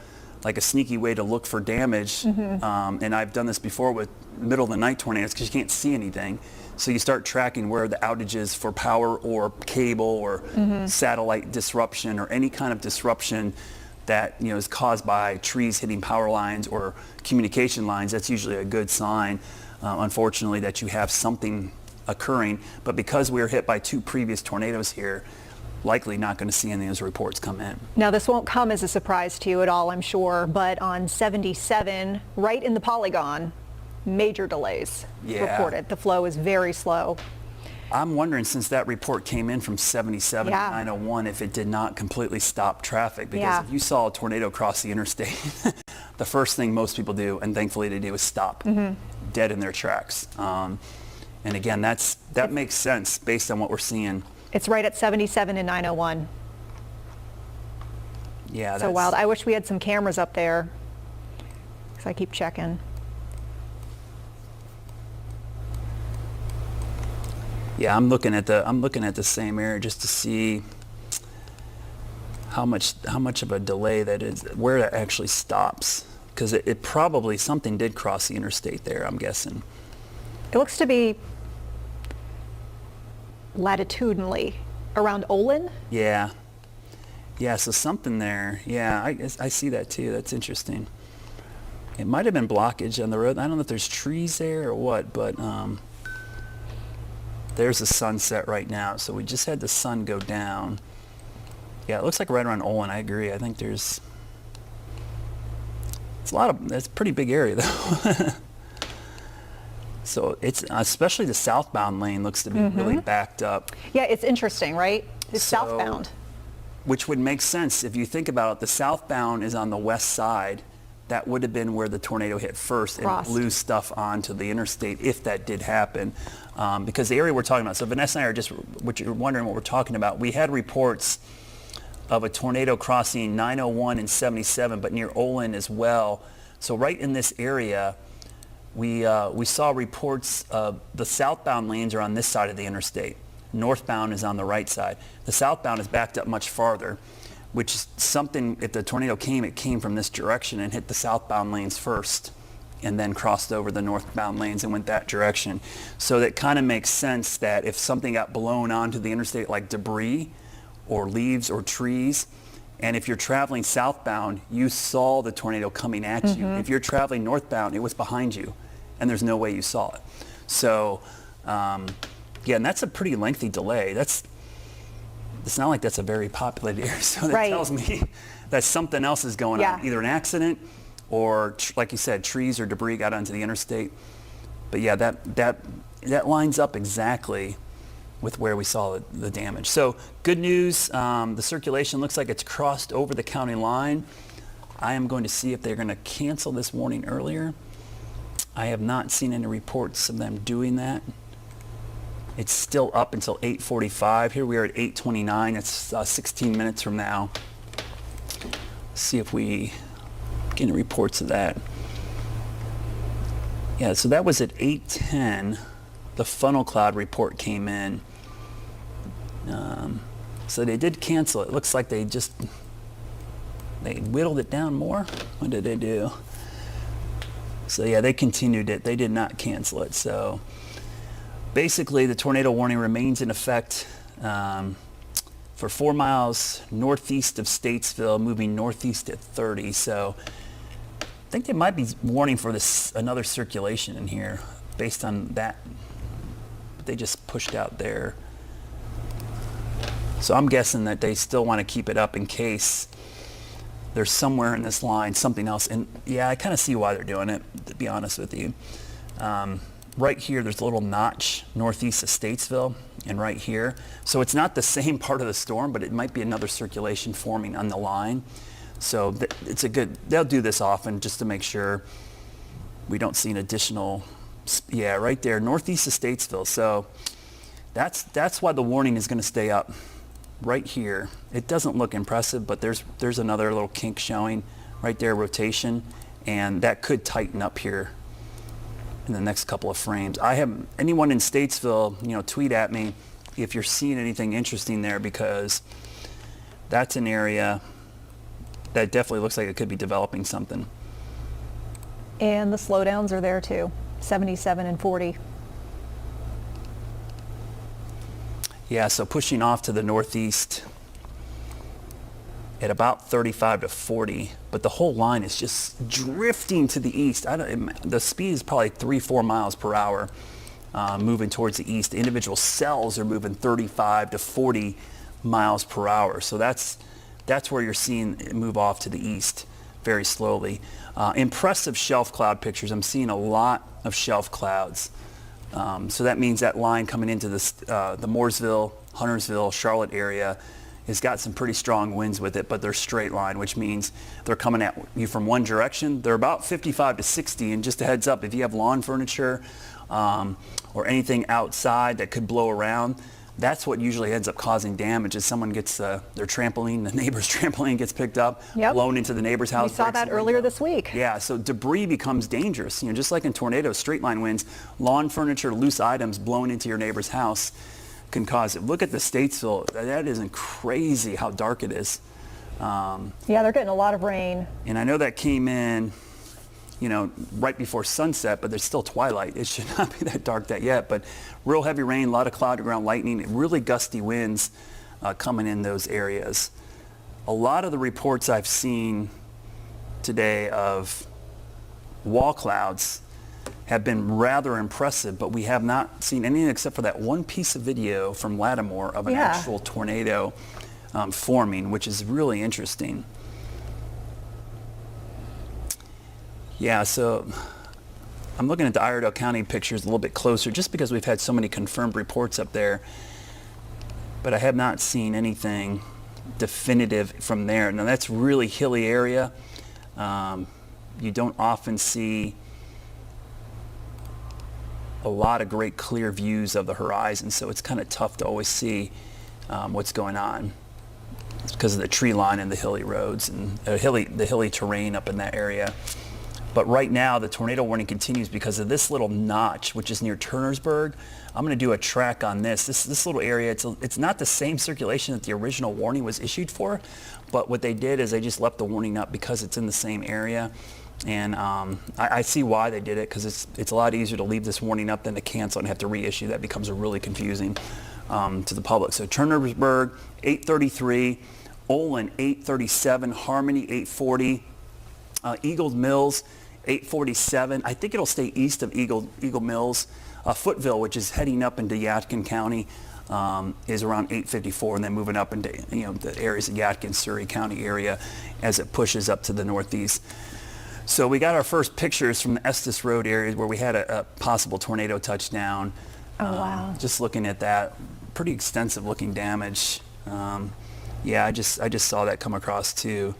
like a sneaky way to look for damage. And I've done this before with middle of the night tornadoes because you can't see anything. So you start tracking where the outages for power or cable or satellite disruption or any kind of disruption that is caused by trees hitting power lines or communication lines. That's usually a good sign, unfortunately, that you have something occurring. But because we were hit by 2 previous tornadoes here, likely not going to see any of those reports come in. Now, this won't come as a surprise to you at all, I'm sure, but on 77, right in the polygon, major delays reported. The flow is very slow. I'm wondering, since that report came in from 77 to 901, if it did not completely stop traffic. Because if you saw a tornado cross the interstate, the first thing most people do, and thankfully they do, is stop dead in their tracks. And again, that makes sense based on what we're seeing. It's right at 77 and 901. Yeah, so wild. I wish we had some cameras up there, because I keep checking. Yeah, I'm looking at the same area just to see how much of a delay that is, where it actually stops, because it probably, something did cross the interstate there, I'm guessing. It looks to be latitudinally around Olin. Yeah, so something there. Yeah, I see that too. That's interesting. It might have been blockage on the road. I don't know if there's trees there or what, but there's the sunset right now. So we just had the sun go down. Yeah, it looks like right around Olin. I agree. I think it's a pretty big area though. So it's, especially the southbound lane looks to be really backed up. Yeah, it's interesting, right? It's southbound. Which would make sense if you think about it. The southbound is on the west side. That would have been where the tornado hit first and blew stuff onto the interstate if that did happen. Because the area we're talking about, so Vanessa and I are just, what you're wondering what we're talking about, we had reports of a tornado crossing 901 and 77, but near Olin as well. So right in this area, we saw reports of the southbound lanes are on this side of the interstate. Northbound is on the right side. The southbound is backed up much farther, which is something, if the tornado came, it came from this direction and hit the southbound lanes first and then crossed over the northbound lanes and went that direction. So that kind of makes sense that if something got blown onto the interstate like debris or leaves or trees, and if you're traveling southbound, you saw the tornado coming at you. If you're traveling northbound, it was behind you, and there's no way you saw it. So, yeah, and that's a pretty lengthy delay. It's not like that's a very populated area, so that tells me that something else is going on, either an accident or, like you said, trees or debris got onto the interstate. But yeah, that lines up exactly with where we saw the damage. So good news, the circulation looks like it's crossed over the county line. I am going to see if they're going to cancel this warning earlier. I have not seen any reports of them doing that. It's still up until 8:45. Here we are at 8:29. It's 16 minutes from now. See if we get any reports of that. Yeah, so that was at 8:10. The funnel cloud report came in. So they did cancel it. It looks like they whittled it down more. What did they do? So yeah, they continued it. They did not cancel it. So basically, the tornado warning remains in effect for 4 miles northeast of Statesville, moving northeast at 30. So I think they might be warning for another circulation in here. based on that. But they just pushed out there. So I'm guessing that they still want to keep it up in case there's somewhere in this line something else. And yeah, I kind of see why they're doing it, to be honest with you. Right here, there's a little notch northeast of Statesville, and right here. So it's not the same part of the storm, but it might be another circulation forming on the line. So it's a good, they'll do this often just to make sure we don't see an additional, yeah, right there, northeast of Statesville. So that's why the warning is going to stay up right here. It doesn't look impressive, but there's another little kink showing right there, rotation, and that could tighten up here in the next couple of frames. I have anyone in Statesville, tweet at me if you're seeing anything interesting there, because that's an area that definitely looks like it could be developing something. And the slowdowns are there too, 77 and 40. Yeah, so pushing off to the northeast at about 35 to 40, but the whole line is just drifting to the east. The speed is probably 3-4 miles per hour moving towards the east. The individual cells are moving 35 to 40 miles per hour. So that's where you're seeing it move off to the east very slowly. Impressive shelf cloud pictures. I'm seeing a lot of shelf clouds. So that means that line coming into the Mooresville, Huntersville, Charlotte area has got some pretty strong winds with it, but they're straight line, which means they're coming at you from one direction. They're about 55 to 60, and just a heads up, if you have lawn furniture or anything outside that could blow around, that's what usually ends up causing damage. Is someone gets their trampoline, the neighbor's trampoline gets picked up, blown into the neighbor's house. We saw that earlier this week. Yeah, so debris becomes dangerous. Just like in tornadoes, straight line winds, lawn furniture, loose items blown into your neighbor's house can cause it. Look at the Statesville. That isn't crazy how dark it is. Yeah, they're getting a lot of rain. And I know that came in, right before sunset, but there's still twilight. It should not be that dark yet, but real heavy rain, a lot of cloud around lightning, really gusty winds coming in those areas. A lot of the reports I've seen today of wall clouds have been rather impressive, but we have not seen anything except for that one piece of video from Lattimore of an actual tornado forming, which is really interesting. Yeah, so I'm looking at the Iredell County pictures a little bit closer just because we've had so many confirmed reports up there, but I have not seen anything definitive from there. Now that's really hilly area. You don't often see a lot of great clear views of the horizon, so it's kind of tough to always see what's going on. It's because of the tree line and the hilly roads and the hilly terrain up in that area. But right now, the tornado warning continues because of this little notch, which is near Turnersburg. I'm going to do a track on this. This little area, it's not the same circulation that the original warning was issued for, but what they did is they just left the warning up because it's in the same area. And I see why they did it, because it's a lot easier to leave this warning up than to cancel and have to reissue. That becomes really confusing to the public. So Turnersburg, 833, Olin, 837, Harmony, 840, Eagle Mills, 847. I think it'll stay east of Eagle Mills. Footville, which is heading up into Yadkin County, is around 854, and then moving up into the areas of Yadkin, Surrey County area as it pushes up to the northeast. So we got our first pictures from the Estes Road area where we had a possible tornado touchdown. Oh, wow. Just looking at that, pretty extensive looking damage. Yeah, I just saw that come across too.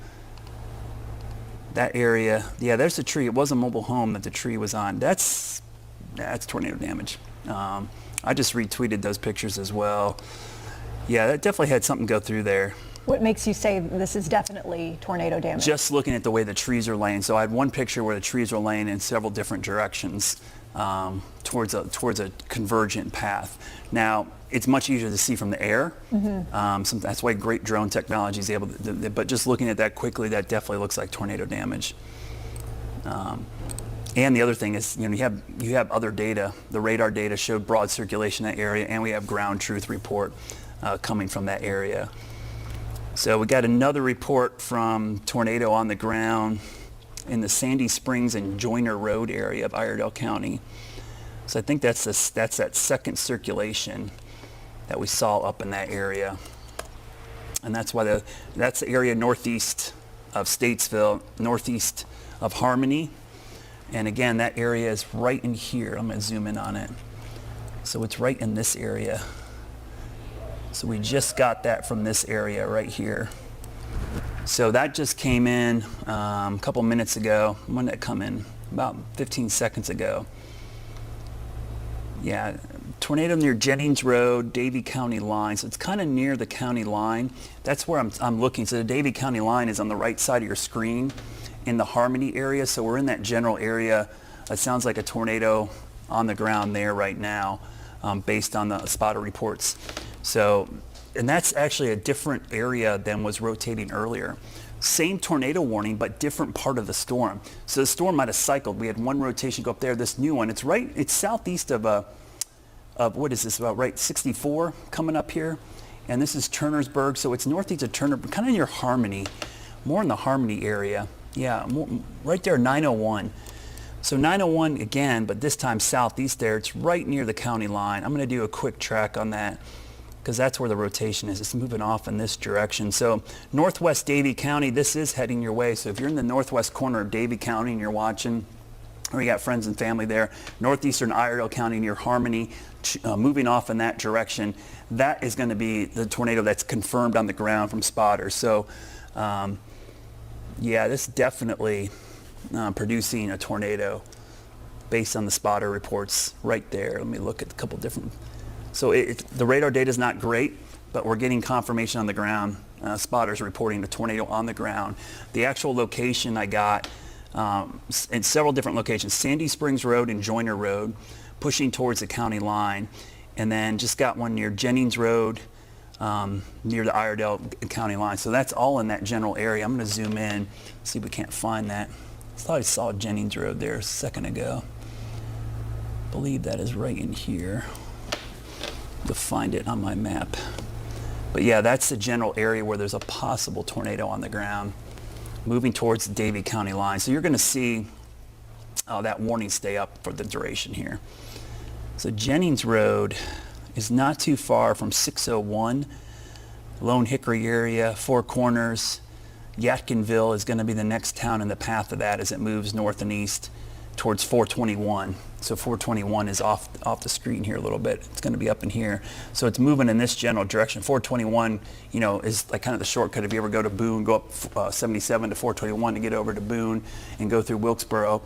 That area, yeah, there's a tree. It was a mobile home that the tree was on. That's tornado damage. I just retweeted those pictures as well. Yeah, that definitely had something go through there. What makes you say this is definitely tornado damage? Just looking at the way the trees are laying. So I had one picture where the trees were laying in several different directions towards a convergent path. Now, it's much easier to see from the air. Mm-hmm. That's why great drone technology is able to, but just looking at that quickly, that definitely looks like tornado damage. And the other thing is, you have other data. The radar data showed broad circulation in that area, and we have ground truth report coming from that area. So we got another report from tornado on the ground in the Sandy Springs and Joyner Road area of Iredell County. So I think that's that second circulation that we saw up in that area. And that's why that's the area northeast of Statesville, northeast of Harmony. And again, that area is right in here. I'm going to zoom in on it. So it's right in this area. So we just got that from this area right here. So that just came in a couple minutes ago. When did it come in? About 15 seconds ago. Yeah, tornado near Jennings Road, Davie County line. So it's kind of near the county line. That's where I'm looking. So the Davie County line is on the right side of your screen in the Harmony area. So we're in that general area. It sounds like a tornado on the ground there right now, based on the spotter reports. So, and that's actually a different area than was rotating earlier. Same tornado warning, but different part of the storm. So the storm might have cycled. We had one rotation go up there. This new one, it's southeast of what is this, about right 64 coming up here. And this is Turnersburg. So it's northeast of Turner, kind of near Harmony, more in the Harmony area. Yeah, right there, 901. So 901 again, but this time southeast there. It's right near the county line. I'm going to do a quick track on that because that's where the rotation is. It's moving off in this direction. So northwest Davie County, this is heading your way. So if you're in the northwest corner of Davie County and you're watching, or you got friends and family there, northeastern Iredell County near Harmony, moving off in that direction, that is going to be the tornado that's confirmed on the ground from spotters. So yeah, this definitely producing a tornado based on the spotter reports right there. Let me look at a couple different. So the radar data is not great, but we're getting confirmation on the ground. Spotters reporting a tornado on the ground. The actual location I got in several different locations: Sandy Springs Road and Joyner Road, pushing towards the county line, and then just got one near Jennings Road, near the Iredell county line. So that's all in that general area. I'm going to zoom in, see if we can't find that. I thought I saw Jennings Road there a second ago. I believe that is right in here. You'll find it on my map. But yeah, that's the general area where there's a possible tornado on the ground moving towards the Davie County line. So you're going to see that warning stay up for the duration here. So Jennings Road is not too far from 601, Lone Hickory area, Four Corners. Yadkinville is going to be the next town in the path of that as it moves north and east towards 421. So 421 is off the screen here a little bit. It's going to be up in here. So it's moving in this general direction. 421, is like kind of the shortcut. If you ever go to Boone, go up 77 to 421 to get over to Boone and go through Wilkesboro,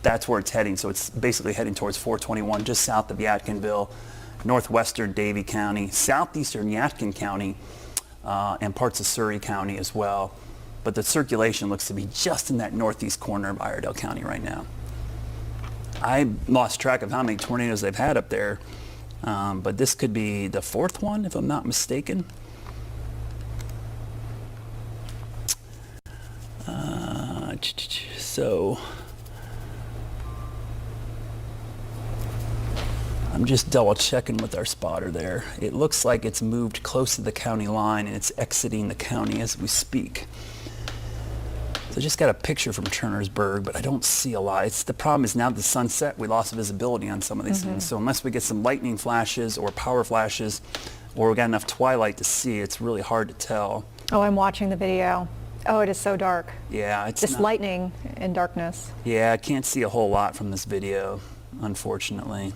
that's where it's heading. So it's basically heading towards 421, just south of Yadkinville, northwestern Davie County, southeastern Yadkin County, and parts of Surrey County as well. But the circulation looks to be just in that northeast corner of Iredell County right now. I lost track of how many tornadoes they've had up there, but this could be the fourth one, if I'm not mistaken. So I'm just double checking with our spotter there. It looks like it's moved close to the county line and it's exiting the county as we speak. So I just got a picture from Turnersburg, but I don't see a lot. The problem is now the sunset, we lost visibility on some of these things. So unless we get some lightning flashes or power flashes, or we got enough twilight to see, it's really hard to tell. Oh, I'm watching the video. Oh, it is so dark. Yeah, it's just lightning and darkness. Yeah, I can't see a whole lot from this video, unfortunately.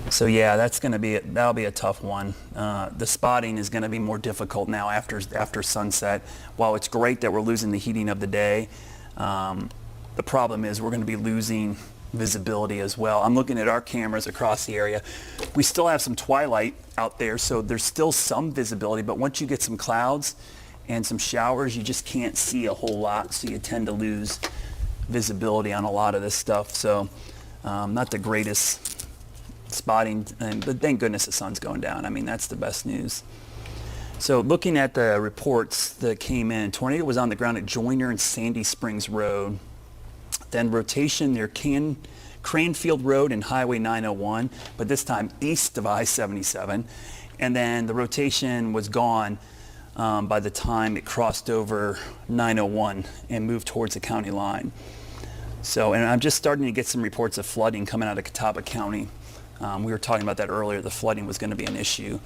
So yeah, that'll be a tough one. The spotting is going to be more difficult now after sunset. While it's great that we're losing the heating of the day, the problem is we're going to be losing visibility as well. I'm looking at our cameras across the area. We still have some twilight out there, so there's still some visibility, but once you get some clouds and some showers, you just can't see a whole lot, so you tend to lose visibility on a lot of this stuff. So not the greatest spotting, but thank goodness the sun's going down. I mean, that's the best news. So looking at the reports that came in, tornado was on the ground at Joyner and Sandy Springs Road. Then rotation near Cranfield Road and Highway 901, but this time east of I-77. And then the rotation was gone by the time it crossed over 901 and moved towards the county line. So, and I'm just starting to get some reports of flooding coming out of Catawba County. We were talking about that earlier. The flooding was going to be an issue.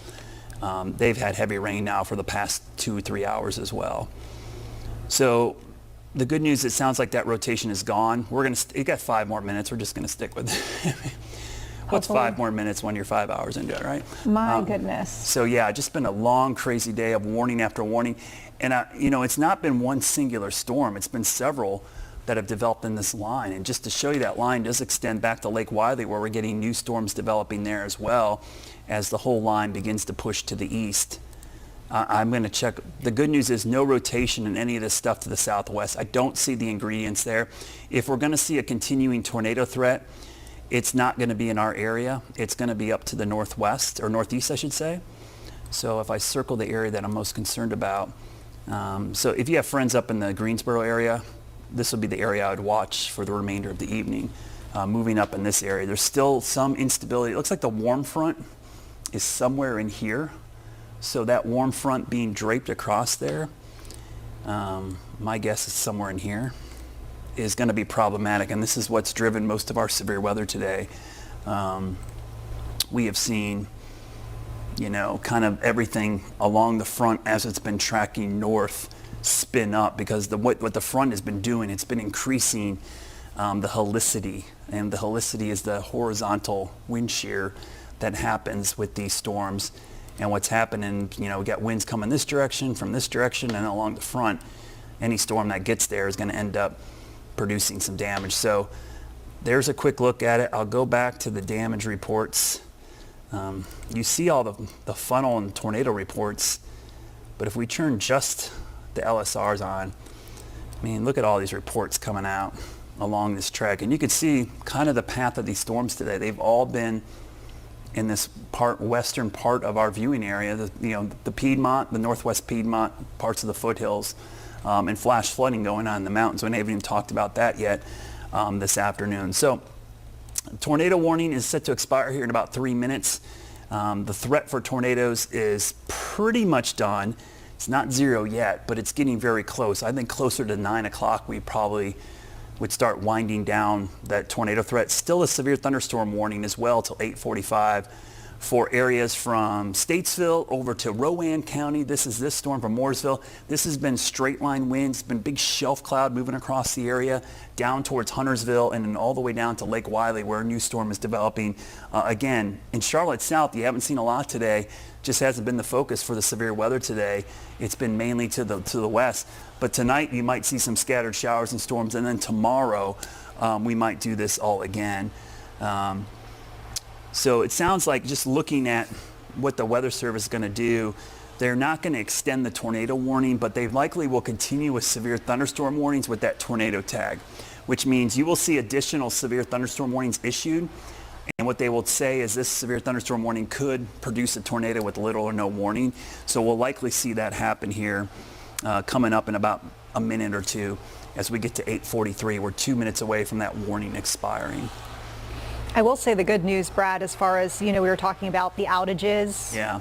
They've had heavy rain now for the past 2 or 3 hours as well. So the good news, it sounds like that rotation is gone. It got 5 more minutes. We're just going to stick with it. What's 5 more minutes when you're 5 hours into it, right? My goodness. So yeah, just been a long, crazy day of warning after warning. And it's not been one singular storm. It's been several that have developed in this line. And just to show you, that line does extend back to Lake Wiley, where we're getting new storms developing there as well, as the whole line begins to push to the east. I'm going to check. The good news is no rotation in any of this stuff to the southwest. I don't see the ingredients there. If we're going to see a continuing tornado threat, it's not going to be in our area. It's going to be up to the northwest, or northeast, I should say. So if I circle the area that I'm most concerned about, so if you have friends up in the Greensboro area, this would be the area I would watch for the remainder of the evening. Moving up in this area, there's still some instability. It looks like the warm front is somewhere in here. So that warm front being draped across there, my guess is somewhere in here, is going to be problematic. And this is what's driven most of our severe weather today. We have seen, kind of everything along the front as it's been tracking north spin up, because what the front has been doing, it's been increasing the helicity. And the helicity is the horizontal wind shear that happens with these storms. And what's happening, we got winds coming this direction, from this direction, and along the front. Any storm that gets there is going to end up producing some damage. So there's a quick look at it. I'll go back to the damage reports. You see all the funnel and tornado reports, but if we turn just the LSRs on, look at all these reports coming out along this track. And you can see kind of the path of these storms today. They've all been in this western part of our viewing area, the Piedmont, the northwest Piedmont, parts of the foothills, and flash flooding going on in the mountains. We haven't even talked about that yet this afternoon. So tornado warning is set to expire here in about 3 minutes. The threat for tornadoes is pretty much done. It's not zero yet, but it's getting very close. I think closer to 9 o'clock we probably would start winding down that tornado threat. Still a severe thunderstorm warning as well till 8:45 for areas from Statesville over to Rowan County. This is this storm from Mooresville. This has been straight line winds, been big shelf cloud moving across the area down towards Huntersville and then all the way down to Lake Wiley where a new storm is developing. Again, in Charlotte South, you haven't seen a lot today. Just hasn't been the focus for the severe weather today. It's been mainly to the west. But tonight you might see some scattered showers and storms, and then tomorrow we might do this all again. So it sounds like, just looking at what the Weather Service is going to do, they're not going to extend the tornado warning, but they likely will continue with severe thunderstorm warnings with that tornado tag, which means you will see additional severe thunderstorm warnings issued. And what they will say is this severe thunderstorm warning could produce a tornado with little or no warning. So we'll likely see that happen here coming up in about a minute or two as we get to 8:43. We're 2 minutes away from that warning expiring. I will say the good news, Brad, as far as, we were talking about the outages. Yeah.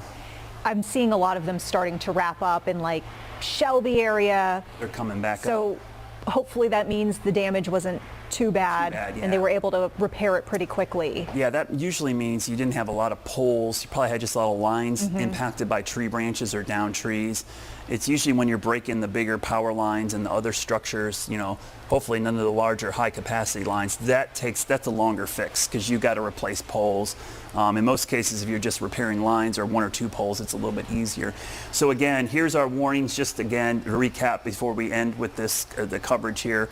I'm seeing a lot of them starting to wrap up in like Shelby area. They're coming back up. So hopefully that means the damage wasn't too bad, yeah. And they were able to repair it pretty quickly. Yeah, that usually means you didn't have a lot of poles. You probably had just a lot of lines impacted by tree branches or down trees. It's usually when you're breaking the bigger power lines and the other structures, hopefully none of the larger high capacity lines. That's a longer fix because you've got to replace poles. In most cases, if you're just repairing lines or 1 or 2 poles, it's a little bit easier. So again, here's our warnings. Just again, to recap before we end with this, the coverage here,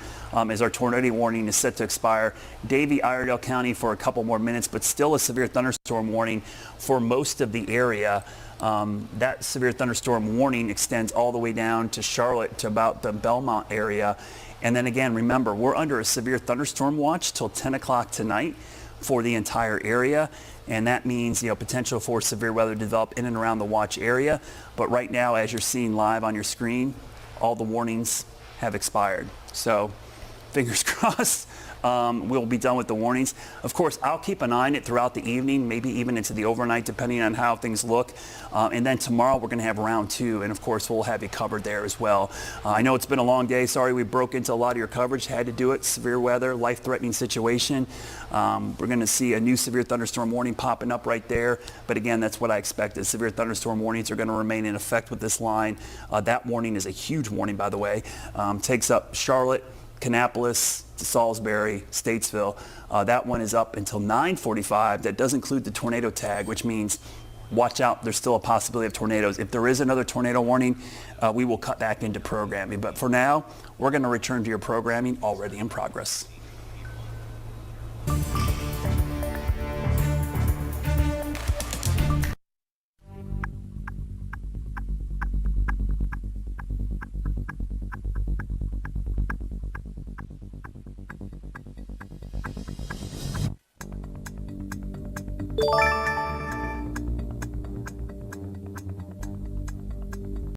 is our tornado warning is set to expire. Davie, Iredell County for a couple more minutes, but still a severe thunderstorm warning for most of the area. That severe thunderstorm warning extends all the way down to Charlotte to about the Belmont area. And then again, remember, we're under a severe thunderstorm watch till 10 o'clock tonight for the entire area. And that means, potential for severe weather to develop in and around the watch area. But right now, as you're seeing live on your screen, all the warnings have expired. So fingers crossed, we'll be done with the warnings. Of course, I'll keep an eye on it throughout the evening, maybe even into the overnight, depending on how things look. And then tomorrow we're going to have round 2, and of course we'll have you covered there as well. I know it's been a long day. Sorry we broke into a lot of your coverage. Had to do it. Severe weather, life-threatening situation. We're going to see a new severe thunderstorm warning popping up right there. But again, that's what I expected. Severe thunderstorm warnings are going to remain in effect with this line. That warning is a huge warning, by the way. Takes up Charlotte, Kannapolis, to Salisbury, Statesville. That one is up until 9:45. That does include the tornado tag, which means watch out. There's still a possibility of tornadoes. If there is another tornado warning, we will cut back into programming. But for now, we're going to return to your programming already in progress.